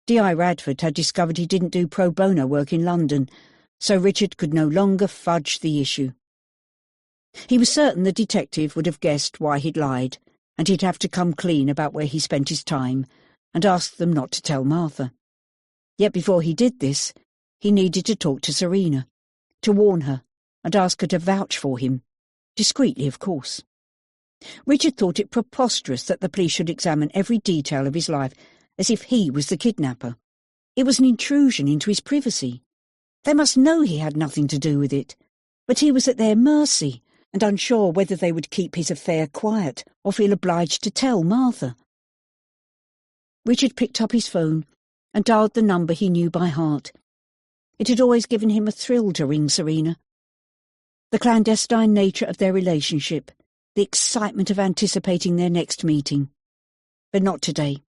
S1: D.I. Radford had discovered he didn't do pro bono work in London, so Richard could no longer fudge the issue. He was certain the detective would have guessed why he'd lied, and he'd have to come clean about where he spent his time, and ask them not to tell Martha. Yet before he did this, he needed to talk to Serena, to warn her, and ask her to vouch for him, discreetly of course. Richard thought it preposterous that the police should examine every detail of his life as if he was the kidnapper. It was an intrusion into his privacy. They must know he had nothing to do with it, but he was at their mercy, and unsure whether they would keep his affair quiet or feel obliged to tell Martha. Richard picked up his phone and dialed the number he knew by heart. It had always given him a thrill to ring Serena. The clandestine nature of their relationship, the excitement of anticipating their next meeting. But not today.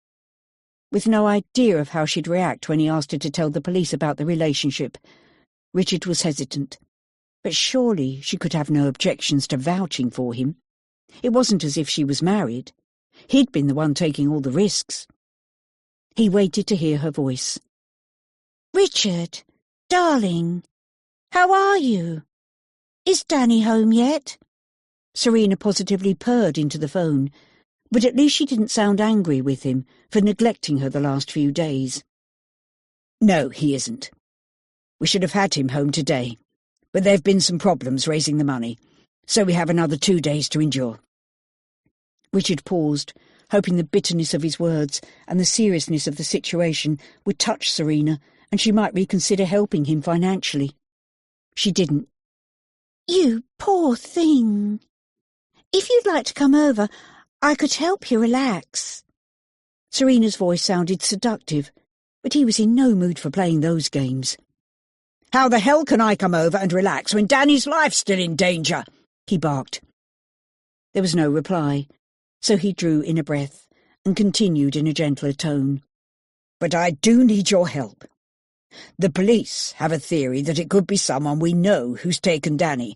S1: With no idea of how she'd react when he asked her to tell the police about the relationship, Richard was hesitant. But surely she could have no objections to vouching for him. It wasn't as if she was married. He'd been the one taking all the risks. He waited to hear her voice.
S6: Richard, darling, how are you? Is Danny home yet?
S1: Serena positively purred into the phone, but at least she didn't sound angry with him for neglecting her the last few days. No, he isn't. We should have had him home today, but there have been some problems raising the money, so we have another 2 days to endure. Richard paused, hoping the bitterness of his words and the seriousness of the situation would touch Serena and she might reconsider helping him financially. She didn't.
S6: You poor thing. If you'd like to come over, I could help you relax.
S1: Serena's voice sounded seductive, but he was in no mood for playing those games. How the hell can I come over and relax when Danny's life's still in danger? He barked. There was no reply, so he drew in a breath and continued in a gentler tone. But I do need your help. The police have a theory that it could be someone we know who's taken Danny,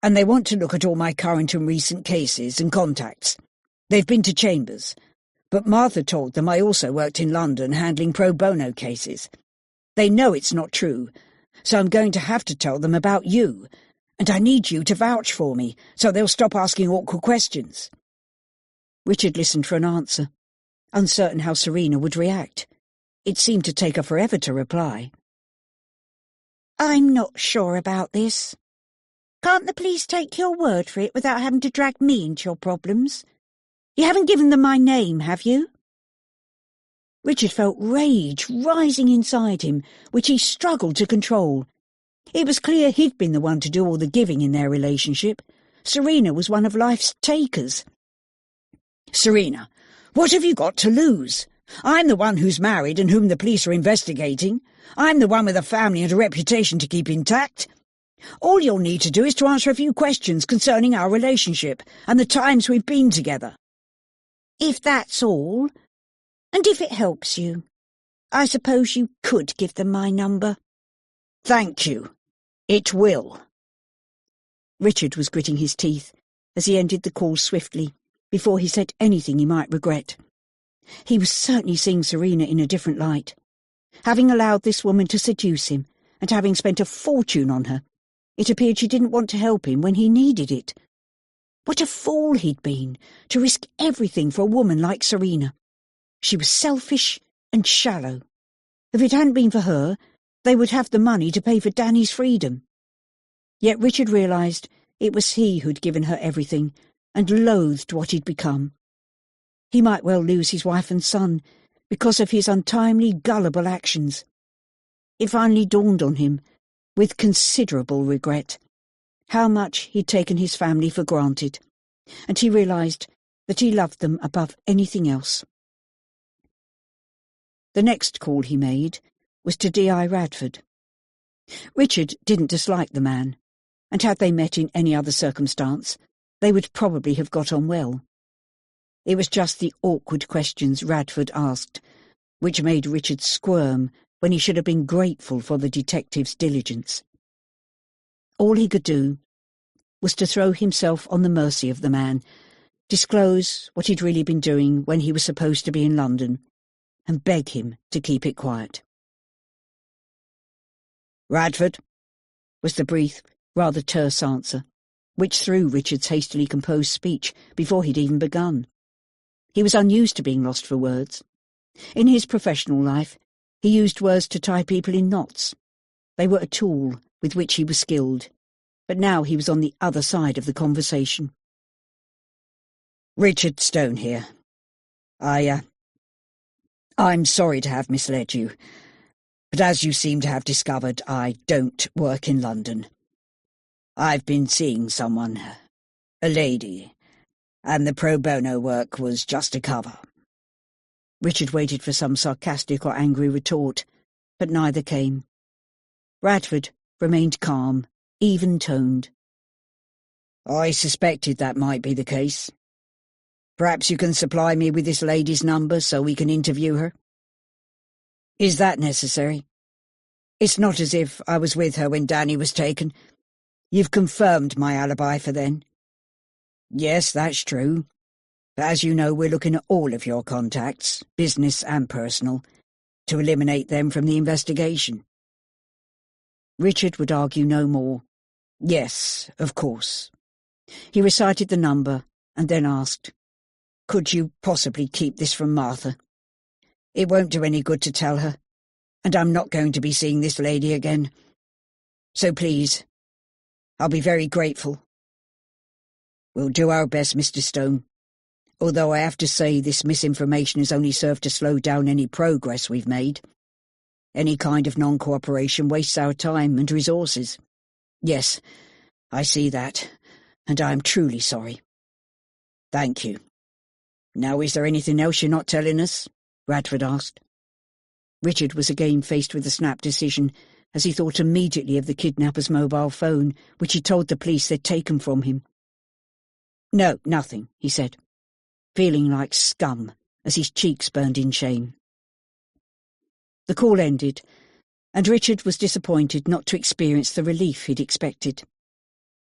S1: and they want to look at all my current and recent cases and contacts. They've been to Chambers, but Martha told them I also worked in London handling pro bono cases. They know it's not true, so I'm going to have to tell them about you, and I need you to vouch for me so they'll stop asking awkward questions. Richard listened for an answer, uncertain how Serena would react. It seemed to take her forever to reply.
S6: I'm not sure about this. Can't the police take your word for it without having to drag me into your problems? You haven't given them my name, have you?
S1: Richard felt rage rising inside him, which he struggled to control. It was clear he'd been the one to do all the giving in their relationship. Serena was one of life's takers. Serena, what have you got to lose? I'm the one who's married and whom the police are investigating. I'm the one with a family and a reputation to keep intact. All you'll need to do is to answer a few questions concerning our relationship and the times we've been together.
S6: If that's all, and if it helps you, I suppose you could give them my number.
S1: Thank you. It will. Richard was gritting his teeth as he ended the call swiftly, before he said anything he might regret. He was certainly seeing Serena in a different light. Having allowed this woman to seduce him, and having spent a fortune on her, it appeared she didn't want to help him when he needed it. What a fool he'd been, to risk everything for a woman like Serena. She was selfish and shallow. If it hadn't been for her, they would have the money to pay for Danny's freedom. Yet Richard realised it was he who'd given her everything, and loathed what he'd become. He might well lose his wife and son because of his untimely, gullible actions. It finally dawned on him, with considerable regret, how much he'd taken his family for granted, and he realised that he loved them above anything else. The next call he made was to D.I. Radford. Richard didn't dislike the man, and had they met in any other circumstance, they would probably have got on well. It was just the awkward questions Radford asked, which made Richard squirm when he should have been grateful for the detective's diligence. All he could do was to throw himself on the mercy of the man, disclose what he'd really been doing when he was supposed to be in London, and beg him to keep it quiet. "Radford," was the brief, rather terse answer, which threw Richard's hastily composed speech before he'd even begun. He was unused to being lost for words. In his professional life, he used words to tie people in knots. They were a tool with which he was skilled, but now he was on the other side of the conversation. "Richard Stone here. I'm sorry to have misled you, but as you seem to have discovered, I don't work in London. I've been seeing someone, a lady, and the pro bono work was just a cover." Richard waited for some sarcastic or angry retort, but neither came. Radford remained calm, even-toned. "I suspected that might be the case. Perhaps you can supply me with this lady's number so we can interview her?" "Is that necessary? It's not as if I was with her when Danny was taken. You've confirmed my alibi for then." "Yes, that's true. But as you know, we're looking at all of your contacts, business and personal, to eliminate them from the investigation." Richard would argue no more. "Yes, of course." He recited the number and then asked, "Could you possibly keep this from Martha? It won't do any good to tell her, and I'm not going to be seeing this lady again. So please, I'll be very grateful." "We'll do our best, Mr. Stone, although I have to say this misinformation has only served to slow down any progress we've made. Any kind of non-cooperation wastes our time and resources. Yes, I see that, and I am truly sorry." "Thank you. Now, is there anything else you're not telling us?" Radford asked. Richard was again faced with a snap decision, as he thought immediately of the kidnapper's mobile phone, which he told the police they'd taken from him. "No, nothing," he said, feeling like scum as his cheeks burned in shame. The call ended, and Richard was disappointed not to experience the relief he'd expected.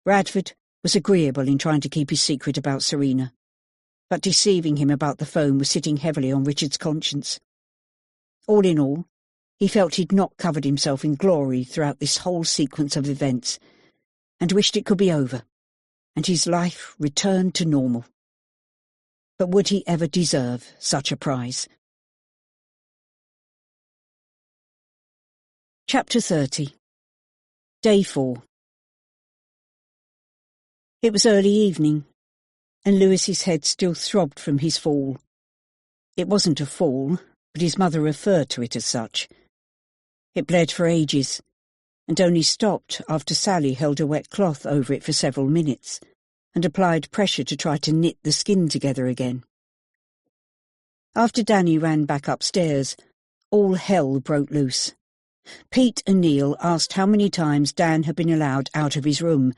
S1: Radford was agreeable in trying to keep his secret about Serena, but deceiving him about the phone was sitting heavily on Richard's conscience. All in all, he felt he'd not covered himself in glory throughout this whole sequence of events, and wished it could be over, and his life returned to normal. But would he ever deserve such a prize? Chapter 30. Day 4. It was early evening, and Lewis's head still throbbed from his fall. It wasn't a fall, but his mother referred to it as such. It bled for ages, and only stopped after Sally held a wet cloth over it for several minutes, and applied pressure to try to knit the skin together again. After Danny ran back upstairs, all hell broke loose. Pete and Neil asked how many times Dan had been allowed out of his room,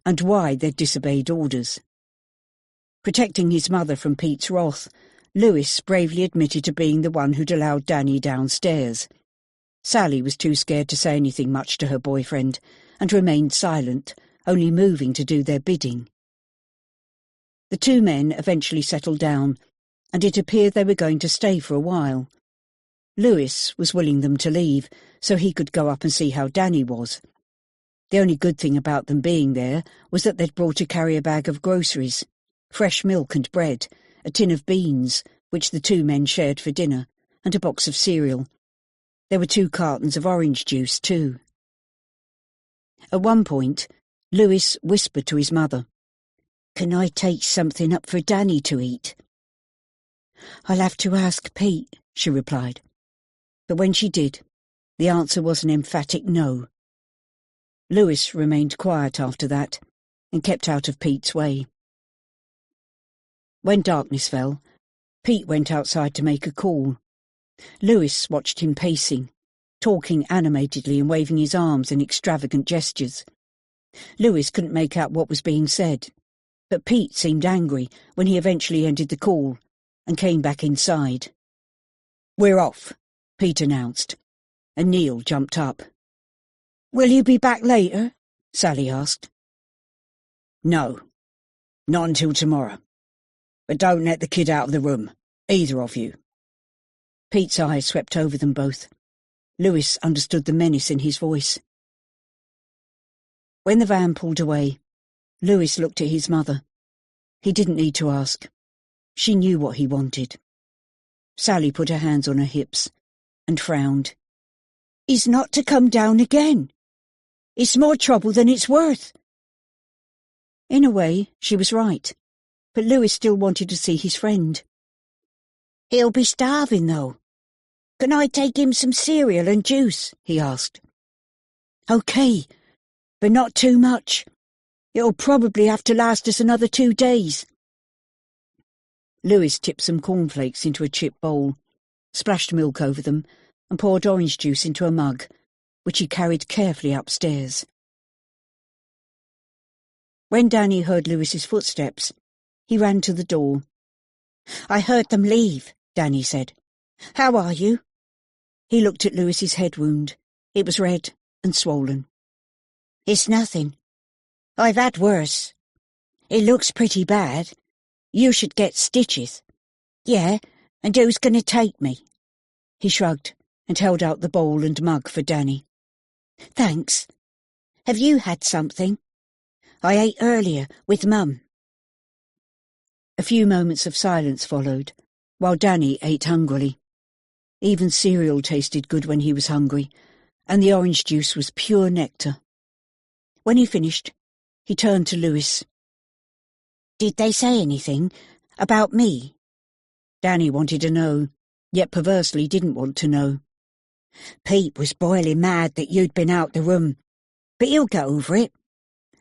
S1: and why they'd disobeyed orders. Protecting his mother from Pete's wrath, Lewis bravely admitted to being the one who'd allowed Danny downstairs. Sally was too scared to say anything much to her boyfriend, and remained silent, only moving to do their bidding. The two men eventually settled down, and it appeared they were going to stay for a while. Lewis was willing them to leave, so he could go up and see how Danny was. The only good thing about them being there was that they'd brought a carrier bag of groceries, fresh milk and bread, a tin of beans, which the two men shared for dinner, and a box of cereal. There were 2 cartons of orange juice, too. At one point, Lewis whispered to his mother, "Can I take something up for Danny to eat?" "I'll have to ask Pete," she replied. But when she did, the answer was an emphatic no. Lewis remained quiet after that, and kept out of Pete's way. When darkness fell, Pete went outside to make a call. Lewis watched him pacing, talking animatedly and waving his arms in extravagant gestures. Lewis couldn't make out what was being said, but Pete seemed angry when he eventually ended the call and came back inside. "We're off," Pete announced, and Neil jumped up.
S5: "Will you be back later?"
S1: Sally asked. "No, not until tomorrow. But don't let the kid out of the room, either of you." Pete's eyes swept over them both. Lewis understood the menace in his voice. When the van pulled away, Lewis looked at his mother. He didn't need to ask. She knew what he wanted. Sally put her hands on her hips and frowned.
S5: "He's not to come down again. It's more trouble than it's worth."
S1: In a way, she was right, but Lewis still wanted to see his friend.
S6: "He'll be starving, though. Can I take him some cereal and juice?" he asked.
S5: "OK, but not too much. It'll probably have to last us another 2 days.
S1: Lewis tipped some cornflakes into a chip bowl, splashed milk over them, and poured orange juice into a mug, which he carried carefully upstairs. When Danny heard Lewis's footsteps, he ran to the door.
S6: "I heard them leave," Danny said. "How are you?"
S1: He looked at Lewis's head wound. It was red and swollen.
S6: "It's nothing. I've had worse. It looks pretty bad. You should get stitches." "Yeah, and who's going to take me?"
S1: He shrugged and held out the bowl and mug for Danny.
S6: "Thanks. Have you had something?" "I ate earlier with Mum."
S1: A few moments of silence followed, while Danny ate hungrily. Even cereal tasted good when he was hungry, and the orange juice was pure nectar. When he finished, he turned to Lewis.
S6: "Did they say anything about me?"
S1: Danny wanted to know, yet perversely didn't want to know.
S6: "Pete was boiling mad that you'd been out the room, but he'll get over it.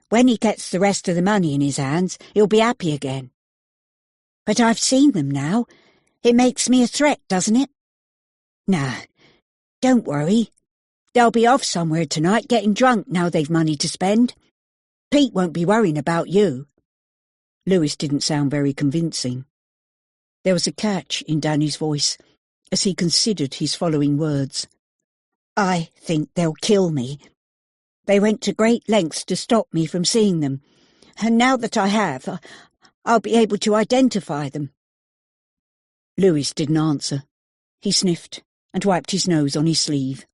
S6: When he gets the rest of the money in his hands, he'll be happy again. But I've seen them now. It makes me a threat, doesn't it? Nah, don't worry. They'll be off somewhere tonight getting drunk now they've money to spend. Pete won't be worrying about you."
S1: Lewis didn't sound very convincing. There was a catch in Danny's voice as he considered his following words.
S6: "I think they'll kill me. They went to great lengths to stop me from seeing them, and now that I have, I'll be able to identify them."
S1: Lewis didn't answer. He sniffed and wiped his nose on his sleeve.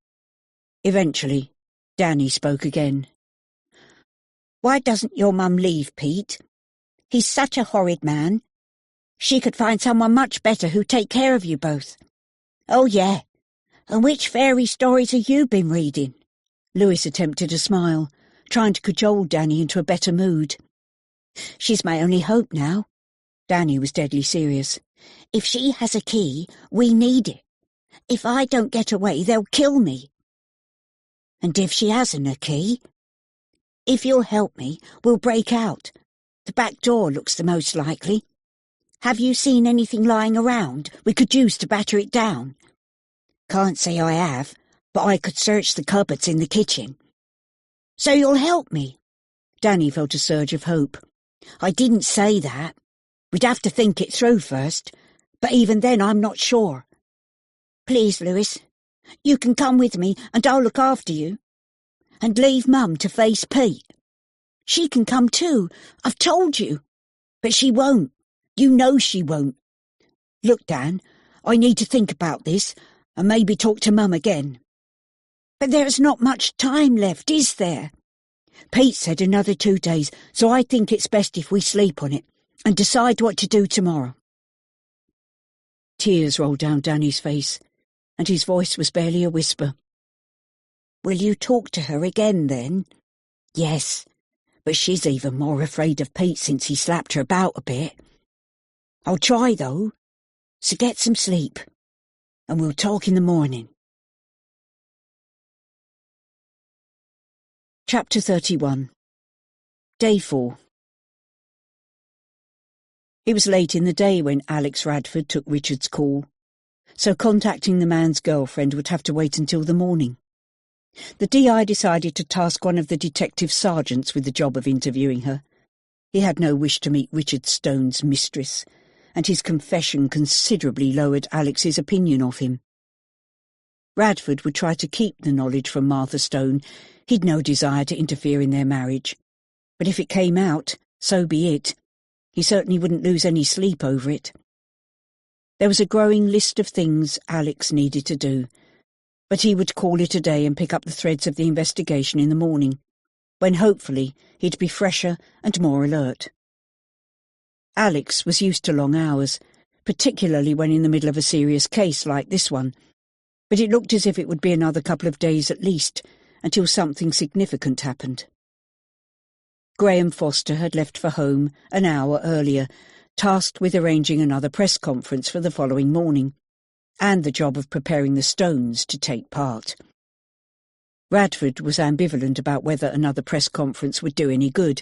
S1: Eventually, Danny spoke again.
S6: "Why doesn't your mum leave Pete? He's such a horrid man. She could find someone much better who'd take care of you both. Oh, yeah. And which fairy stories have you been reading?"
S1: Lewis attempted a smile, trying to cajole Danny into a better mood.
S6: "She's my only hope now."
S1: Danny was deadly serious.
S6: "If she has a key, we need it. If I don't get away, they'll kill me. And if she hasn't a key? If you'll help me, we'll break out. The back door looks the most likely. Have you seen anything lying around we could use to batter it down?" "Can't say I have, but I could search the cupboards in the kitchen." "So you'll help me?"
S1: Danny felt a surge of hope.
S6: "I didn't say that. We'd have to think it through first, but even then I'm not sure. Please, Lewis, you can come with me and I'll look after you. And leave Mum to face Pete. She can come too, I've told you. But she won't. You know she won't. Look, Dan, I need to think about this and maybe talk to Mum again." "But there's not much time left, is there?" "Pete said another 2 days, so I think it's best if we sleep on it and decide what to do tomorrow."
S1: Tears rolled down Danny's face, and his voice was barely a whisper.
S6: "Will you talk to her again, then?" "Yes, but she's even more afraid of Pete since he slapped her about a bit. I'll try, though, so get some sleep, and we'll talk in the morning."
S1: Chapter 31. Day 4. It was late in the day when Alex Radford took Richard's call. so contacting the man's girlfriend would have to wait until the morning. The DI decided to task one of the detective sergeants with the job of interviewing her. He had no wish to meet Richard Stone's mistress, and his confession considerably lowered Alex's opinion of him. Radford would try to keep the knowledge from Martha Stone. He'd no desire to interfere in their marriage. But if it came out, so be it. He certainly wouldn't lose any sleep over it. There was a growing list of things Alex needed to do, but he would call it a day and pick up the threads of the investigation in the morning, when hopefully he'd be fresher and more alert. Alex was used to long hours, particularly when in the middle of a serious case like this one, but it looked as if it would be another couple of days at least, until something significant happened. Graham Foster had left for home an hour earlier, tasked with arranging another press conference for the following morning, and the job of preparing the Stones to take part. Radford was ambivalent about whether another press conference would do any good,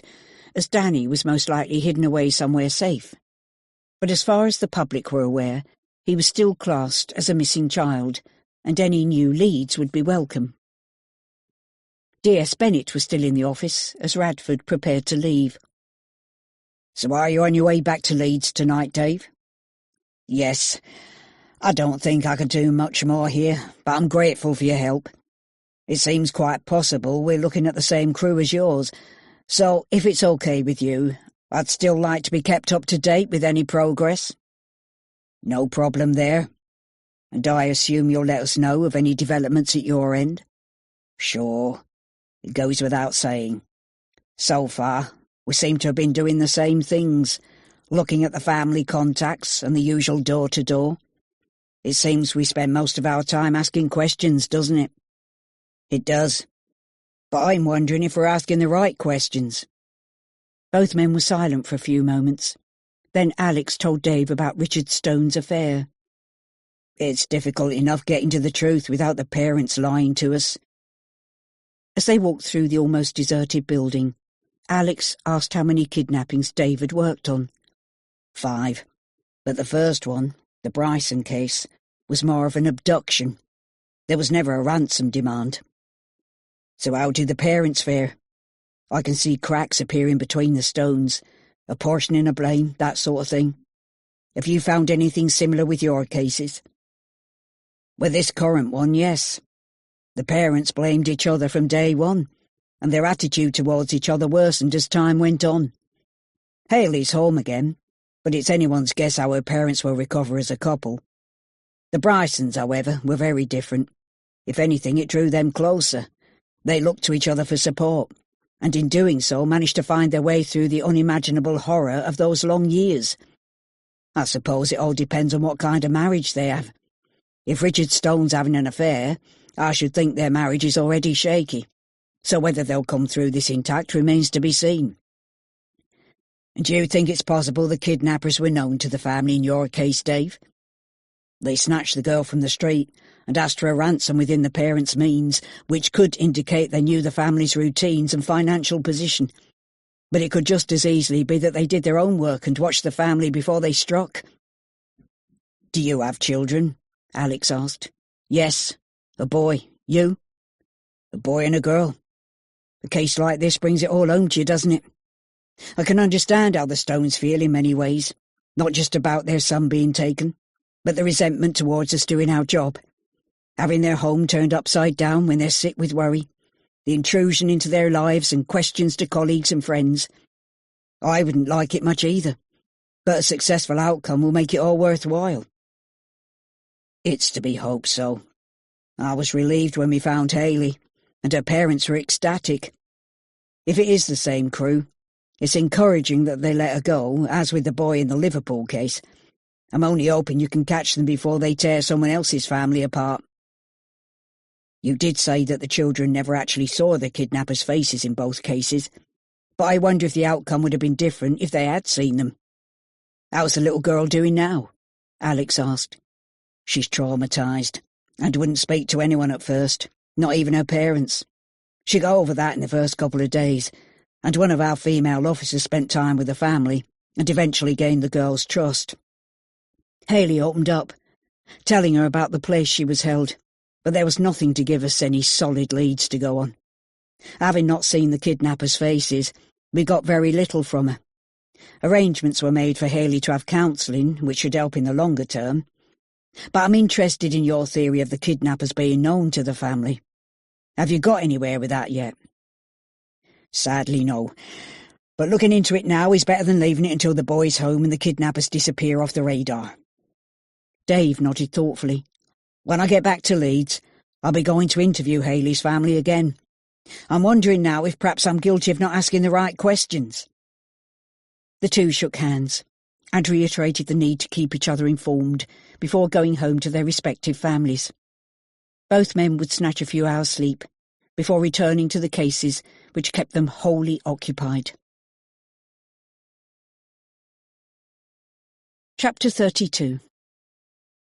S1: as Danny was most likely hidden away somewhere safe. But as far as the public were aware, he was still classed as a missing child, and any new leads would be welcome. D.S. Bennett was still in the office as Radford prepared to leave.
S4: "So are you on your way back to Leeds tonight, Dave?" "Yes. I don't think I could do much more here, but I'm grateful for your help. It seems quite possible we're looking at the same crew as yours, so if it's okay with you, I'd still like to be kept up to date with any progress." "No problem there. And I assume you'll let us know of any developments at your end?" "Sure. It goes without saying. So far, we seem to have been doing the same things, looking at the family contacts and the usual door-to-door. It seems we spend most of our time asking questions, doesn't it?" "It does. But I'm wondering if we're asking the right questions."
S1: Both men were silent for a few moments. Then Alex told Dave about Richard Stone's affair.
S4: "It's difficult enough getting to the truth without the parents lying to us."
S1: As they walked through the almost deserted building, Alex asked how many kidnappings Dave had worked on.
S4: 5. But the first one, the Bryson case, was more of an abduction. There was never a ransom demand. "So how did the parents fare? I can see cracks appearing between the Stones, apportioning a blame, that sort of thing. Have you found anything similar with your cases?" "With this current one, yes. The parents blamed each other from day one, and their attitude towards each other worsened as time went on. Hayley's home again, but it's anyone's guess how her parents will recover as a couple. The Brysons, however, were very different. If anything, it drew them closer. They looked to each other for support, and in doing so managed to find their way through the unimaginable horror of those long years. I suppose it all depends on what kind of marriage they have. If Richard Stone's having an affair, I should think their marriage is already shaky, so whether they'll come through this intact remains to be seen." "And do you think it's possible the kidnappers were known to the family in your case, Dave? They snatched the girl from the street and asked for a ransom within the parents' means, which could indicate they knew the family's routines and financial position. But it could just as easily be that they did their own work and watched the family before they struck." "Do you have children?" Alex asked. "Yes. A boy. You?" "A boy and a girl. A case like this brings it all home to you, doesn't it? I can understand how the Stones feel in many ways, not just about their son being taken, but the resentment towards us doing our job, having their home turned upside down when they're sick with worry, the intrusion into their lives and questions to colleagues and friends. I wouldn't like it much either, but a successful outcome will make it all worthwhile." "It's to be hoped so. I was relieved when we found Hayley, and her parents were ecstatic. If it is the same crew, it's encouraging that they let her go, as with the boy in the Liverpool case. I'm only hoping you can catch them before they tear someone else's family apart." "You did say that the children never actually saw the kidnappers' faces in both cases, but I wonder if the outcome would have been different if they had seen them." "How's the little girl doing now?" Alex asked. "She's traumatised, and wouldn't speak to anyone at first, not even her parents. She got over that in the first couple of days, and one of our female officers spent time with the family and eventually gained the girl's trust. Hayley opened up, telling her about the place she was held, but there was nothing to give us any solid leads to go on. Having not seen the kidnappers' faces, we got very little from her. Arrangements were made for Haley to have counselling, which should help in the longer term. But I'm interested in your theory of the kidnappers being known to the family. Have you got anywhere with that yet? Sadly, no. But looking into it now is better than leaving it until the boy's home and the kidnappers disappear off the radar. Dave nodded thoughtfully. When I get back to Leeds, I'll be going to interview Haley's family again. I'm wondering now if perhaps I'm guilty of not asking the right questions. The two shook hands and reiterated the need to keep each other informed before going home to their respective families. Both men would snatch a few hours' sleep before returning to the cases which kept them wholly occupied. Chapter 32.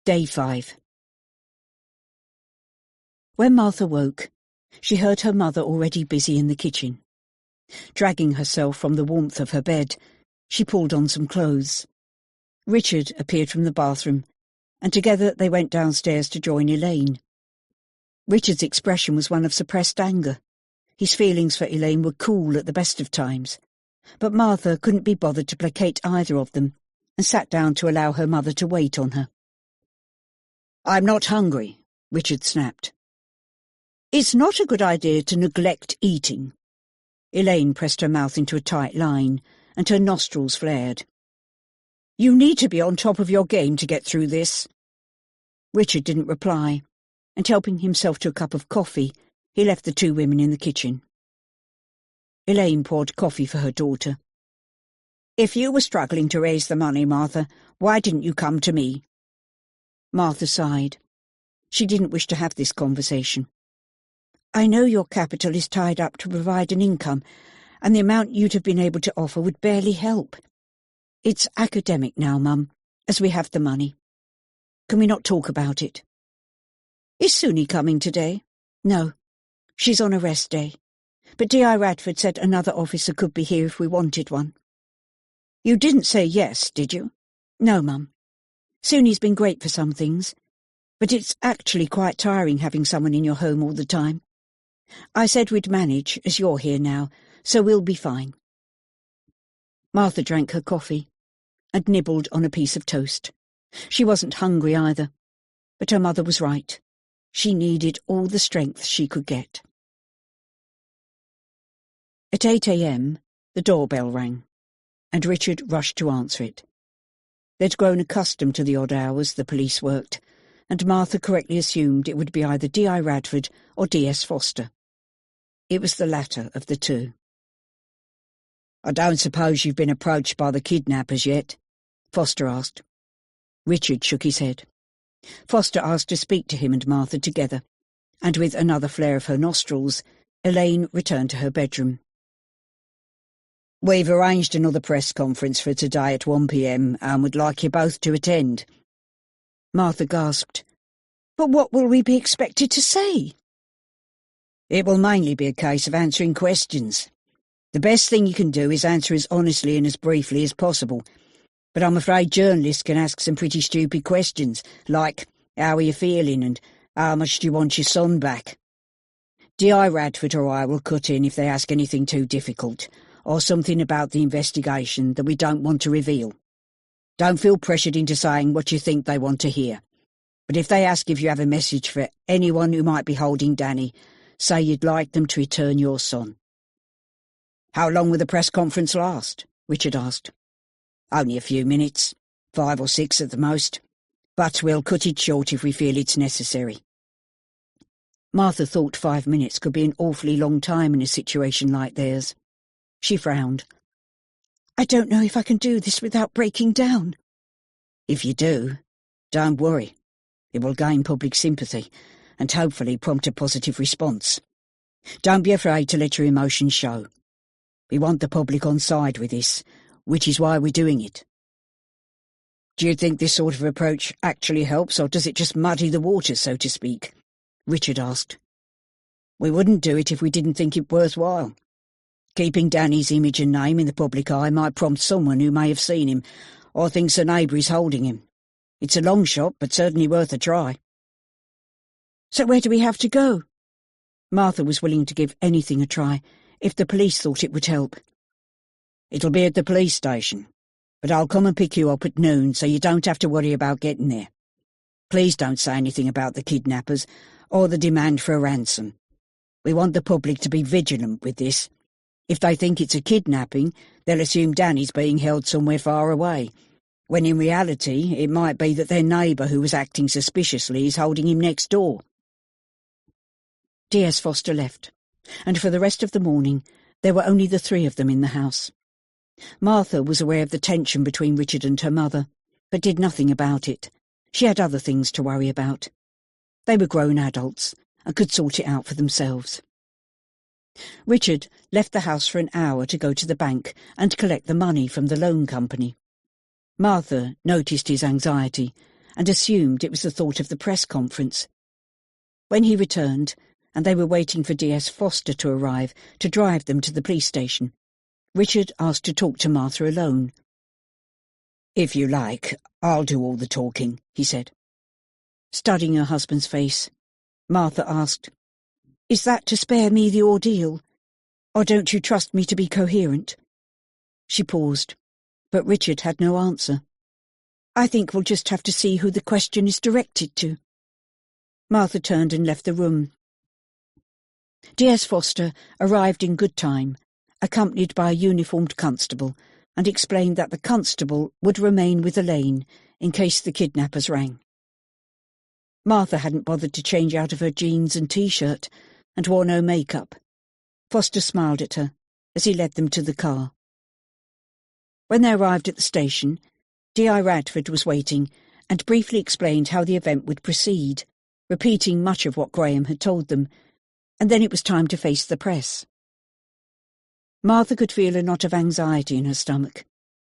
S4: Day 5. When Martha woke, she heard her mother already busy in the kitchen. Dragging herself from the warmth of her bed, she pulled on some clothes. Richard appeared from the bathroom, and together they went downstairs to join Elaine. Richard's expression was one of suppressed anger. His feelings for Elaine were cool at the best of times, but Martha couldn't be bothered to placate either of them, and sat down to allow her mother to wait on her. "I'm not hungry," Richard snapped. "It's not a good idea to neglect eating." Elaine pressed her mouth into a tight line, and her nostrils flared. "You need to be on top of your game to get through this." Richard didn't reply, and helping himself to a cup of coffee, he left the two women in the kitchen. Elaine poured coffee for her daughter. "If you were struggling to raise the money, Martha, why didn't you come to me?" Martha sighed. She didn't wish to have this conversation. "I know your capital is tied up to provide an income, and the amount you'd have been able to offer would barely help. It's academic now, Mum, as we have the money. Can we not talk about it?" "Is Suni coming today?" "No. She's on a rest day. But D.I. Radford said another officer could be here if we wanted one." "You didn't say yes, did you?" "No, Mum. Suni's been great for some things, but it's actually quite tiring having someone in your home all the time. I said we'd manage, as you're here now, so we'll be fine." Martha drank her coffee and nibbled on a piece of toast. She wasn't hungry either, but her mother was right. She needed all the strength she could get. At 8 a.m, the doorbell rang, and Richard rushed to answer it. They'd grown accustomed to the odd hours the police worked, and Martha correctly assumed it would be either D.I. Radford or D.S. Foster. It was the latter of the two. "I don't suppose you've been approached by the kidnappers yet?" Foster asked. Richard shook his head. Foster asked to speak to him and Martha together, and with another flare of her nostrils, Elaine returned to her bedroom. "We've arranged another press conference for today at 1 p.m. and would like you both to attend." Martha gasped. "But what will we be expected to say?" "It will mainly be a case of answering questions. The best thing you can do is answer as honestly and as briefly as possible, but I'm afraid journalists can ask some pretty stupid questions, like, how are you feeling and how much do you want your son back? D.I. Radford or I will cut in if they ask anything too difficult, or something about the investigation that we don't want to reveal. Don't feel pressured into saying what you think they want to hear. But if they ask if you have a message for anyone who might be holding Danny, say you'd like them to return your son." "How long will the press conference last?" Richard asked. "Only a few minutes, 5 or 6 at the most, but we'll cut it short if we feel it's necessary." Martha thought 5 minutes could be an awfully long time in a situation like theirs. She frowned. "I don't know if I can do this without breaking down." "If you do, don't worry. It will gain public sympathy and hopefully prompt a positive response. Don't be afraid to let your emotions show. We want the public on side with this, which is why we're doing it." "Do you think this sort of approach actually helps, or does it just muddy the waters, so to speak?" Richard asked. "We wouldn't do it if we didn't think it worthwhile. Keeping Danny's image and name in the public eye might prompt someone who may have seen him or thinks a neighbour is holding him. It's a long shot, but certainly worth a try.
S5: So where do we have to go?
S1: Martha was willing to give anything a try, if the police thought it would help.
S4: It'll be at the police station, but I'll come and pick you up at noon so you don't have to worry about getting there. Please don't say anything about the kidnappers or the demand for a ransom. We want the public to be vigilant with this. If they think it's a kidnapping, they'll assume Danny's being held somewhere far away, when in reality it might be that their neighbour who was acting suspiciously is holding him next door.
S1: D.S. Foster left, and for the rest of the morning there were only the three of them in the house. Martha was aware of the tension between Richard and her mother, but did nothing about it. She had other things to worry about. They were grown adults and could sort it out for themselves. Richard left the house for an hour to go to the bank and collect the money from the loan company. Martha noticed his anxiety and assumed it was the thought of the press conference. When he returned, and they were waiting for D.S. Foster to arrive to drive them to the police station, Richard asked to talk to Martha alone.
S4: "If you like, I'll do all the talking," he said.
S1: Studying her husband's face, Martha asked,
S5: "Is that to spare me the ordeal? Or don't you trust me to be coherent?"
S1: She paused, but Richard had no answer.
S5: "I think we'll just have to see who the question is directed to."
S1: Martha turned and left the room. D.S. Foster arrived in good time, accompanied by a uniformed constable, and explained that the constable would remain with Elaine in case the kidnappers rang. Martha hadn't bothered to change out of her jeans and T-shirt, and wore no makeup. Foster smiled at her as he led them to the car. When they arrived at the station, D.I. Radford was waiting and briefly explained how the event would proceed, repeating much of what Graham had told them, and then it was time to face the press. Martha could feel a knot of anxiety in her stomach.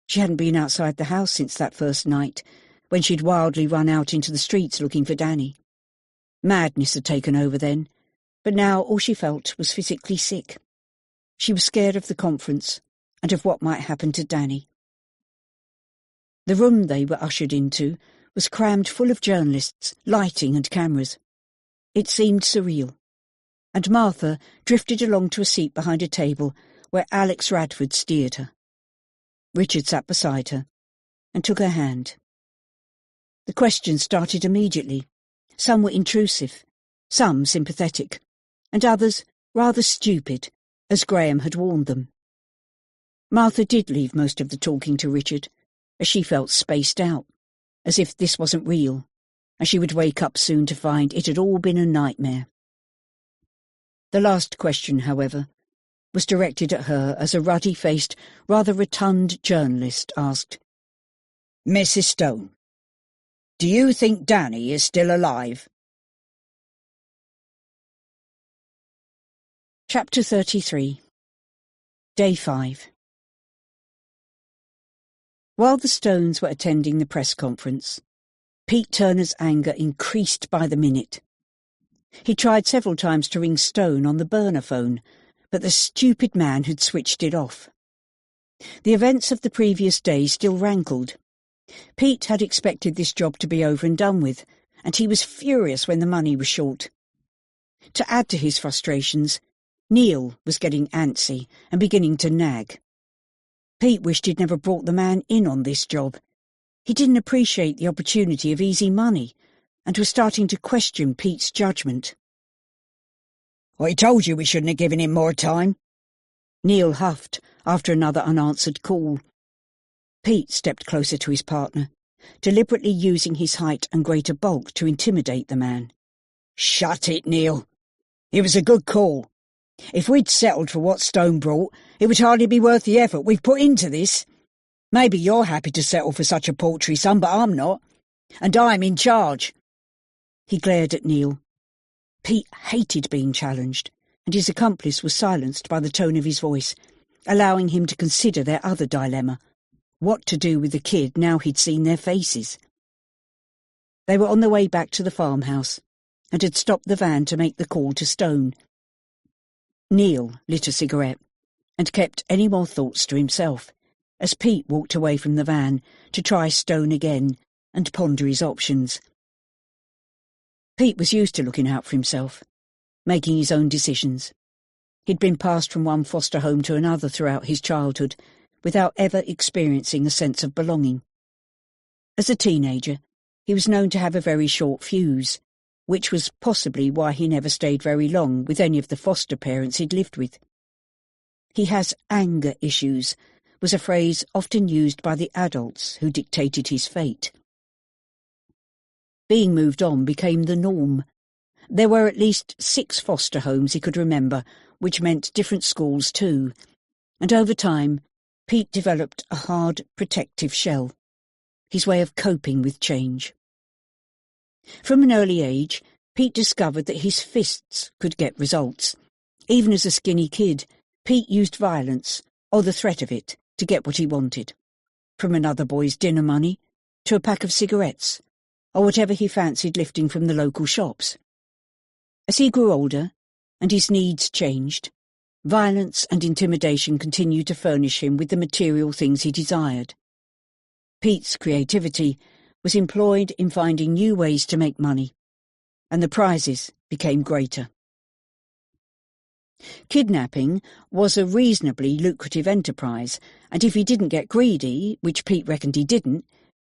S1: She hadn't been outside the house since that first night, when she'd wildly run out into the streets looking for Danny. Madness had taken over then, but now all she felt was physically sick. She was scared of the conference and of what might happen to Danny. The room they were ushered into was crammed full of journalists, lighting and cameras. It seemed surreal, and Martha drifted along to a seat behind a table where Alex Radford steered her. Richard sat beside her and took her hand. The questions started immediately. Some were intrusive, some sympathetic, and others rather stupid, as Graham had warned them. Martha did leave most of the talking to Richard, as she felt spaced out, as if this wasn't real, and she would wake up soon to find it had all been a nightmare. The last question, however, was directed at her as a ruddy-faced, rather rotund journalist asked,
S4: "Mrs. Stone, do you think Danny is still alive?"
S1: Chapter 33. Day 5. While the Stones were attending the press conference, Pete Turner's anger increased by the minute. He tried several times to ring Stone on the burner phone, but the stupid man had switched it off. The events of the previous day still rankled. Pete had expected this job to be over and done with, and he was furious when the money was short. To add to his frustrations, Neil was getting antsy and beginning to nag. Pete wished he'd never brought the man in on this job. He didn't appreciate the opportunity of easy money, and was starting to question Pete's judgment.
S4: "I told you we shouldn't have given him more time,"
S1: Neil huffed after another unanswered call. Pete stepped closer to his partner, deliberately using his height and greater bulk to intimidate the man.
S4: "Shut it, Neil. It was a good call. If we'd settled for what Stone brought, it would hardly be worth the effort we've put into this. Maybe you're happy to settle for such a paltry sum, but I'm not. And I'm in charge."
S1: He glared at Neil. Pete hated being challenged, and his accomplice was silenced by the tone of his voice, allowing him to consider their other dilemma, what to do with the kid now he'd seen their faces. They were on their way back to the farmhouse, and had stopped the van to make the call to Stone. Neil lit a cigarette, and kept any more thoughts to himself, as Pete walked away from the van to try Stone again, and ponder his options. Pete was used to looking out for himself, making his own decisions. He'd been passed from one foster home to another throughout his childhood, without ever experiencing a sense of belonging. As a teenager, he was known to have a very short fuse, which was possibly why he never stayed very long with any of the foster parents he'd lived with. "He has anger issues," was a phrase often used by the adults who dictated his fate. Being moved on became the norm. There were at least 6 foster homes he could remember, which meant different schools too, and over time Pete developed a hard, protective shell, his way of coping with change. From an early age, Pete discovered that his fists could get results. Even as a skinny kid, Pete used violence, or the threat of it, to get what he wanted. From another boy's dinner money, to a pack of cigarettes, or whatever he fancied lifting from the local shops. As he grew older, and his needs changed, violence and intimidation continued to furnish him with the material things he desired. Pete's creativity was employed in finding new ways to make money, and the prizes became greater. Kidnapping was a reasonably lucrative enterprise, and if he didn't get greedy, which Pete reckoned he didn't,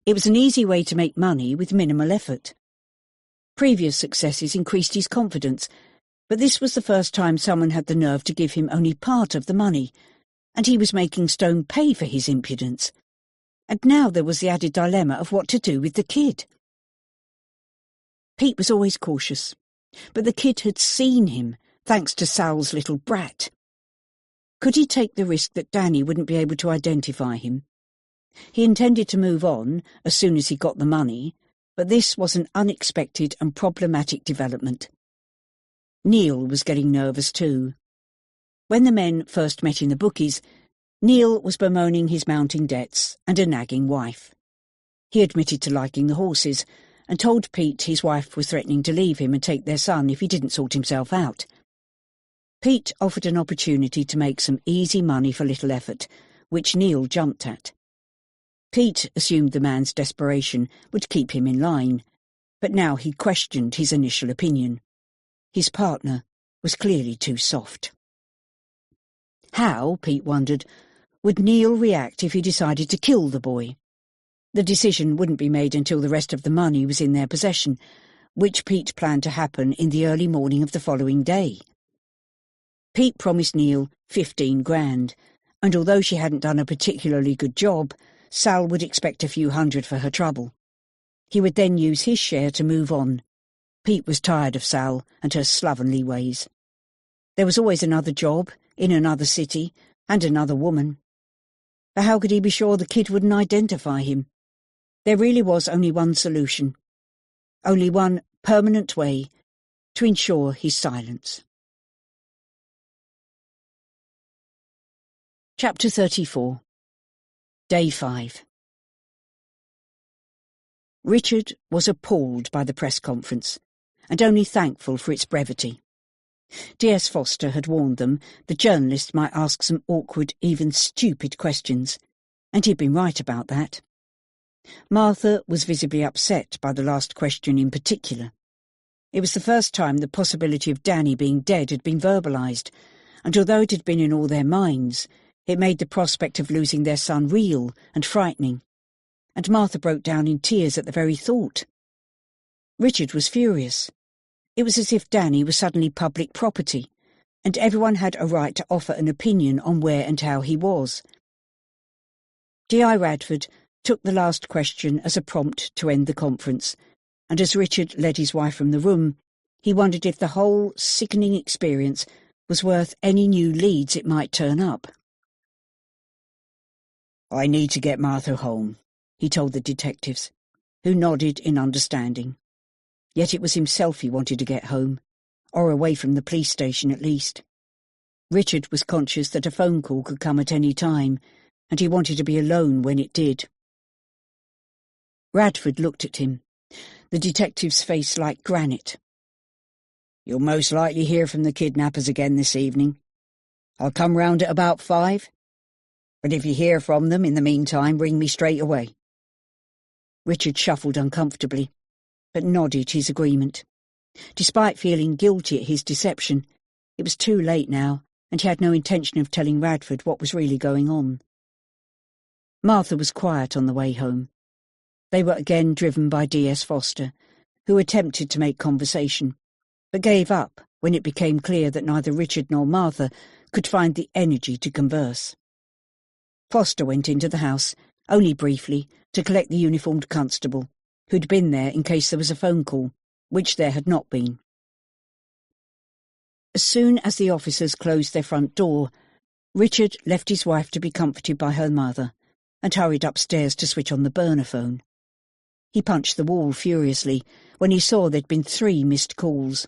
S1: it was an easy way to make money with minimal effort. Previous successes increased his confidence, but this was the first time someone had the nerve to give him only part of the money, and he was making Stone pay for his impudence. And now there was the added dilemma of what to do with the kid. Pete was always cautious, but the kid had seen him, thanks to Sal's little brat. Could he take the risk that Danny wouldn't be able to identify him? He intended to move on as soon as he got the money, but this was an unexpected and problematic development. Neil was getting nervous too. When the men first met in the bookies, Neil was bemoaning his mounting debts and a nagging wife. He admitted to liking the horses and told Pete his wife was threatening to leave him and take their son if he didn't sort himself out. Pete offered an opportunity to make some easy money for little effort, which Neil jumped at. Pete assumed the man's desperation would keep him in line, but now he questioned his initial opinion. His partner was clearly too soft. How, Pete wondered, would Neil react if he decided to kill the boy? The decision wouldn't be made until the rest of the money was in their possession, which Pete planned to happen in the early morning of the following day. Pete promised Neil 15 grand, and although she hadn't done a particularly good job, Sal would expect a few hundred for her trouble. He would then use his share to move on. Pete was tired of Sal and her slovenly ways. There was always another job, in another city, and another woman. But how could he be sure the kid wouldn't identify him? There really was only one solution, only one permanent way to ensure his silence. Chapter 34. Day 5. Richard was appalled by the press conference, and only thankful for its brevity. D.S. Foster had warned them the journalist might ask some awkward, even stupid questions, and he'd been right about that. Martha was visibly upset by the last question in particular. It was the first time the possibility of Danny being dead had been verbalised, and although it had been in all their minds, it made the prospect of losing their son real and frightening, and Martha broke down in tears at the very thought. Richard was furious. It was as if Danny was suddenly public property, and everyone had a right to offer an opinion on where and how he was. D.I. Radford took the last question as a prompt to end the conference, and as Richard led his wife from the room, he wondered if the whole sickening experience was worth any new leads it might turn up. "I need to get Martha home," he told the detectives, who nodded in understanding. Yet it was himself he wanted to get home, or away from the police station at least. Richard was conscious that a phone call could come at any time, and he wanted to be alone when it did. Radford looked at him, the detective's face like granite. "You'll most likely hear from the kidnappers again this evening. I'll come round at about 5. But if you hear from them in the meantime, ring me straight away." Richard shuffled uncomfortably, but nodded his agreement. Despite feeling guilty at his deception, it was too late now, and he had no intention of telling Radford what was really going on. Martha was quiet on the way home. They were again driven by D.S. Foster, who attempted to make conversation, but gave up when it became clear that neither Richard nor Martha could find the energy to converse. Foster went into the house, only briefly, to collect the uniformed constable, who'd been there in case there was a phone call, which there had not been. As soon as the officers closed their front door, Richard left his wife to be comforted by her mother and hurried upstairs to switch on the burner phone. He punched the wall furiously when he saw there'd been 3 missed calls,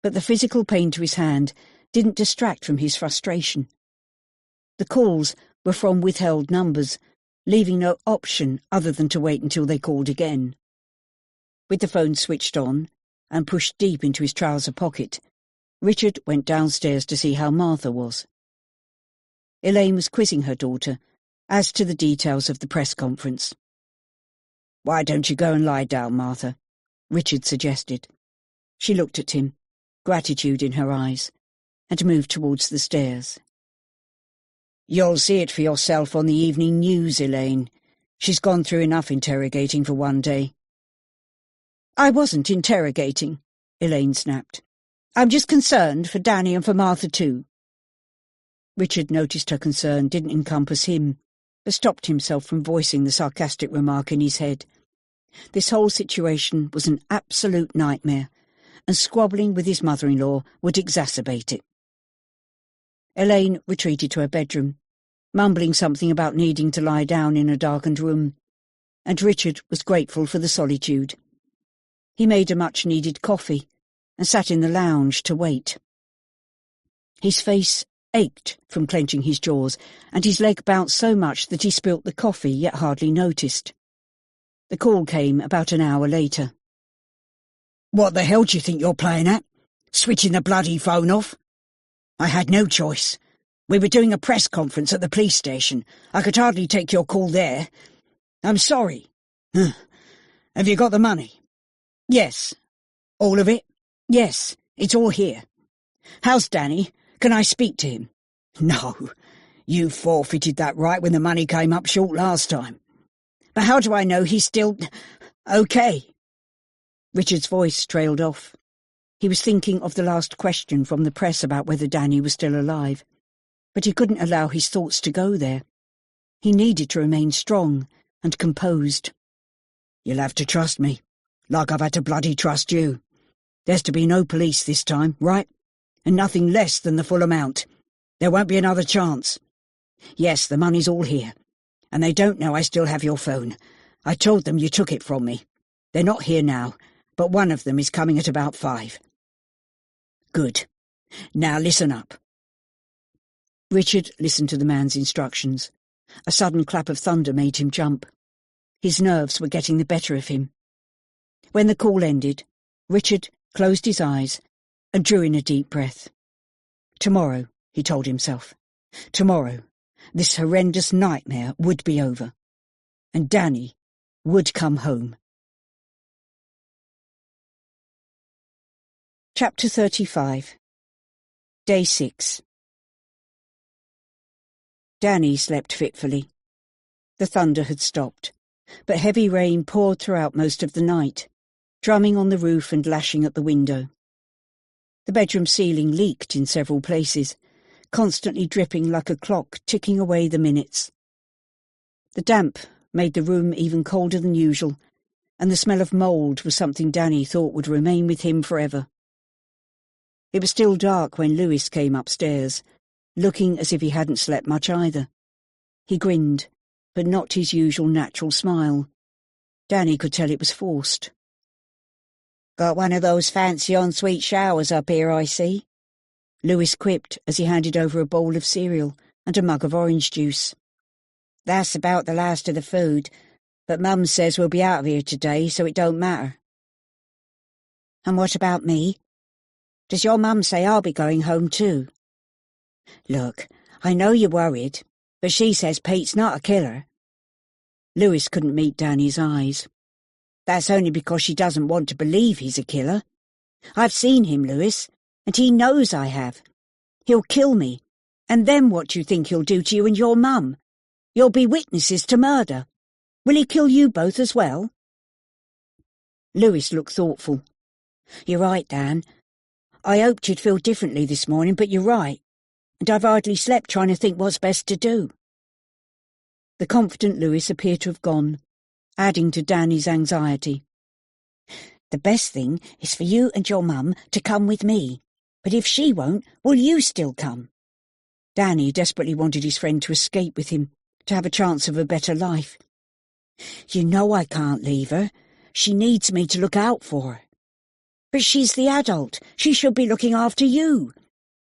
S1: but the physical pain to his hand didn't distract from his frustration. The calls were from withheld numbers, leaving no option other than to wait until they called again. With the phone switched on and pushed deep into his trouser pocket, Richard went downstairs to see how Martha was. Elaine was quizzing her daughter as to the details of the press conference. "Why don't you go and lie down, Martha?" Richard suggested. She looked at him, gratitude in her eyes, and moved towards the stairs. "You'll see it for yourself on the evening news, Elaine. She's gone through enough interrogating for one day." "I wasn't interrogating," Elaine snapped. "I'm just concerned for Danny and for Martha too." Richard noticed her concern didn't encompass him, but stopped himself from voicing the sarcastic remark in his head. This whole situation was an absolute nightmare, and squabbling with his mother-in-law would exacerbate it. Elaine retreated to her bedroom, mumbling something about needing to lie down in a darkened room, and Richard was grateful for the solitude. He made a much-needed coffee and sat in the lounge to wait. His face ached from clenching his jaws, and his leg bounced so much that he spilt the coffee, yet hardly noticed. The call came about an hour later. "What the hell do you think you're playing at? Switching the bloody phone off?" "I had no choice. We were doing a press conference at the police station. I could hardly take your call there. I'm sorry." "Have you got the money?" "Yes." "All of it?" "Yes, it's all here." "How's Danny? Can I speak to him?" "No. You forfeited that right when the money came up short last time." "But how do I know he's still okay?" Richard's voice trailed off. He was thinking of the last question from the press about whether Danny was still alive, but he couldn't allow his thoughts to go there. He needed to remain strong and composed. "You'll have to trust me, like I've had to bloody trust you. There's to be no police this time, right? And nothing less than the full amount. There won't be another chance. Yes, the money's all here, and they don't know I still have your phone. I told them you took it from me. They're not here now, but one of them is coming at about 5. "Good. Now listen up." Richard listened to the man's instructions. A sudden clap of thunder made him jump. His nerves were getting the better of him. When the call ended, Richard closed his eyes and drew in a deep breath. Tomorrow, he told himself, tomorrow, this horrendous nightmare would be over, and Danny would come home. Chapter 35. Day 6. Danny slept fitfully. The thunder had stopped, but heavy rain poured throughout most of the night, drumming on the roof and lashing at the window. The bedroom ceiling leaked in several places, constantly dripping like a clock ticking away the minutes. The damp made the room even colder than usual, and the smell of mould was something Danny thought would remain with him forever. It was still dark when Lewis came upstairs, looking as if he hadn't slept much either. He grinned, but not his usual natural smile. Danny could tell it was forced. "Got one of those fancy ensuite showers up here, I see," Lewis quipped as he handed over a bowl of cereal and a mug of orange juice. "That's about the last of the food, but Mum says we'll be out of here today, so it don't matter." "And what about me? Does your mum say I'll be going home too?" "Look, I know you're worried, but she says Pete's not a killer." Lewis couldn't meet Danny's eyes.
S6: That's only because she doesn't want to believe he's a killer. I've seen him, Lewis, and he knows I have. He'll kill me, and then what do you think he'll do to you and your mum? You'll be witnesses to murder. Will he kill you both as well?" Lewis looked thoughtful. "You're right, Dan. I hoped you'd feel differently this morning, but you're right, and I've hardly slept trying to think what's best to do." The confident Lewis appeared to have gone, adding to Danny's anxiety. "The best thing is for you and your mum to come with me, but if she won't, will you still come?" Danny desperately wanted his friend to escape with him, to have a chance of a better life. "You know I can't leave her. She needs me to look out for her." "But she's the adult. She should be looking after you."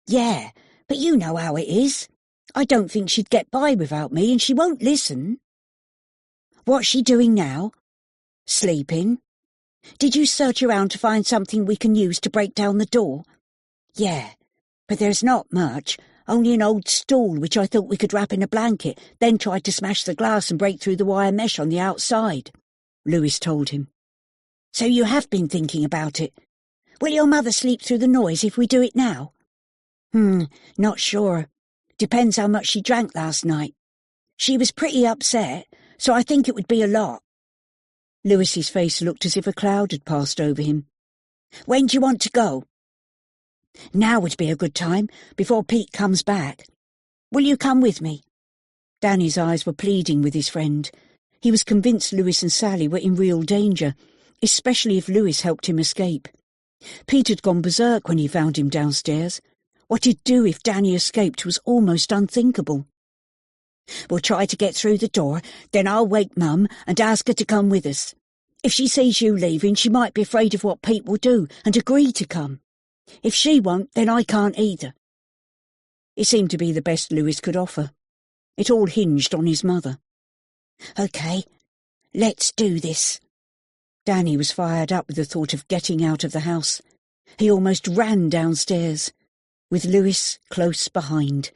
S6: "Yeah, but you know how it is. I don't think she'd get by without me, and she won't listen." "What's she doing now?" "Sleeping." "Did you search around to find something we can use to break down the door?" "Yeah, but there's not much, only an old stool which I thought we could wrap in a blanket, then tried to smash the glass and break through the wire mesh on the outside," Lewis told him. "So you have been thinking about it. Will your mother sleep through the noise if we do it now?" Not sure. Depends how much she drank last night. She was pretty upset, so I think it would be a lot." Lewis's face looked as if a cloud had passed over him. "When do you want to go?" "Now would be a good time, before Pete comes back. Will you come with me?" Danny's eyes were pleading with his friend. He was convinced Lewis and Sally were in real danger, especially if Lewis helped him escape. Pete had gone berserk when he found him downstairs. What he'd do if Danny escaped was almost unthinkable. "We'll try to get through the door, then I'll wake Mum and ask her to come with us. If she sees you leaving, she might be afraid of what Pete will do and agree to come. If she won't, then I can't either." It seemed to be the best Lewis could offer. It all hinged on his mother. "OK, let's do this." Danny was fired up with the thought of getting out of the house. He almost ran downstairs, with Lewis close behind.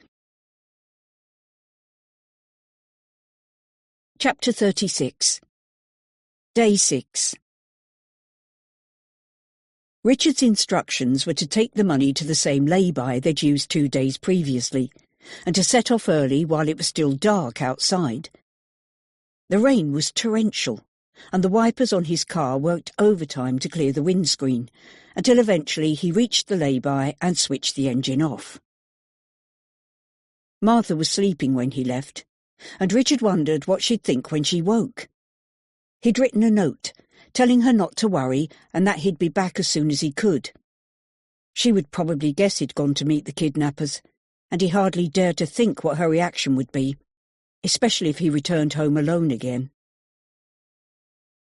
S6: Chapter 36. Day 6. Richard's instructions were to take the money to the same lay-by they'd used 2 days previously, and to set off early while it was still dark outside. The rain was torrential, and the wipers on his car worked overtime to clear the windscreen, until eventually he reached the lay-by and switched the engine off. Martha was sleeping when he left, and Richard wondered what she'd think when she woke. He'd written a note, telling her not to worry and that he'd be back as soon as he could. She would probably guess he'd gone to meet the kidnappers, and he hardly dared to think what her reaction would be, especially if he returned home alone again.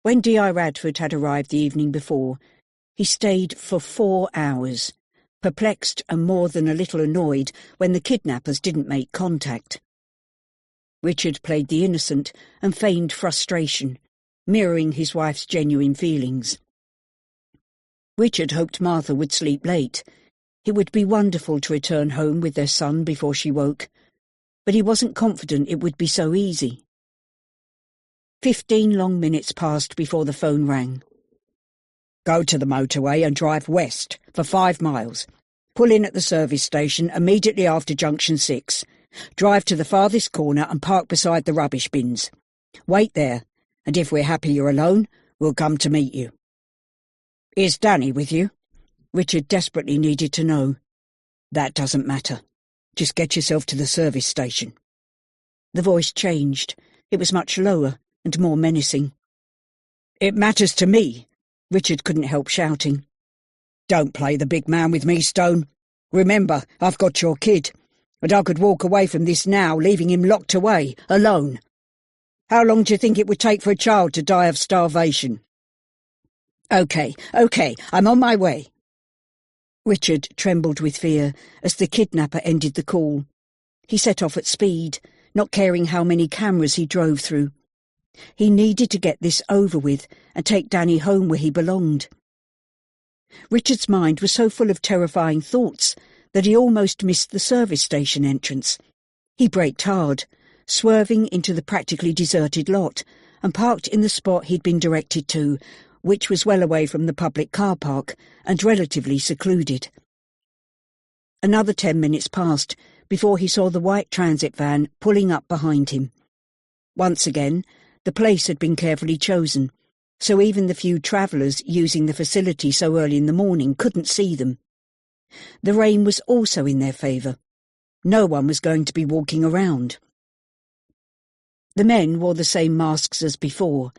S6: When D.I. Radford had arrived the evening before, he stayed for 4 hours, perplexed and more than a little annoyed when the kidnappers didn't make contact. Richard played the innocent and feigned frustration, mirroring his wife's genuine feelings. Richard hoped Martha would sleep late. It would be wonderful to return home with their son before she woke, but he wasn't confident it would be so easy. 15 long minutes passed before the phone rang. "Go to the motorway and drive west for 5 miles. Pull in at the service station immediately after Junction 6. Drive to the farthest corner and park beside the rubbish bins. Wait there, and if we're happy you're alone, we'll come to meet you." "Is Danny with you?" Richard desperately needed to know. "That doesn't matter. Just get yourself to the service station." The voice changed. It was much lower and more menacing. "It matters to me," Richard couldn't help shouting. "Don't play the big man with me, Stone. Remember, I've got your kid, and I could walk away from this now, leaving him locked away, alone. How long do you think it would take for a child to die of starvation?" Okay, I'm on my way." Richard trembled with fear as the kidnapper ended the call. He set off at speed, not caring how many cameras he drove through. He needed to get this over with and take Danny home where he belonged. Richard's mind was so full of terrifying thoughts that he almost missed the service station entrance. He braked hard, swerving into the practically deserted lot, and parked in the spot he'd been directed to,
S1: which was well away from the public car park and relatively secluded. Another 10 minutes passed before he saw the white transit van pulling up behind him. Once again, the place had been carefully chosen, so even the few travellers using the facility so early in the morning couldn't see them. The rain was also in their favour. No one was going to be walking around. The men wore the same masks as before.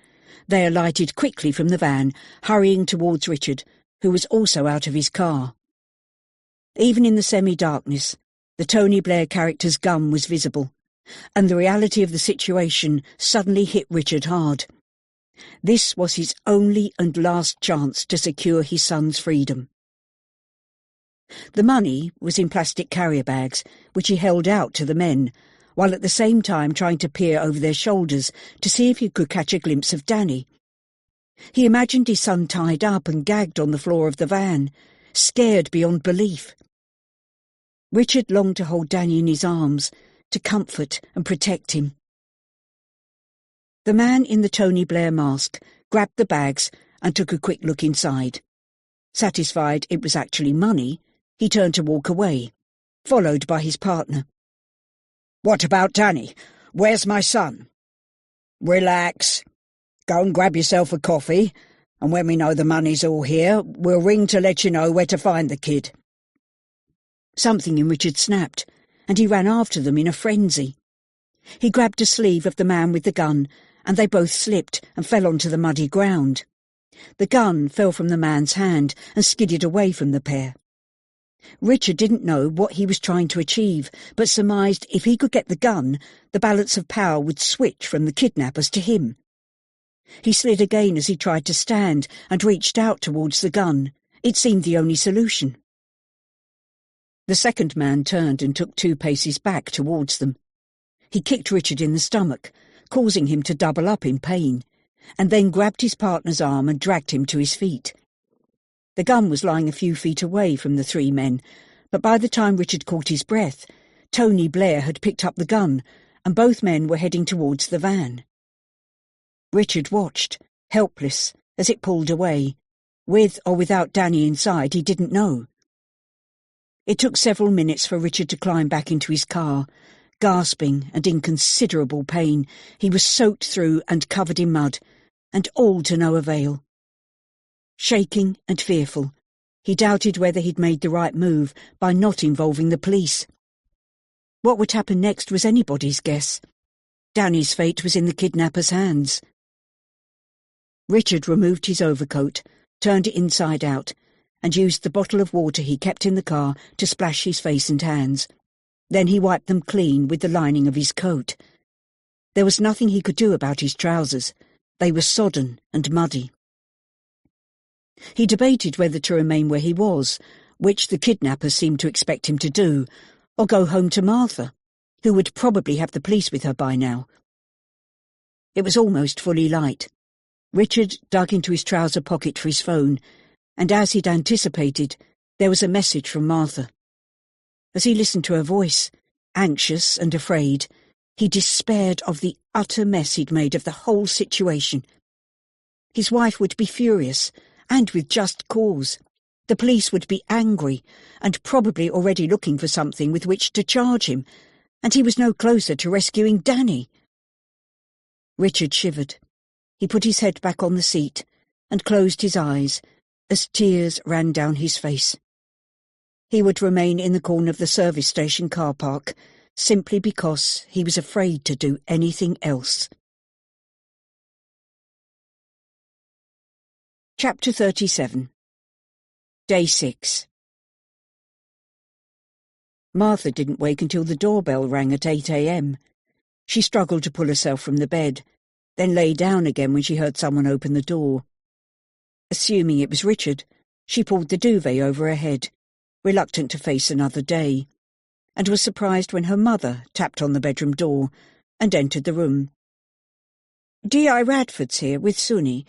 S1: They alighted quickly from the van, hurrying towards Richard, who was also out of his car. Even in the semi-darkness, the Tony Blair character's gun was visible, and the reality of the situation suddenly hit Richard hard. This was his only and last chance to secure his son's freedom. The money was in plastic carrier bags, which he held out to the men, while at the same time trying to peer over their shoulders to see if he could catch a glimpse of Danny. He imagined his son tied up and gagged on the floor of the van, scared beyond belief. Richard longed to hold Danny in his arms, to comfort and protect him. The man in the Tony Blair mask grabbed the bags and took a quick look inside. Satisfied it was actually money, he turned to walk away, followed by his partner.
S4: "What about Danny? Where's my son?" "Relax. Go and grab yourself a coffee, and when we know the money's all here, we'll ring to let you know where to find the kid."
S1: Something in Richard snapped, and he ran after them in a frenzy. He grabbed a sleeve of the man with the gun, and they both slipped and fell onto the muddy ground. The gun fell from the man's hand and skidded away from the pair. Richard didn't know what he was trying to achieve, but surmised if he could get the gun, the balance of power would switch from the kidnappers to him. He slid again as he tried to stand and reached out towards the gun. It seemed the only solution. The second man turned and took 2 paces back towards them. He kicked Richard in the stomach, causing him to double up in pain, and then grabbed his partner's arm and dragged him to his feet. The gun was lying a few feet away from the 3 men, but by the time Richard caught his breath, Tony Blair had picked up the gun, and both men were heading towards the van. Richard watched, helpless, as it pulled away. With or without Danny inside, he didn't know. It took several minutes for Richard to climb back into his car. Gasping and in considerable pain, he was soaked through and covered in mud, and all to no avail. Shaking and fearful, he doubted whether he'd made the right move by not involving the police. What would happen next was anybody's guess. Danny's fate was in the kidnappers' hands. Richard removed his overcoat, turned it inside out, and used the bottle of water he kept in the car to splash his face and hands. Then he wiped them clean with the lining of his coat. There was nothing he could do about his trousers. They were sodden and muddy. He debated whether to remain where he was, which the kidnappers seemed to expect him to do, or go home to Martha, who would probably have the police with her by now. It was almost fully light. Richard dug into his trouser pocket for his phone, and as he'd anticipated, there was a message from Martha. As he listened to her voice, anxious and afraid, he despaired of the utter mess he'd made of the whole situation. His wife would be furious, and with just cause. The police would be angry, and probably already looking for something with which to charge him, and he was no closer to rescuing Danny. Richard shivered. He put his head back on the seat and closed his eyes as tears ran down his face. He would remain in the corner of the service station car park simply because he was afraid to do anything else. Chapter 37. Day 6. Martha didn't wake until the doorbell rang at 8 a.m. She struggled to pull herself from the bed, then lay down again when she heard someone open the door. Assuming it was Richard, she pulled the duvet over her head, reluctant to face another day, and was surprised when her mother tapped on the bedroom door and entered the room. "D.I. Radford's here with Sunny.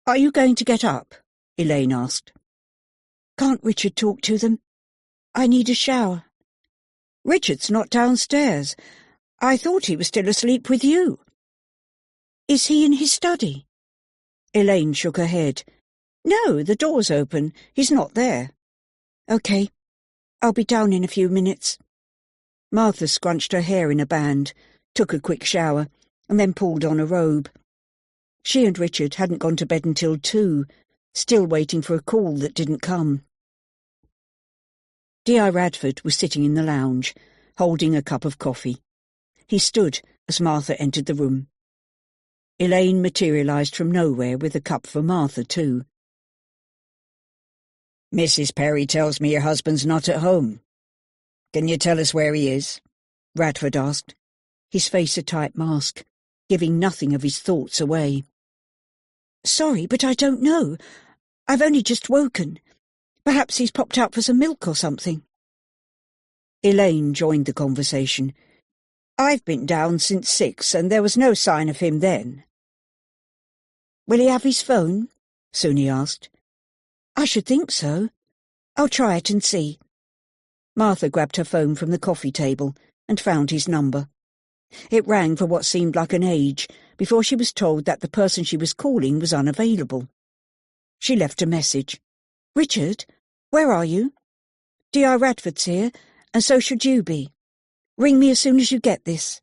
S1: Are you going to get up?" Elaine asked. "Can't Richard talk to them? I need a shower." "Richard's not downstairs. I thought he was still asleep with you." "Is he in his study?"
S4: Elaine shook her head. "No, the door's open. He's not there."
S6: "OK. I'll be down in a few minutes."
S4: Martha scrunched her hair in a band, took a quick shower, and then pulled on a robe. She and Richard hadn't gone to bed until 2, still waiting for a call that didn't come. D.I. Radford was sitting in the lounge, holding a cup of coffee. He stood as Martha entered the room. Elaine materialised from nowhere with a cup for Martha, too.
S1: "Mrs. Perry tells me your husband's not at home. Can you tell us where he is?"
S4: Radford asked, his face a tight mask, giving nothing of his thoughts away.
S6: "Sorry, but I don't know. I've only just woken. Perhaps he's popped out for some milk or something."
S4: Elaine joined the conversation. "I've been down since 6, and there was no sign of him then."
S6: "Will he have his phone?"
S4: Suni asked.
S6: "I should think so. I'll try it and see."
S4: Martha grabbed her phone from the coffee table and found his number. It rang for what seemed like an age before she was told that the person she was calling was unavailable. She left a message.
S6: "Richard, where are you? D.I. Radford's here, and so should you be. Ring me as soon as you get this."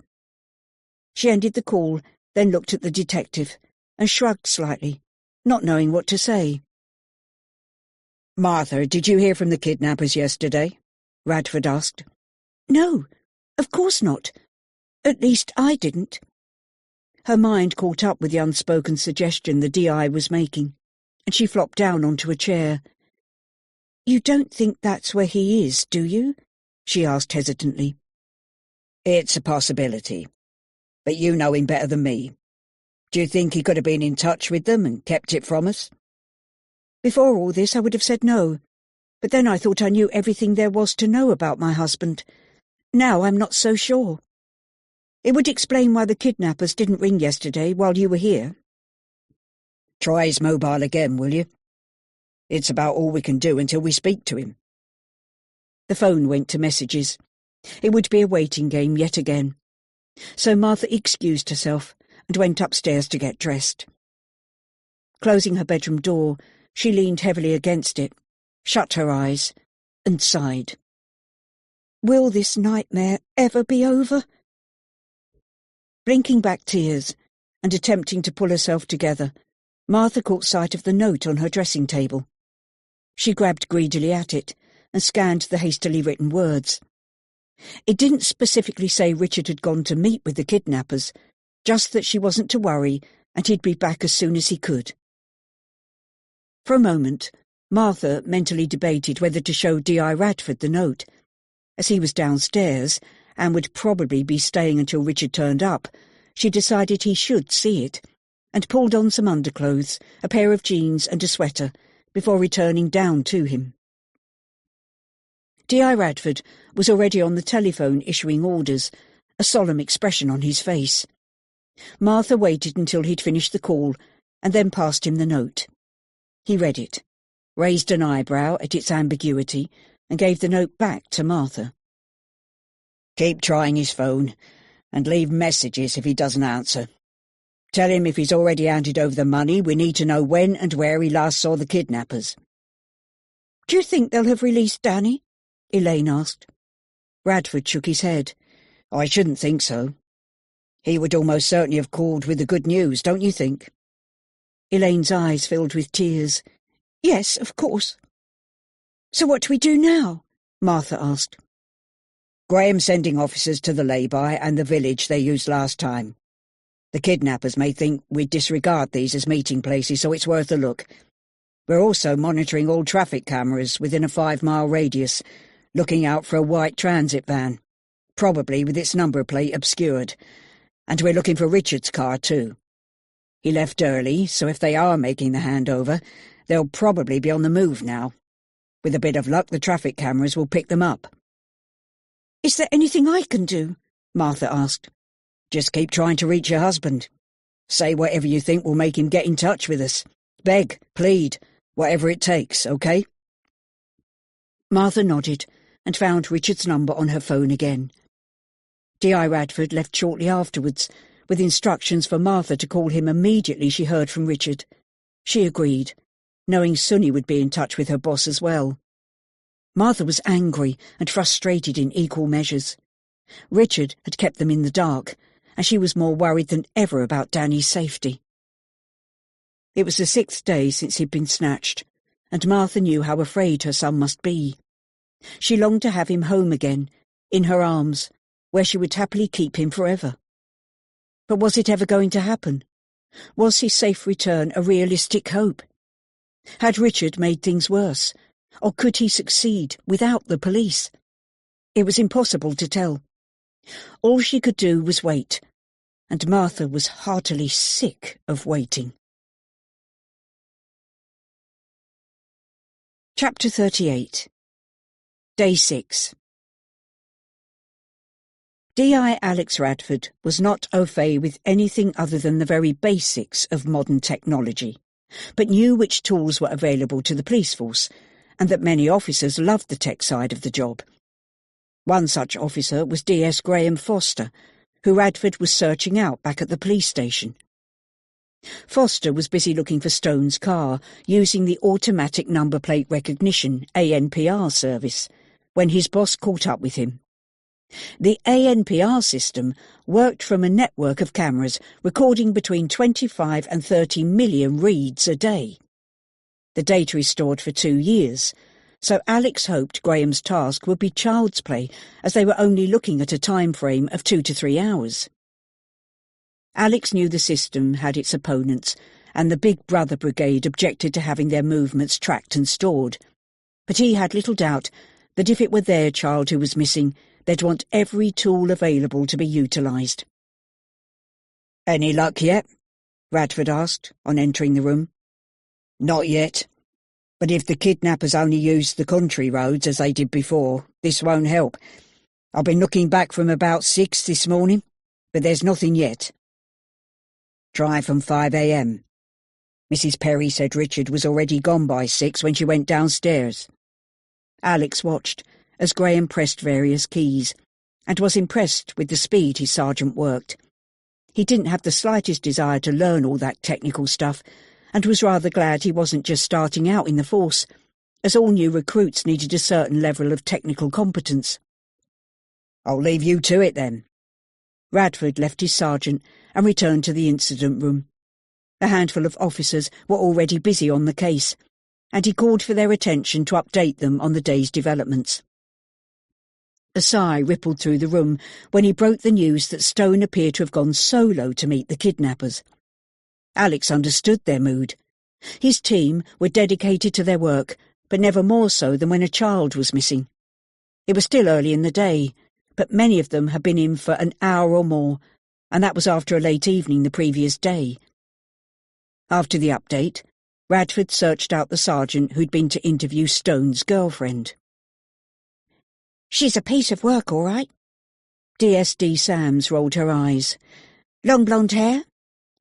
S4: She ended the call, then looked at the detective, and shrugged slightly, not knowing what to say.
S1: "Martha, did you hear from the kidnappers yesterday?"
S4: Radford asked.
S6: "No, of course not. At least I didn't."
S4: Her mind caught up with the unspoken suggestion the D.I. was making, and she flopped down onto a chair.
S6: "You don't think that's where he is, do you?"
S4: she asked hesitantly.
S1: "It's a possibility. But you know him better than me. Do you think he could have been in touch with them and kept it from us?"
S4: Before all this I would have said no, but then I thought I knew everything there was to know about my husband. Now I'm not so sure. It would explain why the kidnappers didn't ring yesterday while you were here.
S1: "Try his mobile again, will you? It's about all we can do until we speak to him."
S4: The phone went to messages. It would be a waiting game yet again. So Martha excused herself and went upstairs to get dressed. Closing her bedroom door, she leaned heavily against it, shut her eyes, and sighed.
S6: Will this nightmare ever be over?
S4: Blinking back tears and attempting to pull herself together, Martha caught sight of the note on her dressing table. She grabbed greedily at it and scanned the hastily written words. It didn't specifically say Richard had gone to meet with the kidnappers, just that she wasn't to worry and he'd be back as soon as he could. For a moment, Martha mentally debated whether to show D.I. Radford the note. As he was downstairs and would probably be staying until Richard turned up, she decided he should see it, and pulled on some underclothes, a pair of jeans and a sweater, before returning down to him. D.I. Radford was already on the telephone issuing orders, a solemn expression on his face. Martha waited until he'd finished the call, and then passed him the note. He read it, raised an eyebrow at its ambiguity, and gave the note back to Martha.
S1: "Keep trying his phone, and leave messages if he doesn't answer. Tell him if he's already handed over the money, we need to know when and where he last saw the kidnappers."
S6: "Do you think they'll have released Danny?"
S4: Elaine asked. Radford shook his head.
S1: "I shouldn't think so. He would almost certainly have called with the good news, don't you think?"
S4: Elaine's eyes filled with tears.
S6: "Yes, of course." "So what do we do now?"
S4: Martha asked.
S1: "Graham's sending officers to the lay-by and the village they used last time. The kidnappers may think we'd disregard these as meeting places, so it's worth a look. We're also monitoring all traffic cameras within a 5-mile radius, looking out for a white transit van, probably with its number plate obscured. And we're looking for Richard's car, too. He left early, so if they are making the handover, they'll probably be on the move now. With a bit of luck, the traffic cameras will pick them up."
S6: "Is there anything I can do?"
S4: Martha asked.
S1: "Just keep trying to reach your husband. Say whatever you think will make him get in touch with us. Beg, plead, whatever it takes, okay?"
S4: Martha nodded and found Richard's number on her phone again. D.I. Radford left shortly afterwards, with instructions for Martha to call him immediately she heard from Richard.
S1: She agreed, knowing Sunny would be in touch with her boss as well. Martha was angry and frustrated in equal measures. Richard had kept them in the dark, and she was more worried than ever about Danny's safety. It was the 6th day since he'd been snatched, and Martha knew how afraid her son must be. She longed to have him home again, in her arms, where she would happily keep him forever. But was it ever going to happen? Was his safe return a realistic hope? Had Richard made things worse, or could he succeed without the police? It was impossible to tell. All she could do was wait, and Martha was heartily sick of waiting. Chapter 38. Day 6. D.I. Alex Radford was not au fait with anything other than the very basics of modern technology, but knew which tools were available to the police force, and that many officers loved the tech side of the job. One such officer was D.S. Graham Foster, who Radford was searching out back at the police station. Foster was busy looking for Stone's car, using the automatic number plate recognition ANPR service, when his boss caught up with him. The ANPR system worked from a network of cameras recording between 25 and 30 million reads a day. The data is stored for 2 years, so Alex hoped Graham's task would be child's play, as they were only looking at a time frame of 2 to 3 hours. Alex knew the system had its opponents, and the Big Brother Brigade objected to having their movements tracked and stored. But he had little doubt that if it were their child who was missing, they'd want every tool available to be utilised. "Any luck yet?" Radford asked, on entering the room. "Not yet. But if the kidnappers only used the country roads as they did before, this won't help. I've been looking back from about 6 this morning, but there's nothing yet." "Try from 5 a.m. Mrs. Perry said Richard was already gone by 6 when she went downstairs." Alex watched as Graham pressed various keys, and was impressed with the speed his sergeant worked. He didn't have the slightest desire to learn all that technical stuff, and was rather glad he wasn't just starting out in the force, as all new recruits needed a certain level of technical competence. "I'll leave you to it, then." Radford left his sergeant and returned to the incident room. A handful of officers were already busy on the case, and he called for their attention to update them on the day's developments. A sigh rippled through the room when he broke the news that Stone appeared to have gone solo to meet the kidnappers. Alex understood their mood. His team were dedicated to their work, but never more so than when a child was missing. It was still early in the day, but many of them had been in for an hour or more, and that was after a late evening the previous day. After the update, Radford searched out the sergeant who'd been to interview Stone's girlfriend.
S6: "She's a piece of work, all right."
S1: DSD Sams rolled her eyes.
S6: "Long blonde hair,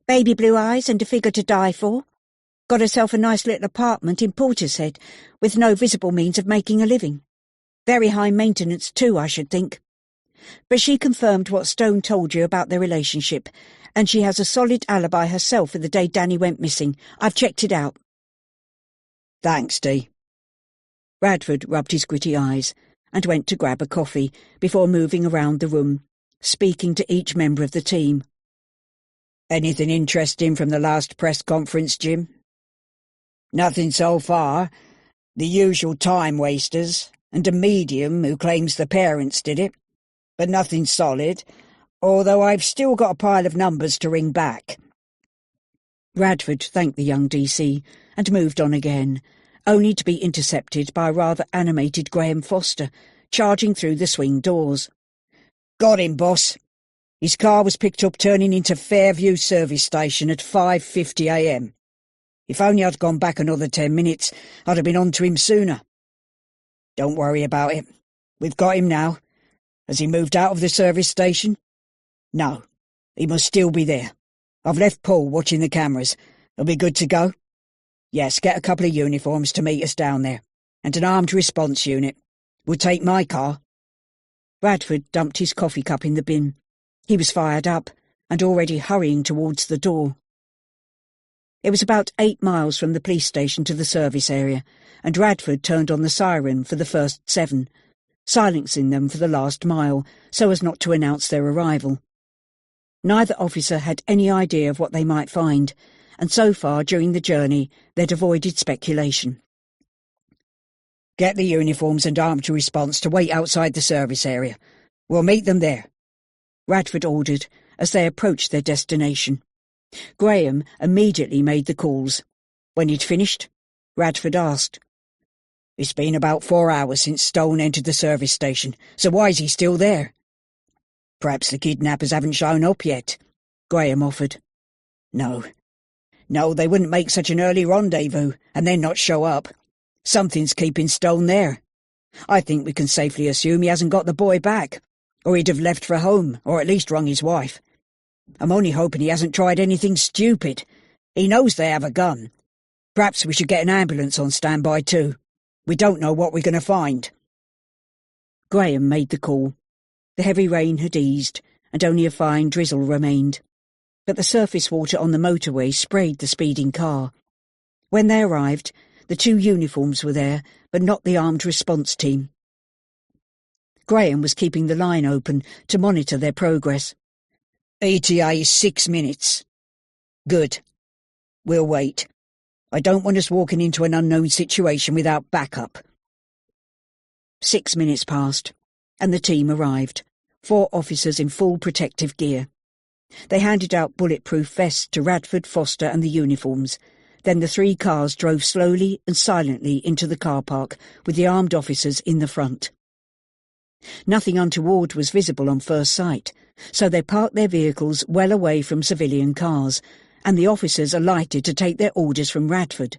S6: baby blue eyes and a figure to die for. Got herself a nice little apartment in Portishead, with no visible means of making a living. Very high maintenance too, I should think. But she confirmed what Stone told you about their relationship, and she has a solid alibi herself for the day Danny went missing. I've checked it out."
S1: "Thanks, Dee." Radford rubbed his gritty eyes and went to grab a coffee before moving around the room, speaking to each member of the team. "Anything interesting from the last press conference, Jim?" "Nothing so far. The usual time-wasters, and a medium who claims the parents did it. But nothing solid, although I've still got a pile of numbers to ring back." Radford thanked the young DC and moved on again, only to be intercepted by a rather animated Graham Foster, charging through the swing doors. "Got him, boss. His car was picked up turning into Fairview service station at 5:50 a.m. If only I'd gone back another 10 minutes, I'd have been on to him sooner." "Don't worry about it. We've got him now. Has he moved out of the service station?" "No. He must still be there. I've left Paul watching the cameras. He'll be good to go?" "Yes, get a couple of uniforms to meet us down there, and an armed response unit. We'll take my car." Radford dumped his coffee cup in the bin. He was fired up, and already hurrying towards the door.
S4: It was about 8 miles from the police station to the service area, and Radford turned on the siren for the first 7, silencing them for the last mile so as not to announce their arrival. Neither officer had any idea of what they might find, and so far during the journey they'd avoided speculation. "Get the uniforms and armed response to wait outside the service area. We'll meet them there," Radford ordered as they approached their destination. Graham immediately made the calls. When he'd finished, Radford asked, "It's been about 4 hours since Stone entered the service station, so why is he still there?" "Perhaps the kidnappers haven't shown up yet," Graham offered. No, they wouldn't make such an early rendezvous and then not show up. Something's keeping Stone there. I think we can safely assume he hasn't got the boy back, or he'd have left for home, or at least rung his wife. I'm only hoping he hasn't tried anything stupid. He knows they have a gun. Perhaps we should get an ambulance on standby too. We don't know what we're going to find." Graham made the call. The heavy rain had eased, and only a fine drizzle remained. But the surface water on the motorway sprayed the speeding car. When they arrived, the 2 uniforms were there, but not the armed response team. Graham was keeping the line open to monitor their progress. "ETA is 6 minutes. Good. We'll wait. I don't want us walking into an unknown situation without backup." 6 minutes passed, and the team arrived, 4 officers in full protective gear. They handed out bulletproof vests to Radford, Foster and the uniforms. Then the 3 cars drove slowly and silently into the car park, with the armed officers in the front. Nothing untoward was visible on first sight, so they parked their vehicles well away from civilian cars, and the officers alighted to take their orders from Radford.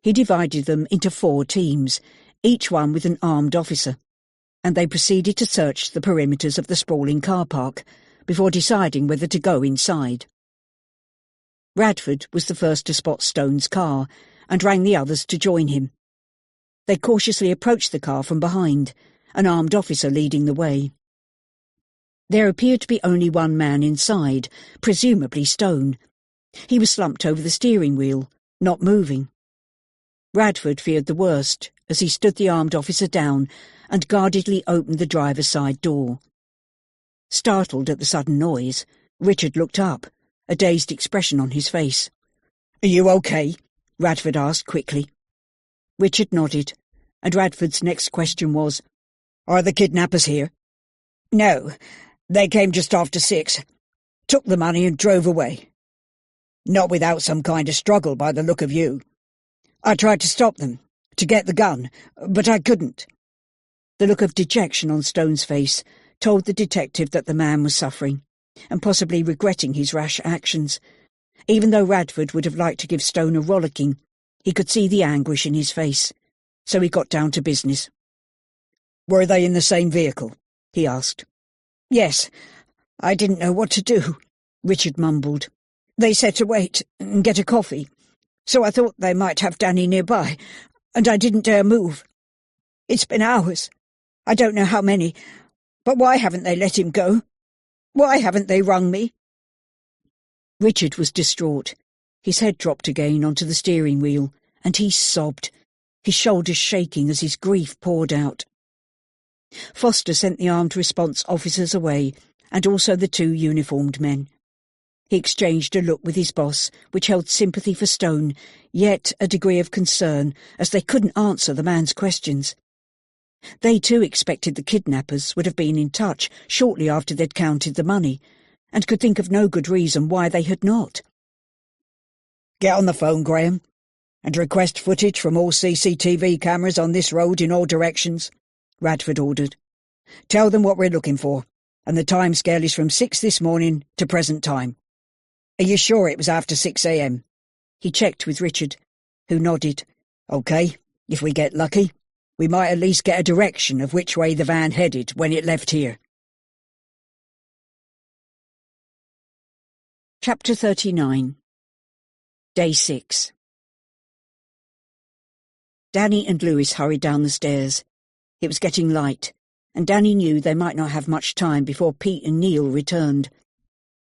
S4: He divided them into 4 teams, each one with an armed officer, and they proceeded to search the perimeters of the sprawling car park before deciding whether to go inside. Radford was the first to spot Stone's car and rang the others to join him. They cautiously approached the car from behind, an armed officer leading the way. There appeared to be only one man inside, presumably Stone. He was slumped over the steering wheel, not moving. Radford feared the worst as he stood the armed officer down and guardedly opened the driver's side door. Startled at the sudden noise, Richard looked up, a dazed expression on his face. "Are you okay?" Radford asked quickly. Richard nodded, and Radford's next question was, "Are the kidnappers here?" "No, they came just after 6. Took the money and drove away. Not without some kind of struggle by the look of you. I tried to stop them, to get the gun, but I couldn't." The look of dejection on Stone's face told the detective that the man was suffering, and possibly regretting his rash actions. Even though Radford would have liked to give Stone a rollicking, he could see the anguish in his face, so he got down to business. "Were they in the same vehicle?" he asked. "Yes. I didn't know what to do," Richard mumbled. "They said to wait and get a coffee, so I thought they might have Danny nearby, and I didn't dare move. It's been hours. I don't know how many, but why haven't they let him go? Why haven't they rung me?" Richard was distraught. His head dropped again onto the steering wheel, and he sobbed, his shoulders shaking as his grief poured out. Foster sent the armed response officers away, and also the 2 uniformed men. He exchanged a look with his boss, which held sympathy for Stone, yet a degree of concern, as they couldn't answer the man's questions. They too expected the kidnappers would have been in touch shortly after they'd counted the money, and could think of no good reason why they had not. "Get on the phone, Graham, and request footage from all CCTV cameras on this road in all directions," Radford ordered. "Tell them what we're looking for, and the timescale is from 6 this morning to present time. Are you sure it was after 6 a.m? He checked with Richard, who nodded. "OK, if we get lucky, we might at least get a direction of which way the van headed when it left here." Chapter 39. Day 6. Danny and Lewis hurried down the stairs. It was getting light, and Danny knew they might not have much time before Pete and Neil returned.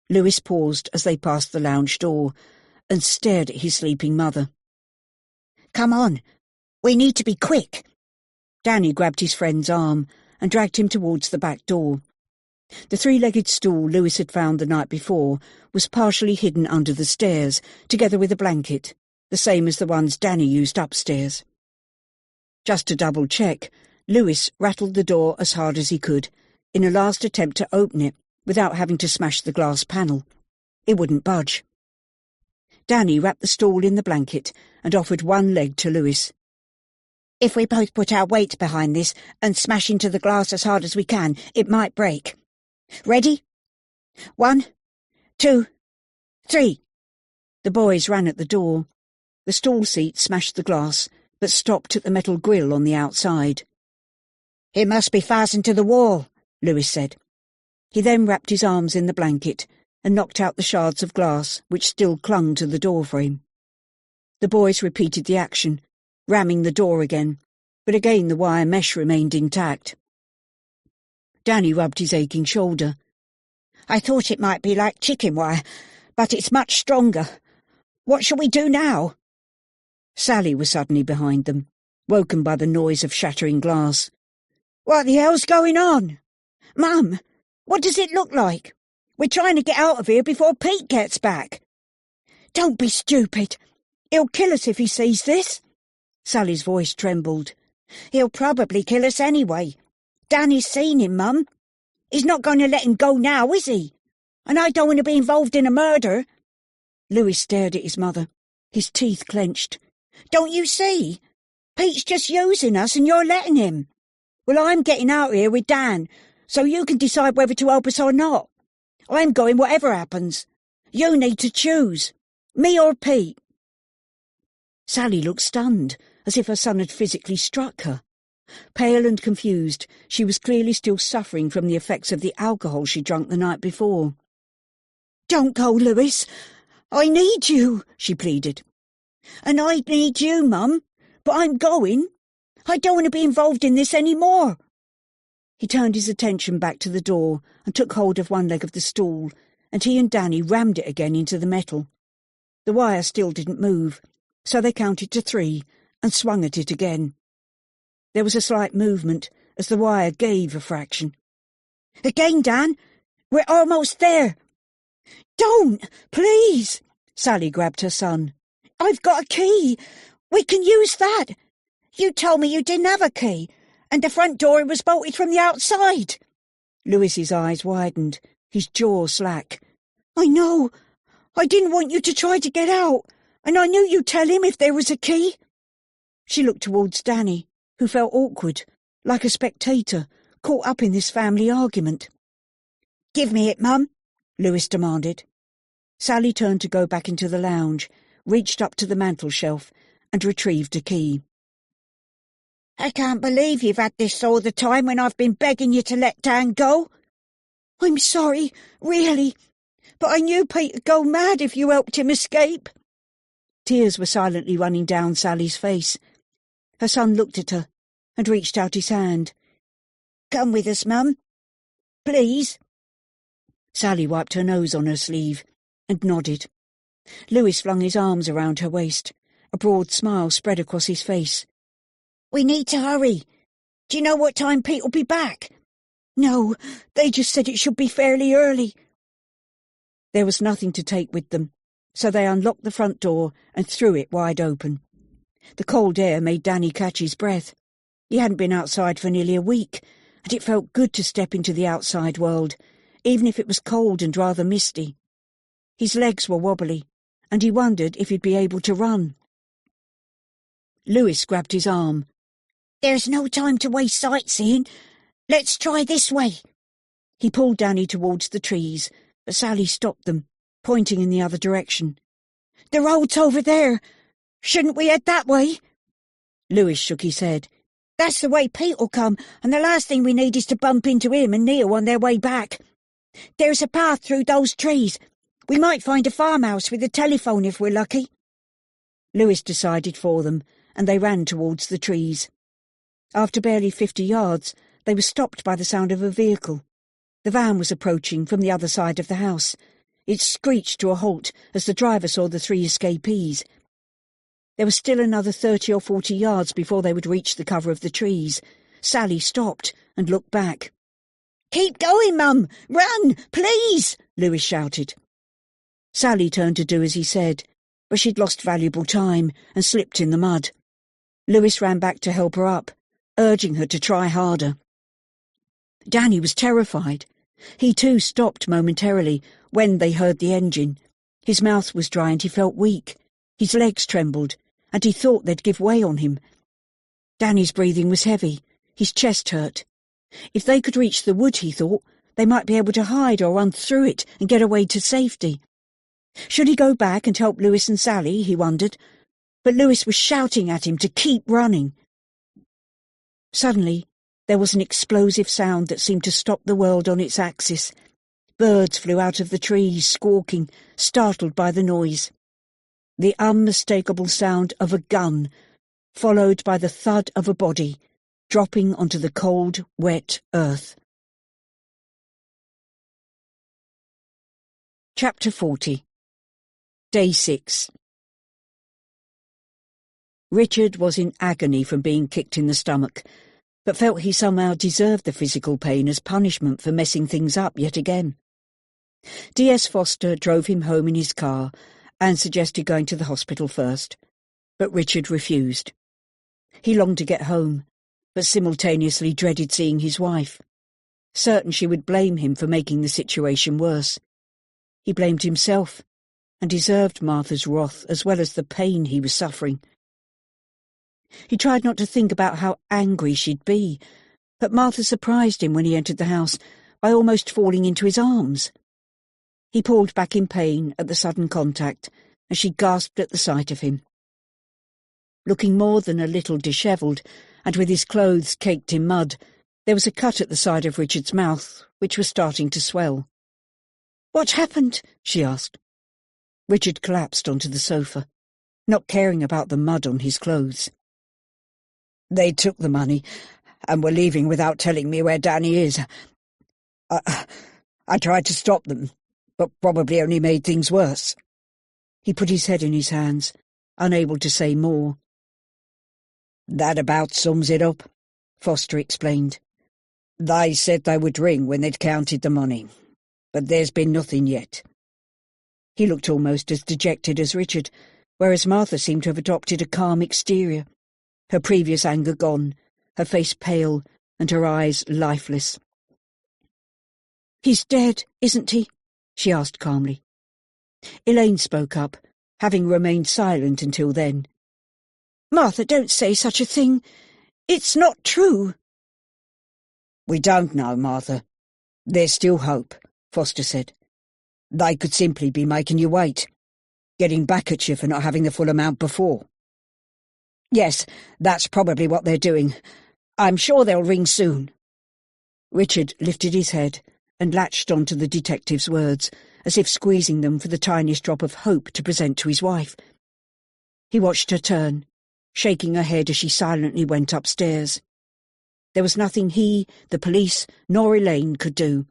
S4: Lewis paused as they passed the lounge door,
S1: and stared at his sleeping mother.
S6: Come on, we need to be quick.
S1: Danny grabbed his friend's arm and dragged him towards the back door. The three-legged stool Lewis had found the night before was partially hidden under the stairs, together with a blanket, the same as the ones Danny used upstairs. Just to double-check, Lewis rattled the door as hard as he could, in a last attempt to open it without having to smash the glass panel. It wouldn't budge. Danny wrapped the stool in the blanket and offered one leg to Lewis.
S6: If we both put our weight behind this and smash into the glass as hard as we can, it might break. Ready? 1, 2, 3.
S1: The boys ran at the door. The stool seat smashed the glass, but stopped at the metal grill on the outside.
S6: It must be fastened to the wall,
S1: Lewis said. He then wrapped his arms in the blanket and knocked out the shards of glass which still clung to the door frame. The boys repeated the action, ramming the door again, but again the wire mesh remained intact. Danny rubbed his aching shoulder.
S6: I thought it might be like chicken wire, but it's much stronger. What shall we do now?
S1: Sally was suddenly behind them, woken by the noise of shattering glass.
S6: What the hell's going on? Mum, what does it look like? We're trying to get out of here before Pete gets back. Don't be stupid. He'll kill us if he sees this.
S1: Sally's voice trembled.
S6: He'll probably kill us anyway. Danny's seen him, Mum. He's not going to let him go now, is he? And I don't want to be involved in a murder.
S1: Lewis stared at his mother, his teeth clenched.
S6: Don't you see? Pete's just using us and you're letting him. Well, I'm getting out here with Dan, so you can decide whether to help us or not. I'm going whatever happens. You need to choose, me or Pete.
S1: Sally looked stunned, as if her son had physically struck her. Pale and confused, she was clearly still suffering from the effects of the alcohol she drunk the night before.
S6: Don't go, Lewis. I need you, she pleaded. And I need you, Mum, but I'm going. I don't want to be involved in this any more.
S1: He turned his attention back to the door and took hold of one leg of the stool, and he and Danny rammed it again into the metal. The wire still didn't move, so they counted to 3 and swung at it again. There was a slight movement as the wire gave a fraction.
S6: Again, Dan. We're almost there. Don't, please.
S1: Sally grabbed her son.
S6: I've got a key. We can use that. You told me you didn't have a key, and the front door was bolted from the outside.
S1: Lewis's eyes widened, his jaw slack.
S6: I know. I didn't want you to try to get out, and I knew you'd tell him if there was a key.
S1: She looked towards Danny, who felt awkward, like a spectator, caught up in this family argument.
S6: Give me it, Mum,
S1: Lewis demanded. Sally turned to go back into the lounge, reached up to the mantel-shelf, and retrieved a key.
S6: I can't believe you've had this all the time when I've been begging you to let Dan go. I'm sorry, really, but I knew Pete'd go mad if you helped him escape.
S1: Tears were silently running down Sally's face. Her son looked at her and reached out his hand.
S6: Come with us, Mum. Please.
S1: Sally wiped her nose on her sleeve and nodded. Lewis flung his arms around her waist. A broad smile spread across his face.
S6: We need to hurry. Do you know what time Pete will be back? No, they just said it should be fairly early.
S1: There was nothing to take with them, so they unlocked the front door and threw it wide open. The cold air made Danny catch his breath. He hadn't been outside for nearly a week, and it felt good to step into the outside world, even if it was cold and rather misty. His legs were wobbly, and he wondered if he'd be able to run. Lewis grabbed his arm.
S6: There's no time to waste sightseeing. Let's try this way.
S1: He pulled Danny towards the trees, but Sally stopped them, pointing in the other direction.
S6: The road's over there. Shouldn't we head that way?
S1: Lewis shook his head.
S6: That's the way Pete will come, and the last thing we need is to bump into him and Neil on their way back. There's a path through those trees. We might find a farmhouse with a telephone if we're lucky.
S1: Lewis decided for them, and they ran towards the trees. After barely 50 yards, they were stopped by the sound of a vehicle. The van was approaching from the other side of the house.
S5: It screeched to a halt as the driver saw the 3 escapees. There was still another 30 or 40 yards before they would reach the cover of the trees. Sally stopped and looked back. "Keep going, Mum! Run, please!" Lewis shouted. Sally turned to do as he said, but she'd lost valuable time and slipped in the mud. Lewis ran back to help her up, urging her to try harder. Danny was terrified. He too stopped momentarily when they heard the engine. His mouth was dry and he felt weak. His legs trembled, and he thought they'd give way on him. Danny's breathing was heavy. His chest hurt. If they could reach the wood, he thought, they might be able to hide or run through it and get away to safety. Should he go back and help Lewis and Sally, he wondered, but Lewis was shouting at him to keep running. Suddenly, there was an explosive sound that seemed to stop the world on its axis. Birds flew out of the trees, squawking, startled by the noise. The unmistakable sound of a gun, followed by the thud of a body, dropping onto the cold, wet earth. Chapter 40. Day 6. Richard was in agony from being kicked in the stomach, but felt he somehow deserved the physical pain as punishment for messing things up yet again. D.S. Foster drove him home in his car and suggested going to the hospital first, but Richard refused. He longed to get home, but simultaneously dreaded seeing his wife, certain she would blame him for making the situation worse. He blamed himself, and deserved Martha's wrath as well as the pain he was suffering. He tried not to think about how angry she'd be, but Martha surprised him when he entered the house by almost falling into his arms. He pulled back in pain at the sudden contact, and she gasped at the sight of him. Looking more than a little dishevelled, and with his clothes caked in mud, there was a cut at the side of Richard's mouth, which was starting to swell. "What happened?" she asked. Richard collapsed onto the sofa, not caring about the mud on his clothes. "They took the money, and were leaving without telling me where Danny is. I tried to stop them, but probably only made things worse." He put his head in his hands, unable to say more. "That about sums it up," Foster explained. "They said they would ring when they'd counted the money, but there's been nothing yet." He looked almost as dejected as Richard, whereas Martha seemed to have adopted a calm exterior, her previous anger gone, her face pale and her eyes lifeless. "He's dead, isn't he?" she asked calmly. Elaine spoke up, having remained silent until then. "Martha, don't say such a thing. It's not true." "We don't know, Martha. There's still hope," Foster said. "They could simply be making you wait, getting back at you for not having the full amount before." "Yes, that's probably what they're doing. I'm sure they'll ring soon." Richard lifted his head and latched onto the detective's words, as if squeezing them for the tiniest drop of hope to present to his wife. He watched her turn, shaking her head as she silently went upstairs. There was nothing he, the police, nor Elaine could do.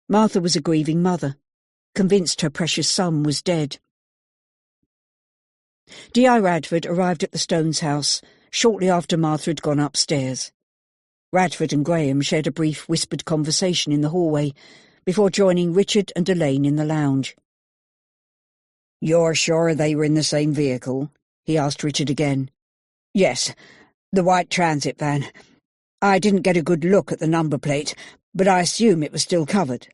S5: Martha was a grieving mother, convinced her precious son was dead. D.I. Radford arrived at the Stones' house shortly after Martha had gone upstairs. Radford and Graham shared a brief whispered conversation in the hallway before joining Richard and Elaine in the lounge. "You're sure they were in the same vehicle?" he asked Richard again. "Yes, the white transit van. I didn't get a good look at the number plate, but I assume it was still covered."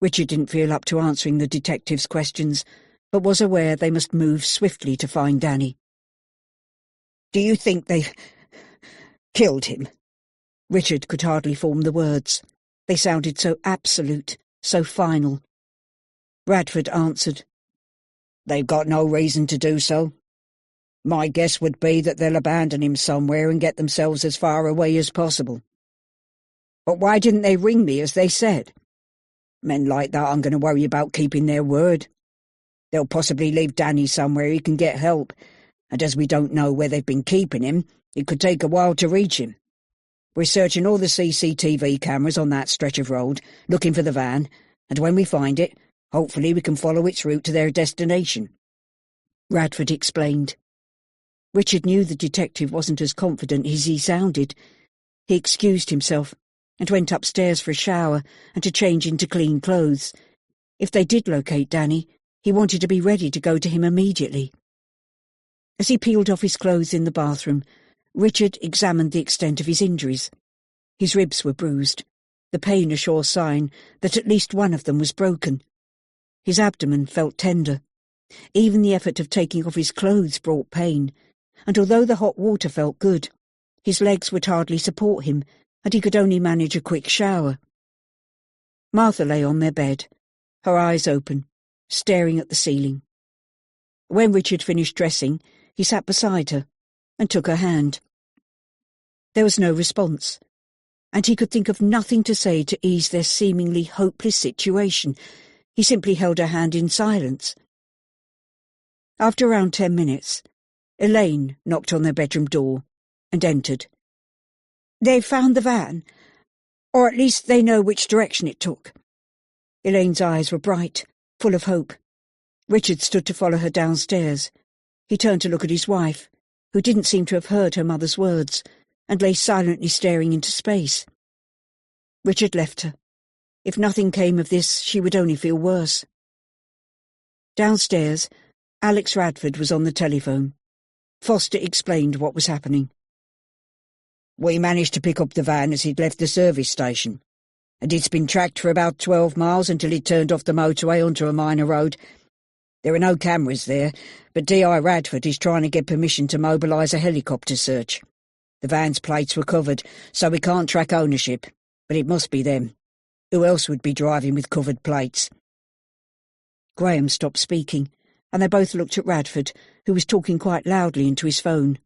S5: Richard didn't feel up to answering the detective's questions, but was aware they must move swiftly to find Danny. "Do you think they killed him?" Richard could hardly form the words. They sounded so absolute, so final. Radford answered, "They've got no reason to do so. My guess would be that they'll abandon him somewhere and get themselves as far away as possible." "But why didn't they ring me as they said?" "Men like that aren't going to worry about keeping their word. They'll possibly leave Danny somewhere he can get help, and as we don't know where they've been keeping him, it could take a while to reach him. We're searching all the CCTV cameras on that stretch of road, looking for the van, and when we find it,
S4: Hopefully we can follow its route to their destination,"
S1: Radford explained. Richard knew the detective wasn't as confident as he sounded. He excused himself and went upstairs for a shower and to change into clean clothes. If they did locate Danny, he wanted to be ready to go to him immediately. As he peeled off his clothes in the bathroom, Richard examined the extent of his injuries. His ribs were bruised, the pain a sure sign that at least one of them was broken. His abdomen felt tender. Even the effort of taking off his clothes brought pain, and although the hot water felt good, his legs would hardly support him, and he could only manage a quick shower. Martha lay on their bed, her eyes open, staring at the ceiling. When Richard finished dressing, he sat beside her and took her hand. There was no response, and he could think of nothing to say to ease their seemingly hopeless situation. He simply held her hand in silence. After around 10 minutes, Elaine knocked on their bedroom door and entered.
S5: "They've found the van, or at least they know which direction it took."
S1: Elaine's eyes were bright, full of hope. Richard stood to follow her downstairs. He turned to look at his wife, who didn't seem to have heard her mother's words, and lay silently staring into space. Richard left her. If nothing came of this, she would only feel worse. Downstairs, Alex Radford was on the telephone. Foster explained what was happening.
S4: "We managed to pick up the van as he'd left the service station, and it's been tracked for about 12 miles until it turned off the motorway onto a minor road. There are no cameras there, but D.I. Radford is trying to get permission to mobilise a helicopter search. The van's plates were covered, so we can't track ownership, but it must be them. Who else would be driving with covered plates?"
S1: Graham stopped speaking, and they both looked at Radford, who was talking quite loudly into his phone.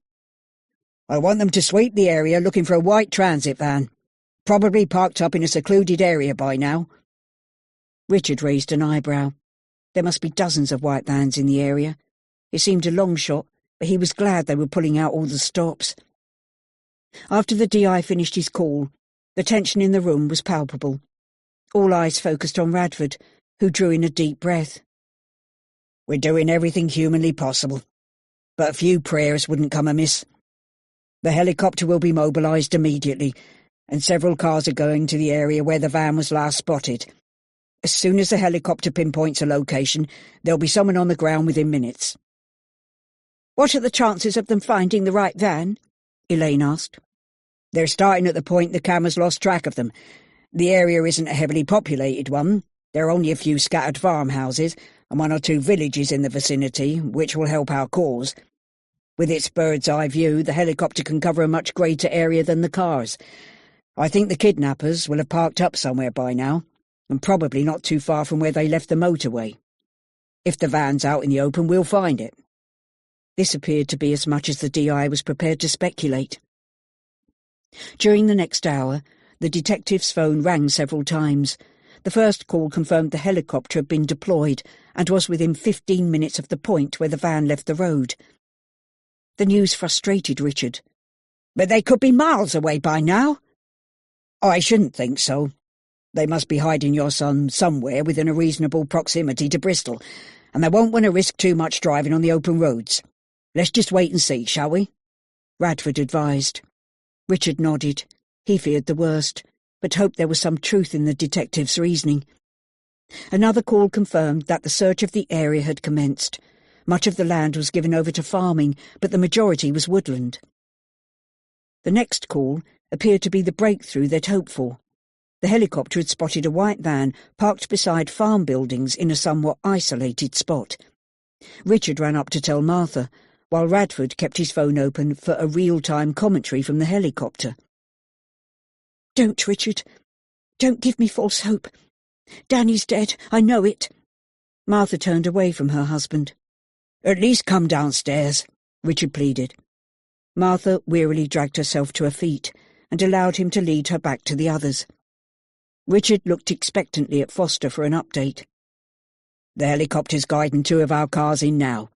S4: "I want them to sweep the area looking for a white transit van. Probably parked up in a secluded area by now."
S1: Richard raised an eyebrow. There must be dozens of white vans in the area. It seemed a long shot, but he was glad they were pulling out all the stops. After the DI finished his call, the tension in the room was palpable. All eyes focused on Radford, who drew in a deep breath.
S4: "We're doing everything humanly possible, but a few prayers wouldn't come amiss. The helicopter will be mobilised immediately, and several cars are going to the area where the van was last spotted. As soon as the helicopter pinpoints a location, there'll be someone on the ground within minutes."
S5: "What are the chances of them finding the right van?"
S1: Elaine asked.
S4: "They're starting at the point the cameras lost track of them. The area isn't a heavily populated one. There are only a few scattered farmhouses and 1 or 2 villages in the vicinity, which will help our cause. With its bird's-eye view, the helicopter can cover a much greater area than the cars. I think the kidnappers will have parked up somewhere by now, and probably not too far from where they left the motorway. If the van's out in the open, we'll find it."
S1: This appeared to be as much as the DI was prepared to speculate. During the next hour, the detective's phone rang several times. The first call confirmed the helicopter had been deployed and was within 15 minutes of the point where the van left the road. The news frustrated Richard.
S4: "But they could be miles away by now." "I shouldn't think so. They must be hiding your son somewhere within a reasonable proximity to Bristol, and they won't want to risk too much driving on the open roads. Let's just wait and see, shall we?"
S1: Radford advised. Richard nodded. He feared the worst, but hoped there was some truth in the detective's reasoning. Another call confirmed that the search of the area had commenced. Much of the land was given over to farming, but the majority was woodland. The next call appeared to be the breakthrough they'd hoped for. The helicopter had spotted a white van parked beside farm buildings in a somewhat isolated spot. Richard ran up to tell Martha, while Radford kept his phone open for a real-time commentary from the helicopter.
S5: "Don't, Richard. Don't give me false hope. Danny's dead, I know it."
S1: Martha turned away from her husband.
S4: "At least come downstairs,"
S1: Richard pleaded. Martha wearily dragged herself to her feet and allowed him to lead her back to the others. Richard looked expectantly at Foster for an update.
S4: "The helicopter's guiding 2 of our cars in now.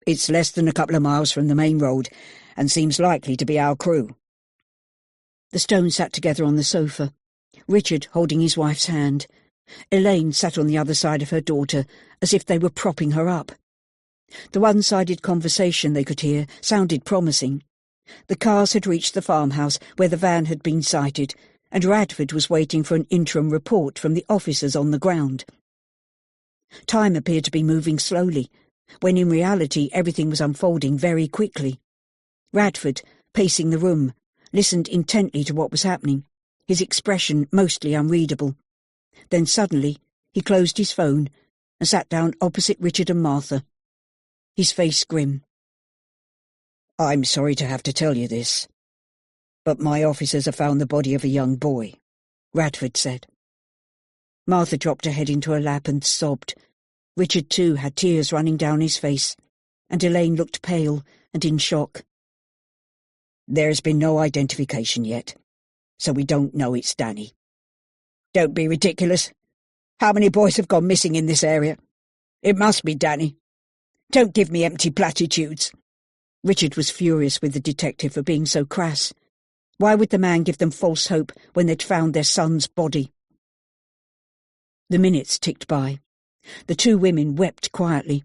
S4: It's less than a couple of miles from the main road, and seems likely to be our crew."
S1: The Stones sat together on the sofa, Richard holding his wife's hand, Elaine sat on the other side of her daughter, as if they were propping her up. The one-sided conversation they could hear sounded promising. The cars had reached the farmhouse where the van had been sighted, and Radford was waiting for an interim report from the officers on the ground. Time appeared to be moving slowly, when in reality everything was unfolding very quickly. Radford, pacing the room, listened intently to what was happening, his expression mostly unreadable. Then suddenly he closed his phone and sat down opposite Richard and Martha, his face grim. "I'm sorry to have to tell you this, but my officers have found the body of a young boy," Radford said. Martha dropped her head into her lap and sobbed. Richard, too, had tears running down his face, and Elaine looked pale and in shock. "There's been no identification yet, so we don't know it's Danny." "Don't be ridiculous. How many boys have gone missing in this area? It must be Danny. Don't give me empty platitudes." Richard was furious with the detective for being so crass. Why would the man give them false hope when they'd found their son's body? The minutes ticked by. The two women wept quietly.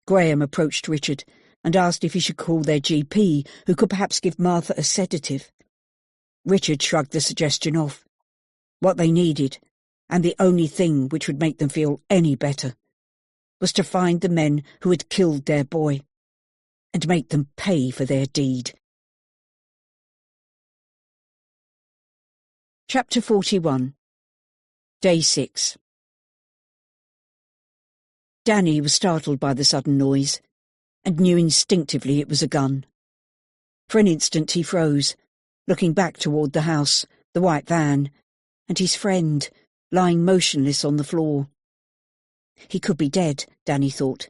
S1: Graham approached Richard and asked if he should call their GP, who could perhaps give Martha a sedative. Richard shrugged the suggestion off. What they needed, and the only thing which would make them feel any better, was to find the men who had killed their boy, and make them pay for their deed. Chapter 41. Day 6. Danny was startled by the sudden noise, and knew instinctively it was a gun. For an instant he froze, looking back toward the house, the white van, and his friend, lying motionless on the floor. He could be dead, Danny thought,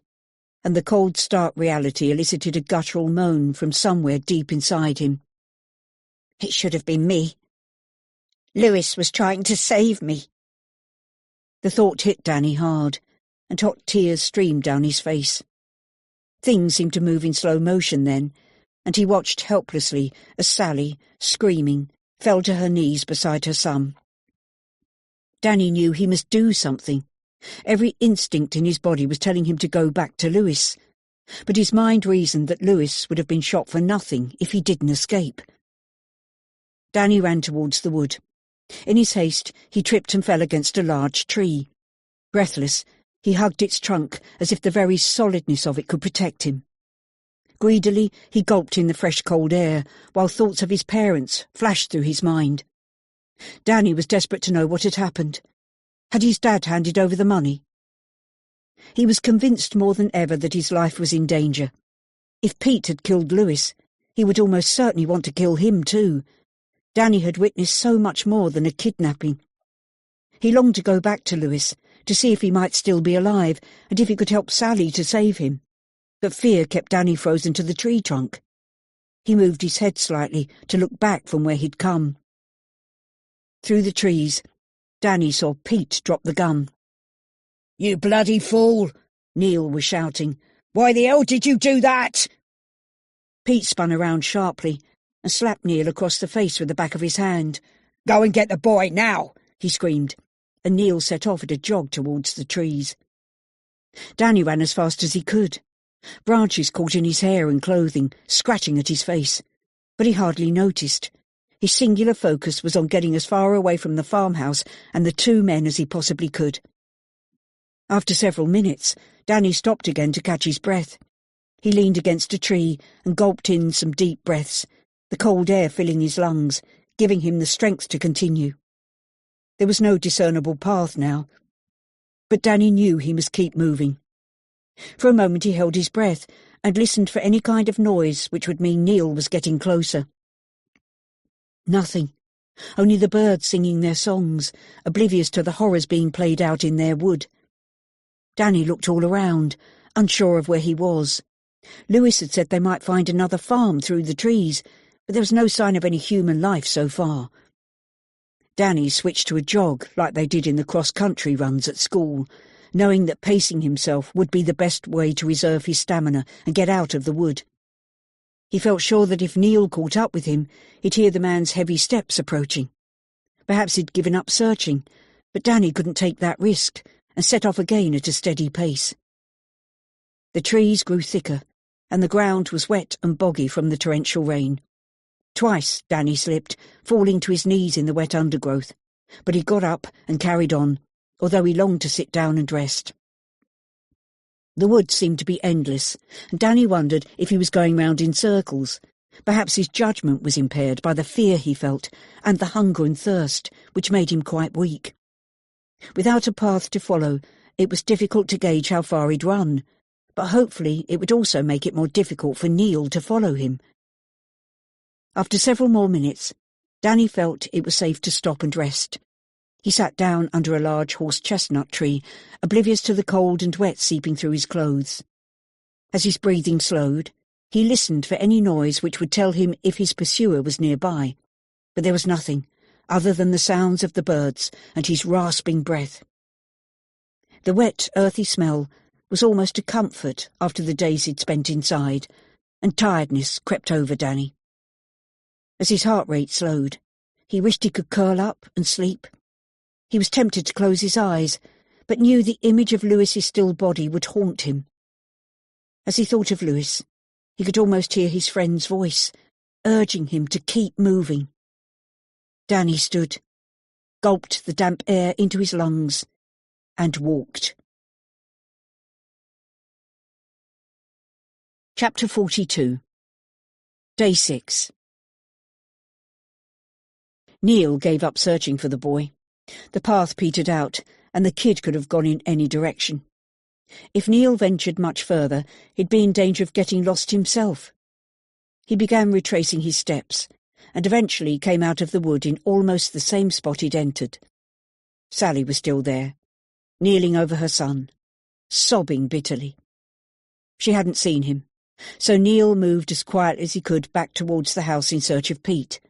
S1: and the cold, stark reality elicited a guttural moan from somewhere deep inside him. "It should have been me. Lewis was trying to save me." The thought hit Danny hard, and hot tears streamed down his face. Things seemed to move in slow motion then, and he watched helplessly as Sally, screaming, fell to her knees beside her son. Danny knew he must do something. Every instinct in his body was telling him to go back to Lewis, but his mind reasoned that Lewis would have been shot for nothing if he didn't escape. Danny ran towards the wood. In his haste, he tripped and fell against a large tree. Breathless, he hugged its trunk as if the very solidness of it could protect him. Greedily, he gulped in the fresh cold air, while thoughts of his parents flashed through his mind. Danny was desperate to know what had happened. Had his dad handed over the money? He was convinced more than ever that his life was in danger. If Pete had killed Lewis, he would almost certainly want to kill him too. Danny had witnessed so much more than a kidnapping. He longed to go back to Lewis, to see if he might still be alive, and if he could help Sally to save him. But fear kept Danny frozen to the tree trunk. He moved his head slightly to look back from where he'd come. Through the trees, Danny saw Pete drop the gun. "You bloody fool!" Neil was shouting. "Why the hell did you do that?" Pete spun around sharply and slapped Neil across the face with the back of his hand. "Go and get the boy, now!" he screamed, and Neil set off at a jog towards the trees. Danny ran as fast as he could. Branches caught in his hair and clothing, scratching at his face, but he hardly noticed. His singular focus was on getting as far away from the farmhouse and the two men as he possibly could. After several minutes, Danny stopped again to catch his breath. He leaned against a tree and gulped in some deep breaths, the cold air filling his lungs, giving him the strength to continue. There was no discernible path now, but Danny knew he must keep moving. For a moment he held his breath and listened for any kind of noise which would mean Neil was getting closer. Nothing. Only the birds singing their songs, oblivious to the horrors being played out in their wood. Danny looked all around, unsure of where he was. Lewis had said they might find another farm through the trees, but there was no sign of any human life so far. Danny switched to a jog like they did in the cross-country runs at school, knowing that pacing himself would be the best way to reserve his stamina and get out of the wood. He felt sure that if Neil caught up with him, he'd hear the man's heavy steps approaching. Perhaps he'd given up searching, But Danny couldn't take that risk and set off again at a steady pace. The trees grew thicker, and the ground was wet and boggy from the torrential rain. Twice Danny slipped, falling to his knees in the wet undergrowth, but he got up and carried on, although he longed to sit down and rest. The woods seemed to be endless, and Danny wondered if he was going round in circles. Perhaps his judgment was impaired by the fear he felt and the hunger and thirst, which made him quite weak. Without a path to follow, it was difficult to gauge how far he'd run, but hopefully it would also make it more difficult for Neil to follow him. After several more minutes, Danny felt it was safe to stop and rest. He sat down under a large horse-chestnut tree, oblivious to the cold and wet seeping through his clothes. As his breathing slowed, he listened for any noise which would tell him if his pursuer was nearby, but there was nothing, other than the sounds of the birds and his rasping breath. The wet, earthy smell was almost a comfort after the days he'd spent inside, and tiredness crept over Danny. As his heart rate slowed, he wished he could curl up and sleep. He was tempted to close his eyes, but knew the image of Lewis's still body would haunt him. As he thought of Lewis, he could almost hear his friend's voice, urging him to keep moving. Danny stood, gulped the damp air into his lungs, and walked. Chapter 42. Day 6. Neil gave up searching for the boy. The path petered out, and the kid could have gone in any direction. If Neil ventured much further, he'd be in danger of getting lost himself. He began retracing his steps, and eventually came out of the wood in almost the same spot he'd entered. Sally was still there, kneeling over her son, sobbing bitterly. She hadn't seen him, so Neil moved as quietly as he could back towards the house in search of Pete.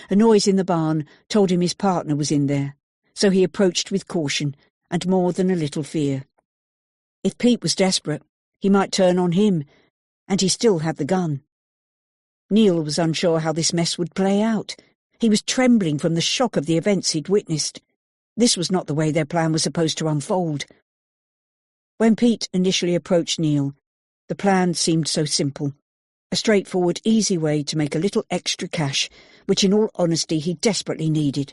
S1: A noise in the barn told him his partner was in there, so he approached with caution and more than a little fear. If Pete was desperate, he might turn on him, and he still had the gun. Neil was unsure how this mess would play out. He was trembling from the shock of the events he'd witnessed. This was not the way their plan was supposed to unfold. When Pete initially approached Neil, the plan seemed so simple. A straightforward, easy way to make a little extra cash, which in all honesty he desperately needed.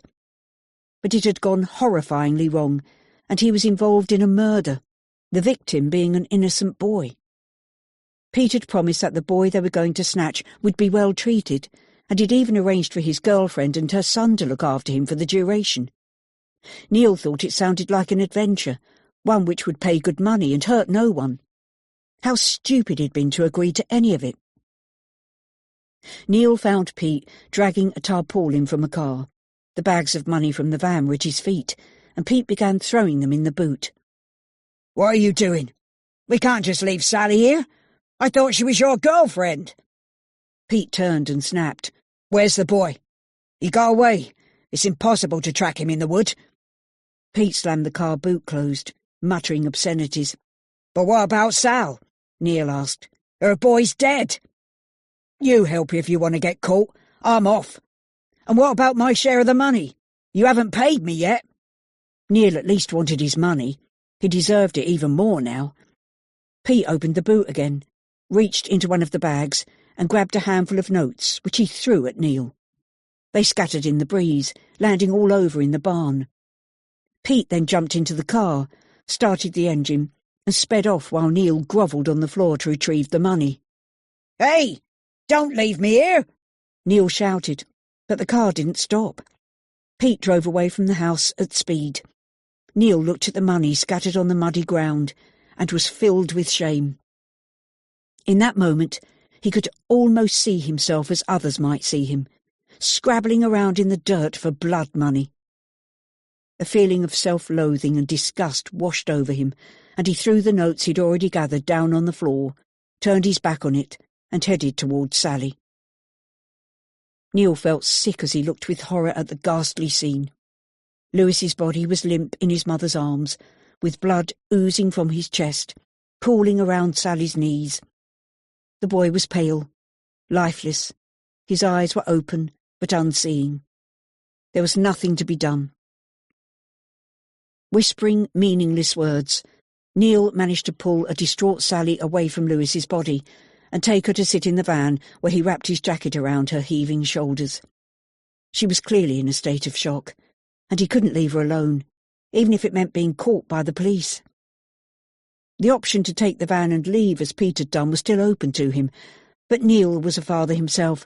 S1: But it had gone horrifyingly wrong, and he was involved in a murder, the victim being an innocent boy. Pete had promised that the boy they were going to snatch would be well treated, and he'd even arranged for his girlfriend and her son to look after him for the duration. Neil thought it sounded like an adventure, one which would pay good money and hurt no one. How stupid he'd been to agree to any of it. Neil found Pete dragging a tarpaulin from a car. The bags of money from the van were at his feet, and Pete began throwing them in the boot.
S4: "What are you doing? We can't just leave Sally here. I thought she was your girlfriend."
S1: Pete turned and snapped.
S4: "Where's the boy? He got away. It's impossible to track him in the wood."
S1: Pete slammed the car boot closed, muttering obscenities.
S4: "But what about Sal?" Neil asked. "Her boy's dead. You help if you want to get caught. I'm off. And what about my share of the money? You haven't paid me yet."
S1: Neil at least wanted his money. He deserved it even more now. Pete opened the boot again, reached into one of the bags, and grabbed a handful of notes, which he threw at Neil. They scattered in the breeze, landing all over in the barn. Pete then jumped into the car, started the engine, and sped off while Neil grovelled on the floor to retrieve the money.
S4: "Hey! Don't leave me here!"
S1: Neil shouted, but the car didn't stop. Pete drove away from the house at speed. Neil looked at the money scattered on the muddy ground and was filled with shame. In that moment, he could almost see himself as others might see him, scrabbling around in the dirt for blood money. A feeling of self-loathing and disgust washed over him, and he threw the notes he'd already gathered down on the floor, turned his back on it, and headed towards Sally. Neil felt sick as he looked with horror at the ghastly scene. Lewis's body was limp in his mother's arms, with blood oozing from his chest, pooling around Sally's knees. The boy was pale, lifeless. His eyes were open, but unseeing. There was nothing to be done. Whispering meaningless words, Neil managed to pull a distraught Sally away from Lewis's body and take her to sit in the van where he wrapped his jacket around her heaving shoulders. She was clearly in a state of shock, and he couldn't leave her alone, even if it meant being caught by the police. The option to take the van and leave as Pete had done was still open to him, but Neil was a father himself,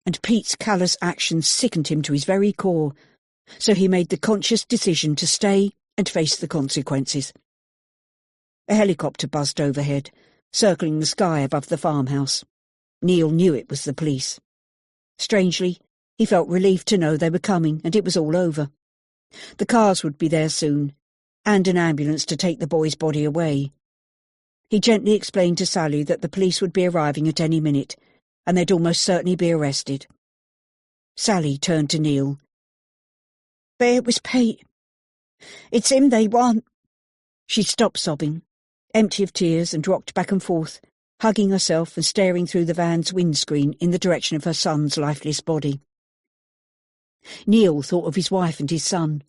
S1: and Pete's callous actions sickened him to his very core, so he made the conscious decision to stay and face the consequences. A helicopter buzzed overhead, circling the sky above the farmhouse. Neil knew it was the police. Strangely, he felt relieved to know they were coming and it was all over. The cars would be there soon, and an ambulance to take the boy's body away. He gently explained to Sally that the police would be arriving at any minute, and they'd almost certainly be arrested. Sally turned to Neil.
S5: "But it was Pete. It's him they want."
S1: She stopped sobbing, empty of tears, and rocked back and forth, hugging herself and staring through the van's windscreen in the direction of her son's lifeless body. Neil thought of his wife and his son.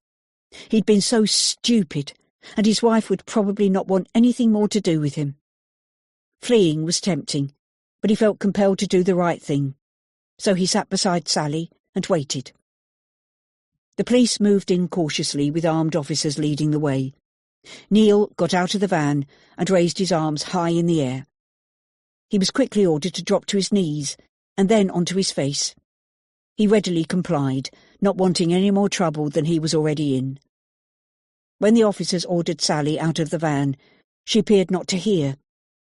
S1: He'd been so stupid, and his wife would probably not want anything more to do with him. Fleeing was tempting, but he felt compelled to do the right thing, so he sat beside Sally and waited. The police moved in cautiously with armed officers leading the way. Neil got out of the van and raised his arms high in the air. He was quickly ordered to drop to his knees and then onto his face. He readily complied, not wanting any more trouble than he was already in. When the officers ordered Sally out of the van, she appeared not to hear,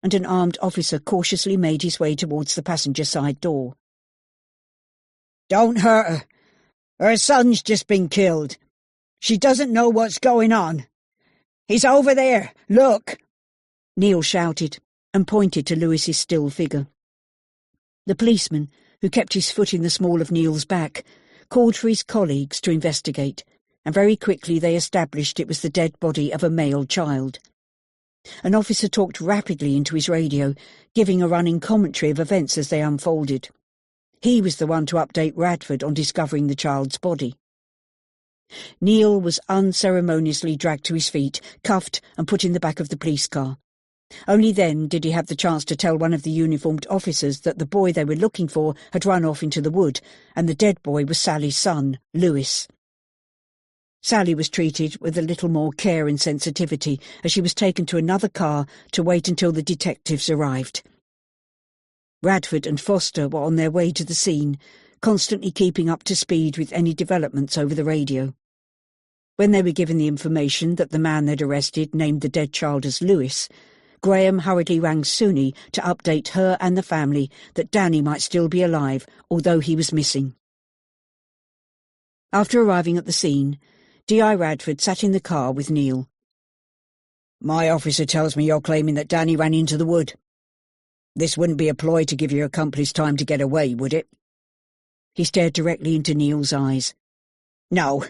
S1: and an armed officer cautiously made his way towards the passenger side door.
S4: "Don't hurt her. Her son's just been killed. She doesn't know what's going on. He's over there, look!"
S1: Neil shouted and pointed to Lewis's still figure. The policeman, who kept his foot in the small of Neil's back, called for his colleagues to investigate, and very quickly they established it was the dead body of a male child. An officer talked rapidly into his radio, giving a running commentary of events as they unfolded. He was the one to update Radford on discovering the child's body. Neil was unceremoniously dragged to his feet, cuffed and put in the back of the police car. Only then did he have the chance to tell one of the uniformed officers that the boy they were looking for had run off into the wood, and the dead boy was Sally's son, Lewis. Sally was treated with a little more care and sensitivity as she was taken to another car to wait until the detectives arrived. Radford and Foster were on their way to the scene, constantly keeping up to speed with any developments over the radio. When they were given the information that the man they'd arrested named the dead child as Lewis, Graham hurriedly rang Suni to update her and the family that Danny might still be alive, although he was missing. After arriving at the scene, D.I. Radford sat in the car with Neil.
S4: "My officer tells me you're claiming that Danny ran into the wood. This wouldn't be a ploy to give your accomplice time to get away, would it?"
S1: He stared directly into Neil's eyes.
S4: "No,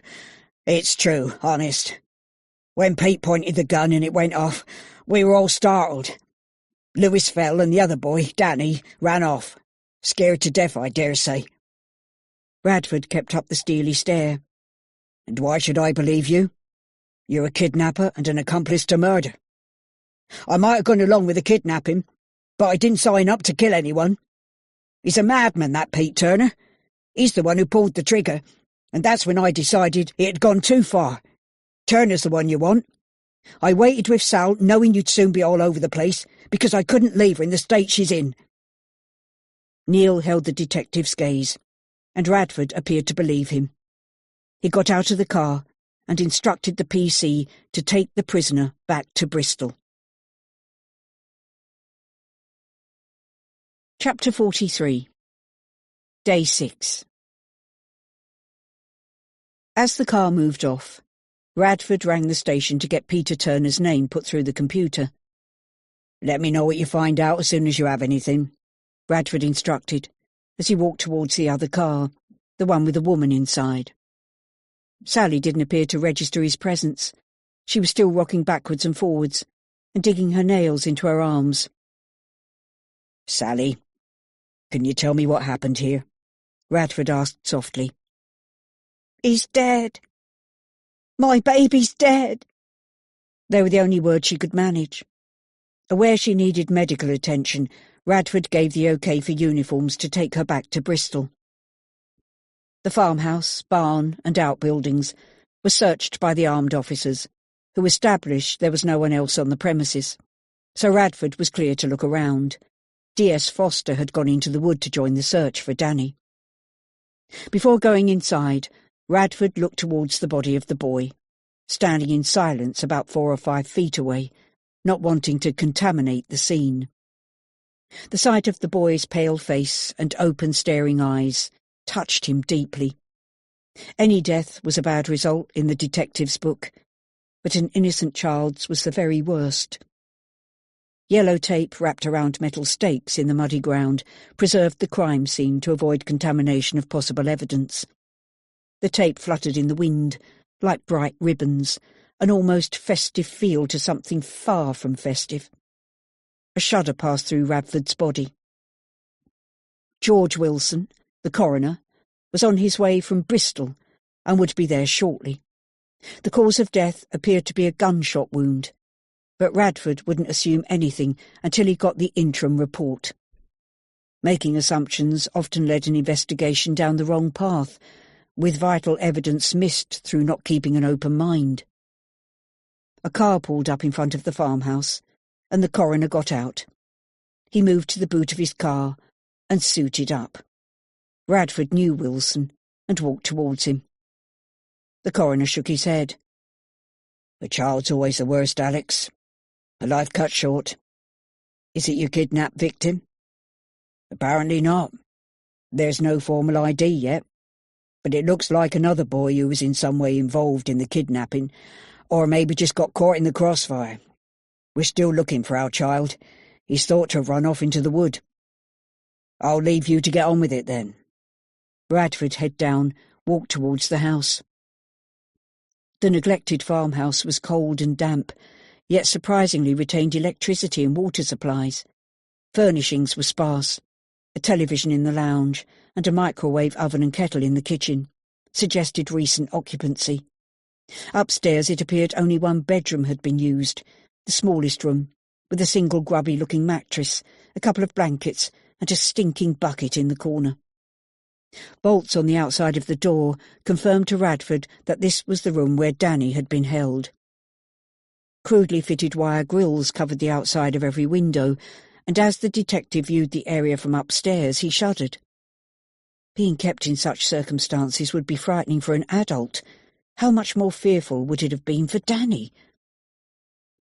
S4: it's true, honest. When Pete pointed the gun and it went off, we were all startled. Lewis fell and the other boy, Danny, ran off. Scared to death, I dare say."
S1: Radford kept up the steely stare.
S4: "And why should I believe you? You're a kidnapper and an accomplice to murder. I might have gone along with the kidnapping, but I didn't sign up to kill anyone. He's a madman, that Pete Turner. He's the one who pulled the trigger, and that's when I decided it had gone too far. Turner's the one you want. I waited with Sal, knowing you'd soon be all over the place, because I couldn't leave her in the state she's in."
S1: Neil held the detective's gaze, and Radford appeared to believe him. He got out of the car and instructed the PC to take the prisoner back to Bristol. Chapter 43. Day 6. As the car moved off, Radford rang the station to get Peter Turner's name put through the computer.
S4: "Let me know what you find out as soon as you have anything,"
S1: Radford instructed, as he walked towards the other car, the one with the woman inside. Sally didn't appear to register his presence. She was still rocking backwards and forwards, and digging her nails into her arms.
S4: "Sally, can you tell me what happened here?"
S1: Radford asked softly.
S5: "He's dead. My baby's dead."
S4: They were the only words she could manage. Aware she needed medical attention, Radford gave the OK for uniforms to take her back to Bristol. The farmhouse, barn and outbuildings were searched by the armed officers, who established there was no one else on the premises, so Radford was clear to look around. D.S. Foster had gone into the wood to join the search for Danny. Before going inside, Radford looked towards the body of the boy, standing in silence about 4 or 5 feet away, not wanting to contaminate the scene. The sight of the boy's pale face and open staring eyes touched him deeply. Any death was a bad result in the detective's book, but an innocent child's was the very worst. Yellow tape wrapped around metal stakes in the muddy ground preserved the crime scene to avoid contamination of possible evidence. The tape fluttered in the wind, like bright ribbons, an almost festive feel to something far from festive. A shudder passed through Radford's body. George Wilson, the coroner, was on his way from Bristol and would be there shortly. The cause of death appeared to be a gunshot wound, but Radford wouldn't assume anything until he got the interim report. Making assumptions often led an investigation down the wrong path, with vital evidence missed through not keeping an open mind. A car pulled up in front of the farmhouse, and the coroner got out. He moved to the boot of his car and suited up. Radford knew Wilson and walked towards him. The coroner shook his head. "A child's always the worst, Alex. A life cut short. Is it your kidnapped victim?" "Apparently not. There's no formal ID yet, but it looks like another boy who was in some way involved in the kidnapping, or maybe just got caught in the crossfire. We're still looking for our child. He's thought to have run off into the wood." "I'll leave you to get on with it then." Radford, head down, walked towards the house. The neglected farmhouse was cold and damp, yet surprisingly retained electricity and water supplies. Furnishings were sparse. A television in the lounge and a microwave oven and kettle in the kitchen suggested recent occupancy. Upstairs it appeared only one bedroom had been used, the smallest room, with a single grubby-looking mattress, a couple of blankets and a stinking bucket in the corner. Bolts on the outside of the door confirmed to Radford that this was the room where Danny had been held. Crudely fitted wire grills covered the outside of every window, and as the detective viewed the area from upstairs, he shuddered. Being kept in such circumstances would be frightening for an adult. How much more fearful would it have been for Danny?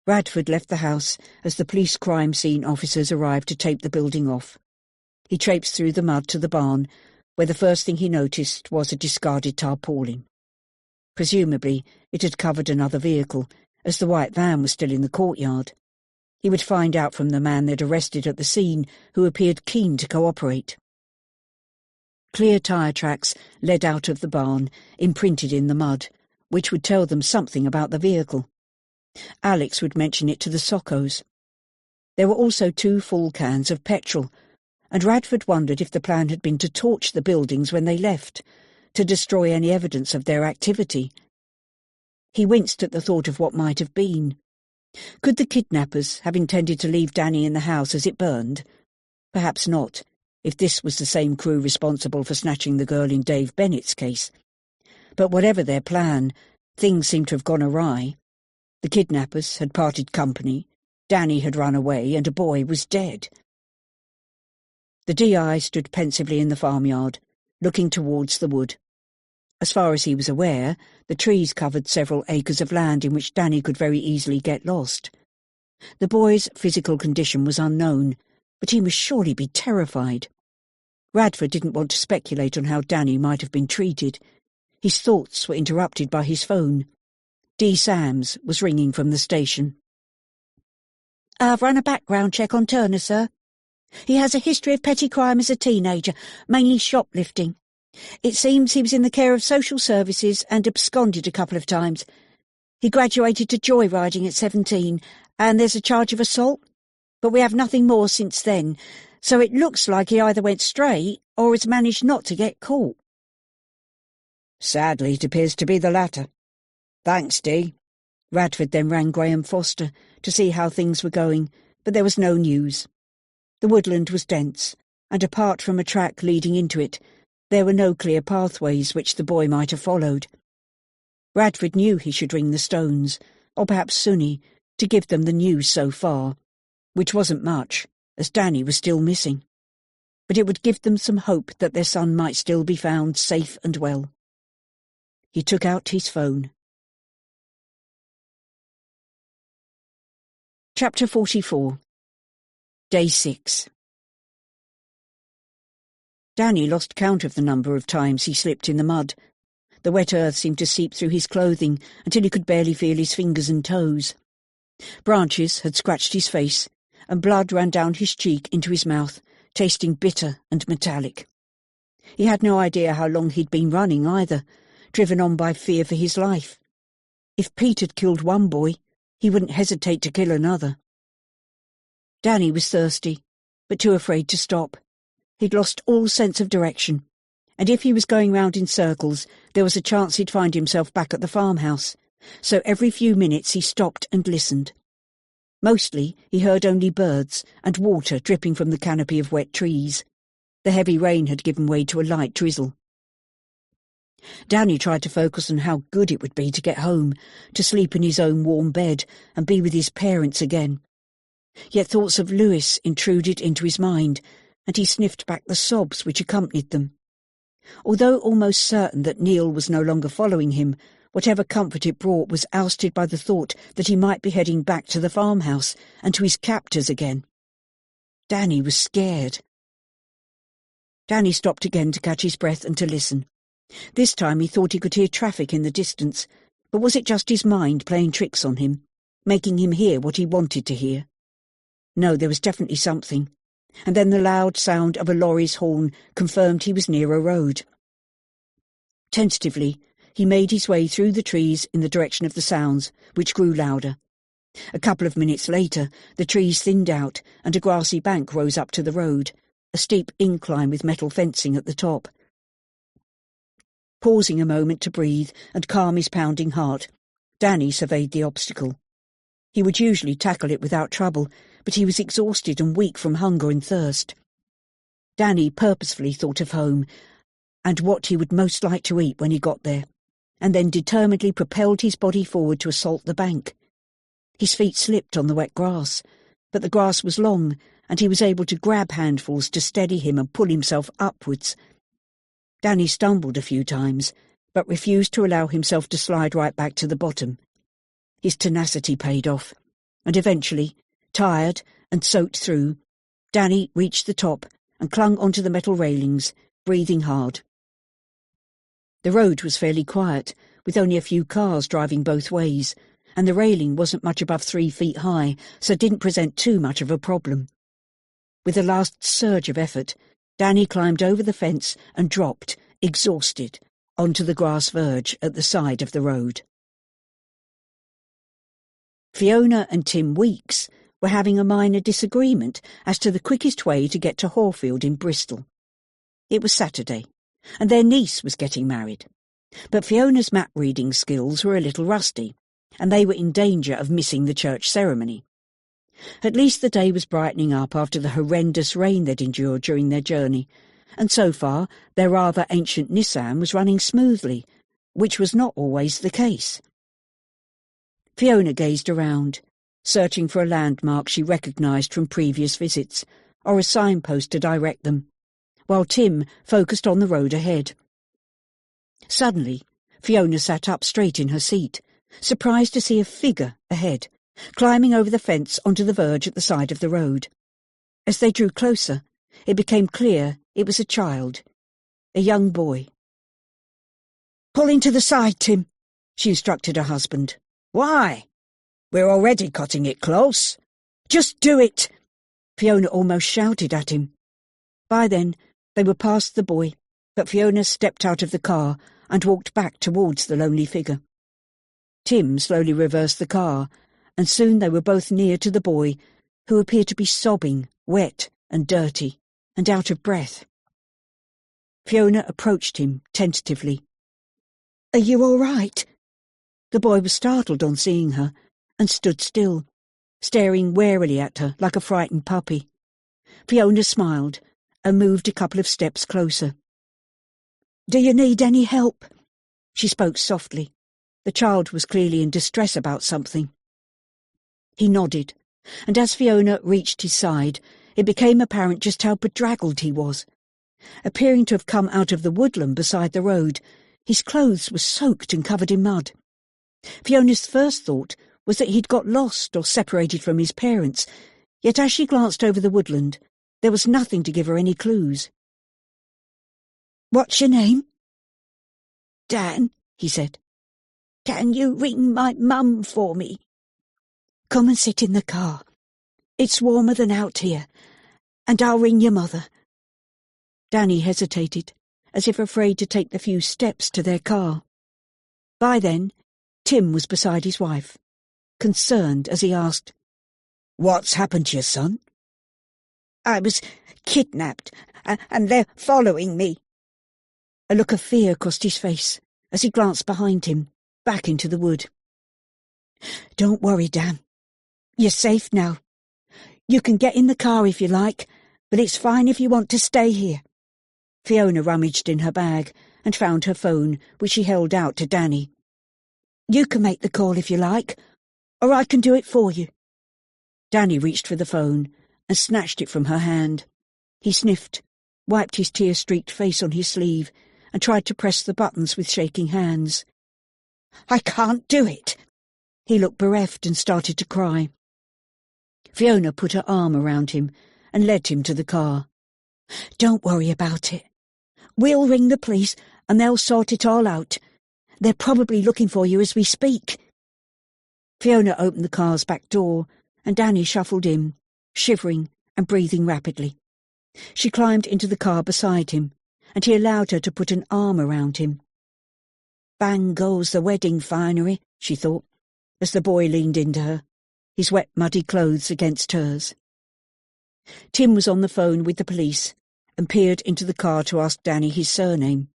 S4: Radford left the house as the police crime scene officers arrived to tape the building off. He traipsed through the mud to the barn, where the first thing he noticed was a discarded tarpaulin. Presumably it had covered another vehicle, as the white van was still in the courtyard. He would find out from the man they'd arrested at the scene, who appeared keen to cooperate. Clear tyre tracks led out of the barn, imprinted in the mud, which would tell them something about the vehicle. Alex would mention it to the Sockos. There were also 2 full cans of petrol, and Radford wondered if the plan had been to torch the buildings when they left, to destroy any evidence of their activity. He winced at the thought of what might have been. Could the kidnappers have intended to leave Danny in the house as it burned? Perhaps not, if this was the same crew responsible for snatching the girl in Dave Bennett's case. But whatever their plan, things seemed to have gone awry. The kidnappers had parted company, Danny had run away, and a boy was dead. The DI stood pensively in the farmyard, looking towards the wood. As far as he was aware, the trees covered several acres of land in which Danny could very easily get lost. The boy's physical condition was unknown, but he must surely be terrified. Radford didn't want to speculate on how Danny might have been treated. His thoughts were interrupted by his phone. D. Sams was ringing from the station.
S5: "I've run a background check on Turner, sir. He has a history of petty crime as a teenager, mainly shoplifting. It seems he was in the care of social services and absconded a couple of times. He graduated to joyriding at 17, and there's a charge of assault, but we have nothing more since then, so it looks like he either went straight or has managed not to get caught."
S4: "Sadly, it appears to be the latter. Thanks, Dee.
S1: Radford then rang Graham Foster to see how things were going, but there was no news. The woodland was dense, and apart from a track leading into it, there were no clear pathways which the boy might have followed. Radford knew he should ring the Stones, or perhaps Sunny, to give them the news so far, which wasn't much, as Danny was still missing. But it would give them some hope that their son might still be found safe and well. He took out his phone. Chapter 44. Day 6. Danny lost count of the number of times he slipped in the mud. The wet earth seemed to seep through his clothing until he could barely feel his fingers and toes. Branches had scratched his face, and blood ran down his cheek into his mouth, tasting bitter and metallic. He had no idea how long he'd been running either, driven on by fear for his life. If Pete had killed one boy, he wouldn't hesitate to kill another. Danny was thirsty, but too afraid to stop. He'd lost all sense of direction, and if he was going round in circles, there was a chance he'd find himself back at the farmhouse, so every few minutes he stopped and listened. Mostly he heard only birds and water dripping from the canopy of wet trees. The heavy rain had given way to a light drizzle. Danny tried to focus on how good it would be to get home, to sleep in his own warm bed and be with his parents again. Yet thoughts of Lewis intruded into his mind, and he sniffed back the sobs which accompanied them. Although almost certain that Neil was no longer following him, whatever comfort it brought was ousted by the thought that he might be heading back to the farmhouse and to his captors again. Danny was scared. Danny stopped again to catch his breath and to listen. This time he thought he could hear traffic in the distance, but was it just his mind playing tricks on him, making him hear what he wanted to hear? No, there was definitely something, and then the loud sound of a lorry's horn confirmed he was near a road. Tentatively, he made his way through the trees in the direction of the sounds, which grew louder. A couple of minutes later, the trees thinned out, and a grassy bank rose up to the road, a steep incline with metal fencing at the top. Pausing a moment to breathe and calm his pounding heart, Danny surveyed the obstacle. He would usually tackle it without trouble, but he was exhausted and weak from hunger and thirst. Danny purposefully thought of home, and what he would most like to eat when he got there, and then determinedly propelled his body forward to assault the bank. His feet slipped on the wet grass, but the grass was long, and he was able to grab handfuls to steady him and pull himself upwards. Danny stumbled a few times, but refused to allow himself to slide right back to the bottom. His tenacity paid off, and eventually, tired and soaked through, Danny reached the top and clung onto the metal railings, breathing hard. The road was fairly quiet, with only a few cars driving both ways, and the railing wasn't much above 3 feet high, so didn't present too much of a problem. With a last surge of effort, Danny climbed over the fence and dropped, exhausted, onto the grass verge at the side of the road. Fiona and Tim Weeks were having a minor disagreement as to the quickest way to get to Horfield in Bristol. It was Saturday, and their niece was getting married. But Fiona's map-reading skills were a little rusty, and they were in danger of missing the church ceremony. At least the day was brightening up after the horrendous rain they'd endured during their journey, and so far their rather ancient Nissan was running smoothly, which was not always the case. Fiona gazed around, searching for a landmark she recognised from previous visits, or a signpost to direct them, while Tim focused on the road ahead. Suddenly, Fiona sat up straight in her seat, surprised to see a figure ahead, climbing over the fence onto the verge at the side of the road. As they drew closer, it became clear it was a child, a young boy. "Pull into the side, Tim," she instructed her husband. "Why? We're already cutting it close." "Just do it!" Fiona almost shouted at him. By then, they were past the boy, but Fiona stepped out of the car and walked back towards the lonely figure. Tim slowly reversed the car, and soon they were both near to the boy, who appeared to be sobbing, wet and dirty, and out of breath. Fiona approached him tentatively. "Are you all right?" The boy was startled on seeing her and stood still, staring warily at her like a frightened puppy. Fiona smiled and moved a couple of steps closer. "Do you need any help?" She spoke softly. The child was clearly in distress about something. He nodded, and as Fiona reached his side, it became apparent just how bedraggled he was. Appearing to have come out of the woodland beside the road, his clothes were soaked and covered in mud. Fiona's first thought was that he'd got lost or separated from his parents, yet as she glanced over the woodland, there was nothing to give her any clues.
S5: "What's your name?"
S1: "Dan," he said.
S5: "Can you ring my mum for me?"
S1: "Come and sit in the car. It's warmer than out here,
S5: "And I'll ring your mother."
S1: Danny hesitated, as if afraid to take the few steps to their car. By then, Tim was beside his wife, concerned as he asked, "What's happened to your son?"
S5: "I was kidnapped, and they're following me."
S1: A look of fear crossed his face as he glanced behind him, back into the wood. "Don't worry, Dan. You're safe now. You can get in the car if you like, but it's fine if you want to stay here." Fiona rummaged in her bag and found her phone, which she held out to Danny. "You can make the call if you like, or I can do it for you." Danny reached for the phone and snatched it from her hand. He sniffed, wiped his tear-streaked face on his sleeve, and tried to press the buttons with shaking hands.
S5: "I can't do it."
S1: He looked bereft and started to cry. Fiona put her arm around him and led him to the car. "Don't worry about it. We'll ring the police and they'll sort it all out. They're probably looking for you as we speak." Fiona opened the car's back door, and Danny shuffled in, shivering and breathing rapidly. She climbed into the car beside him, and he allowed her to put an arm around him. "Bang goes the wedding finery," she thought, as the boy leaned into her, his wet, muddy clothes against hers. Tim was on the phone with the police and peered into the car to ask Danny his surname.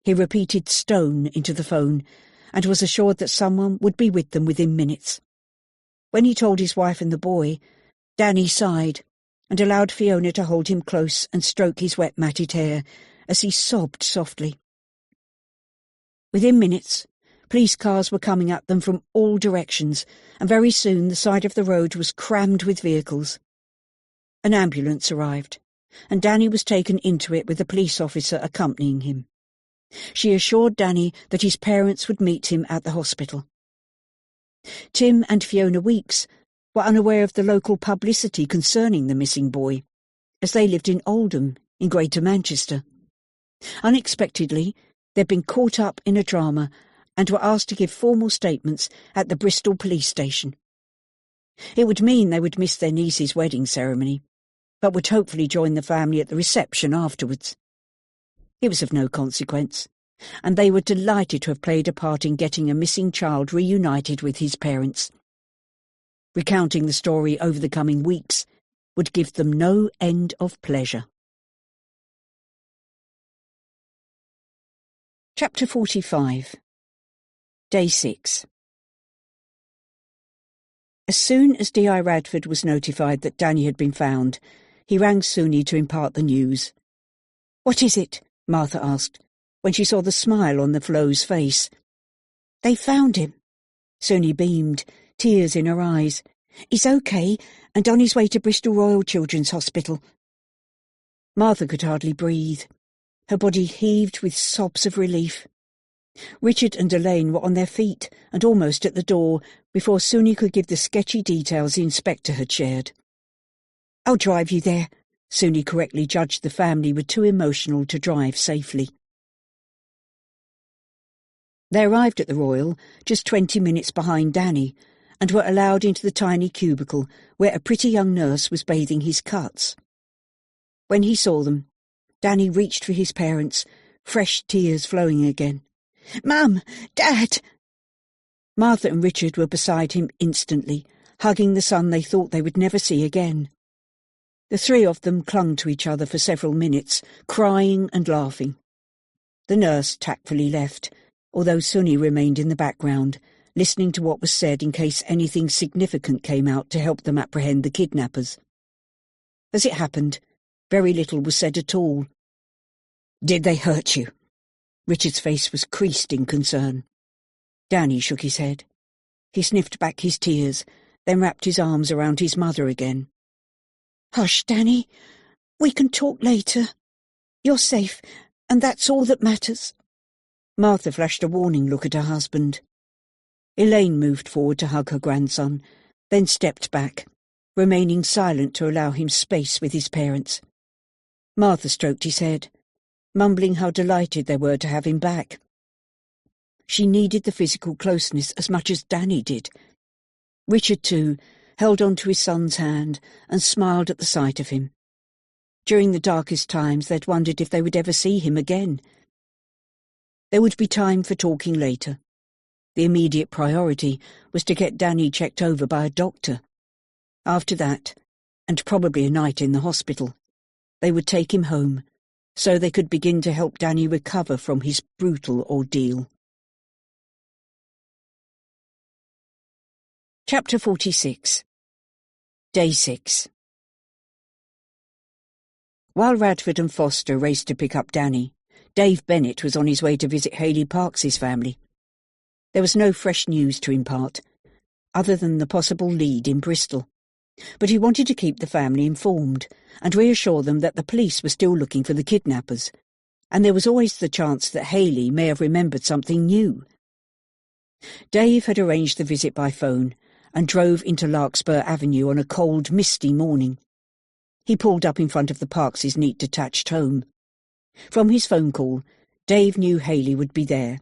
S1: He repeated Stone into the phone and was assured that someone would be with them within minutes. When he told his wife and the boy, Danny sighed and allowed Fiona to hold him close and stroke his wet, matted hair as he sobbed softly. Within minutes, police cars were coming at them from all directions, and very soon the side of the road was crammed with vehicles. An ambulance arrived, and Danny was taken into it with a police officer accompanying him. She assured Danny that his parents would meet him at the hospital. Tim and Fiona Weeks were unaware of the local publicity concerning the missing boy, as they lived in Oldham, in Greater Manchester. Unexpectedly, they'd been caught up in a drama and were asked to give formal statements at the Bristol police station. It would mean they would miss their niece's wedding ceremony, but would hopefully join the family at the reception afterwards. It was of no consequence, and they were delighted to have played a part in getting a missing child reunited with his parents. Recounting the story over the coming weeks would give them no end of pleasure. Chapter 45. Day 6. As soon as D.I. Radford was notified that Danny had been found, he rang Suni to impart the news. "What is it?" Martha asked, when she saw the smile on the Flo's face.
S5: "They found him."
S1: Suni beamed, tears in her eyes.
S5: "He's okay, and on his way to Bristol Royal Children's Hospital."
S1: Martha could hardly breathe. Her body heaved with sobs of relief. Richard and Elaine were on their feet and almost at the door before Suni could give the sketchy details the inspector had shared.
S5: "I'll drive you there."
S1: Suni correctly judged the family were too emotional to drive safely. They arrived at the Royal just 20 minutes behind Danny and were allowed into the tiny cubicle where a pretty young nurse was bathing his cuts. When he saw them, Danny reached for his parents, fresh tears flowing again.
S5: "Mum! Dad!"
S1: Martha and Richard were beside him instantly, hugging the son they thought they would never see again. The three of them clung to each other for several minutes, crying and laughing. The nurse tactfully left, although Suni remained in the background, listening to what was said in case anything significant came out to help them apprehend the kidnappers. As it happened, very little was said at all.
S4: "Did they hurt you?"
S1: Richard's face was creased in concern. Danny shook his head. He sniffed back his tears, then wrapped his arms around his mother again.
S5: "Hush, Danny. We can talk later. You're safe, and that's all that matters."
S1: Martha flashed a warning look at her husband. Elaine moved forward to hug her grandson, then stepped back, remaining silent to allow him space with his parents. Martha stroked his head, mumbling how delighted they were to have him back. She needed the physical closeness as much as Danny did. Richard, too, held on to his son's hand and smiled at the sight of him. During the darkest times they'd wondered if they would ever see him again. There would be time for talking later. The immediate priority was to get Danny checked over by a doctor. After that, and probably a night in the hospital, they would take him home, so they could begin to help Danny recover from his brutal ordeal. Chapter 46. Day 6. While Radford and Foster raced to pick up Danny, Dave Bennett was on his way to visit Haley Parks's family. There was no fresh news to impart, other than the possible lead in Bristol, but he wanted to keep the family informed and reassure them that the police were still looking for the kidnappers, and there was always the chance that Haley may have remembered something new. Dave had arranged the visit by phone and drove into Larkspur Avenue on a cold, misty morning. He pulled up in front of the Parks' neat detached home. From his phone call, Dave knew Haley would be there.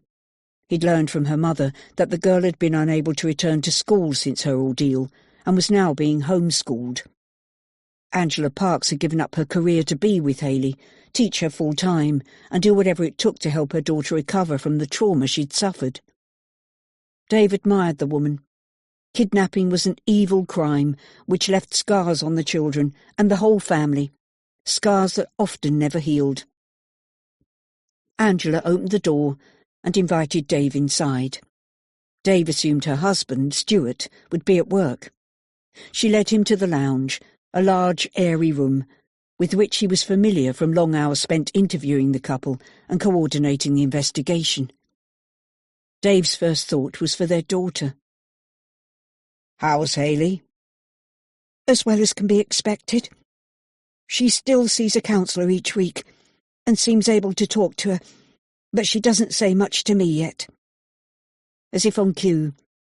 S1: He'd learned from her mother that the girl had been unable to return to school since her ordeal and was now being homeschooled. Angela Parks had given up her career to be with Haley, teach her full-time, and do whatever it took to help her daughter recover from the trauma she'd suffered. Dave admired the woman. Kidnapping was an evil crime which left scars on the children and the whole family, scars that often never healed. Angela opened the door and invited Dave inside. Dave assumed her husband, Stuart, would be at work. She led him to the lounge, a large, airy room, with which he was familiar from long hours spent interviewing the couple and coordinating the investigation. Dave's first thought was for their daughter.
S4: "How's Haley?"
S5: "As well as can be expected. She still sees a counsellor each week and seems able to talk to her, but she doesn't say much to me yet."
S1: As if on cue,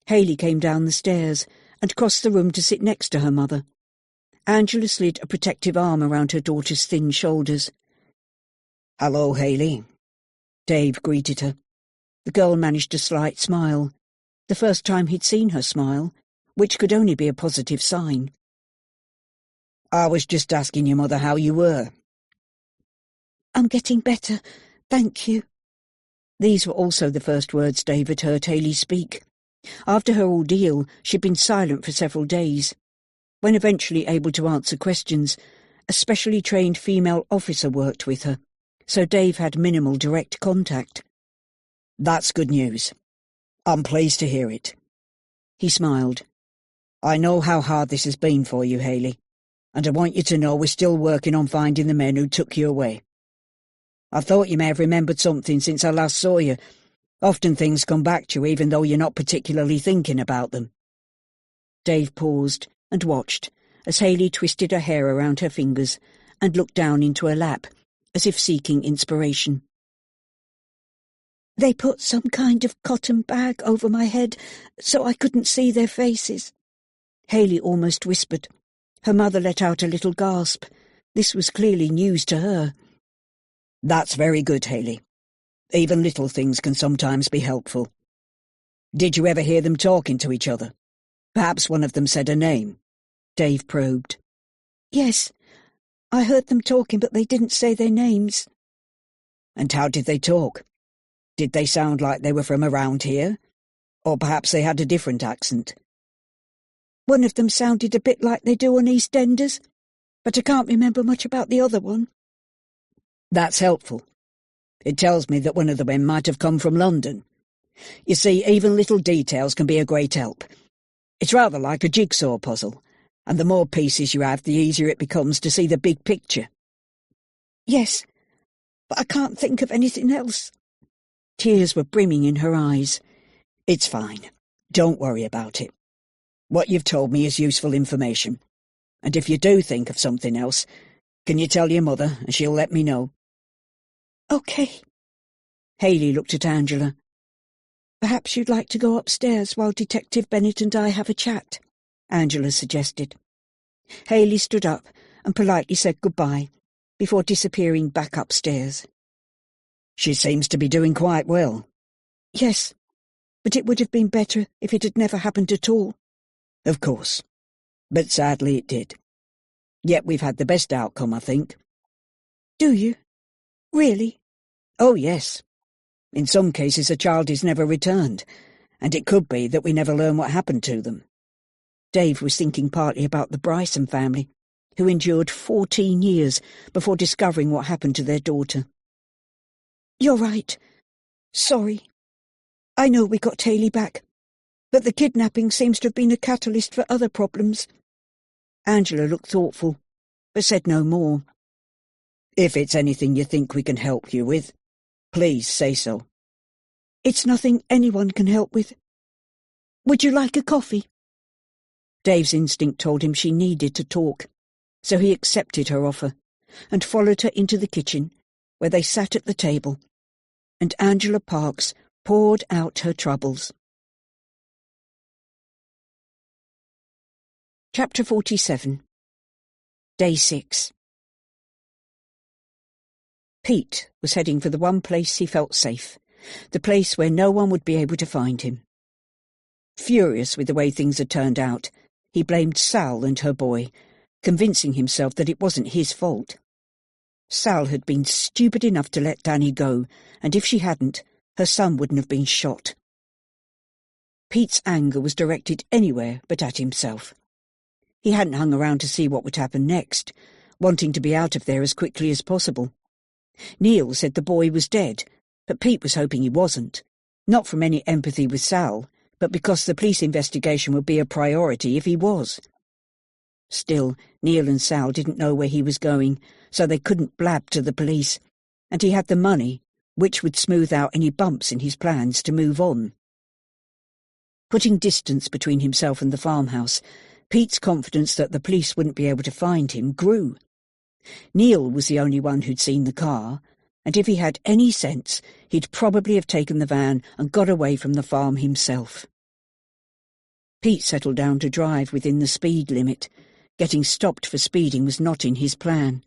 S1: Haley came down the stairs and crossed the room to sit next to her mother. Angela slid a protective arm around her daughter's thin shoulders.
S4: "Hello, Haley."
S1: Dave greeted her. The girl managed a slight smile, the first time he'd seen her smile, which could only be a positive sign.
S4: "I was just asking your mother how you were."
S5: "I'm getting better, thank you."
S1: These were also the first words Dave had heard Haley speak. After her ordeal, she'd been silent for several days. When eventually able to answer questions, a specially trained female officer worked with her, so Dave had minimal direct contact.
S4: "That's good news. I'm pleased to hear it."
S1: He smiled.
S4: "I know how hard this has been for you, Haley, and I want you to know we're still working on finding the men who took you away. I thought you may have remembered something since I last saw you. Often things come back to you even though you're not particularly thinking about them."
S1: Dave paused and watched as Haley twisted her hair around her fingers and looked down into her lap, as if seeking inspiration.
S5: "They put some kind of cotton bag over my head so I couldn't see their faces,"
S1: Haley almost whispered. Her mother let out a little gasp. This was clearly news to her.
S4: "That's very good, Haley. Even little things can sometimes be helpful. Did you ever hear them talking to each other? Perhaps one of them said a name?"
S1: Dave probed.
S5: "Yes, I heard them talking, but they didn't say their names."
S4: "And how did they talk? Did they sound like they were from around here? Or perhaps they had a different accent?"
S5: "One of them sounded a bit like they do on EastEnders, but I can't remember much about the other one."
S4: "That's helpful. It tells me that one of the men might have come from London. You see, even little details can be a great help. It's rather like a jigsaw puzzle, and the more pieces you have, the easier it becomes to see the big picture.
S5: Yes, but I can't think of anything else.
S1: Tears were brimming in her eyes.
S4: It's fine. Don't worry about it. What you've told me is useful information. And if you do think of something else, can you tell your mother and she'll let me know?
S5: OK.
S1: Hayley looked at Angela.
S5: Perhaps you'd like to go upstairs while Detective Bennett and I have a chat,
S1: Angela suggested. Hayley stood up and politely said goodbye before disappearing back upstairs.
S4: She seems to be doing quite well.
S5: Yes, but it would have been better if it had never happened at all.
S4: Of course. But sadly it did. Yet we've had the best outcome, I think.
S5: Do you? Really?
S4: Oh, yes. In some cases a child is never returned, and it could be that we never learn what happened to them.
S1: Dave was thinking partly about the Bryson family, who endured 14 years before discovering what happened to their daughter.
S5: You're right. Sorry. I know we got Hayley back, but the kidnapping seems to have been a catalyst for other problems.
S1: Angela looked thoughtful, but said no more.
S4: If it's anything you think we can help you with, please say so.
S5: It's nothing anyone can help with. Would you like a coffee?
S1: Dave's instinct told him she needed to talk, so he accepted her offer and followed her into the kitchen, where they sat at the table, and Angela Parks poured out her troubles. Chapter 47. Day 6. Pete was heading for the one place he felt safe, the place where no one would be able to find him. Furious with the way things had turned out, he blamed Sal and her boy, convincing himself that it wasn't his fault. Sal had been stupid enough to let Danny go, and if she hadn't, her son wouldn't have been shot. Pete's anger was directed anywhere but at himself. He hadn't hung around to see what would happen next, wanting to be out of there as quickly as possible. Neil said the boy was dead, but Pete was hoping he wasn't, not from any empathy with Sal, but because the police investigation would be a priority if he was. Still, Neil and Sal didn't know where he was going, so they couldn't blab to the police, and he had the money, which would smooth out any bumps in his plans to move on. Putting distance between himself and the farmhouse, Pete's confidence that the police wouldn't be able to find him grew. Neil was the only one who'd seen the car, and if he had any sense, he'd probably have taken the van and got away from the farm himself. Pete settled down to drive within the speed limit. Getting stopped for speeding was not in his plan.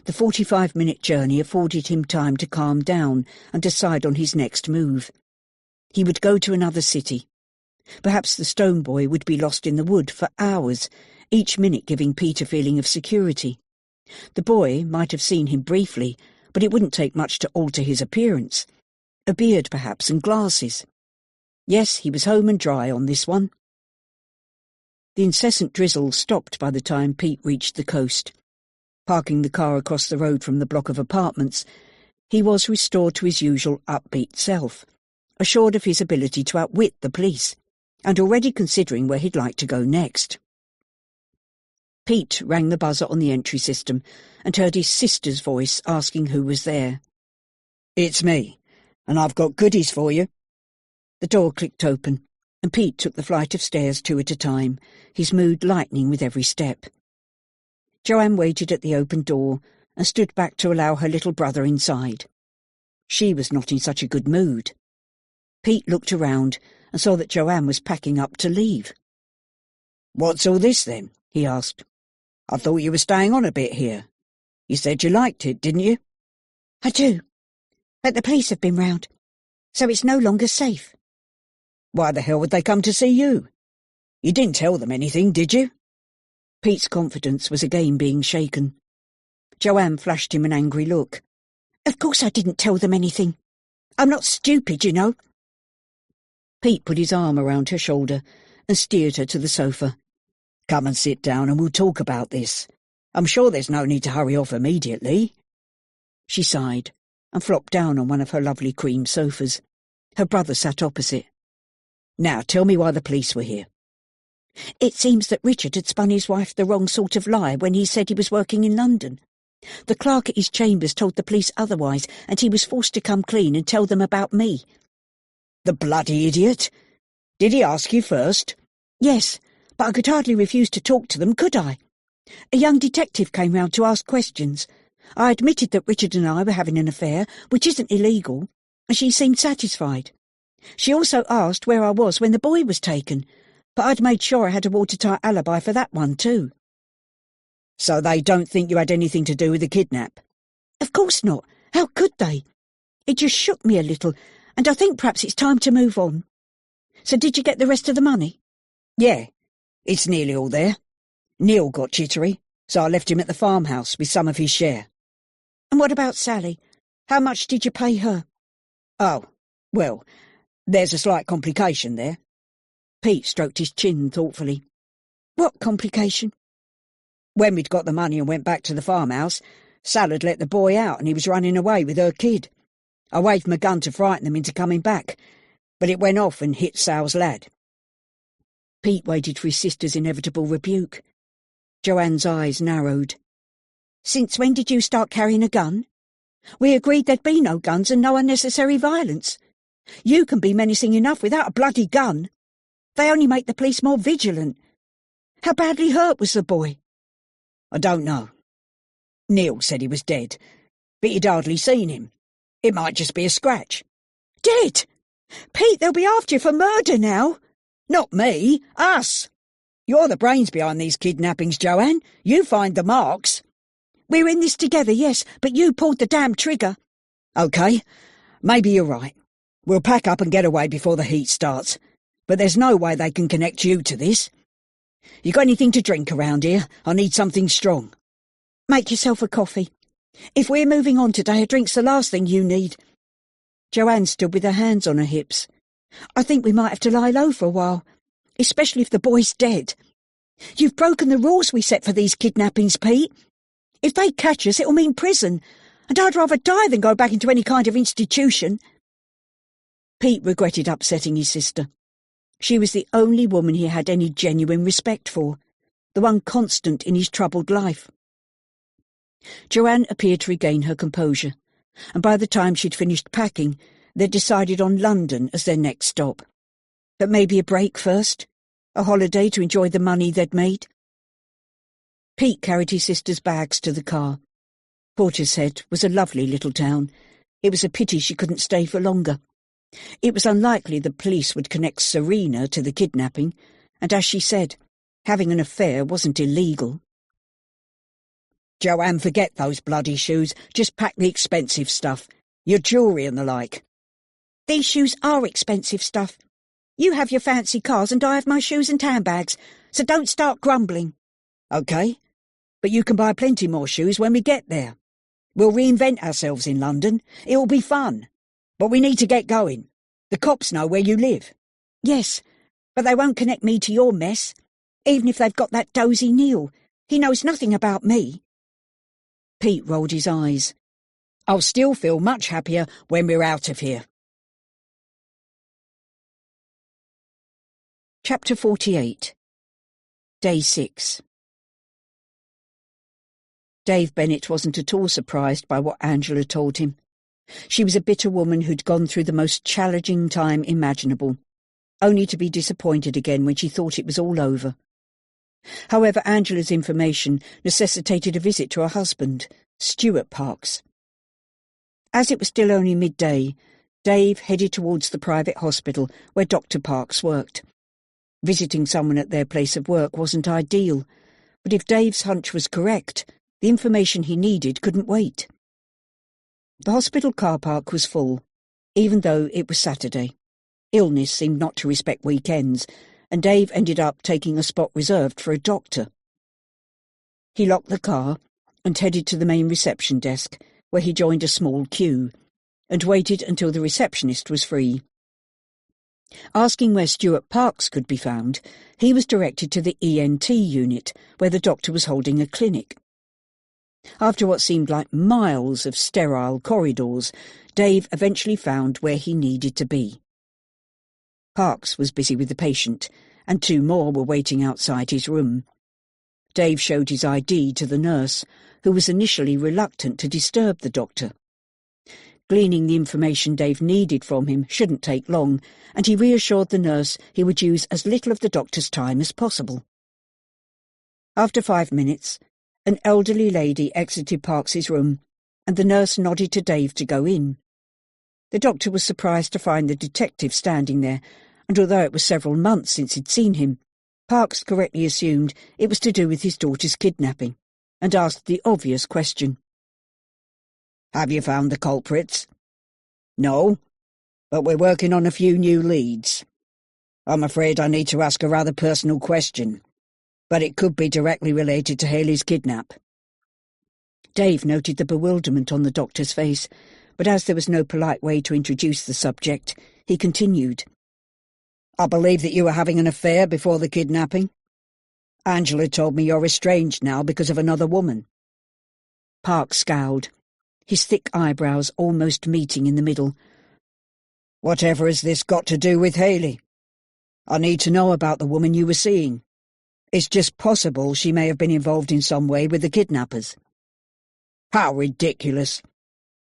S1: The 45-minute journey afforded him time to calm down and decide on his next move. He would go to another city. Perhaps the stone boy would be lost in the wood for hours, each minute giving Pete a feeling of security. The boy might have seen him briefly, but it wouldn't take much to alter his appearance. A beard, perhaps, and glasses. Yes, he was home and dry on this one. The incessant drizzle stopped by the time Pete reached the coast. Parking the car across the road from the block of apartments, he was restored to his usual upbeat self, assured of his ability to outwit the police, and already considering where he'd like to go next. Pete rang the buzzer on the entry system and heard his sister's voice asking who was there.
S4: "It's me, and I've got goodies for you."
S1: The door clicked open, and Pete took the flight of stairs 2 at a time, his mood lightening with every step. Joanne waited at the open door and stood back to allow her little brother inside. She was not in such a good mood. Pete looked around and saw that Joanne was packing up to leave.
S4: "What's all this, then?" he asked. "I thought you were staying on a bit here. You said you liked it, didn't you?"
S5: I do, but the police have been round, so it's no longer safe.
S4: "Why the hell would they come to see you? You didn't tell them anything, did you?"
S1: Pete's confidence was again being shaken. Joanne flashed him an angry look.
S5: Of course I didn't tell them anything. I'm not stupid, you know.
S1: Pete put his arm around her shoulder and steered her to the sofa.
S4: "Come and sit down and we'll talk about this. I'm sure there's no need to hurry off immediately."
S1: She sighed and flopped down on one of her lovely cream sofas.
S4: Her brother sat opposite. "Now tell me why the police were here."
S6: It seems that Richard had spun his wife the wrong sort of lie when he said he was working in London. The clerk at his chambers told the police otherwise, and he was forced to come clean and tell them about me.
S4: The bloody idiot! Did he ask you first?
S6: Yes, but I could hardly refuse to talk to them, could I? A young detective came round to ask questions. I admitted that Richard and I were having an affair, which isn't illegal, and she seemed satisfied. She also asked where I was when the boy was taken, but I'd made sure I had a watertight alibi for that one too.
S4: So they don't think you had anything to do with the kidnap?
S6: Of course not. How could they? It just shook me a little, and I think perhaps it's time to move on. So did you get the rest of the money?
S4: Yeah, it's nearly all there. Neil got jittery, so I left him at the farmhouse with some of his share.
S6: And what about Sally? How much did you pay her?
S4: Oh, well, there's a slight complication there.
S6: Pete stroked his chin thoughtfully. What complication?
S4: When we'd got the money and went back to the farmhouse, Sal had let the boy out and he was running away with her kid. I waved my gun to frighten them into coming back, but it went off and hit Sal's lad.
S6: Pete waited for his sister's inevitable rebuke. Joanne's eyes narrowed. Since when did you start carrying a gun? We agreed there'd be no guns and no unnecessary violence. You can be menacing enough without a bloody gun. They only make the police more vigilant. How badly hurt was the boy?
S4: I don't know. Neil said he was dead, but he'd hardly seen him. It might just be a scratch.
S6: Dead? Pete, they'll be after you for murder now.
S4: Not me, us. You're the brains behind these kidnappings, Joanne. You find the marks.
S6: We're in this together, yes, but you pulled the damn trigger.
S4: OK, maybe you're right. We'll pack up and get away before the heat starts. But there's no way they can connect you to this. You got anything to drink around here? I need something strong.
S6: Make yourself a coffee. If we're moving on today, a drink's the last thing you need. Joanne stood with her hands on her hips. I think we might have to lie low for a while, especially if the boy's dead. You've broken the rules we set for these kidnappings, Pete. If they catch us, it'll mean prison, and I'd rather die than go back into any kind of institution. Pete regretted upsetting his sister. She was the only woman he had any genuine respect for, the one constant in his troubled life. Joanne appeared to regain her composure, and by the time she'd finished packing, they'd decided on London as their next stop. But maybe a break first? A holiday to enjoy the money they'd made? Pete carried his sister's bags to the car. Portishead was a lovely little town. It was a pity she couldn't stay for longer. It was unlikely the police would connect Serena to the kidnapping, and as she said, having an affair wasn't illegal.
S4: Joanne, forget those bloody shoes. Just pack the expensive stuff. Your jewellery and the like.
S6: These shoes are expensive stuff. You have your fancy cars and I have my shoes and handbags, so don't start grumbling.
S4: OK, but you can buy plenty more shoes when we get there. We'll reinvent ourselves in London. It'll be fun. But we need to get going. The cops know where you live.
S6: Yes, but they won't connect me to your mess, even if they've got that dozy Neil. He knows nothing about me. Pete rolled his eyes.
S4: I'll still feel much happier when we're out of here.
S1: Chapter 48. Day 6. Dave Bennett wasn't at all surprised by what Angela told him. She was a bitter woman who'd gone through the most challenging time imaginable, only to be disappointed again when she thought it was all over. However, Angela's information necessitated a visit to her husband, Stuart Parks. As it was still only midday, Dave headed towards the private hospital where Dr. Parks worked. Visiting someone at their place of work wasn't ideal, but if Dave's hunch was correct, the information he needed couldn't wait. The hospital car park was full, even though it was Saturday. Illness seemed not to respect weekends, and Dave ended up taking a spot reserved for a doctor. He locked the car and headed to the main reception desk, where he joined a small queue, and waited until the receptionist was free. Asking where Stuart Parks could be found, he was directed to the ENT unit, where the doctor was holding a clinic. After what seemed like miles of sterile corridors, Dave eventually found where he needed to be. Parks was busy with the patient, and 2 more were waiting outside his room. Dave showed his ID to the nurse, who was initially reluctant to disturb the doctor. Gleaning the information Dave needed from him shouldn't take long, and he reassured the nurse he would use as little of the doctor's time as possible. After 5 minutes, an elderly lady exited Parks's room, and the nurse nodded to Dave to go in. The doctor was surprised to find the detective standing there, and although it was several months since he'd seen him, Parks correctly assumed it was to do with his daughter's kidnapping, and asked the obvious question. "Have you found the culprits?" "No, but we're working on a few new leads. I'm afraid I need to ask a rather personal question, but it could be directly related to Haley's kidnap." Dave noted the bewilderment on the doctor's face, but as there was no polite way to introduce the subject, he continued. "I believe that you were having an affair before the kidnapping. Angela told me you're estranged now because of another woman." Parks scowled, his thick eyebrows almost meeting in the middle. "Whatever has this got to do with Haley? I need to know about the woman you were seeing. It's just possible she may have been involved in some way with the kidnappers." "How ridiculous!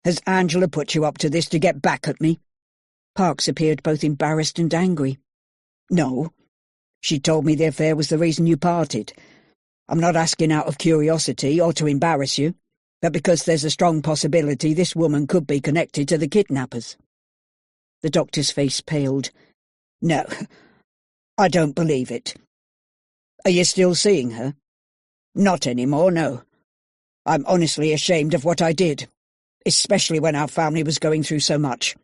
S1: Has Angela put you up to this to get back at me?" Parks appeared both embarrassed and angry. "No. She told me the affair was the reason you parted. I'm not asking out of curiosity or to embarrass you, but because there's a strong possibility this woman could be connected to the kidnappers." The doctor's face paled. "No, I don't believe it." "Are you still seeing her?" "Not anymore, no. I'm honestly ashamed of what I did, especially when our family was going through so much.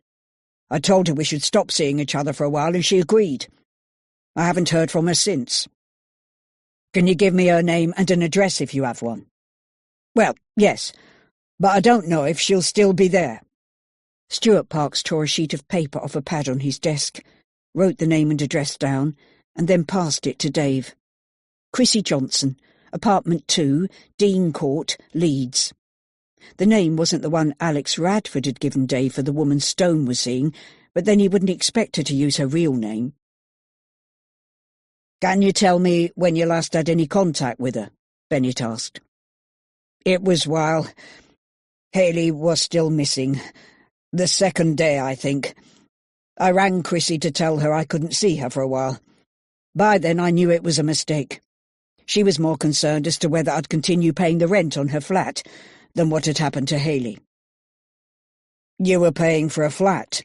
S1: I told her we should stop seeing each other for a while, and she agreed. I haven't heard from her since." "Can you give me her name and an address if you have one?" "Well, yes, but I don't know if she'll still be there." Stuart Parks tore a sheet of paper off a pad on his desk, wrote the name and address down, and then passed it to Dave. Chrissy Johnson, Apartment 2, Dean Court, Leeds. The name wasn't the one Alex Radford had given Dave for the woman Stone was seeing, but then he wouldn't expect her to use her real name. "Can you tell me when you last had any contact with her?" Bennett asked. "It was while Haley was still missing. The second day, I think. I rang Chrissy to tell her I couldn't see her for a while. By then I knew it was a mistake. She was more concerned as to whether I'd continue paying the rent on her flat than what had happened to Haley." "You were paying for a flat?"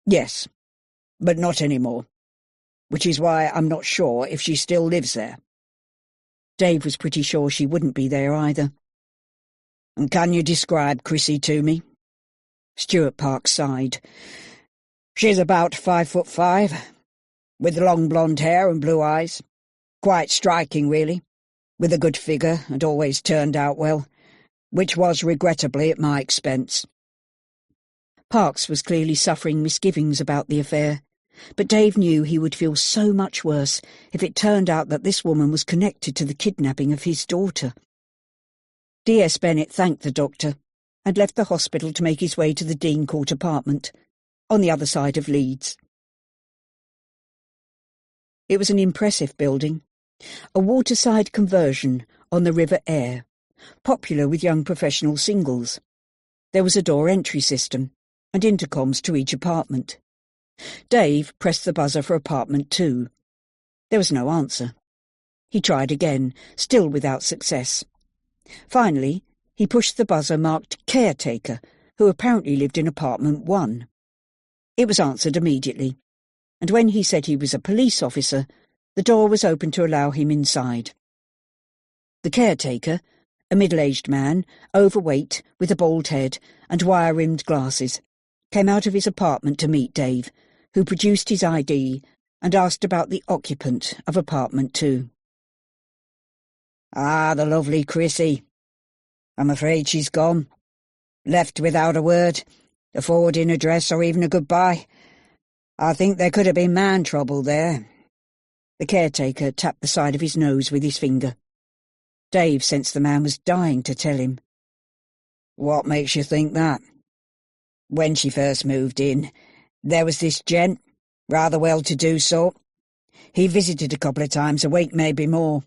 S1: "Yes, but not anymore, which is why I'm not sure if she still lives there." Dave was pretty sure she wouldn't be there either. "And can you describe Chrissy to me?" Stuart Parks sighed. "She's about 5'5", with long blonde hair and blue eyes. Quite striking, really, with a good figure and always turned out well, which was regrettably at my expense." Parks was clearly suffering misgivings about the affair, but Dave knew he would feel so much worse if it turned out that this woman was connected to the kidnapping of his daughter. D.S. Bennett thanked the doctor and left the hospital to make his way to the Dean Court apartment, on the other side of Leeds. It was an impressive building, a waterside conversion on the River Aire, popular with young professional singles. There was a door entry system and intercoms to each apartment. Dave pressed the buzzer for apartment 2. There was no answer. He tried again, still without success. Finally, he pushed the buzzer marked caretaker, who apparently lived in apartment 1. It was answered immediately, and when he said he was a police officer, the door was opened to allow him inside. The caretaker, a middle-aged man, overweight, with a bald head and wire-rimmed glasses, came out of his apartment to meet Dave, who produced his ID and asked about the occupant of apartment 2. "Ah, the lovely Chrissy. I'm afraid she's gone. Left without a word, a forwarding address or even a goodbye. I think there could have been man trouble there." The caretaker tapped the side of his nose with his finger. Dave sensed the man was dying to tell him,
S4: What makes you think that? When she first moved in, there was this gent, rather well-to-do sort. He visited a couple of times a week, maybe more.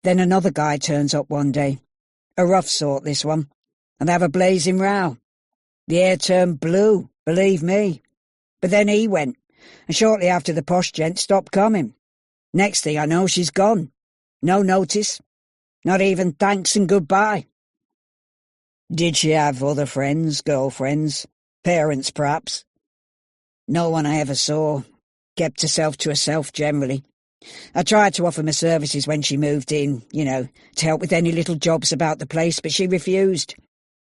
S4: Then another guy turns up one day. A rough sort, this one. And they have a blazing row. The air turned blue, believe me. But then he went, and shortly after the posh gent stopped coming. Next thing I know, she's gone. No notice. Not even thanks and goodbye. Did she have other friends, girlfriends, parents perhaps? No one I ever saw. Kept herself to herself generally. I tried to offer my services when she moved in, to help with any little jobs about the place, but she refused.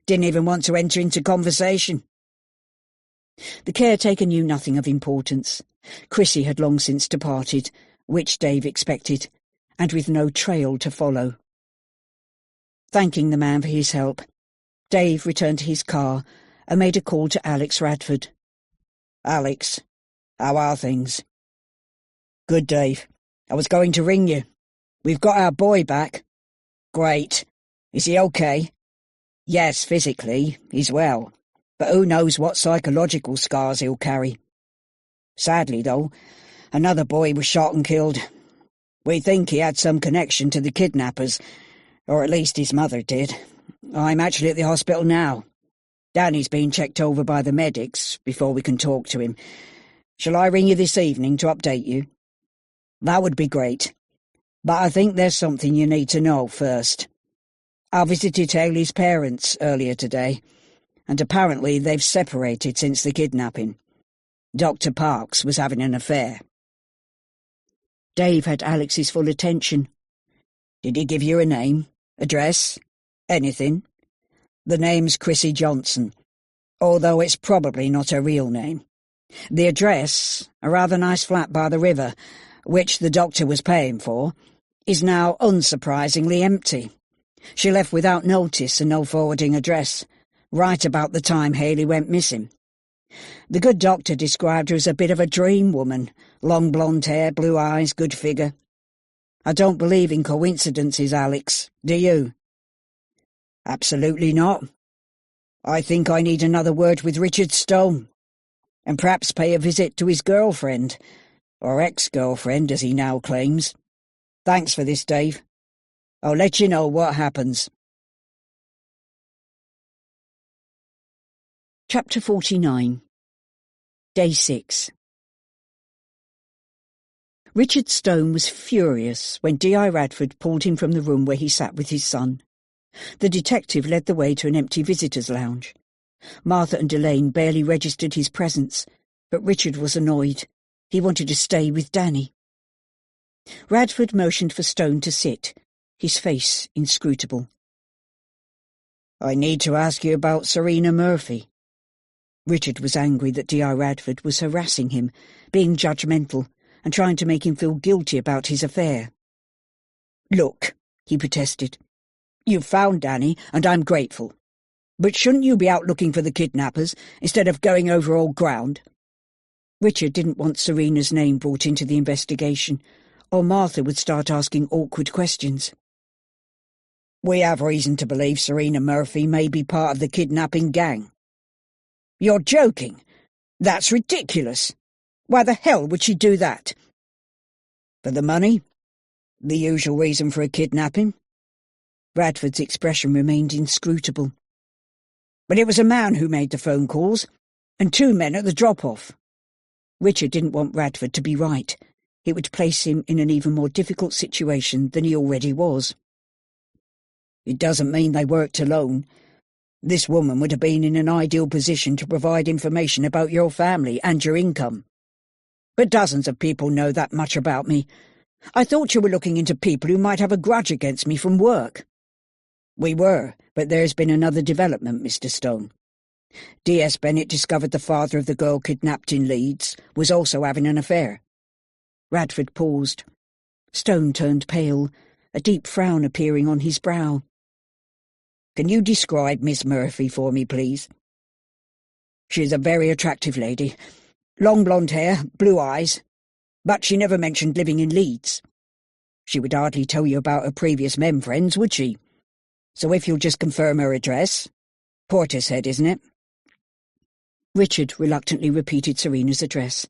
S4: Didn't even want to enter into conversation. The caretaker knew nothing of importance. Chrissy had long since departed, which Dave expected, and with no trail to follow. Thanking the man for his help, Dave returned to his car and made a call to Alex Radford. "Alex, how are things?" "Good, Dave. I was going to ring you. We've got our boy back." "Great. Is he okay?" "Yes, physically, he's well. But who knows what psychological scars he'll carry. Sadly, though, another boy was shot and killed. We think he had some connection to the kidnappers, or at least his mother did. I'm actually at the hospital now. Danny's been checked over by the medics before we can talk to him. Shall I ring you this evening to update you?" "That would be great. But I think there's something you need to know first. I visited Haley's parents earlier today, and apparently they've separated since the kidnapping. Dr. Parks was having an affair." Dave had Alex's full attention. "Did he give you a name, address, anything?" "The name's Chrissy Johnson, although it's probably not her real name. The address, a rather nice flat by the river, which the doctor was paying for, is now unsurprisingly empty. She left without notice and no forwarding address, right about the time Haley went missing. The good doctor described her as a bit of a dream woman, long blonde hair, blue eyes, good figure. I don't believe in coincidences, Alex, do you?" "Absolutely not. I think I need another word with Richard Stone, and perhaps pay a visit to his girlfriend, or ex-girlfriend as he now claims. Thanks for this, Dave. I'll let you know what happens."
S1: Chapter 49. Day 6. Richard Stone was furious when D.I. Radford pulled him from the room where he sat with his son. The detective led the way to an empty visitors' lounge. Martha and Elaine barely registered his presence, but Richard was annoyed. He wanted to stay with Danny. Radford motioned for Stone to sit, his face inscrutable.
S4: "I need to ask you about Serena Murphy."
S1: Richard was angry that D.I. Radford was harassing him, being judgmental, and trying to make him feel guilty about his affair.
S4: "Look," he protested, "you've found Danny, and I'm grateful. But shouldn't you be out looking for the kidnappers, instead of going over old ground?"
S1: Richard didn't want Serena's name brought into the investigation, or Martha would start asking awkward questions.
S4: "We have reason to believe Serena Murphy may be part of the kidnapping gang." "You're joking. That's ridiculous. Why the hell would she do that?"
S1: "For the money. The usual reason for a kidnapping." Radford's expression remained inscrutable.
S4: "But it was a man who made the phone calls, and 2 men at the drop-off."
S1: Richard didn't want Radford to be right. It would place him in an even more difficult situation than he already was.
S4: "It doesn't mean they worked alone. This woman would have been in an ideal position to provide information about your family and your income. But dozens of people know that much about me. I thought you were looking into people who might have a grudge against me from work."
S1: "We were, but there's been another development, Mr. Stone. D.S. Bennett discovered the father of the girl kidnapped in Leeds was also having an affair." Radford paused. Stone turned pale, a deep frown appearing on his brow.
S4: "Can you describe Miss Murphy for me, please?"
S1: "She's a very attractive lady.
S4: Long blonde hair, blue eyes. But she never mentioned living in Leeds."
S1: "She would hardly tell you about her previous men friends, would she? So if you'll just confirm her address."
S4: Portishead, isn't it?
S1: Richard reluctantly repeated Serena's address,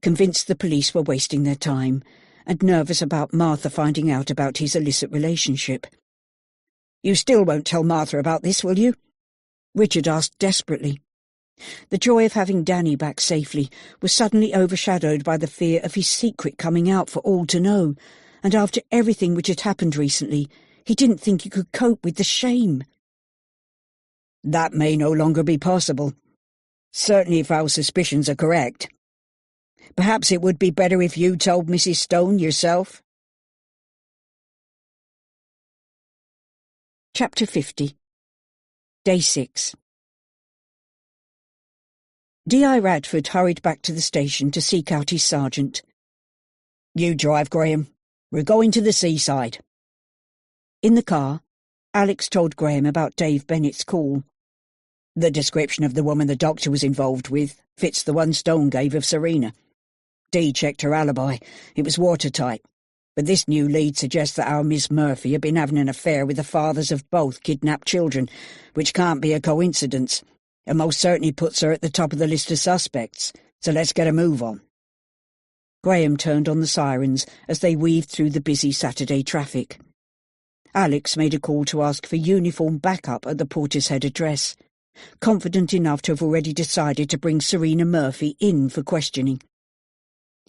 S1: convinced the police were wasting their time, and nervous about Martha finding out about his illicit relationship.
S4: You still won't tell Martha about this, will you?
S1: Richard asked desperately. The joy of having Danny back safely was suddenly overshadowed by the fear of his secret coming out for all to know, and after everything which had happened recently, he didn't think he could cope with the shame.
S4: That may no longer be possible. Certainly if our suspicions are correct. Perhaps it would be better if you told Mrs. Stone yourself.
S1: Chapter 50. Day 6. D.I. Radford hurried back to the station to seek out his sergeant.
S4: You drive, Graham. We're going to the seaside.
S1: In the car, Alex told Graham about Dave Bennett's call.
S4: The description of the woman the doctor was involved with fits the one Stone gave of Serena. Dee checked her alibi. It was watertight. But this new lead suggests that our Miss Murphy had been having an affair with the fathers of both kidnapped children, which can't be a coincidence, and most certainly puts her at the top of the list of suspects. So let's get a move on.
S1: Graham turned on the sirens as they weaved through the busy Saturday traffic. Alex made a call to ask for uniform backup at the Portishead address, confident enough to have already decided to bring Serena Murphy in for questioning.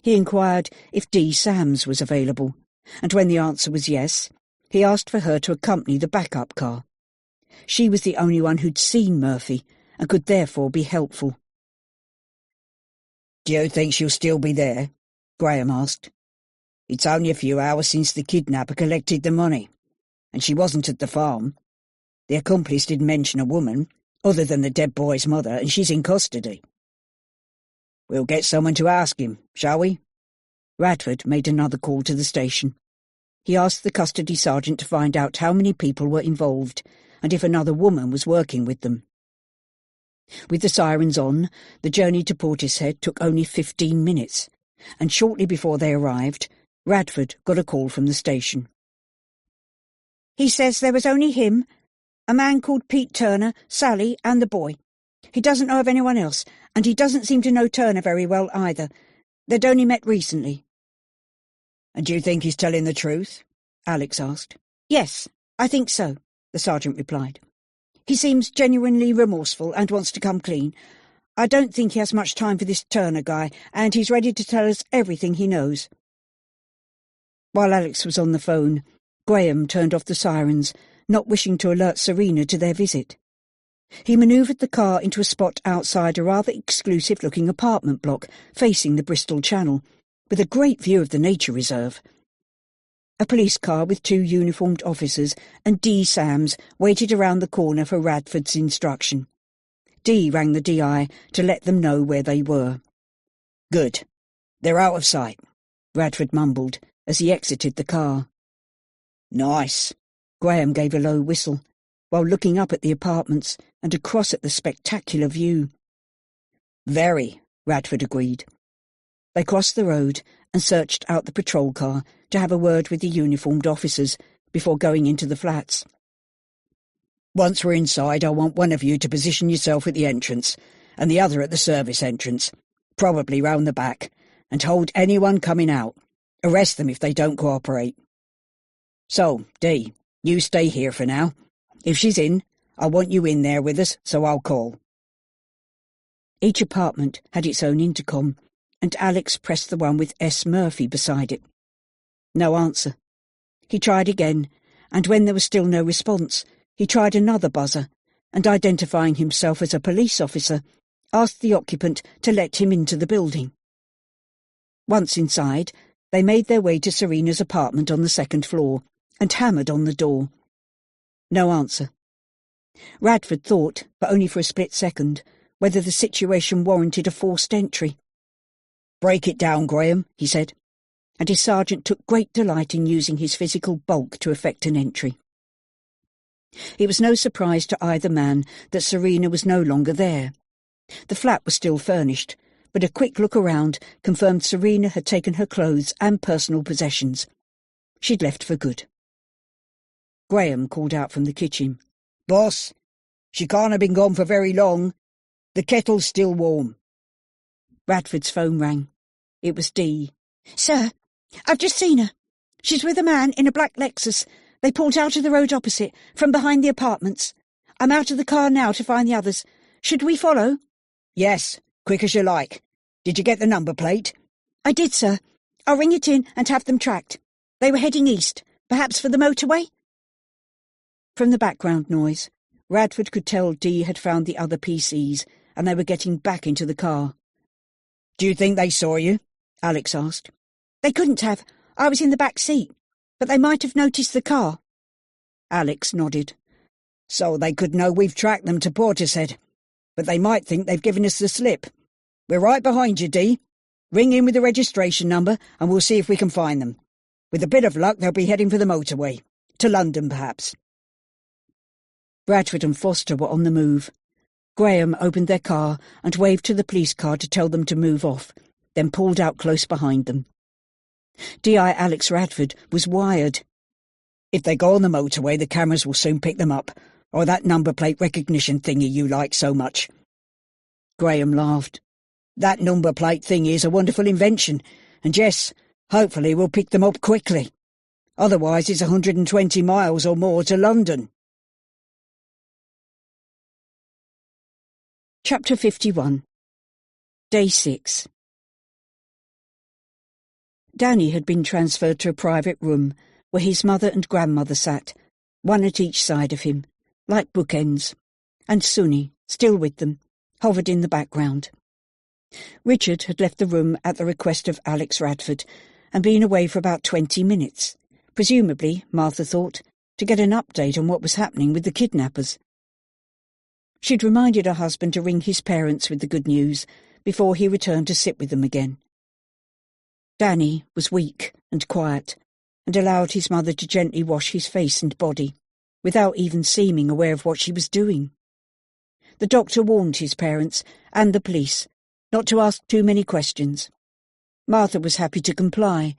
S1: He inquired if Dee Sams was available, and when the answer was yes, he asked for her to accompany the backup car. She was the only one who'd seen Murphy, and could therefore be helpful.
S4: "Do you think she'll still be there?" Graham asked. "It's only a few hours since the kidnapper collected the money, and she wasn't at the farm. The accomplice didn't mention a woman, other than the dead boy's mother, and she's in custody." "We'll get someone to ask him, shall we?"
S1: Radford made another call to the station. He asked the custody sergeant to find out how many people were involved, and if another woman was working with them. With the sirens on, the journey to Portishead took only 15 minutes, and shortly before they arrived, Radford got a call from the station.
S5: "He says there was only him, a man called Pete Turner, Sally, and the boy. He doesn't know of anyone else, and he doesn't seem to know Turner very well either. They'd only met recently."
S4: "And do you think he's telling the truth?"
S1: Alex asked.
S5: "Yes, I think so," the sergeant replied. "He seems genuinely remorseful and wants to come clean. I don't think he has much time for this Turner guy, and he's ready to tell us everything he knows."
S1: While Alex was on the phone, Graham turned off the sirens, not wishing to alert Serena to their visit. He manoeuvred the car into a spot outside a rather exclusive-looking apartment block facing the Bristol Channel, with a great view of the nature reserve. A police car with 2 uniformed officers and Dee Sams waited around the corner for Radford's instruction. Dee rang the DI to let them know where they were.
S4: "Good. They're out of sight,"
S1: Radford mumbled as he exited the car.
S4: "Nice."
S1: Graham gave a low whistle, while looking up at the apartments and across at the spectacular view.
S4: "Very,"
S1: Radford agreed. They crossed the road and searched out the patrol car to have a word with the uniformed officers before going into the flats.
S4: "Once we're inside, I want one of you to position yourself at the entrance, and the other at the service entrance, probably round the back, and hold anyone coming out. Arrest them if they don't cooperate. So, Dee, you stay here for now. If she's in, I want you in there with us, so I'll call."
S1: Each apartment had its own intercom, and Alex pressed the one with S. Murphy beside it. No answer. He tried again, and when there was still no response, he tried another buzzer, and identifying himself as a police officer, asked the occupant to let him into the building. Once inside, they made their way to Serena's apartment on the 2nd floor, and hammered on the door. No answer. Radford thought, but only for a split second, whether the situation warranted a forced entry.
S4: "Break it down, Graham," he said,
S1: and his sergeant took great delight in using his physical bulk to effect an entry. It was no surprise to either man that Serena was no longer there. The flat was still furnished, but a quick look around confirmed Serena had taken her clothes and personal possessions. She'd left for good. Graham called out from the kitchen.
S4: "Boss, She can't have been gone for very long. The kettle's still warm."
S1: Radford's phone rang. It was Dee.
S5: "Sir, I've just seen her. She's with a man in a black Lexus. They pulled out of the road opposite, from behind the apartments. I'm out of the car now to find the others. Should we follow?"
S4: "Yes, quick as you like. Did you get the number plate?"
S5: "I did, sir. I'll ring it in and have them tracked. They were heading east, perhaps for the motorway?"
S1: From the background noise, Radford could tell Dee had found the other PCs and they were getting back into the car.
S4: "Do you think they saw you?"
S1: Alex asked.
S5: "They couldn't have. I was in the back seat. But they might have noticed the car."
S1: Alex nodded.
S4: "So they could know we've tracked them to Portishead. But they might think they've given us the slip. We're right behind you, Dee. Ring in with the registration number and we'll see if we can find them. With a bit of luck, they'll be heading for the motorway. To London, perhaps."
S1: Bradford and Foster were on the move. Graham opened their car and waved to the police car to tell them to move off, then pulled out close behind them. D.I. Alex Radford was wired.
S4: "If they go on the motorway, the cameras will soon pick them up, or that number plate recognition thingy you like so much."
S1: Graham laughed.
S4: "That number plate thingy is a wonderful invention, and yes, hopefully we'll pick them up quickly. Otherwise it's 120 miles or more to London."
S1: Chapter 51. Day 6. Danny had been transferred to a private room where his mother and grandmother sat, one at each side of him, like bookends, and Sunny, still with them, hovered in the background. Richard had left the room at the request of Alex Radford and been away for about 20 minutes, presumably, Martha thought, to get an update on what was happening with the kidnappers. She'd reminded her husband to ring his parents with the good news before he returned to sit with them again. Danny was weak and quiet, and allowed his mother to gently wash his face and body, without even seeming aware of what she was doing. The doctor warned his parents, and the police, not to ask too many questions. Martha was happy to comply,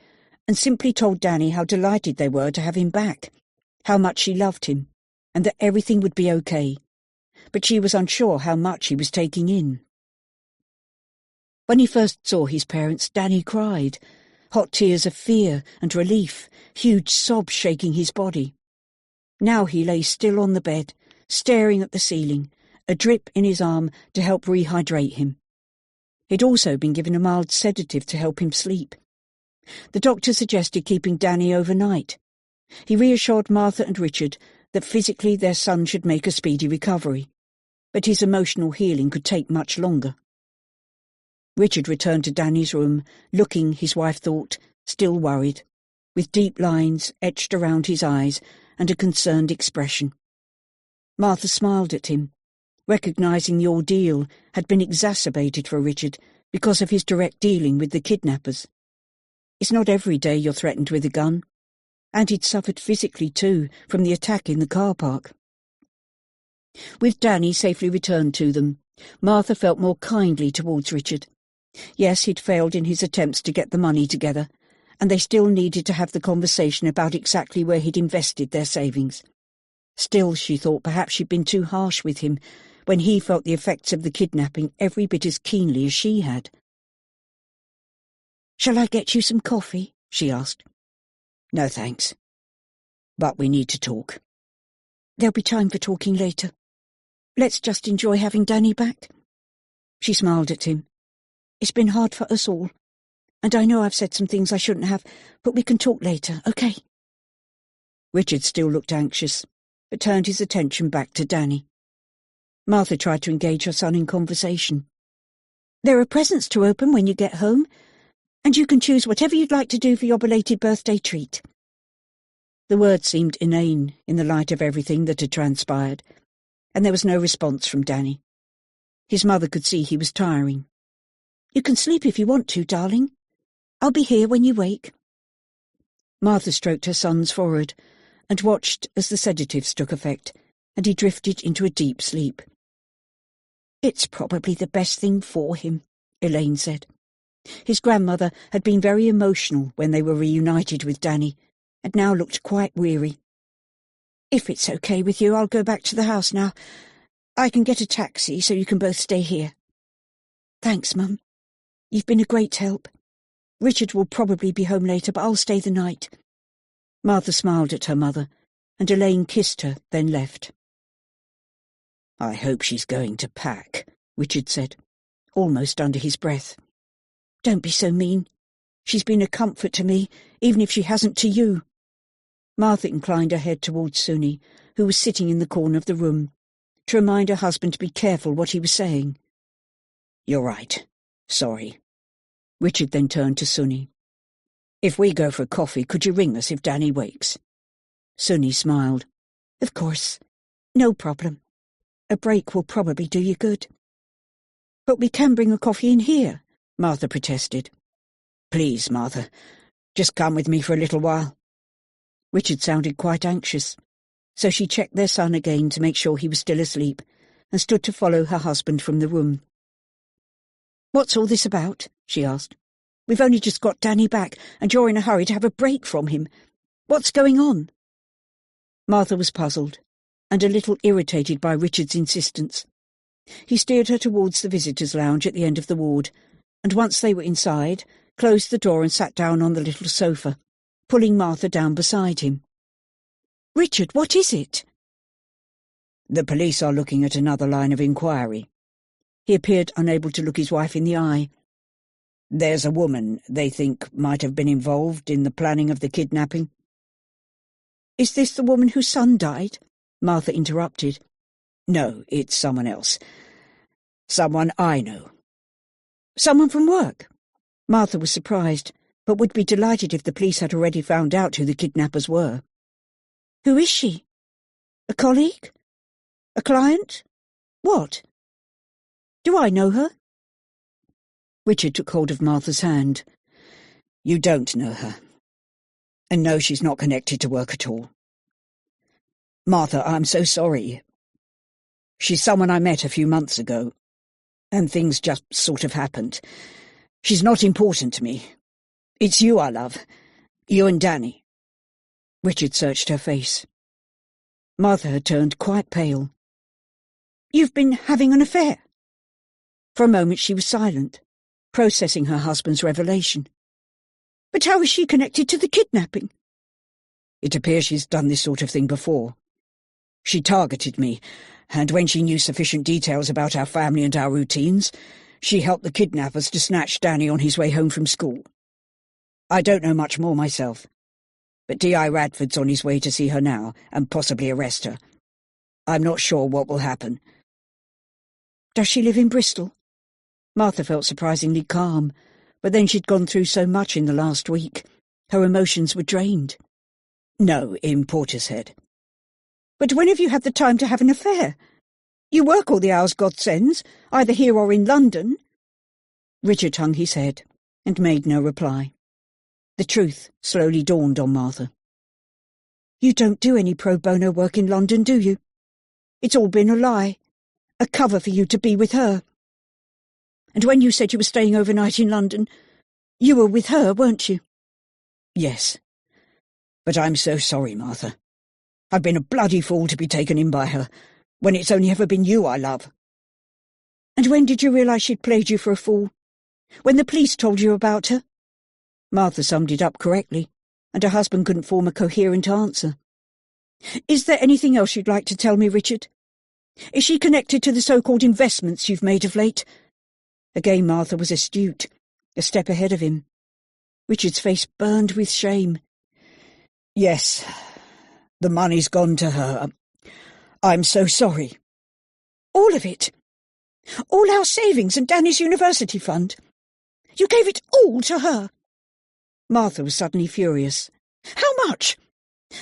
S1: and simply told Danny how delighted they were to have him back, how much she loved him, and that everything would be okay. But she was unsure how much he was taking in. When he first saw his parents, Danny cried, hot tears of fear and relief, huge sobs shaking his body. Now he lay still on the bed, staring at the ceiling, a drip in his arm to help rehydrate him. He'd also been given a mild sedative to help him sleep. The doctor suggested keeping Danny overnight. He reassured Martha and Richard that physically their son should make a speedy recovery, but his emotional healing could take much longer. Richard returned to Danny's room, looking, his wife thought, still worried, with deep lines etched around his eyes and a concerned expression. Martha smiled at him, recognising the ordeal had been exacerbated for Richard because of his direct dealing with the kidnappers. It's not every day you're threatened with a gun, and he'd suffered physically too from the attack in the car park. With Danny safely returned to them, Martha felt more kindly towards Richard. Yes, he'd failed in his attempts to get the money together, and they still needed to have the conversation about exactly where he'd invested their savings. Still, she thought perhaps she'd been too harsh with him when he felt the effects of the kidnapping every bit as keenly as she had. "Shall I get you some coffee?" she asked.
S4: "No, thanks. But we need to talk."
S1: "There'll be time for talking later. Let's just enjoy having Danny back." She smiled at him. "It's been hard for us all, and I know I've said some things I shouldn't have, but we can talk later, okay?" Richard still looked anxious, but turned his attention back to Danny. Martha tried to engage her son in conversation. "There are presents to open when you get home, and you can choose whatever you'd like to do for your belated birthday treat." The words seemed inane in the light of everything that had transpired, and there was no response from Danny. His mother could see he was tiring. "You can sleep if you want to, darling. I'll be here when you wake." Martha stroked her son's forehead and watched as the sedatives took effect, and he drifted into a deep sleep. "It's probably the best thing for him," Elaine said. His grandmother had been very emotional when they were reunited with Danny, and now looked quite weary. "If it's okay with you, I'll go back to the house now.
S5: I can get a taxi so you can both stay here. Thanks, Mum. You've been a great help. Richard will probably be home later, but I'll stay the night.
S1: Martha smiled at her mother, and Elaine kissed her, then left. I hope she's going to pack, Richard said, almost under his breath.
S5: Don't be so mean. She's been a comfort to me, even if she hasn't to you.
S1: Martha inclined her head towards Suni, who was sitting in the corner of the room, to remind her husband to be careful what he was saying. You're right. Sorry. Richard then turned to Suni. If we go for a coffee, could you ring us if Danny wakes? Suni smiled.
S5: Of course. No problem. A break will probably do you good. But we can bring a coffee in here,
S1: Martha protested. Please, Martha, just come with me for a little while. Richard sounded quite anxious, so she checked their son again to make sure he was still asleep, and stood to follow her husband from the room.
S5: What's all this about? She asked. We've only just got Danny back, and you're in a hurry to have a break from him. What's going on?
S1: Martha was puzzled, and a little irritated by Richard's insistence. He steered her towards the visitors' lounge at the end of the ward, and once they were inside, closed the door and sat down on the little sofa, pulling Martha down beside him.
S5: Richard, what is it?
S1: The police are looking at another line of inquiry. He appeared unable to look his wife in the eye. There's a woman they think might have been involved in the planning of the kidnapping.
S5: Is this the woman whose son died?
S1: Martha interrupted. No, it's someone else. Someone I know.
S5: Someone from work?
S1: Martha was surprised, but would be delighted if the police had already found out who the kidnappers were.
S5: Who is she? A colleague? A client? What? Do I know her?
S1: Richard took hold of Martha's hand. You don't know her. And no, she's not connected to work at all. Martha, I'm so sorry. She's someone I met a few months ago, and things just sort of happened. She's not important to me. It's you I love. You and Danny. Richard searched her face. Martha had turned quite pale.
S5: You've been having an affair?
S1: For a moment she was silent, processing her husband's revelation.
S5: But how is she connected to the kidnapping?
S1: It appears she's done this sort of thing before. She targeted me, and when she knew sufficient details about our family and our routines, she helped the kidnappers to snatch Danny on his way home from school. I don't know much more myself, but D.I. Radford's on his way to see her now and possibly arrest her. I'm not sure what will happen.
S5: Does she live in Bristol?
S1: Martha felt surprisingly calm, but then she'd gone through so much in the last week. Her emotions were drained. No, in Portishead.
S5: But when have you had the time to have an affair? You work all the hours God sends, either here or in London.
S1: Richard hung his head and made no reply. The truth slowly dawned on Martha.
S5: You don't do any pro bono work in London, do you? It's all been a lie, a cover for you to be with her. And when you said you were staying overnight in London, you were with her, weren't you?
S1: Yes. But I'm so sorry, Martha. I've been a bloody fool to be taken in by her, when it's only ever been you I love.
S5: And when did you realise she'd played you for a fool? When the police told you about her?
S1: Martha summed it up correctly, and her husband couldn't form a coherent answer.
S5: Is there anything else you'd like to tell me, Richard? Is she connected to the so-called investments you've made of late?
S1: Again Martha was astute, a step ahead of him. Richard's face burned with shame. Yes, the money's gone to her. I'm so sorry.
S5: All of it? All our savings and Danny's university fund? You gave it all to her?
S1: Martha was suddenly furious.
S5: How much?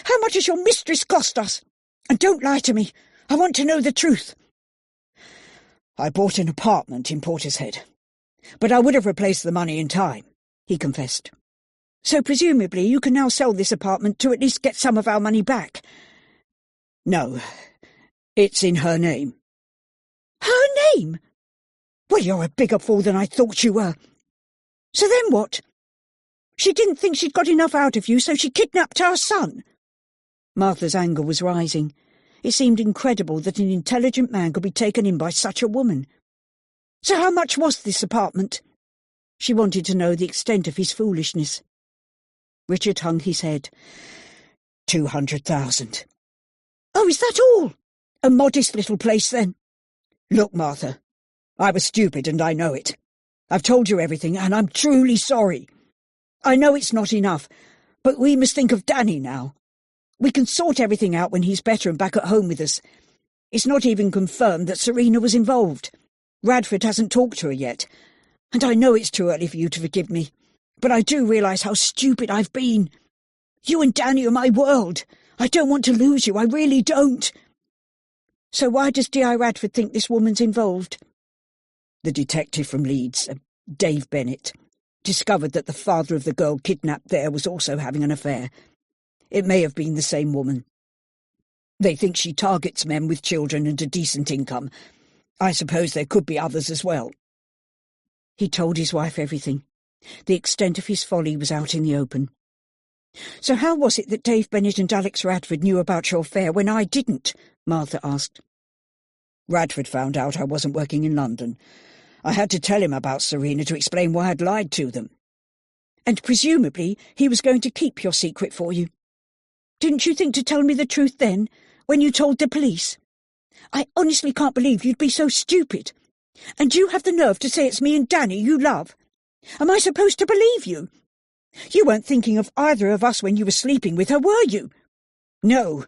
S5: How much has your mistress cost us? And don't lie to me. I want to know the truth.
S1: I bought an apartment in Portishead, but I would have replaced the money in time, he confessed.
S5: So presumably you can now sell this apartment to at least get some of our money back.
S1: No, it's in her name.
S5: Her name? Well, you're a bigger fool than I thought you were. So then what? She didn't think she'd got enough out of you, so she kidnapped our son.
S1: Martha's anger was rising.
S5: It seemed incredible that an intelligent man could be taken in by such a woman. So how much was this apartment? She wanted to know the extent of his foolishness. Richard hung his head. 200,000. Oh, is that all? A modest little place, then? Look, Martha, I was stupid and I know it. I've told you everything and I'm truly sorry. I know it's not enough, but we must think of Danny now. We can sort everything out when he's better and back at home with us. It's not even confirmed that Serena was involved. Radford hasn't talked to her yet, and I know it's too early for you to forgive me, but I do realise how stupid I've been. You and Danny are my world. I don't want to lose you, I really don't. So why does D.I. Radford think this woman's involved? The detective from Leeds, Dave Bennett, discovered that the father of the girl kidnapped there was also having an affair. It may have been the same woman. They think she targets men with children and a decent income. I suppose there could be others as well. He told his wife everything. The extent of his folly was out in the open. So how was it that Dave Bennett and Alex Radford knew about your affair when I didn't? Martha asked. Radford found out I wasn't working in London. I had to tell him about Serena to explain why I'd lied to them. And presumably he was going to keep your secret for you. Didn't you think to tell me the truth then, when you told the police? I honestly can't believe you'd be so stupid. And you have the nerve to say it's me and Danny you love. Am I supposed to believe you? You weren't thinking of either of us when you were sleeping with her, were you? No,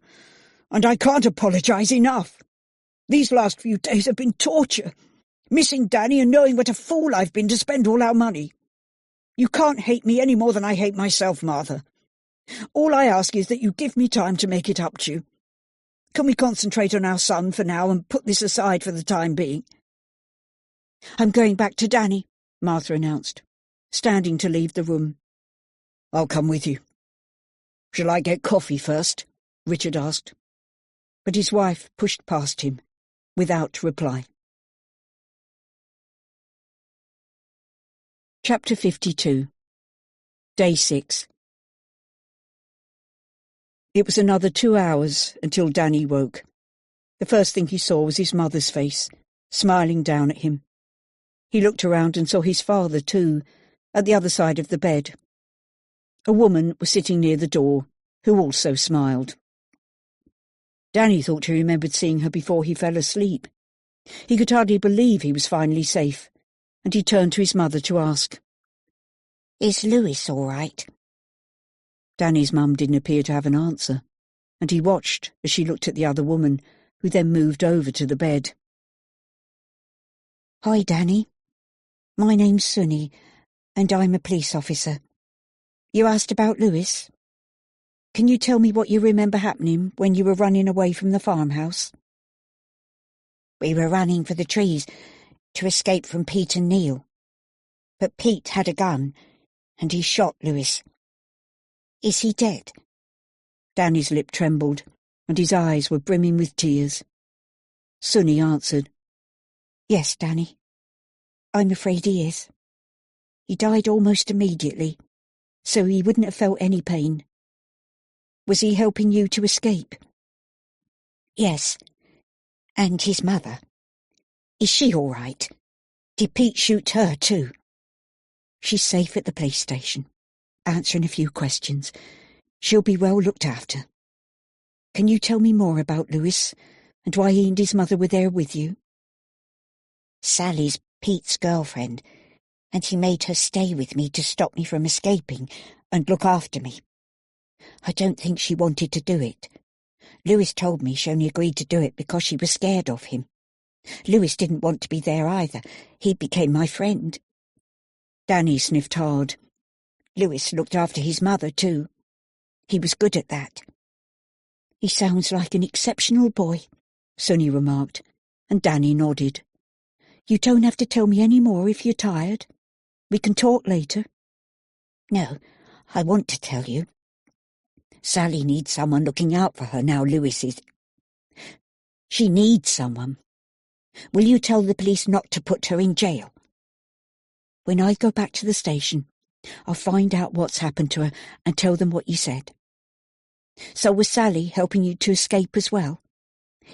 S5: and I can't apologise enough. These last few days have been torture. Missing Danny and knowing what a fool I've been to spend all our money. You can't hate me any more than I hate myself, Martha. All I ask is that you give me time to make it up to you. Can we concentrate on our son for now and put this aside for the time being? I'm going back to Danny, Martha announced, standing to leave the room. I'll come with you. Shall I get coffee first? Richard asked. But his wife pushed past him, without reply. Chapter 52. Day 6. It was another 2 hours until Danny woke. The first thing he saw was his mother's face, smiling down at him. He looked around and saw his father, too, at the other side of the bed. A woman was sitting near the door, who also smiled. Danny thought he remembered seeing her before he fell asleep. He could hardly believe he was finally safe, and he turned to his mother to ask, "Is Lewis all right?" Danny's mum didn't appear to have an answer, and he watched as she looked at the other woman, who then moved over to the bed. "Hi, Danny. My name's Sunny, and I'm a police officer. You asked about Lewis? Can you tell me what you remember happening when you were running away from the farmhouse?" "We were running for the trees to escape from Pete and Neil. But Pete had a gun, and he shot Lewis. Is he dead?" Danny's lip trembled, and his eyes were brimming with tears. Sunny answered, "Yes, Danny. I'm afraid he is. He died almost immediately, so he wouldn't have felt any pain. Was he helping you to escape?" "Yes, and his mother. Is she all right? Did Pete shoot her too?" "She's safe at the police station, answering a few questions. She'll be well looked after. Can you tell me more about Lewis, and why he and his mother were there with you?" "Sally's Pete's girlfriend, and he made her stay with me to stop me from escaping and look after me. I don't think she wanted to do it. Lewis told me she only agreed to do it because she was scared of him. Lewis didn't want to be there either. He became my friend." Danny sniffed hard. "Lewis looked after his mother, too. He was good at that." "He sounds like an exceptional boy," Sunny remarked, and Danny nodded. "You don't have to tell me any more if you're tired. We can talk later." "No, I want to tell you. Sally needs someone looking out for her now Lewis is... She needs someone. Will you tell the police not to put her in jail?" "When I go back to the station, I'll find out what's happened to her and tell them what you said." "So was Sally helping you to escape as well?"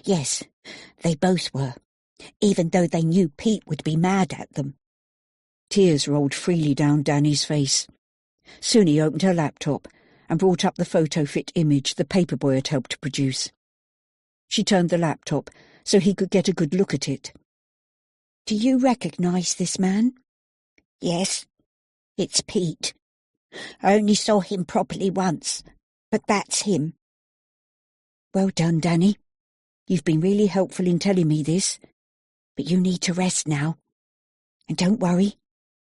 S6: Yes, they both were, even though they knew Pete would be mad at them.
S1: Tears rolled freely down Danny's face. Suni opened her laptop and brought up the photo-fit image the paperboy had helped to produce. She turned the laptop so he could get a good look at it.
S6: Do you recognise this man? Yes, it's Pete. I only saw him properly once, but that's him.
S1: Well done, Danny. You've been really helpful in telling me this,
S6: but you need to rest now.
S1: And don't worry.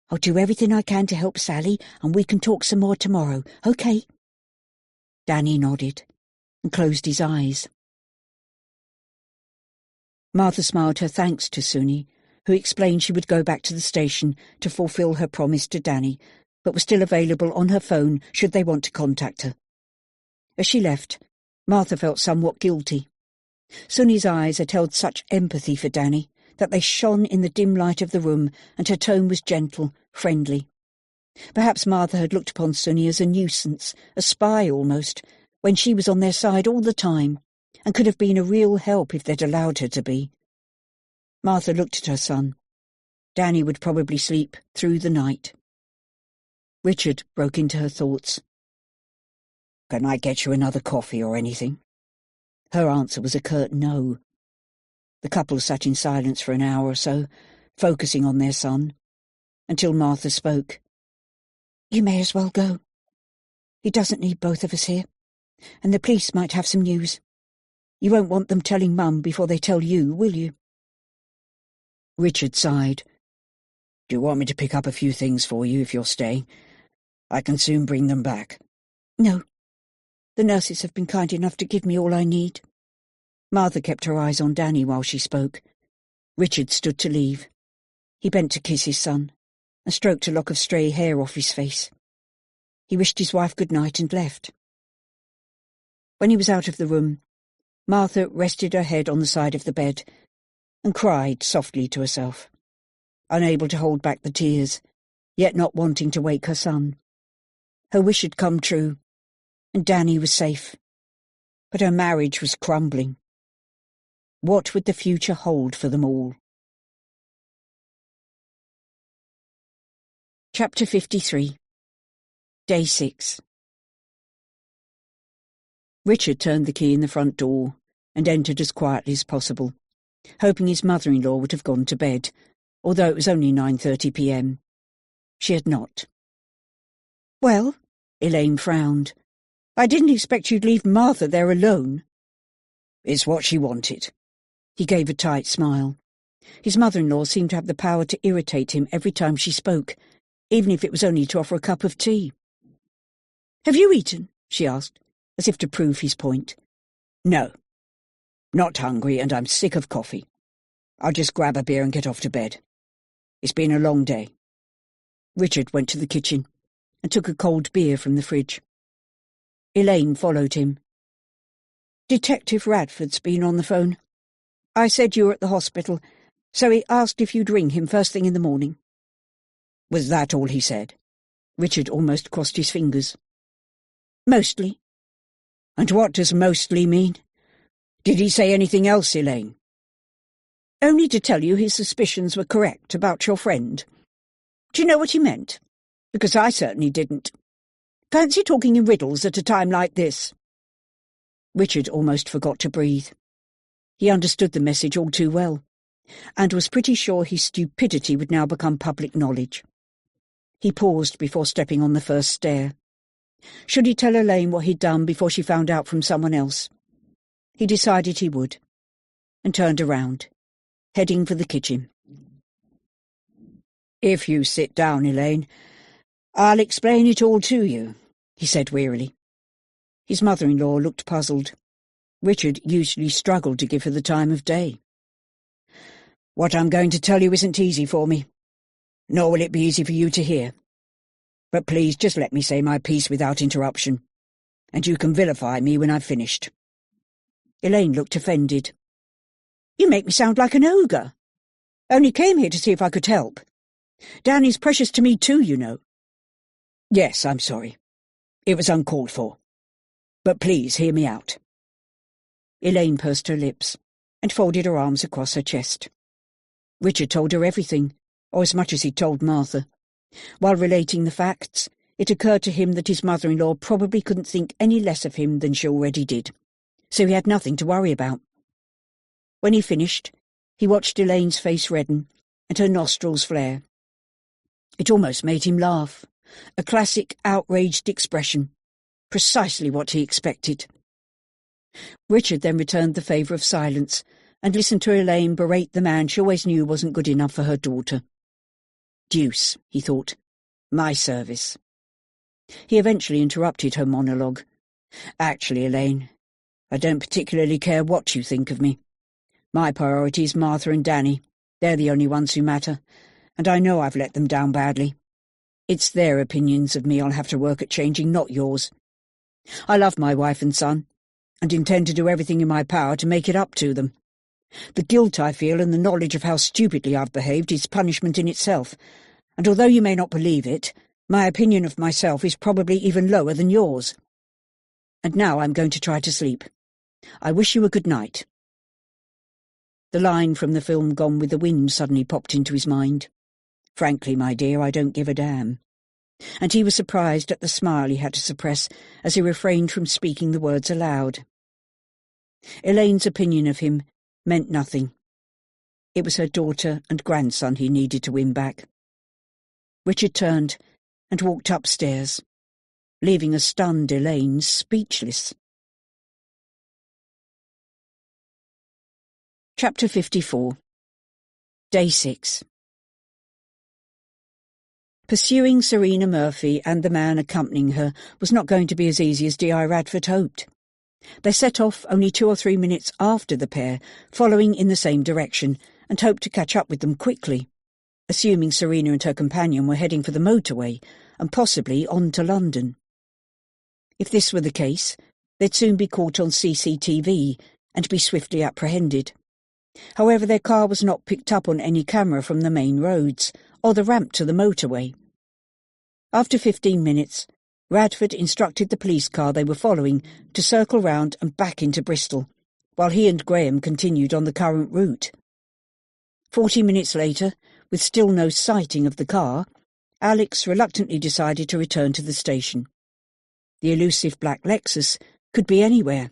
S1: I'll do everything I can to help Sally, and we can talk some more tomorrow, okay? Danny nodded and closed his eyes. Martha smiled her thanks to Suni, who explained she would go back to the station to fulfill her promise to Danny, but was still available on her phone should they want to contact her. As she left, Martha felt somewhat guilty. Suni's eyes had held such empathy for Danny that they shone in the dim light of the room, and her tone was gentle, friendly. Perhaps Martha had looked upon Suni as a nuisance, a spy almost, when she was on their side all the time, and could have been a real help if they'd allowed her to be. Martha looked at her son. Danny would probably sleep through the night. Richard broke into her thoughts. "Can I get you another coffee or anything?" Her answer was a curt no. The couple sat in silence for an hour or so, focusing on their son, until Martha spoke.
S6: You may as well go. He doesn't need both of us here, and the police might have some news.
S1: You won't want them telling Mum before they tell you, will you? Richard sighed. "Do you want me to pick up a few things for you if you're staying? I can soon bring them back."
S6: "No. The nurses have been kind enough to give me all I need."
S1: Martha kept her eyes on Danny while she spoke. Richard stood to leave. He bent to kiss his son, and stroked a lock of stray hair off his face. He wished his wife good night and left. When he was out of the room, Martha rested her head on the side of the bed and cried softly to herself, unable to hold back the tears, yet not wanting to wake her son. Her wish had come true, and Danny was safe, but her marriage was crumbling. What would the future hold for them all? Chapter 53. Day 6. Richard turned the key in the front door and entered as quietly as possible, hoping his mother-in-law would have gone to bed, although it was only 9:30 p.m. She had not. "Well," Elaine frowned, "I didn't expect you'd leave Martha there alone." "It's what she wanted." He gave a tight smile. His mother-in-law seemed to have the power to irritate him every time she spoke, even if it was only to offer a cup of tea. "Have you eaten?" she asked, as if to prove his point. "No. Not hungry, and I'm sick of coffee. I'll just grab a beer and get off to bed. It's been a long day." Richard went to the kitchen and took a cold beer from the fridge. Elaine followed him. "Detective Radford's been on the phone. I said you were at the hospital, so he asked if you'd ring him first thing in the morning." "Was that all he said?" Richard almost crossed his fingers. "Mostly." "And what does mostly mean? Did he say anything else, Elaine?" "Only to tell you his suspicions were correct about your friend. Do you know what he meant? Because I certainly didn't. Fancy talking in riddles at a time like this." Richard almost forgot to breathe. He understood the message all too well, and was pretty sure his stupidity would now become public knowledge. He paused before stepping on the first stair. Should he tell Elaine what he'd done before she found out from someone else? He decided he would, and turned around, heading for the kitchen. "If you sit down, Elaine, I'll explain it all to you," he said wearily. His mother-in-law looked puzzled. Richard usually struggled to give her the time of day. "What I'm going to tell you isn't easy for me, nor will it be easy for you to hear. But please just let me say my piece without interruption, and you can vilify me when I've finished." Elaine looked offended. "You make me sound like an ogre. I only came here to see if I could help. Danny's precious to me too, you know." "Yes, I'm sorry. It was uncalled for. But please hear me out."
S4: Elaine pursed her lips and folded her arms across her chest. Richard told her everything, or as much as he'd told Martha. While relating the facts, it occurred to him that his mother-in-law probably couldn't think any less of him than she already did, so he had nothing to worry about. When he finished, he watched Elaine's face redden and her nostrils flare. It almost made him laugh, a classic outraged expression, precisely what he expected. Richard then returned the favour of silence and listened to Elaine berate the man she always knew wasn't good enough for her daughter. Deuce, he thought, my service. He eventually interrupted her monologue. Actually, Elaine, I don't particularly care what you think of me. My priority is Martha and Danny. They're the only ones who matter, and I know I've let them down badly. It's their opinions of me I'll have to work at changing, not yours. I love my wife and son, and intend to do everything in my power to make it up to them. The guilt I feel and the knowledge of how stupidly I've behaved is punishment in itself, and although you may not believe it, my opinion of myself is probably even lower than yours. And now I'm going to try to sleep. I wish you a good night. The line from the film Gone with the Wind suddenly popped into his mind. Frankly, my dear, I don't give a damn. And he was surprised at the smile he had to suppress as he refrained from speaking the words aloud. Elaine's opinion of him meant nothing. It was her daughter and grandson he needed to win back. Richard turned and walked upstairs, leaving a stunned Elaine speechless. Chapter 54. Day 6. Pursuing Serena Murphy and the man accompanying her was not going to be as easy as D.I. Radford hoped. They set off only 2 or 3 minutes after the pair, following in the same direction, and hoped to catch up with them quickly, assuming Serena and her companion were heading for the motorway and possibly on to London. If this were the case, they'd soon be caught on CCTV and be swiftly apprehended. However, their car was not picked up on any camera from the main roads or the ramp to the motorway. After 15 minutes, Radford instructed the police car they were following to circle round and back into Bristol, while he and Graham continued on the current route. 40 minutes later, with still no sighting of the car, Alex reluctantly decided to return to the station. The elusive black Lexus could be anywhere.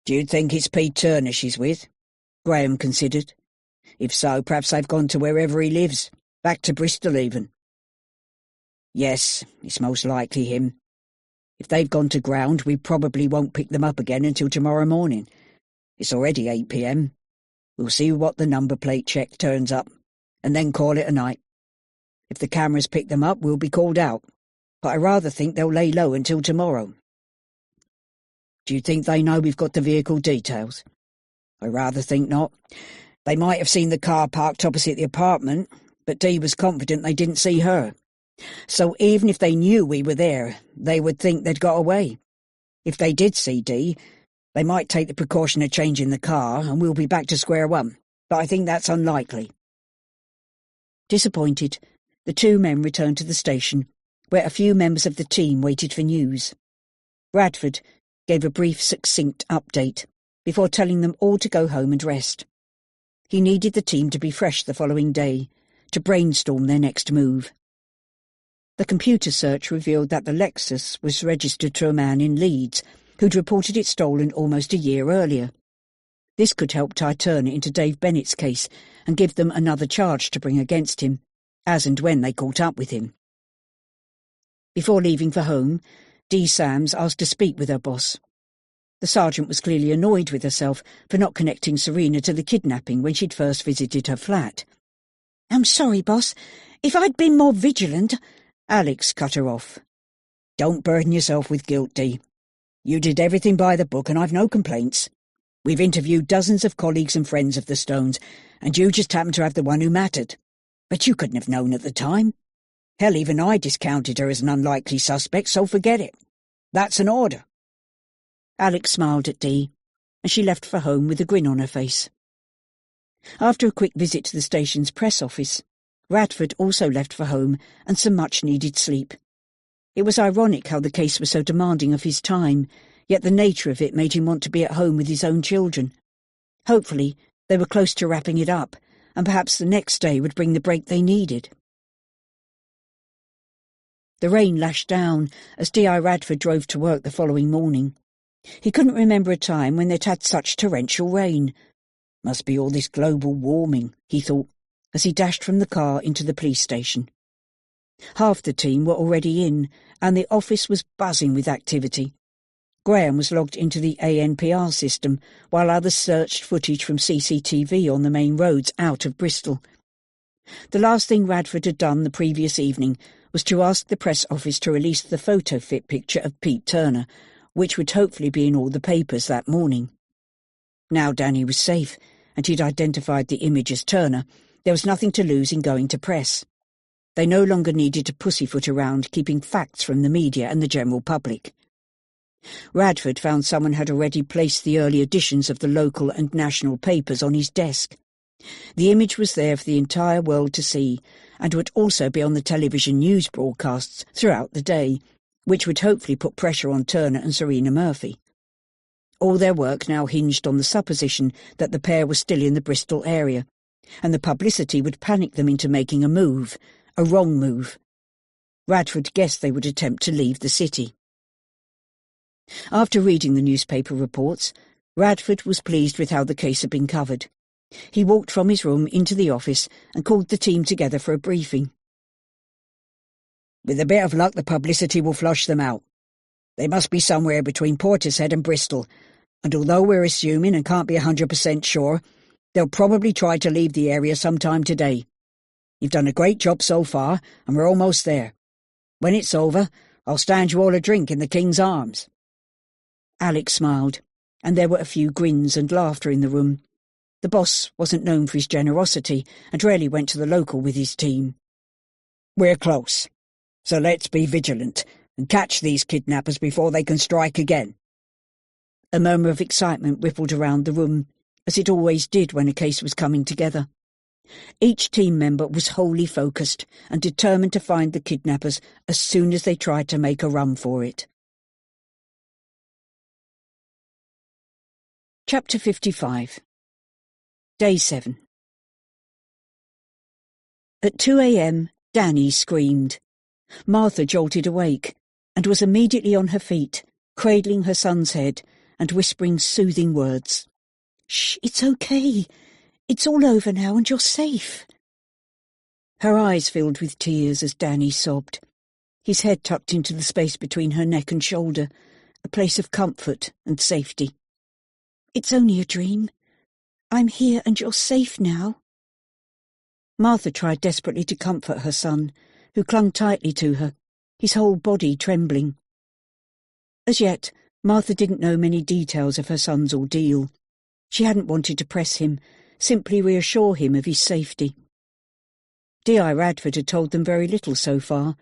S4: "Do you think it's Pete Turner she's with?" Graham considered. "If so, perhaps they've gone to wherever he lives, back to Bristol even." "Yes, it's most likely him. If they've gone to ground, we probably won't pick them up again until tomorrow morning. It's already 8 p.m. We'll see what the number plate check turns up, and then call it a night. If the cameras pick them up, we'll be called out, but I rather think they'll lay low until tomorrow." "Do you think they know we've got the vehicle details?" "I rather think not. They might have seen the car parked opposite the apartment, but Dee was confident they didn't see her. So even if they knew we were there, they would think they'd got away. If they did see Dee, they might take the precaution of changing the car, and we'll be back to square one, but I think that's unlikely." Disappointed, the two men returned to the station, where a few members of the team waited for news. Radford gave a brief, succinct update, before telling them all to go home and rest. He needed the team to be fresh the following day, to brainstorm their next move. The computer search revealed that the Lexus was registered to a man in Leeds, who'd reported it stolen almost a year earlier. This could help tie Turner into Dave Bennett's case and give them another charge to bring against him, as and when they caught up with him. Before leaving for home, Dee Sams asked to speak with her boss. The sergeant was clearly annoyed with herself for not connecting Serena to the kidnapping when she'd first visited her flat.
S5: "I'm sorry, boss. If I'd been more vigilant—"
S4: Alex cut her off. "Don't burden yourself with guilt, Dee. You did everything by the book, and I've no complaints. We've interviewed dozens of colleagues and friends of the Stones, and you just happened to have the one who mattered. But you couldn't have known at the time. Hell, even I discounted her as an unlikely suspect, so forget it. That's an order."
S1: Alex smiled at Dee, and she left for home with a grin on her face. After a quick visit to the station's press office, Radford also left for home and some much-needed sleep. It was ironic how the case was so demanding of his time,
S4: yet the nature of it made him want to be at home with his own children. Hopefully, they were close to wrapping it up, and perhaps the next day would bring the break they needed. The rain lashed down as D.I. Radford drove to work the following morning. He couldn't remember a time when they'd had such torrential rain. Must be all this global warming, he thought, as he dashed from the car into the police station. Half the team were already in, and the office was buzzing with activity. Graham was logged into the ANPR system, while others searched footage from CCTV on the main roads out of Bristol. The last thing Radford had done the previous evening was to ask the press office to release the photo fit picture of Pete Turner, which would hopefully be in all the papers that morning. Now Danny was safe, and he'd identified the image as Turner. There was nothing to lose in going to press. They no longer needed to pussyfoot around keeping facts from the media and the general public. Radford found someone had already placed the early editions of the local and national papers on his desk. The image was there for the entire world to see, and would also be on the television news broadcasts throughout the day, which would hopefully put pressure on Turner and Serena Murphy. All their work now hinged on the supposition that the pair were still in the Bristol area, and the publicity would panic them into making a move, a wrong move. Radford guessed they would attempt to leave the city. After reading the newspaper reports, Radford was pleased with how the case had been covered. He walked from his room into the office and called the team together for a briefing. With a bit of luck, the publicity will flush them out. They must be somewhere between Portishead and Bristol, and although we're assuming and can't be 100% sure, they'll probably try to leave the area sometime today. You've done a great job so far, and we're almost there. When it's over, I'll stand you all a drink in the King's Arms. Alex smiled, and there were a few grins and laughter in the room. The boss wasn't known for his generosity and rarely went to the local with his team. We're close, so let's be vigilant and catch these kidnappers before they can strike again. A murmur of excitement rippled around the room, as it always did when a case was coming together. Each team member was wholly focused and determined to find the kidnappers as soon as they tried to make a run for it. Chapter 55. Day 7. At 2 a.m, Danny screamed. Martha jolted awake and was immediately on her feet, cradling her son's head and whispering soothing words.
S5: "Shh, it's okay. It's all over now and you're safe."
S4: Her eyes filled with tears as Danny sobbed, his head tucked into the space between her neck and shoulder, a place of comfort and safety.
S5: "It's only a dream. I'm here and you're safe now."
S4: Martha tried desperately to comfort her son, who clung tightly to her, his whole body trembling. As yet, Martha didn't know many details of her son's ordeal. She hadn't wanted to press him, simply reassure him of his safety. D.I. Radford had told them very little so far,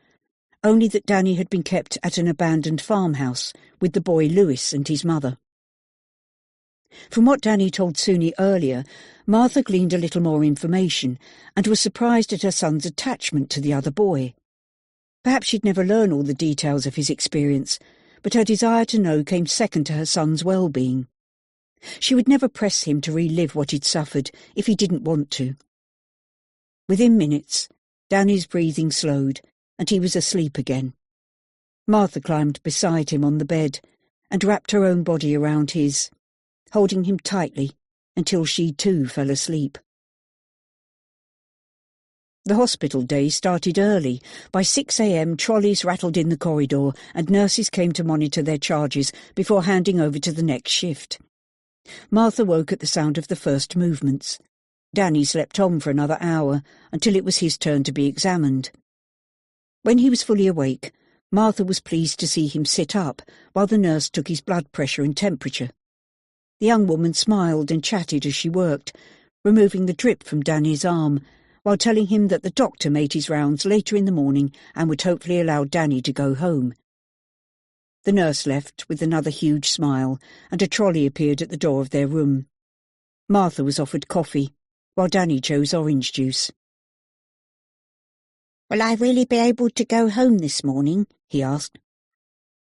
S4: only that Danny had been kept at an abandoned farmhouse with the boy Lewis and his mother. From what Danny told Suni earlier, Martha gleaned a little more information and was surprised at her son's attachment to the other boy. Perhaps she'd never learn all the details of his experience, but her desire to know came second to her son's well-being. She would never press him to relive what he'd suffered if he didn't want to. Within minutes, Danny's breathing slowed, and he was asleep again. Martha climbed beside him on the bed and wrapped her own body around his, holding him tightly until she too fell asleep. The hospital day started early. By 6 a.m, trolleys rattled in the corridor and nurses came to monitor their charges before handing over to the next shift. Martha woke at the sound of the first movements. Danny slept on for another hour until it was his turn to be examined. When he was fully awake, Martha was pleased to see him sit up while the nurse took his blood pressure and temperature. The young woman smiled and chatted as she worked, removing the drip from Danny's arm, while telling him that the doctor made his rounds later in the morning and would hopefully allow Danny to go home. The nurse left with another huge smile, and a trolley appeared at the door of their room. Martha was offered coffee, while Danny chose orange juice.
S6: "Will I really be able to go home this morning?"
S4: he asked.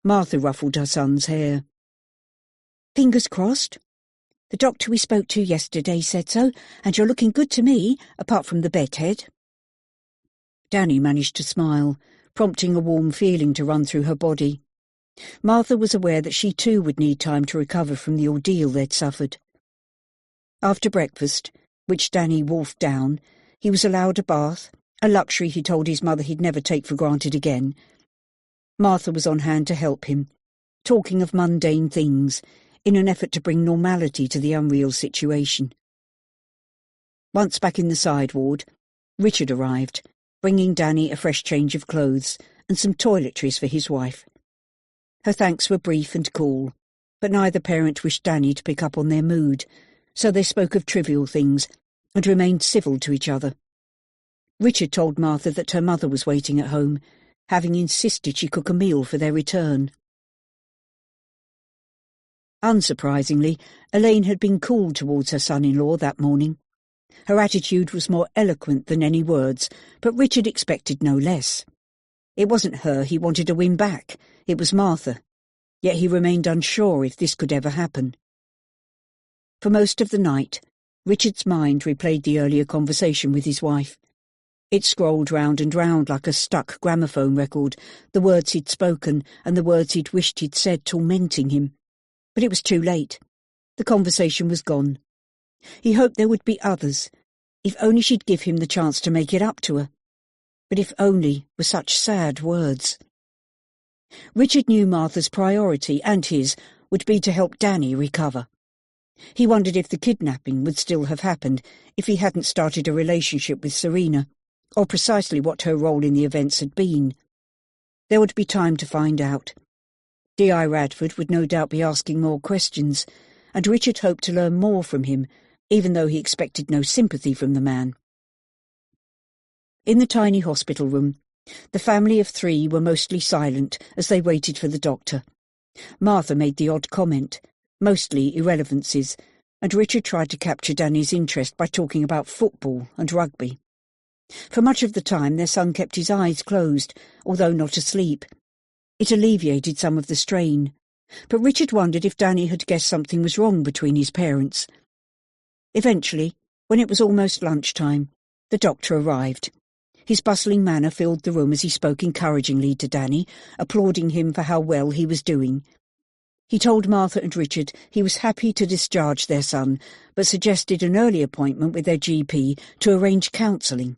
S4: Martha ruffled her son's hair.
S6: Fingers crossed. The doctor we spoke to yesterday said so, and you're looking good to me, apart from the bedhead.
S1: Danny managed to smile, prompting a warm feeling to run through her body. Martha was aware that she too would need time to recover from the ordeal they'd suffered. After breakfast, which Danny wolfed down, he was allowed a bath, a luxury he told his mother he'd never take for granted again. Martha was on hand to help him, talking of mundane things, in an effort to bring normality to the unreal situation. Once back in the side ward, Richard arrived, bringing Danny a fresh change of clothes and some toiletries for his wife. Her thanks were brief and cool, but neither parent wished Danny to pick up on their mood, so they spoke of trivial things and remained civil to each other. Richard told Martha that her mother was waiting at home, having insisted she cook a meal for their return. Unsurprisingly, Elaine had been cool towards her son-in-law that morning. Her attitude was more eloquent than any words, but Richard expected no less. It wasn't her he wanted to win back, it was Martha, yet he remained unsure if this could ever happen. For most of the night, Richard's mind replayed the earlier conversation with his wife. It scrolled round and round like a stuck gramophone record, the words he'd spoken and the words he'd wished he'd said tormenting him. But it was too late. The conversation was gone. He hoped there would be others, if only she'd give him the chance to make it up to her. But if only were such sad words. Richard knew Martha's priority, and his, would be to help Danny recover. He wondered if the kidnapping would still have happened if he hadn't started a relationship with Serena, or precisely what her role in the events had been. There would be time to find out. D.I. Radford would no doubt be asking more questions, and Richard hoped to learn more from him, even though he expected no sympathy from the man. In the tiny hospital room, the family of 3 were mostly silent as they waited for the doctor. Martha made the odd comment, mostly irrelevancies, and Richard tried to capture Danny's interest by talking about football and rugby. For much of the time their son kept his eyes closed, although not asleep. It alleviated some of the strain, but Richard wondered if Danny had guessed something was wrong between his parents. Eventually, when it was almost lunchtime, the doctor arrived. His bustling manner filled the room as he spoke encouragingly to Danny, applauding him for how well he was doing. He told Martha and Richard he was happy to discharge their son, but suggested an early appointment with their GP to arrange counselling.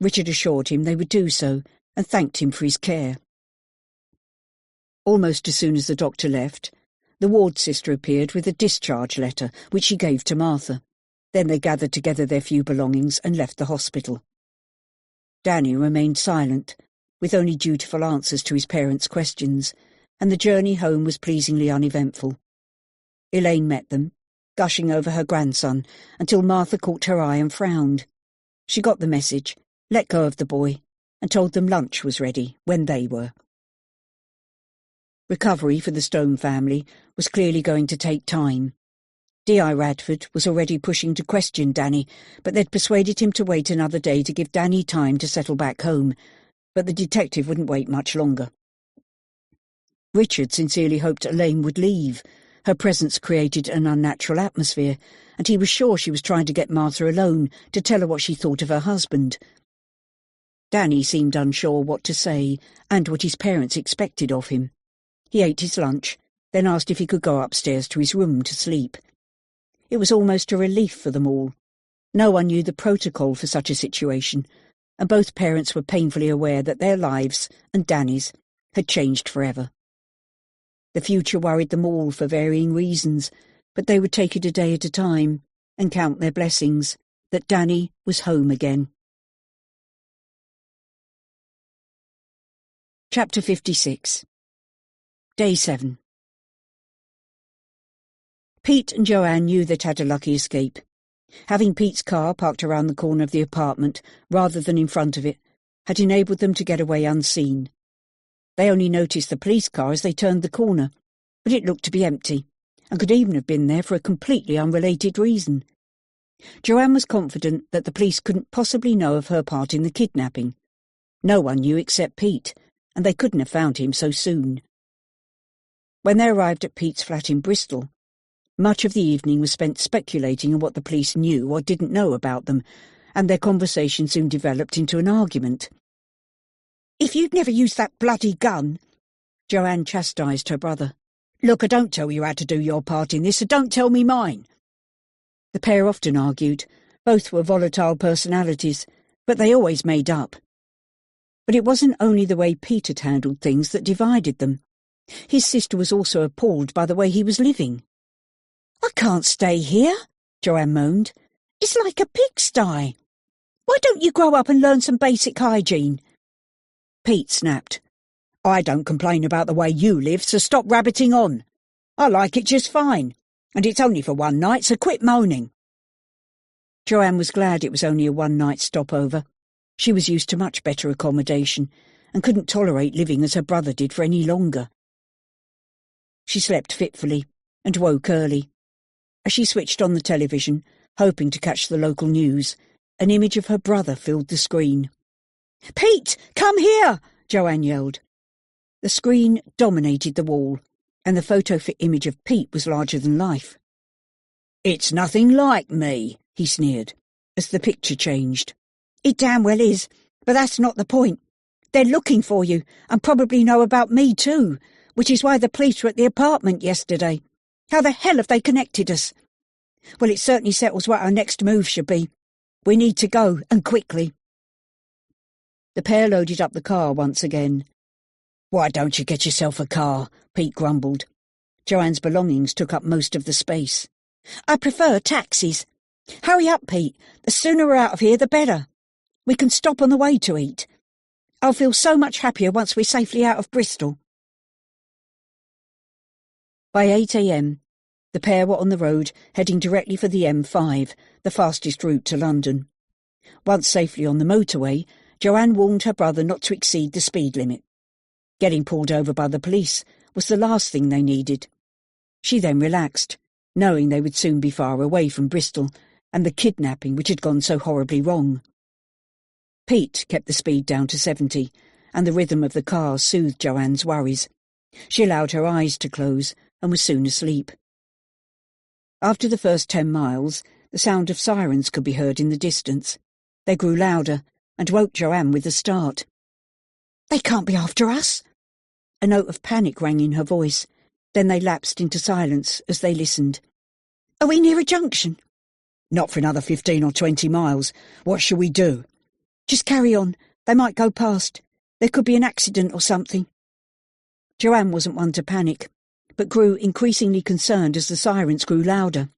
S1: Richard assured him they would do so, and thanked him for his care. Almost as soon as the doctor left, the ward sister appeared with a discharge letter, which she gave to Martha. Then they gathered together their few belongings and left the hospital. Danny remained silent, with only dutiful answers to his parents' questions, and the journey home was pleasingly uneventful. Elaine met them, gushing over her grandson, until Martha caught her eye and frowned. She got the message, let go of the boy, and told them lunch was ready when they were. Recovery for the Stone family was clearly going to take time. D.I. Radford was already pushing to question Danny, but they'd persuaded him to wait another day to give Danny time to settle back home, but the detective wouldn't wait much longer. Richard sincerely hoped Elaine would leave. Her presence created an unnatural atmosphere, and he was sure she was trying to get Martha alone to tell her what she thought of her husband. Danny seemed unsure what to say and what his parents expected of him. He ate his lunch, then asked if he could go upstairs to his room to sleep. It was almost a relief for them all. No one knew the protocol for such a situation, and both parents were painfully aware that their lives, and Danny's, had changed forever. The future worried them all for varying reasons, but they would take it a day at a time and count their blessings that Danny was home again. Chapter 56. Day 7. Pete and Joanne knew they'd had a lucky escape. Having Pete's car parked around the corner of the apartment, rather than in front of it, had enabled them to get away unseen. They only noticed the police car as they turned the corner, but it looked to be empty, and could even have been there for a completely unrelated reason. Joanne was confident that the police couldn't possibly know of her part in the kidnapping. No one knew except Pete, and they couldn't have found him so soon. When they arrived at Pete's flat in Bristol, Much of the evening was spent speculating on what the police knew or didn't know about them, and their conversation soon developed into an argument.
S5: "If you'd never used that bloody gun—"
S1: Joanne chastised her brother.
S4: "Look, I don't tell you how to do your part in this, so don't tell me mine."
S1: The pair often argued. Both were volatile personalities, but they always made up. But it wasn't only the way Pete had handled things that divided them. His sister was also appalled by the way he was living.
S5: "I can't stay here,"
S1: Joanne moaned.
S5: "It's like a pigsty. Why don't you grow up and learn some basic hygiene?"
S1: Pete snapped.
S4: "I don't complain about the way you live, so stop rabbiting on. I like it just fine, and it's only for one night, so quit moaning."
S1: Joanne was glad it was only a one-night stopover. She was used to much better accommodation and couldn't tolerate living as her brother did for any longer. She slept fitfully and woke early. As she switched on the television, hoping to catch the local news, an image of her brother filled the screen.
S5: "Pete, come here!"
S1: Joanne yelled. The screen dominated the wall, and the photo-fit image of Pete was larger than life.
S4: "It's nothing like me," he sneered,
S1: as the picture changed.
S5: "It damn well is, but that's not the point. They're looking for you, and probably know about me too, which is why the police were at the apartment yesterday. How the hell have they connected us? Well, it certainly settles what our next move should be. We need to go, and quickly."
S1: The pair loaded up the car once again.
S4: "Why don't you get yourself a car?"
S1: Pete grumbled. Joanne's belongings took up most of the space.
S5: "I prefer taxis. Hurry up, Pete. The sooner we're out of here, the better. We can stop on the way to eat. I'll feel so much happier once we're safely out of Bristol."
S1: By 8 a.m, the pair were on the road, heading directly for the M5, the fastest route to London. Once safely on the motorway, Joanne warned her brother not to exceed the speed limit. Getting pulled over by the police was the last thing they needed. She then relaxed, knowing they would soon be far away from Bristol and the kidnapping which had gone so horribly wrong. Pete kept the speed down to 70, and the rhythm of the car soothed Joanne's worries. She allowed her eyes to close and was soon asleep. After the first 10 miles, the sound of sirens could be heard in the distance. They grew louder and woke Joanne with a start.
S5: "They can't be after us."
S1: A note of panic rang in her voice. Then they lapsed into silence as they listened.
S5: "Are we near a junction?"
S4: "Not for another 15 or 20 miles. What shall we do?"
S5: "Just carry on. They might go past. There could be an accident or something."
S1: Joanne wasn't one to panic, but grew increasingly concerned as the sirens grew louder.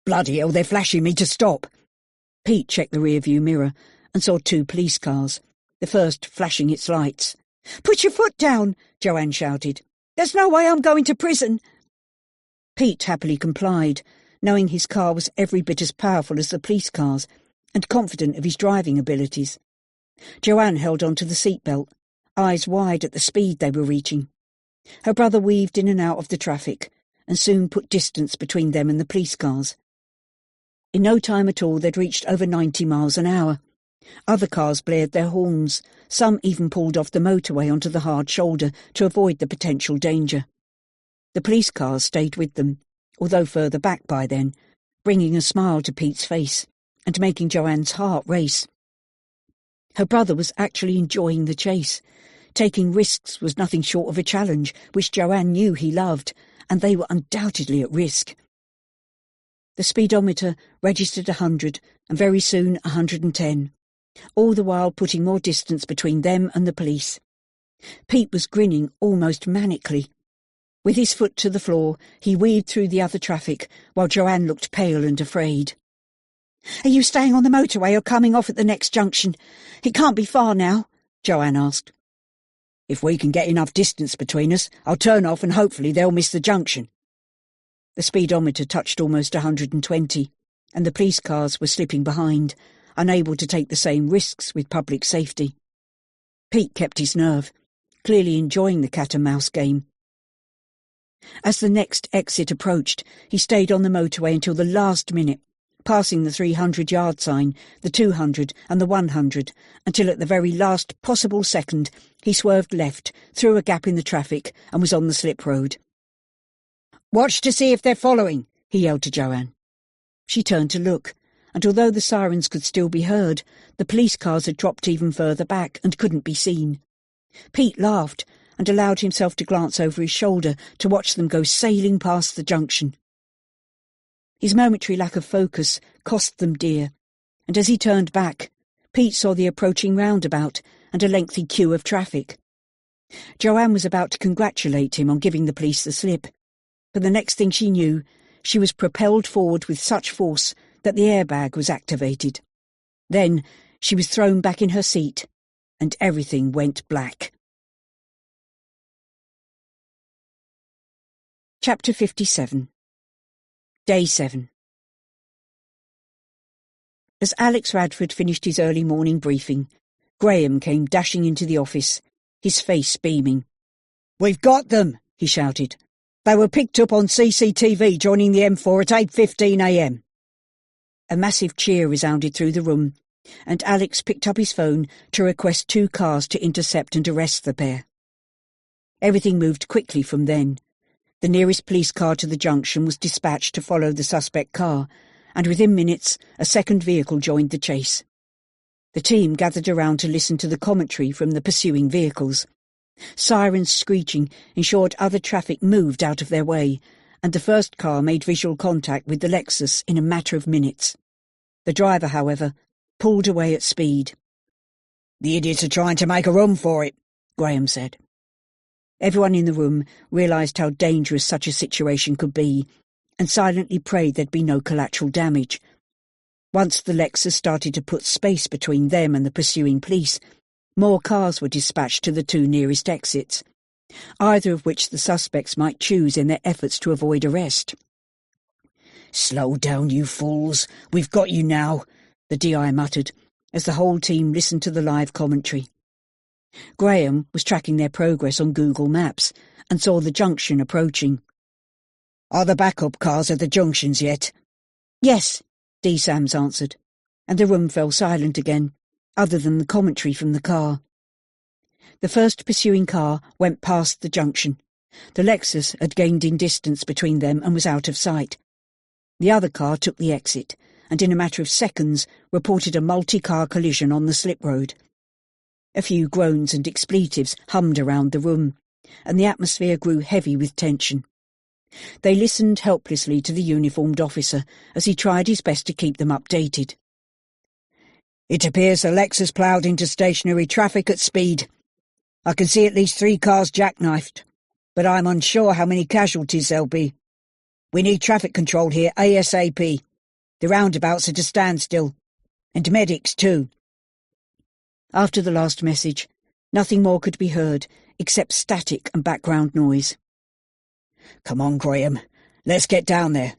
S4: "Bloody hell, they're flashing me to stop."
S1: Pete checked the rearview mirror and saw 2 police cars, the first flashing its lights.
S5: "Put your foot down," Joanne shouted. "There's no way I'm going to prison."
S1: Pete happily complied, knowing his car was every bit as powerful as the police cars, and confident of his driving abilities. Joanne held on to the seatbelt, eyes wide at the speed they were reaching. Her brother weaved in and out of the traffic, and soon put distance between them and the police cars. In no time at all they'd reached over 90 miles an hour. Other cars blared their horns, some even pulled off the motorway onto the hard shoulder to avoid the potential danger. The police cars stayed with them, although further back by then, bringing a smile to Pete's face and making Joanne's heart race. Her brother was actually enjoying the chase. Taking risks was nothing short of a challenge, which Joanne knew he loved, and they were undoubtedly at risk. The speedometer registered 100, and very soon 110, all the while putting more distance between them and the police. Pete was grinning almost manically. With his foot to the floor, he weaved through the other traffic, while Joanne looked pale and afraid.
S5: "Are you staying on the motorway or coming off at the next junction? It can't be far now," Joanne asked.
S4: "If we can get enough distance between us, I'll turn off and hopefully they'll miss the junction."
S1: The speedometer touched almost 120, and the police cars were slipping behind, unable to take the same risks with public safety. Pete kept his nerve, clearly enjoying the cat-and-mouse game. As the next exit approached, he stayed on the motorway until the last minute, passing the 300-yard sign, the 200 and the 100, until at the very last possible second he swerved left, through a gap in the traffic, and was on the slip road.
S4: Watch to see if they're following,
S1: he yelled to Joanne. She turned to look, and although the sirens could still be heard, the police cars had dropped even further back and couldn't be seen. Pete laughed and allowed himself to glance over his shoulder to watch them go sailing past the junction. His momentary lack of focus cost them dear, and as he turned back, Pete saw the approaching roundabout and a lengthy queue of traffic. Joanne was about to congratulate him on giving the police the slip, but the next thing she knew, she was propelled forward with such force that the airbag was activated. Then she was thrown back in her seat, and everything went black. Chapter 57. Day 7. As Alex Radford finished his early morning briefing, Graham came dashing into the office, his face beaming.
S4: "We've got them," he shouted. "They were picked up on CCTV joining the M4 at 8:15 a.m.
S1: A massive cheer resounded through the room, and Alex picked up his phone to request 2 cars to intercept and arrest the pair. Everything moved quickly from then. The nearest police car to the junction was dispatched to follow the suspect car, and within minutes a second vehicle joined the chase. The team gathered around to listen to the commentary from the pursuing vehicles. Sirens screeching ensured other traffic moved out of their way, and the first car made visual contact with the Lexus in a matter of minutes. The driver, however, pulled away at speed.
S4: "The idiots are trying to make a run for it," Graham said.
S1: Everyone in the room realised how dangerous such a situation could be, and silently prayed there'd be no collateral damage. Once the Lexus started to put space between them and the pursuing police, more cars were dispatched to the 2 nearest exits, either of which the suspects might choose in their efforts to avoid arrest.
S4: "Slow down, you fools. We've got you now,"
S1: the DI muttered, as the whole team listened to the live commentary. Graham was tracking their progress on Google Maps and saw the junction approaching.
S4: "Are the backup cars at the junctions yet?"
S1: "Yes," D. Sams answered, and the room fell silent again, other than the commentary from the car. The first pursuing car went past the junction. The Lexus had gained in distance between them and was out of sight. The other car took the exit, and in a matter of seconds reported a multi-car collision on the slip road. A few groans and expletives hummed around the room, and the atmosphere grew heavy with tension. They listened helplessly to the uniformed officer as he tried his best to keep them updated.
S4: "It appears the Lexus ploughed into stationary traffic at speed. I can see at least 3 cars jackknifed, but I'm unsure how many casualties there'll be. We need traffic control here ASAP. The roundabouts at a standstill. And medics too." After the last message, nothing more could be heard except static and background noise. "Come on, Graham. Let's get down there."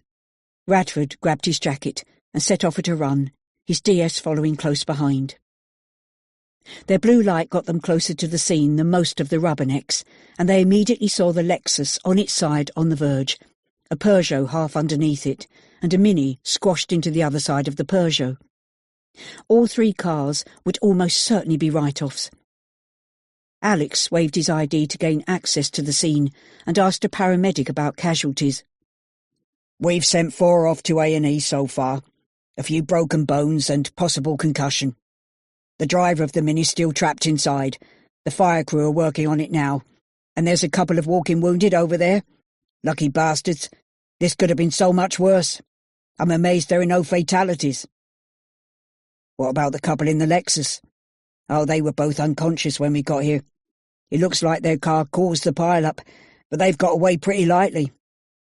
S1: Radford grabbed his jacket and set off at a run, his DS following close behind. Their blue light got them closer to the scene than most of the rubbernecks, and they immediately saw the Lexus on its side on the verge, a Peugeot half underneath it, and a Mini squashed into the other side of the Peugeot. All 3 cars would almost certainly be write-offs. Alex waved his ID to gain access to the scene and asked a paramedic about casualties.
S4: "We've sent 4 off to A&E so far. A few broken bones and possible concussion. The driver of the Mini's still trapped inside. The fire crew are working on it now. And there's a couple of walking wounded over there. Lucky bastards. This could have been so much worse. I'm amazed there are no fatalities." "What about the couple in the Lexus?" "Oh, they were both unconscious when we got here. It looks like their car caused the pile-up, but they've got away pretty lightly.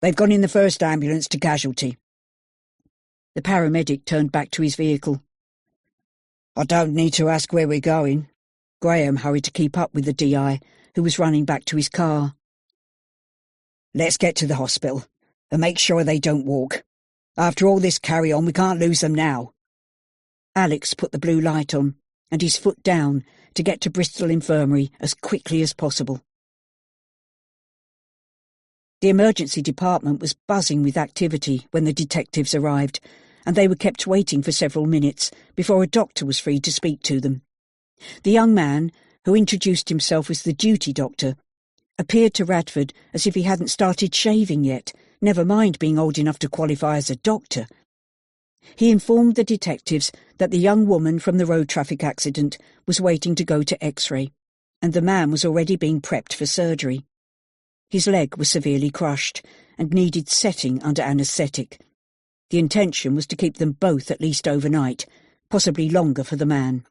S4: They've gone in the first ambulance to casualty."
S1: The paramedic turned back to his vehicle.
S4: "I don't need to ask where we're going."
S1: Graham hurried to keep up with the DI, who was running back to his car.
S4: "Let's get to the hospital and make sure they don't walk. After all this carry-on, we can't lose them now."
S1: Alex put the blue light on and his foot down to get to Bristol Infirmary as quickly as possible. The emergency department was buzzing with activity when the detectives arrived, and they were kept waiting for several minutes before a doctor was free to speak to them. The young man, who introduced himself as the duty doctor, appeared to Radford as if he hadn't started shaving yet,
S4: never mind being old enough to qualify as a doctor. He informed the detectives that the young woman from the road traffic accident was waiting to go to X-ray, and the man was already being prepped for surgery. His leg was severely crushed and needed setting under anaesthetic. The intention was to keep them both at least overnight, possibly longer for the man.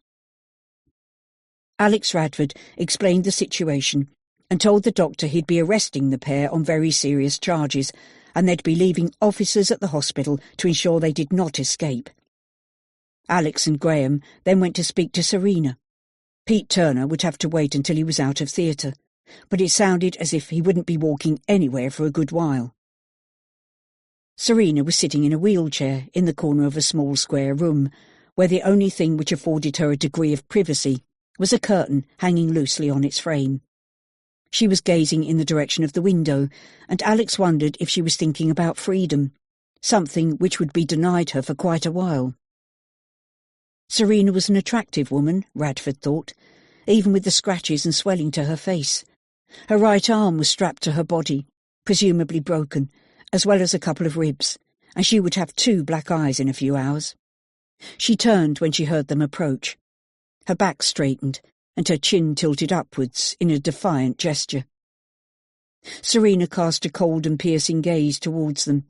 S4: Alex Radford explained the situation and told the doctor he'd be arresting the pair on very serious charges, and they'd be leaving officers at the hospital to ensure they did not escape. Alex and Graham then went to speak to Serena. Pete Turner would have to wait until he was out of theatre, but it sounded as if he wouldn't be walking anywhere for a good while. Serena was sitting in a wheelchair in the corner of a small square room, where the only thing which afforded her a degree of privacy was a curtain hanging loosely on its frame. She was gazing in the direction of the window, and Alex wondered if she was thinking about freedom, something which would be denied her for quite a while. Serena was an attractive woman, Radford thought, even with the scratches and swelling to her face. Her right arm was strapped to her body, presumably broken, as well as a couple of ribs, and she would have 2 black eyes in a few hours. She turned when she heard them approach. Her back straightened, and her chin tilted upwards in a defiant gesture. Serena cast a cold and piercing gaze towards them,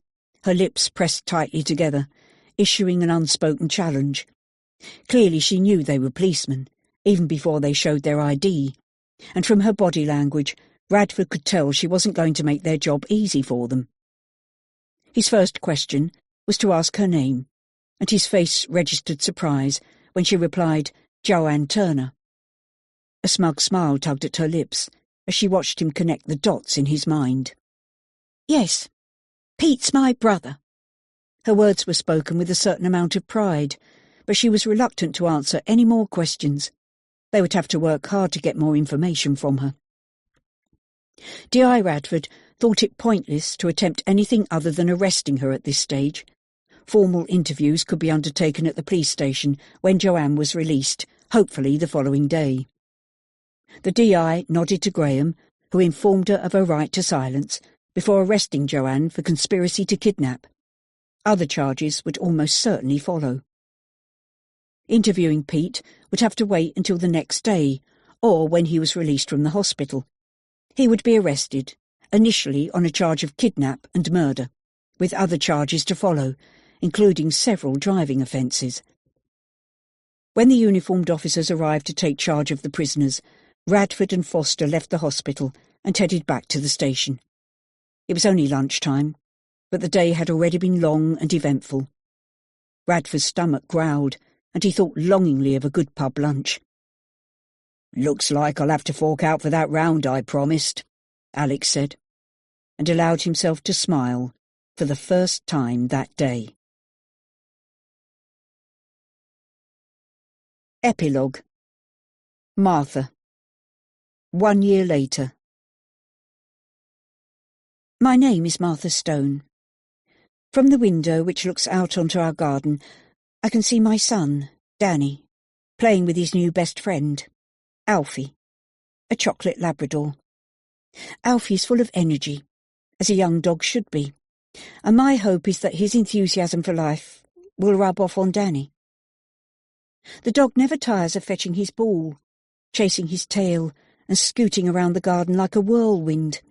S4: her lips pressed tightly together, issuing an unspoken challenge. Clearly she knew they were policemen, even before they showed their ID, and from her body language, Radford could tell she wasn't going to make their job easy for them. His first question was to ask her name, and his face registered surprise when she replied, "Joanne Turner." A smug smile tugged at her lips as she watched him connect the dots in his mind.
S5: "Yes, Pete's my brother."
S4: Her words were spoken with a certain amount of pride, but she was reluctant to answer any more questions. They would have to work hard to get more information from her. D.I. Radford thought it pointless to attempt anything other than arresting her at this stage. Formal interviews could be undertaken at the police station when Joanne was released, hopefully the following day. The D.I. nodded to Graham, who informed her of her right to silence, before arresting Joanne for conspiracy to kidnap. Other charges would almost certainly follow. Interviewing Pete would have to wait until the next day, or when he was released from the hospital. He would be arrested, initially on a charge of kidnap and murder, with other charges to follow, including several driving offences. When the uniformed officers arrived to take charge of the prisoners, Radford and Foster left the hospital and headed back to the station. It was only lunchtime, but the day had already been long and eventful. Radford's stomach growled, and he thought longingly of a good pub lunch. "Looks like I'll have to fork out for that round I promised," Alex said, and allowed himself to smile for the first time that day. Epilogue. Martha. 1 year later. My name is Martha Stone. From the window which looks out onto our garden, I can see my son, Danny, playing with his new best friend, Alfie, a chocolate Labrador. Alfie's full of energy, as a young dog should be, and my hope is that his enthusiasm for life will rub off on Danny. The dog never tires of fetching his ball, chasing his tail, and scooting around the garden like a whirlwind.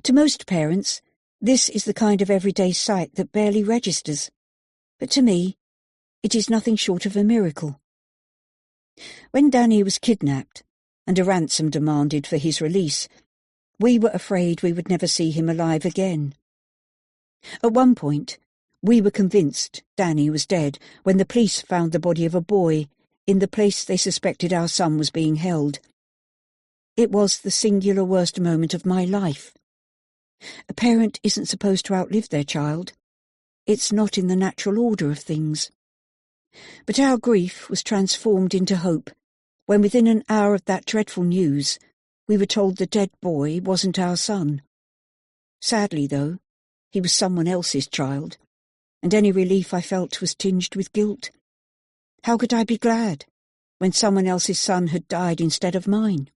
S4: To most parents, this is the kind of everyday sight that barely registers, but to me, it is nothing short of a miracle. When Danny was kidnapped, and a ransom demanded for his release, we were afraid we would never see him alive again. At one point, we were convinced Danny was dead when the police found the body of a boy in the place they suspected our son was being held. It was the singular worst moment of my life. A parent isn't supposed to outlive their child. It's not in the natural order of things. But our grief was transformed into hope when within an hour of that dreadful news we were told the dead boy wasn't our son. Sadly, though, he was someone else's child, and any relief I felt was tinged with guilt. How could I be glad when someone else's son had died instead of mine?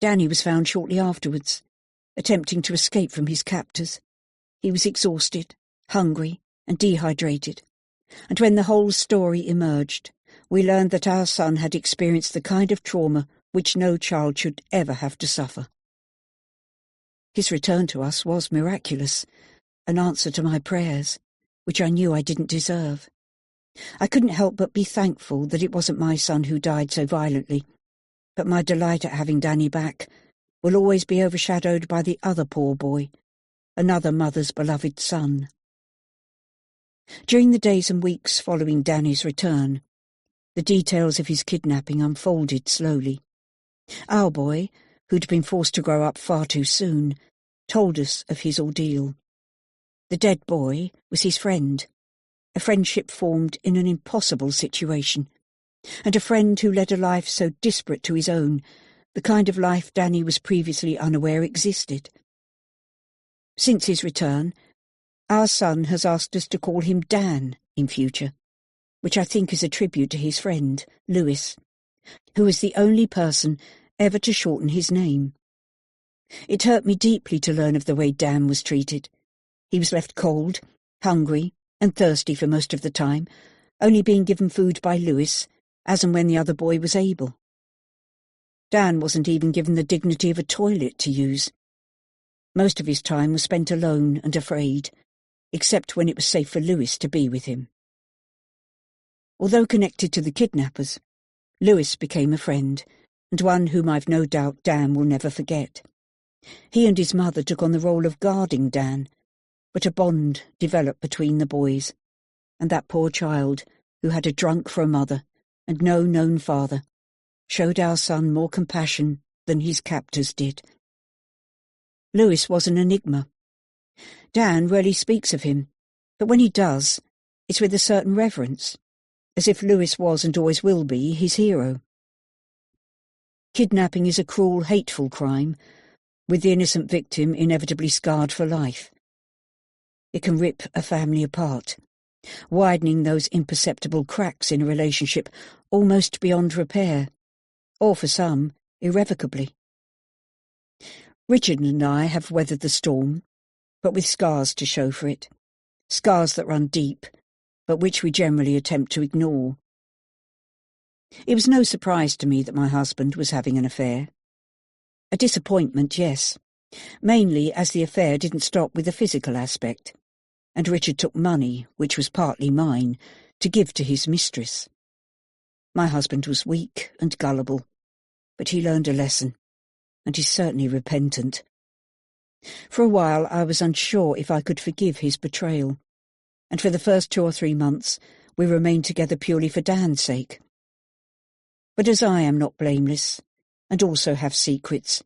S4: Danny was found shortly afterwards.
S1: attempting to escape from his captors. He was exhausted, hungry, and dehydrated. And when the whole story emerged, we learned that our son had experienced the kind of trauma which no child should ever have to suffer. His return to us was miraculous, an answer to my prayers, which I knew I didn't deserve. I couldn't help but be thankful that it wasn't my son who died so violently, but my delight at having Danny back will always be overshadowed by the other poor boy, another mother's beloved son. During the days and weeks following Danny's return, the details of his kidnapping unfolded slowly. Our boy, who'd been forced to grow up far too soon, told us of his ordeal. The dead boy was his friend, a friendship formed in an impossible situation, and a friend who led a life so disparate to his own, the kind of life Danny was previously unaware existed. Since his return, our son has asked us to call him Dan in future, which I think is a tribute to his friend, Lewis, who was the only person ever to shorten his name. It hurt me deeply to learn of the way Dan was treated. He was left cold, hungry, and thirsty for most of the time, only being given food by Lewis, as and when the other boy was able. Dan wasn't even given the dignity of a toilet to use. Most of his time was spent alone and afraid, except when it was safe for Lewis to be with him. Although connected to the kidnappers, Lewis became a friend, and one whom I've no doubt Dan will never forget. He and his mother took on the role of guarding Dan, but a bond developed between the boys, and that poor child, who had a drunk for a mother and no known father, showed our son more compassion than his captors did. Lewis was an enigma. Dan rarely speaks of him, but when he does, it's with a certain reverence, as if Lewis was and always will be his hero. Kidnapping is a cruel, hateful crime, with the innocent victim inevitably scarred for life. It can rip a family apart, widening those imperceptible cracks in a relationship almost beyond repair, or for some, irrevocably. Richard and I have weathered the storm, but with scars to show for it, scars that run deep, but which we generally attempt to ignore. It was no surprise to me that my husband was having an affair. A disappointment, yes, mainly as the affair didn't stop with the physical aspect, and Richard took money, which was partly mine, to give to his mistress. My husband was weak and gullible, but he learned a lesson, and he's certainly repentant. For a while I was unsure if I could forgive his betrayal, and for the first 2 or 3 months we remained together purely for Dan's sake. But as I am not blameless, and also have secrets,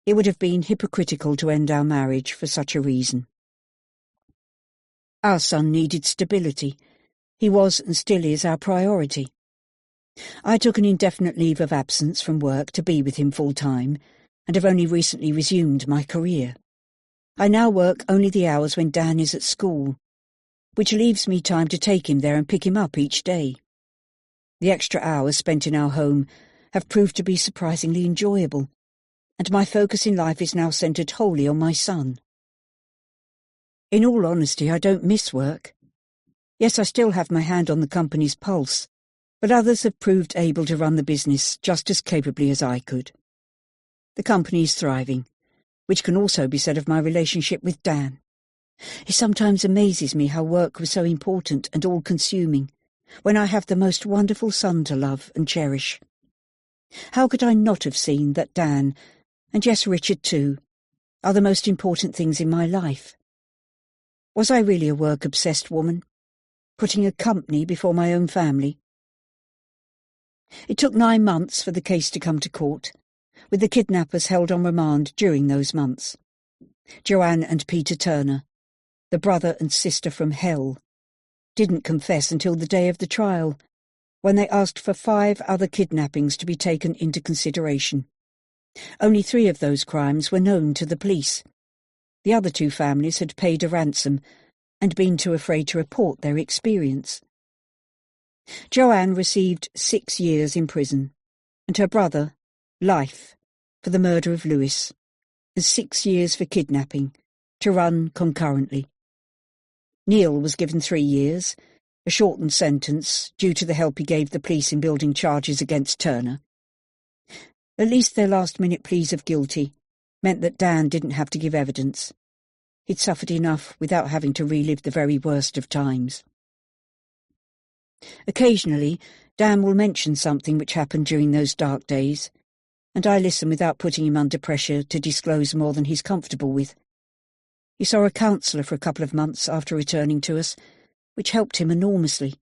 S1: it would have been hypocritical to end our marriage for such a reason. Our son needed stability. He was and still is our priority. I took an indefinite leave of absence from work to be with him full-time, and have only recently resumed my career. I now work only the hours when Dan is at school, which leaves me time to take him there and pick him up each day. The extra hours spent in our home have proved to be surprisingly enjoyable, and my focus in life is now centred wholly on my son. In all honesty, I don't miss work. Yes, I still have my hand on the company's pulse, but others have proved able to run the business just as capably as I could. The company is thriving, which can also be said of my relationship with Dan. It sometimes amazes me how work was so important and all-consuming, when I have the most wonderful son to love and cherish. How could I not have seen that Dan, and yes, Richard too, are the most important things in my life? Was I really a work-obsessed woman, putting a company before my own family? It took 9 months for the case to come to court, with the kidnappers held on remand during those months. Joanne and Peter Turner, the brother and sister from hell, didn't confess until the day of the trial, when they asked for 5 other kidnappings to be taken into consideration. Only 3 of those crimes were known to the police. The other 2 families had paid a ransom and been too afraid to report their experience. Joanne received 6 years in prison, and her brother, life, for the murder of Lewis, and 6 years for kidnapping, to run concurrently. Neil was given 3 years, a shortened sentence due to the help he gave the police in building charges against Turner. At least their last-minute pleas of guilty meant that Dan didn't have to give evidence. He'd suffered enough without having to relive the very worst of times. Occasionally, Dan will mention something which happened during those dark days, and I listen without putting him under pressure to disclose more than he's comfortable with. He saw a counsellor for a couple of months after returning to us, which helped him enormously.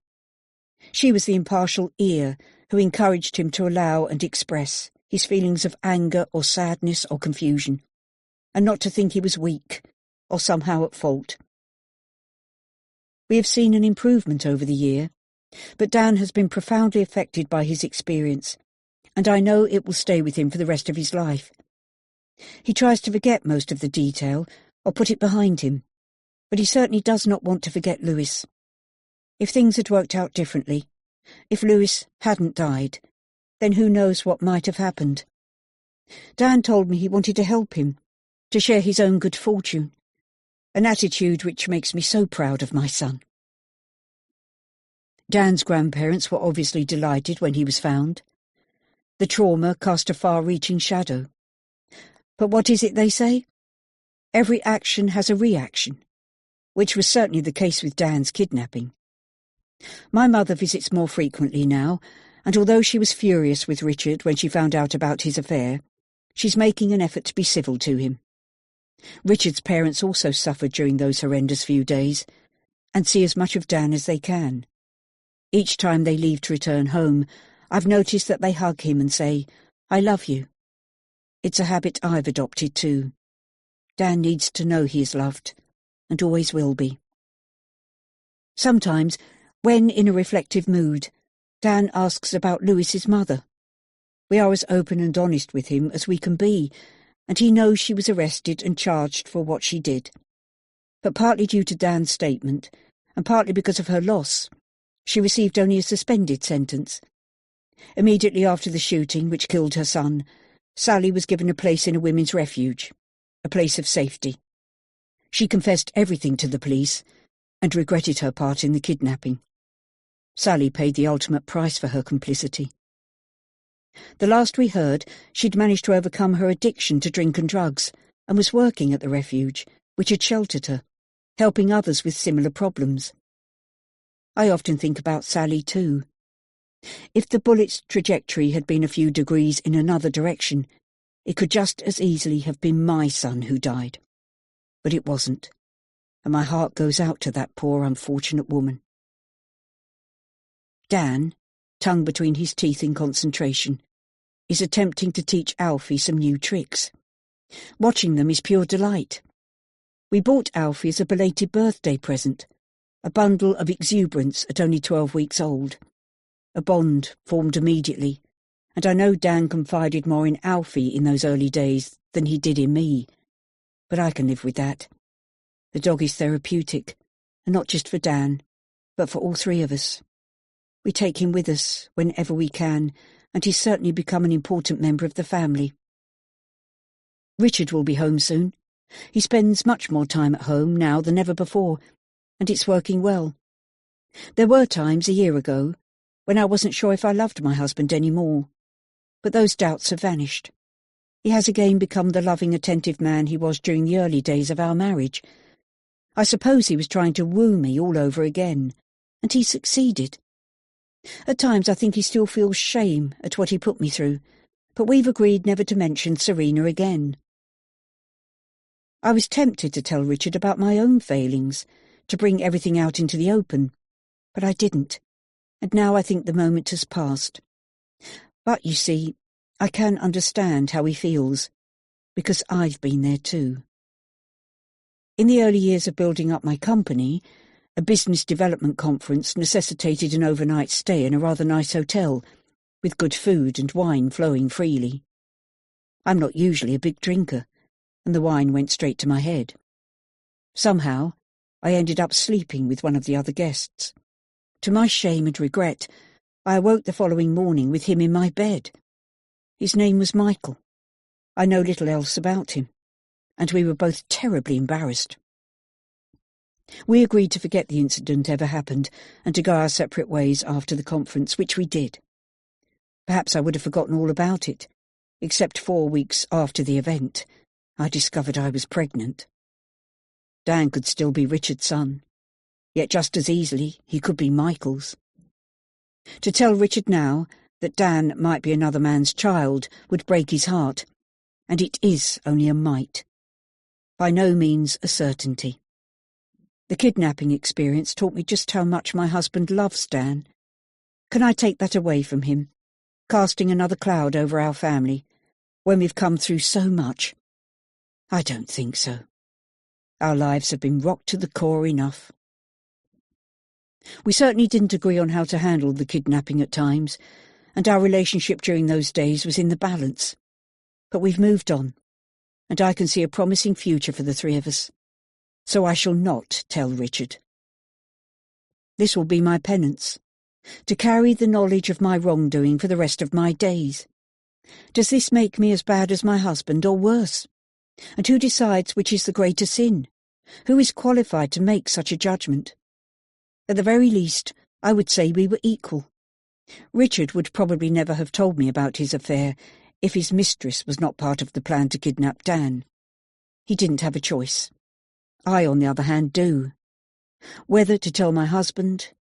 S1: She was the impartial ear who encouraged him to allow and express his feelings of anger or sadness or confusion, and not to think he was weak or somehow at fault. We have seen an improvement over the year, but Dan has been profoundly affected by his experience, and I know it will stay with him for the rest of his life. He tries to forget most of the detail or put it behind him, but he certainly does not want to forget Lewis. If things had worked out differently, if Lewis hadn't died, then who knows what might have happened. Dan told me he wanted to help him, to share his own good fortune, an attitude which makes me so proud of my son. Dan's grandparents were obviously delighted when he was found. The trauma cast a far-reaching shadow. But what is it they say? Every action has a reaction, which was certainly the case with Dan's kidnapping. My mother visits more frequently now, and although she was furious with Richard when she found out about his affair, she's making an effort to be civil to him. Richard's parents also suffered during those horrendous few days, and see as much of Dan as they can. Each time they leave to return home, I've noticed that they hug him and say, "I love you." It's a habit I've adopted too. Dan needs to know he is loved, and always will be. Sometimes, when in a reflective mood, Dan asks about Lewis's mother. We are as open and honest with him as we can be, and he knows she was arrested and charged for what she did. But partly due to Dan's statement, and partly because of her loss, she received only a suspended sentence. Immediately after the shooting which killed her son, Sally was given a place in a women's refuge, a place of safety. She confessed everything to the police and regretted her part in the kidnapping. Sally paid the ultimate price for her complicity. The last we heard, she'd managed to overcome her addiction to drink and drugs and was working at the refuge, which had sheltered her, helping others with similar problems. I often think about Sally too. If the bullet's trajectory had been a few degrees in another direction, it could just as easily have been my son who died. But it wasn't, and my heart goes out to that poor unfortunate woman. Dan, tongue between his teeth in concentration, is attempting to teach Alfie some new tricks. Watching them is pure delight. We bought Alfie as a belated birthday present, a bundle of exuberance at only 12 weeks old. A bond formed immediately, and I know Dan confided more in Alfie in those early days than he did in me. But I can live with that. The dog is therapeutic, and not just for Dan, but for all three of us. We take him with us whenever we can, and he's certainly become an important member of the family. Richard will be home soon. He spends much more time at home now than ever before, and it's working well. There were times a year ago when I wasn't sure if I loved my husband any more, but those doubts have vanished. He has again become the loving, attentive man he was during the early days of our marriage. I suppose he was trying to woo me all over again, and he succeeded. At times I think he still feels shame at what he put me through, but we've agreed never to mention Serena again. I was tempted to tell Richard about my own failings, to bring everything out into the open, but I didn't, and now I think the moment has passed. But, you see, I can understand how he feels, because I've been there too. In the early years of building up my company, a business development conference necessitated an overnight stay in a rather nice hotel, with good food and wine flowing freely. I'm not usually a big drinker, and the wine went straight to my head. Somehow, I ended up sleeping with one of the other guests. To my shame and regret, I awoke the following morning with him in my bed. His name was Michael. I know little else about him. and we were both terribly embarrassed. We agreed to forget the incident ever happened and to go our separate ways after the conference, which we did. Perhaps I would have forgotten all about it, except 4 weeks after the event, I discovered I was pregnant. Dan could still be Richard's son, yet just as easily he could be Michael's. To tell Richard now that Dan might be another man's child would break his heart, and it is only a might, by no means a certainty. The kidnapping experience taught me just how much my husband loves Dan. Can I take that away from him, casting another cloud over our family, when we've come through so much? I don't think so. Our lives have been rocked to the core enough. We certainly didn't agree on how to handle the kidnapping at times, and our relationship during those days was in the balance. But we've moved on, and I can see a promising future for the three of us. So I shall not tell Richard. This will be my penance, to carry the knowledge of my wrongdoing for the rest of my days. Does this make me as bad as my husband, or worse? And who decides which is the greater sin? Who is qualified to make such a judgment? At the very least, I would say we were equal. Richard would probably never have told me about his affair if his mistress was not part of the plan to kidnap Dan. He didn't have a choice. I, on the other hand, do. Whether to tell my husband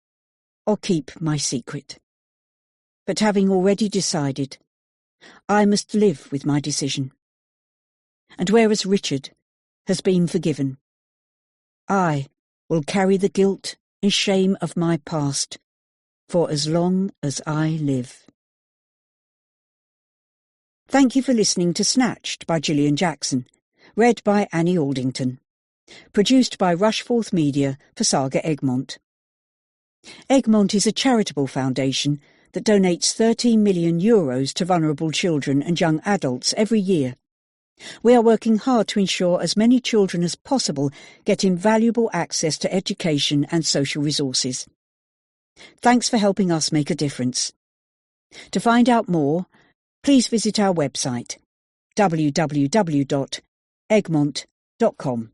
S1: or keep my secret. But having already decided, I must live with my decision. And whereas Richard has been forgiven, I will carry the guilt and shame of my past for as long as I live. Thank you for listening to Snatched by Gillian Jackson, read by Annie Aldington. Produced by Rushforth Media for Saga Egmont. Egmont is a charitable foundation that donates €13 million to vulnerable children and young adults every year. We are working hard to ensure as many children as possible get invaluable access to education and social resources. Thanks for helping us make a difference. To find out more, please visit our website www.egmont.com.